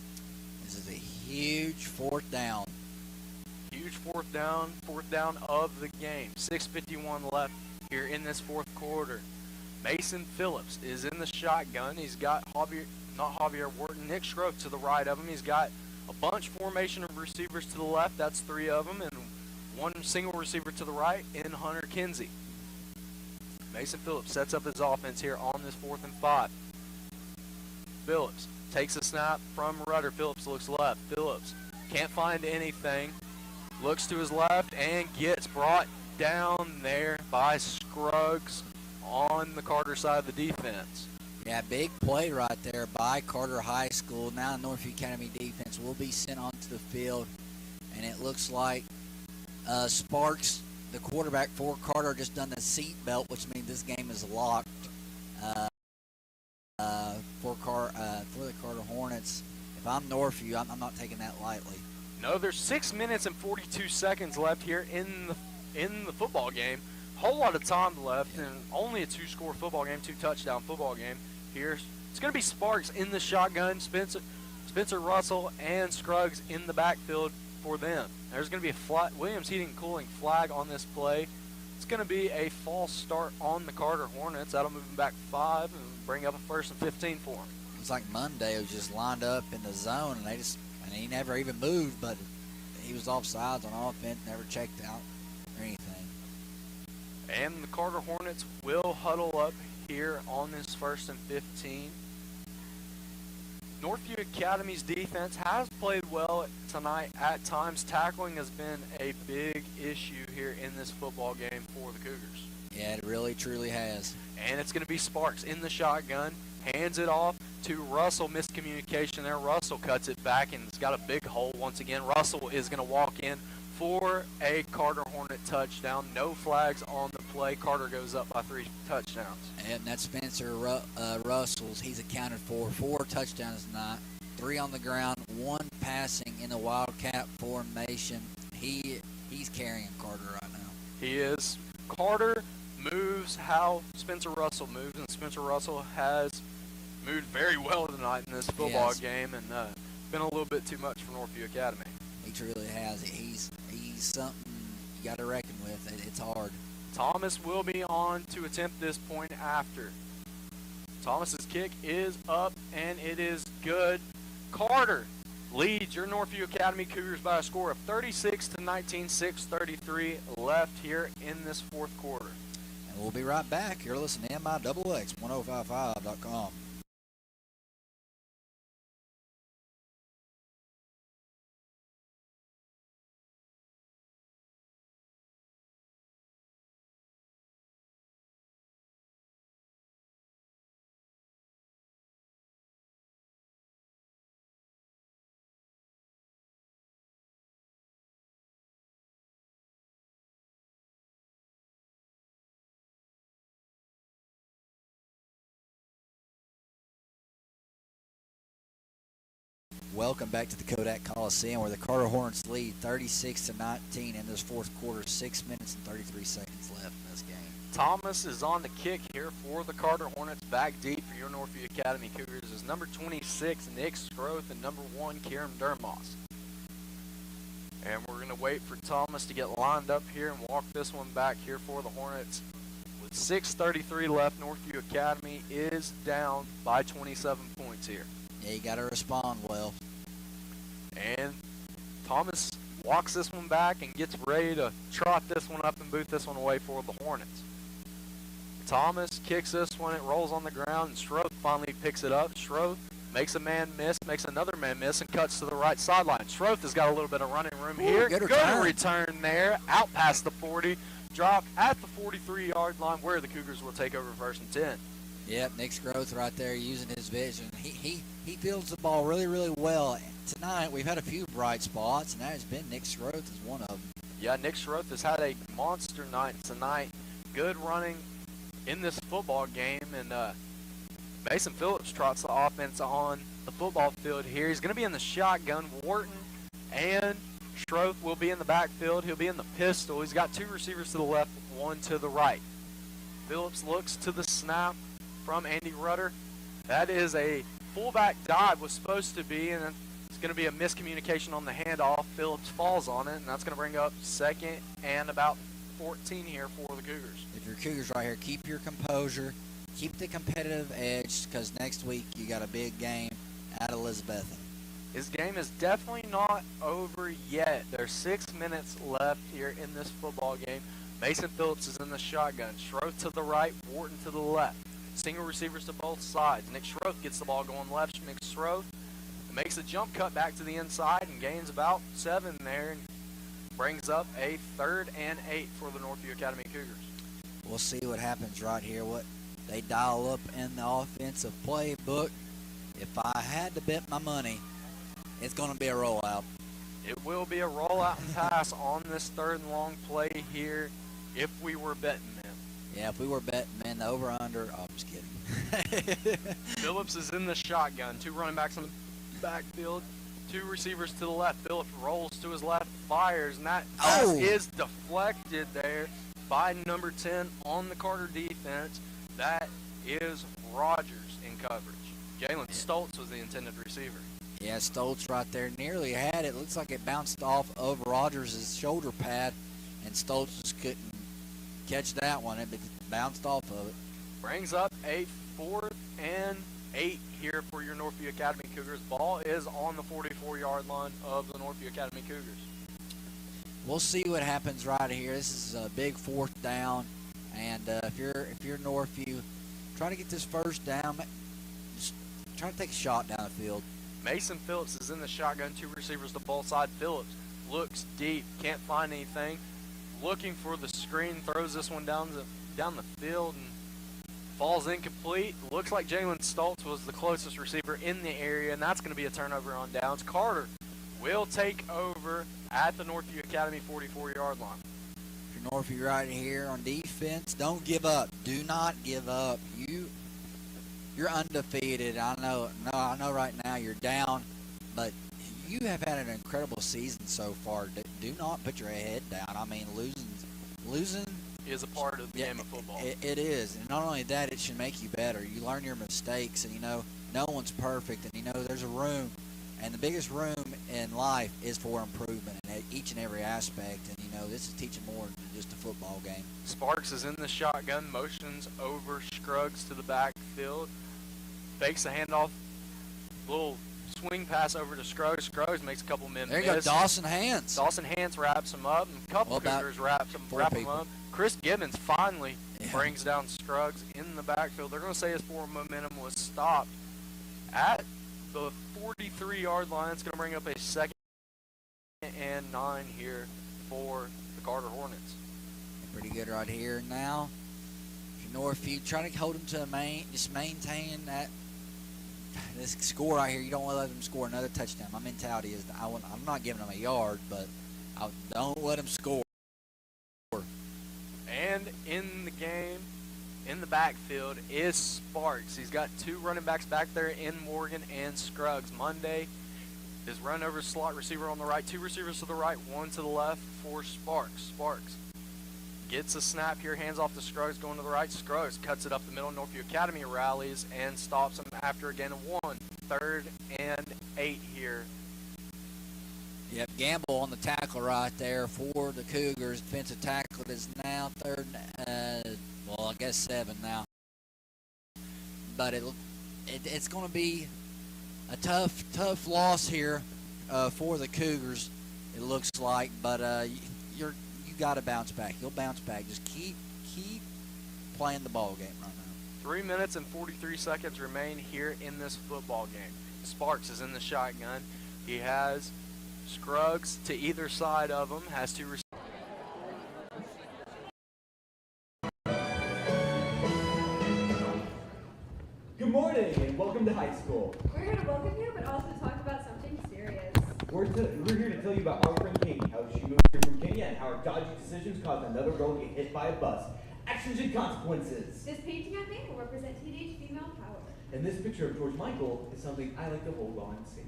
This is a huge 4th down. Huge fourth down of the game. 6:51 left here in this 4th quarter. Mason Phillips is in the shotgun. He's got Javier Wharton, Nick Schrove to the right of him. He's got a bunch formation of receivers to the left. That's 3 of them, and 1 single receiver to the right in Hunter Kinsey. Mason Phillips sets up his offense here on this 4th and 5. Phillips takes a snap from Rudder. Phillips looks left. Phillips can't find anything. Looks to his left and gets brought down there by Scruggs on the Carter side of the defense. Yeah, big play right there by Carter High School. Now Northview Academy defense will be sent onto the field, and it looks like Sparks, the quarterback for Carter, just done the seat belt, which means this game is locked for the Carter Hornets. If I'm Northview, I'm not taking that lightly. No, there's 6 minutes and 42 seconds left here in the football game. Whole lot of time left, and only a 2-score football game, 2-touchdown football game here. It's going to be Sparks in the shotgun, Spencer Russell and Scruggs in the backfield for them. There's going to be a Williams Heating and Cooling flag on this play. It's going to be a false start on the Carter Hornets. That'll move them back 5 and bring up a 1st and 15 for them. It's like Monday was just lined up in the zone, and he never even moved, but he was offsides on offense, never checked out or anything. And the Carter Hornets will huddle up here on this 1st and 15. Northview Academy's defense has played well tonight at times. Tackling has been a big issue here in this football game for the Cougars. Yeah, it really, truly has. And it's going to be Sparks in the shotgun, hands it off to Russell. Miscommunication there. Russell cuts it back, and it's got a big hole once again. Russell is going to walk in for a Carter Hornet touchdown. No flags on the play. Carter goes up by 3 touchdowns. And that's Spencer Russell's. He's accounted for 4 touchdowns tonight, 3 on the ground, 1 passing in the Wildcat formation. He's carrying Carter right now. He is. Carter moves how Spencer Russell moves, and Spencer Russell has moved very well tonight in this football game, and been a little bit too much for Northview Academy. He truly has. He's something you got to reckon with. It's hard. Thomas will be on to attempt this point after. Thomas's kick is up, and it is good. Carter leads your Northview Academy Cougars by a score of 36-19, 6:33 left here in this 4th quarter. And we'll be right back. You're listening to MIXX 1055.com. Welcome back to the Kodak Coliseum, where the Carter Hornets lead 36-19 in this 4th quarter. 6 minutes and 33 seconds left in this game. Thomas is on the kick here for the Carter Hornets. Back deep for your Northview Academy Cougars is number 26, Nick Scroth, and number 1, Kieran Durmaz. And we're going to wait for Thomas to get lined up here and walk this one back here for the Hornets. With 6:33 left, Northview Academy is down by 27 points here. Yeah, you got to respond well. And Thomas walks this one back and gets ready to trot this one up and boot this one away for the Hornets. Thomas kicks this one. It rolls on the ground, and Schroth finally picks it up. Schroth Makes a man miss, makes another man miss, and cuts to the right sideline. Schroth has got a little bit of running room here. Good return there, out past the 40, drop at the 43-yard line where the Cougars will take over 1st and 10. Yep, Nick Scroth right there using his vision. He fields the ball really, really well. Tonight we've had a few bright spots, and that has been Nick Scroth is one of them. Yeah, Nick Schroth has had a monster night tonight. Good running in this football game, and Mason Phillips trots the offense on the football field here. He's going to be in the shotgun. Wharton and Schroth will be in the backfield. He'll be in the pistol. He's got 2 receivers to the left, 1 to the right. Phillips looks to the snap from Andy Rutter. That is a fullback dive was supposed to be, and it's going to be a miscommunication on the handoff. Phillips falls on it, and that's going to bring up 2nd and about 14 here for the Cougars. If you're Cougars right here, keep your composure, keep the competitive edge, because next week you got a big game at Elizabethton. His game is definitely not over yet. There's 6 minutes left here in this football game. Mason Phillips is in the shotgun. Schroth to the right, Wharton to the left. Single receivers to both sides. Nick Schroth gets the ball going left. Nick Schroth makes a jump cut back to the inside and gains about 7 there and brings up a 3rd and 8 for the Northview Academy Cougars. We'll see what happens right here, what they dial up in the offensive playbook. If I had to bet my money, it's going to be a rollout. It will be a rollout and pass on this 3rd and long play here if we were betting men. Yeah, if we were betting men, the over-under, I'm just kidding. Phillips is in the shotgun. 2 running backs in the backfield. 2 receivers to the left. Phillips rolls to his left, fires, and that pass is deflected there by number 10 on the Carter defense. That is Rogers in coverage. Jalen Stoltz was the intended receiver. Yeah, Stoltz right there nearly had it. Looks like it bounced off of Rogers' shoulder pad, and Stoltz just couldn't catch that one. It bounced off of it. Brings up a 4th and 8 here for your Northview Academy Cougars. Ball is on the 44-yard line of the Northview Academy Cougars. We'll see what happens right here. This is a big 4th down, and if you're Northview, try to get this 1st down. Just try to take a shot down the field. Mason Phillips is in the shotgun. 2 receivers to both sides. Phillips looks deep, can't find anything. Looking for the screen, throws this one down the field and falls incomplete. Looks like Jalen Stoltz was the closest receiver in the area, and that's going to be a turnover on downs. Carter will take over at the Northview Academy 44-yard line. If you're Northview right here on defense, don't give up. Do not give up. You're undefeated. I know right now you're down, but you have had an incredible season so far. Do not put your head down. I mean, losing is a part of the game of football. It is, and not only that, it should make you better. You learn your mistakes, and no one's perfect, and there's a room, and the biggest room in life is for improvement in each and every aspect. And this is teaching more than just a football game. Sparks is in the shotgun, motions over Scruggs to the backfield, fakes the handoff, little swing pass over to Scruggs. Scruggs makes a couple men there miss. You go, Dawson Hance. Dawson Hance wraps him up, and a couple Cougars wrap him up. Chris Gibbons finally brings down Scruggs in the backfield. They're going to say his forward momentum was stopped at the 43-yard line. It's going to bring up a 2nd and 9 here for the Carter Hornets. Pretty good right here now. If you're Northview, try to hold them to just maintain this score right here. You don't want to let them score another touchdown. My mentality is I'm not giving them a yard, but I don't let them score. And in the game, in the backfield, is Sparks. He's got 2 running backs back there in Morgan and Scruggs. Monday is run over slot receiver on the right. 2 receivers to the right, 1 to the left for Sparks. Sparks gets a snap here, hands off to Scruggs, going to the right. Scruggs cuts it up the middle. Northview Academy rallies and stops him after a gain of 1. 3rd and 8 here. Yep, Gamble on the tackle right there for the Cougars. Defensive tackle is now 3rd, I guess 7 now. But it's going to be a tough loss here for the Cougars, it looks like. But you got to bounce back. You'll bounce back. Just keep playing the ball game right now. 3 minutes and 43 seconds remain here in this football game. Sparks is in the shotgun. He has Scruggs to either side of him, has two receivers. Good morning and welcome to high school. We're here to welcome you, but also talk about something serious. We're here to tell you about our friend Katie, how she moved here from Kenya and how her dodgy decisions caused another girl to get hit by a bus. Actions and consequences. This painting, I think, will represent teenage female power. And this picture of George Michael is something I like to hold on and see.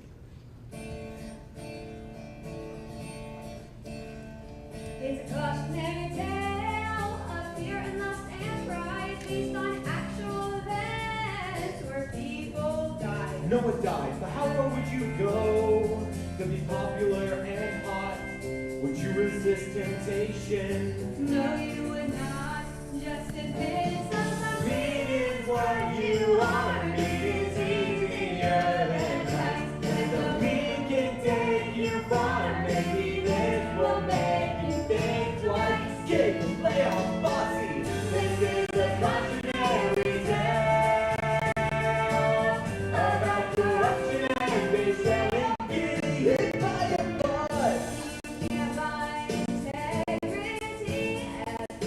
It's a cautionary tale of fear and lust and pride based on actual events where people died. No one dies, but how far would you go to be popular and hot? Would you resist temptation? No, you would not. Just admit sometimes Being what you are is easier than that. And the week can take you far. Maybe this will make you think twice. Kick the playoff bossy. This is a cautionary tale about corruption and betrayal. Getting hit by a bus. by integrity as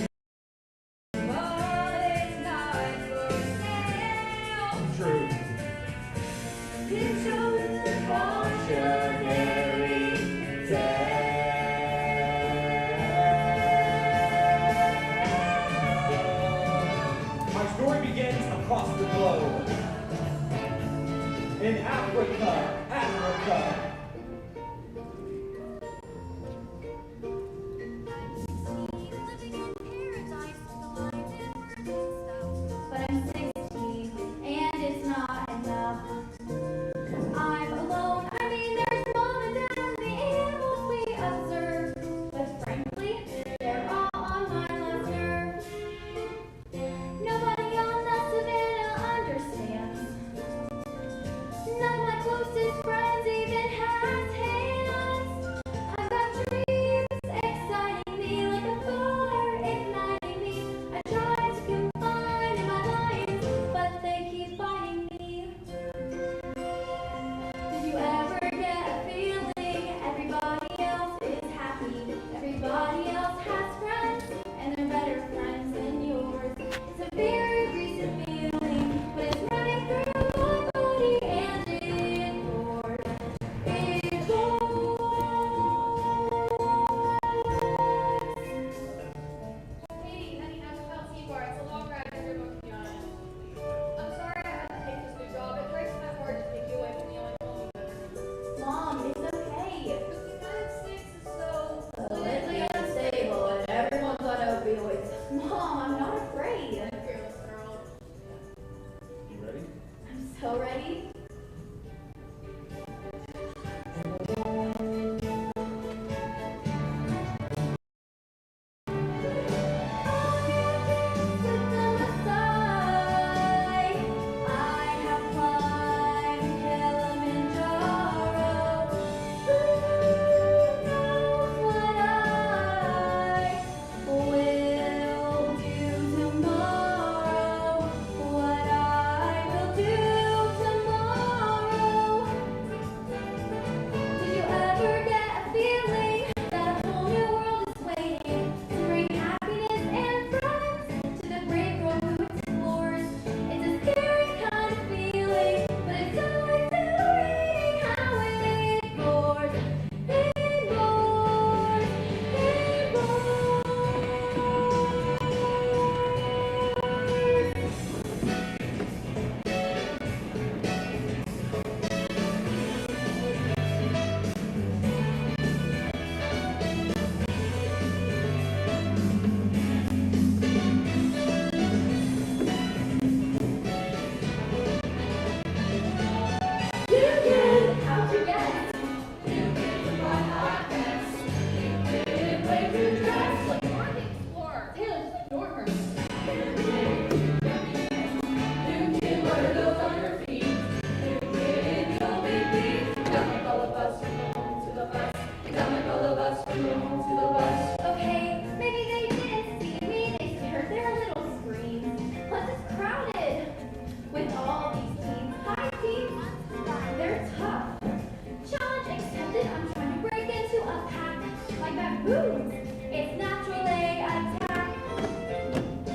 and boots. It's natural they attack.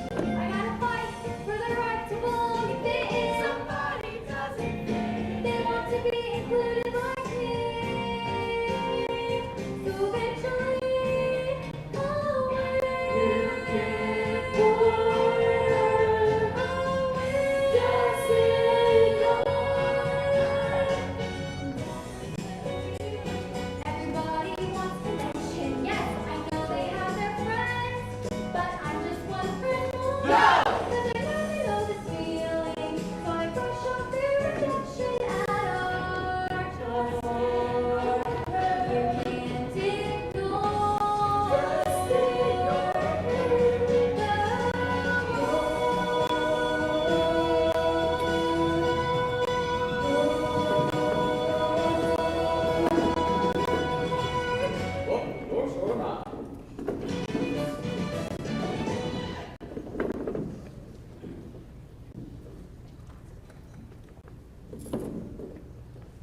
I gotta fight for the right to belong and fit in. Somebody doesn't fit. They want to be included like me. So eventually, I'll win. You can't just everybody wants connection. Yes, I know they have their friends, but I'm just one friend more. No! 'Cause I know this feeling, so I brush off their rejection at our door. You can't ignore. Just ignore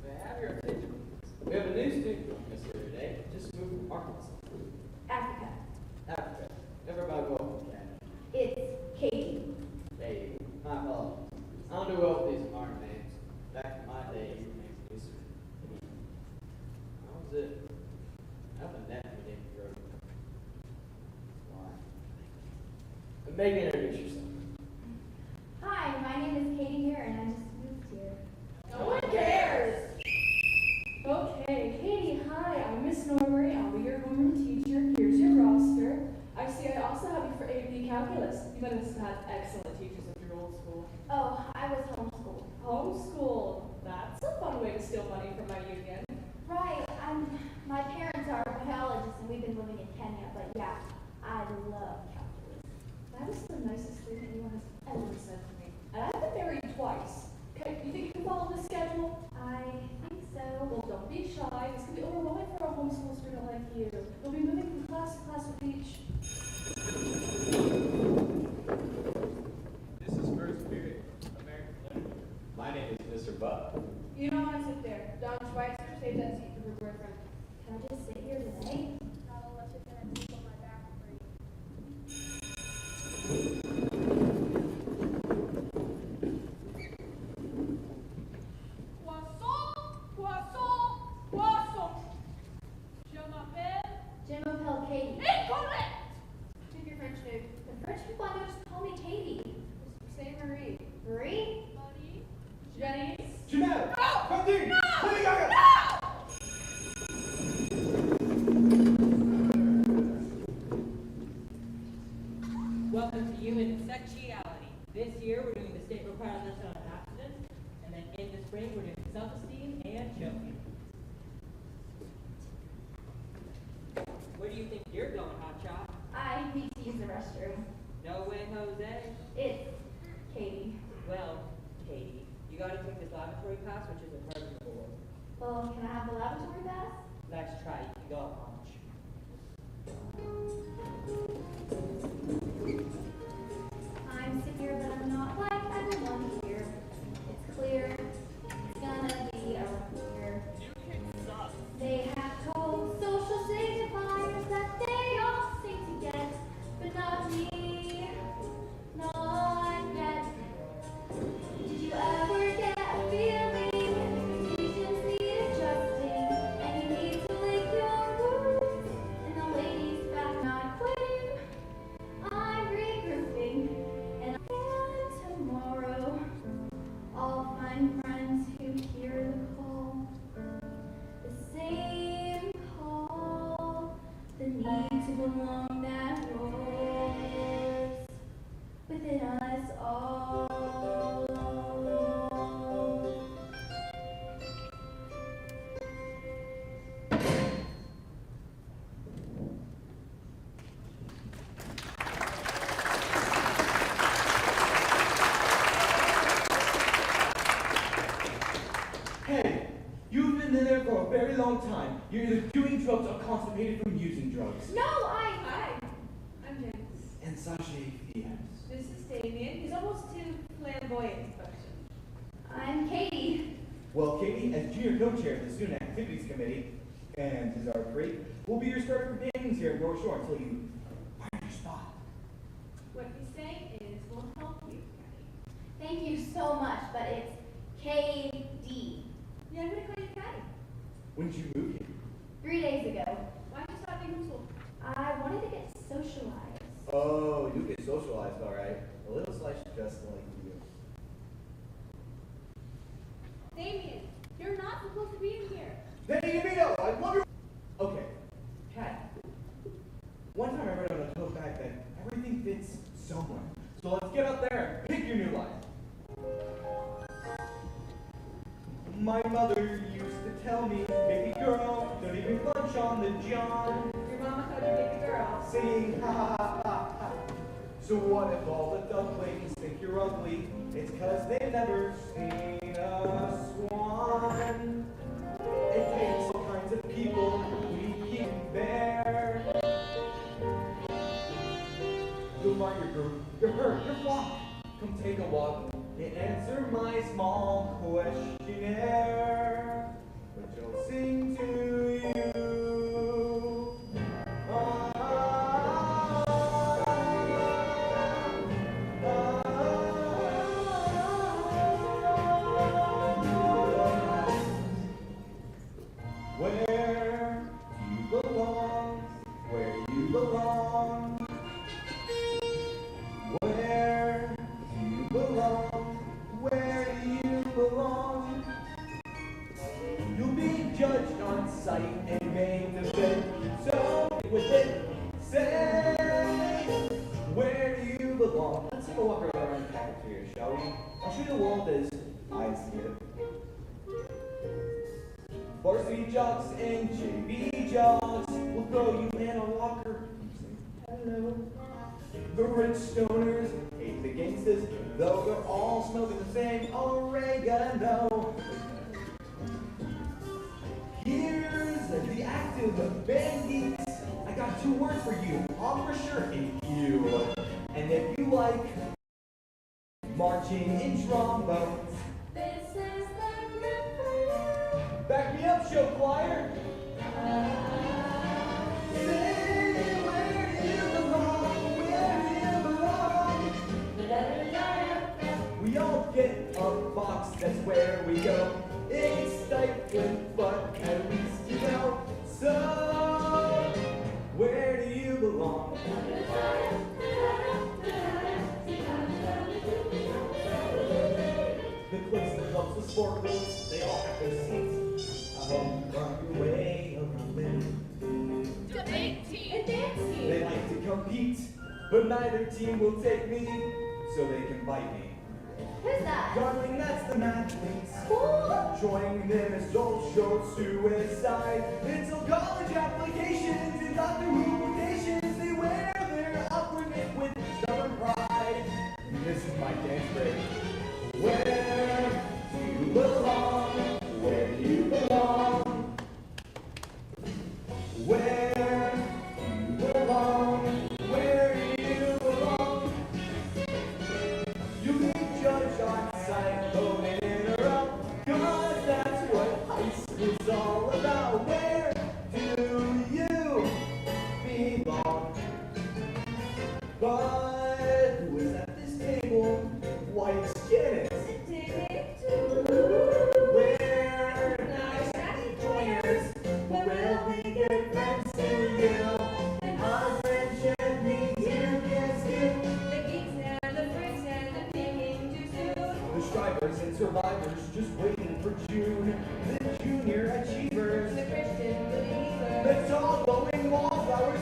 May I have your attention, please? We have a new student joining us here today. Just moved from Arkansas. Africa. Africa. Everybody welcome, Canada. It's Katie. Hey, my apologies. I don't do well with these foreign names. Back in my day, your name's Lisa. How was it? I have a nephew named Brody. Why? But maybe introduce yourself. Hi, my name is Katie here, and I just moved here. No one cares! Okay, Katie, hi, I'm Miss Norbury. I'll be your homeroom teacher. Here's your roster. I see I also have you for AP Calculus. You must have had excellent teachers at your old school. Oh, I was homeschooled. Homeschool. That's a fun way to steal money from my union. Right, my parents are biologists, and we've been living in Kenya, but yeah, I love calculus. That is the nicest thing anyone has ever said to me. And I've been married twice. Okay, you think you can follow the schedule? I think so. Well, don't be shy. This can be overwhelming for a homeschool student like you. You'll be moving from class to class with each. This is first period, American Literature. My name is Mr. Buck. You don't want to sit there. Don Schweitzer, save that seat for her boyfriend. Can I just sit here today? No, unless you're going to take on my back for you. Je m'appelle Katie. Incorrect! Take your French name. The French people I know just call me Katie. Say Marie. Marie? Buddy. Jenny. Jeanette! No! Continue! No! Lady Gaga! No! Welcome to Human Sexuality. This year we're doing the state required lesson on abstinence, and then in the spring we're doing self-esteem and choking. Where do you think you're going, hotshot? I need to use the restroom. No way, Jose. It's Katie. Well, Katie, you gotta take this laboratory class, which is a permanent board. Well, can I have the laboratory pass? Let's try. You can go up lunch. I'm severe, but I'm not like everyone here. It's clear. It's gonna be a rough year. They have cold social signifiers that they all seem to get, but not me. Not yet. Did you ever get a feeling expectations need adjusting, and you need to lick your wounds? And the ladies back not quitting. I'm regrouping, and tomorrow I'll find friends who hear the call. The same call, the need to belong that roars within us all. Hey, you've been in there for a very long time. You're either doing drugs or constipated from using drugs. No, Hi. I'm James. And Sasha Diaz. This is Damien. He's almost too flamboyant, but I'm Katie. Well, Katie, as junior co-chair of the Student Activities Committee, and dessert free. We'll be your starter companions here at North Shore until you find your spot. What you say is we'll help you, Caddy. Thank you so much, but it's KD. Yeah, I'm gonna call you Caddy. When did you move here? 3 days ago. Why'd you stop being from school? I wanted to get socialized. Oh, you get socialized, all right. A little slice just like you. Damien, you're not supposed to be in here. Danny DeVito, I love your... Okay, Cat. One time I read on a tote bag that everything fits somewhere. So let's get up there and pick your new life. My mother used to tell me, baby girl, don't even lunch on the john. Your mama called you baby girl. Singing ha ha ha ha. So what if all the ducklings think you're ugly? It's 'cause they've never seen a swan. It takes all kinds of people, we keep there. You'll find your group, your herd, your flock. Come take a walk and answer my small questionnaire. Which I'll sing to you. Where do you belong? Where do you belong? Where do you belong? Where do you belong? You'll be judged on sight and made to fit. So with it, say, where do you belong? Let's take a walk around the cafeteria, shall we? I'll show you the world as I see it. Varsity jocks and JV jocks will throw you in a locker. Hello. The rich stoners hate the gangsters, though they're all smoking the same oregano. Here's the active bandits. I got 2 words for you. I'm for sure hate you. And if you like marching in trombones, This is the river. back me up, show choir. Say, where do you belong? Where do you belong? We all get a box, that's where we go. It's stifling, but at least you know. So, where do you belong? The cliffs, the clubs, the sport boots, they all have their seats. I hope you find your way around them. Debate team. And dance team. They like to compete, but neither team will take me, so they can bite me. Who's that? Darling, that's the mathletes. Cool. Joining them is social suicide. It's all college applications and Doctor Who quotations. They wear their upbringing with stubborn pride. This is my dance break. Where do you belong? Where do you belong? Where do you belong? Where do you belong? You can judge on sight, voting in or out, 'cause that's what high school's all about. Where do you belong? But who is at this table? White skin is. We're nice happy joiners, but we'll be good friends to you. And our friendship means you can skip The geeks and the freaks and the thinking too soon. the strivers and survivors just waiting for June. The junior achievers, The Christian believer. the tall glowing wallflowers.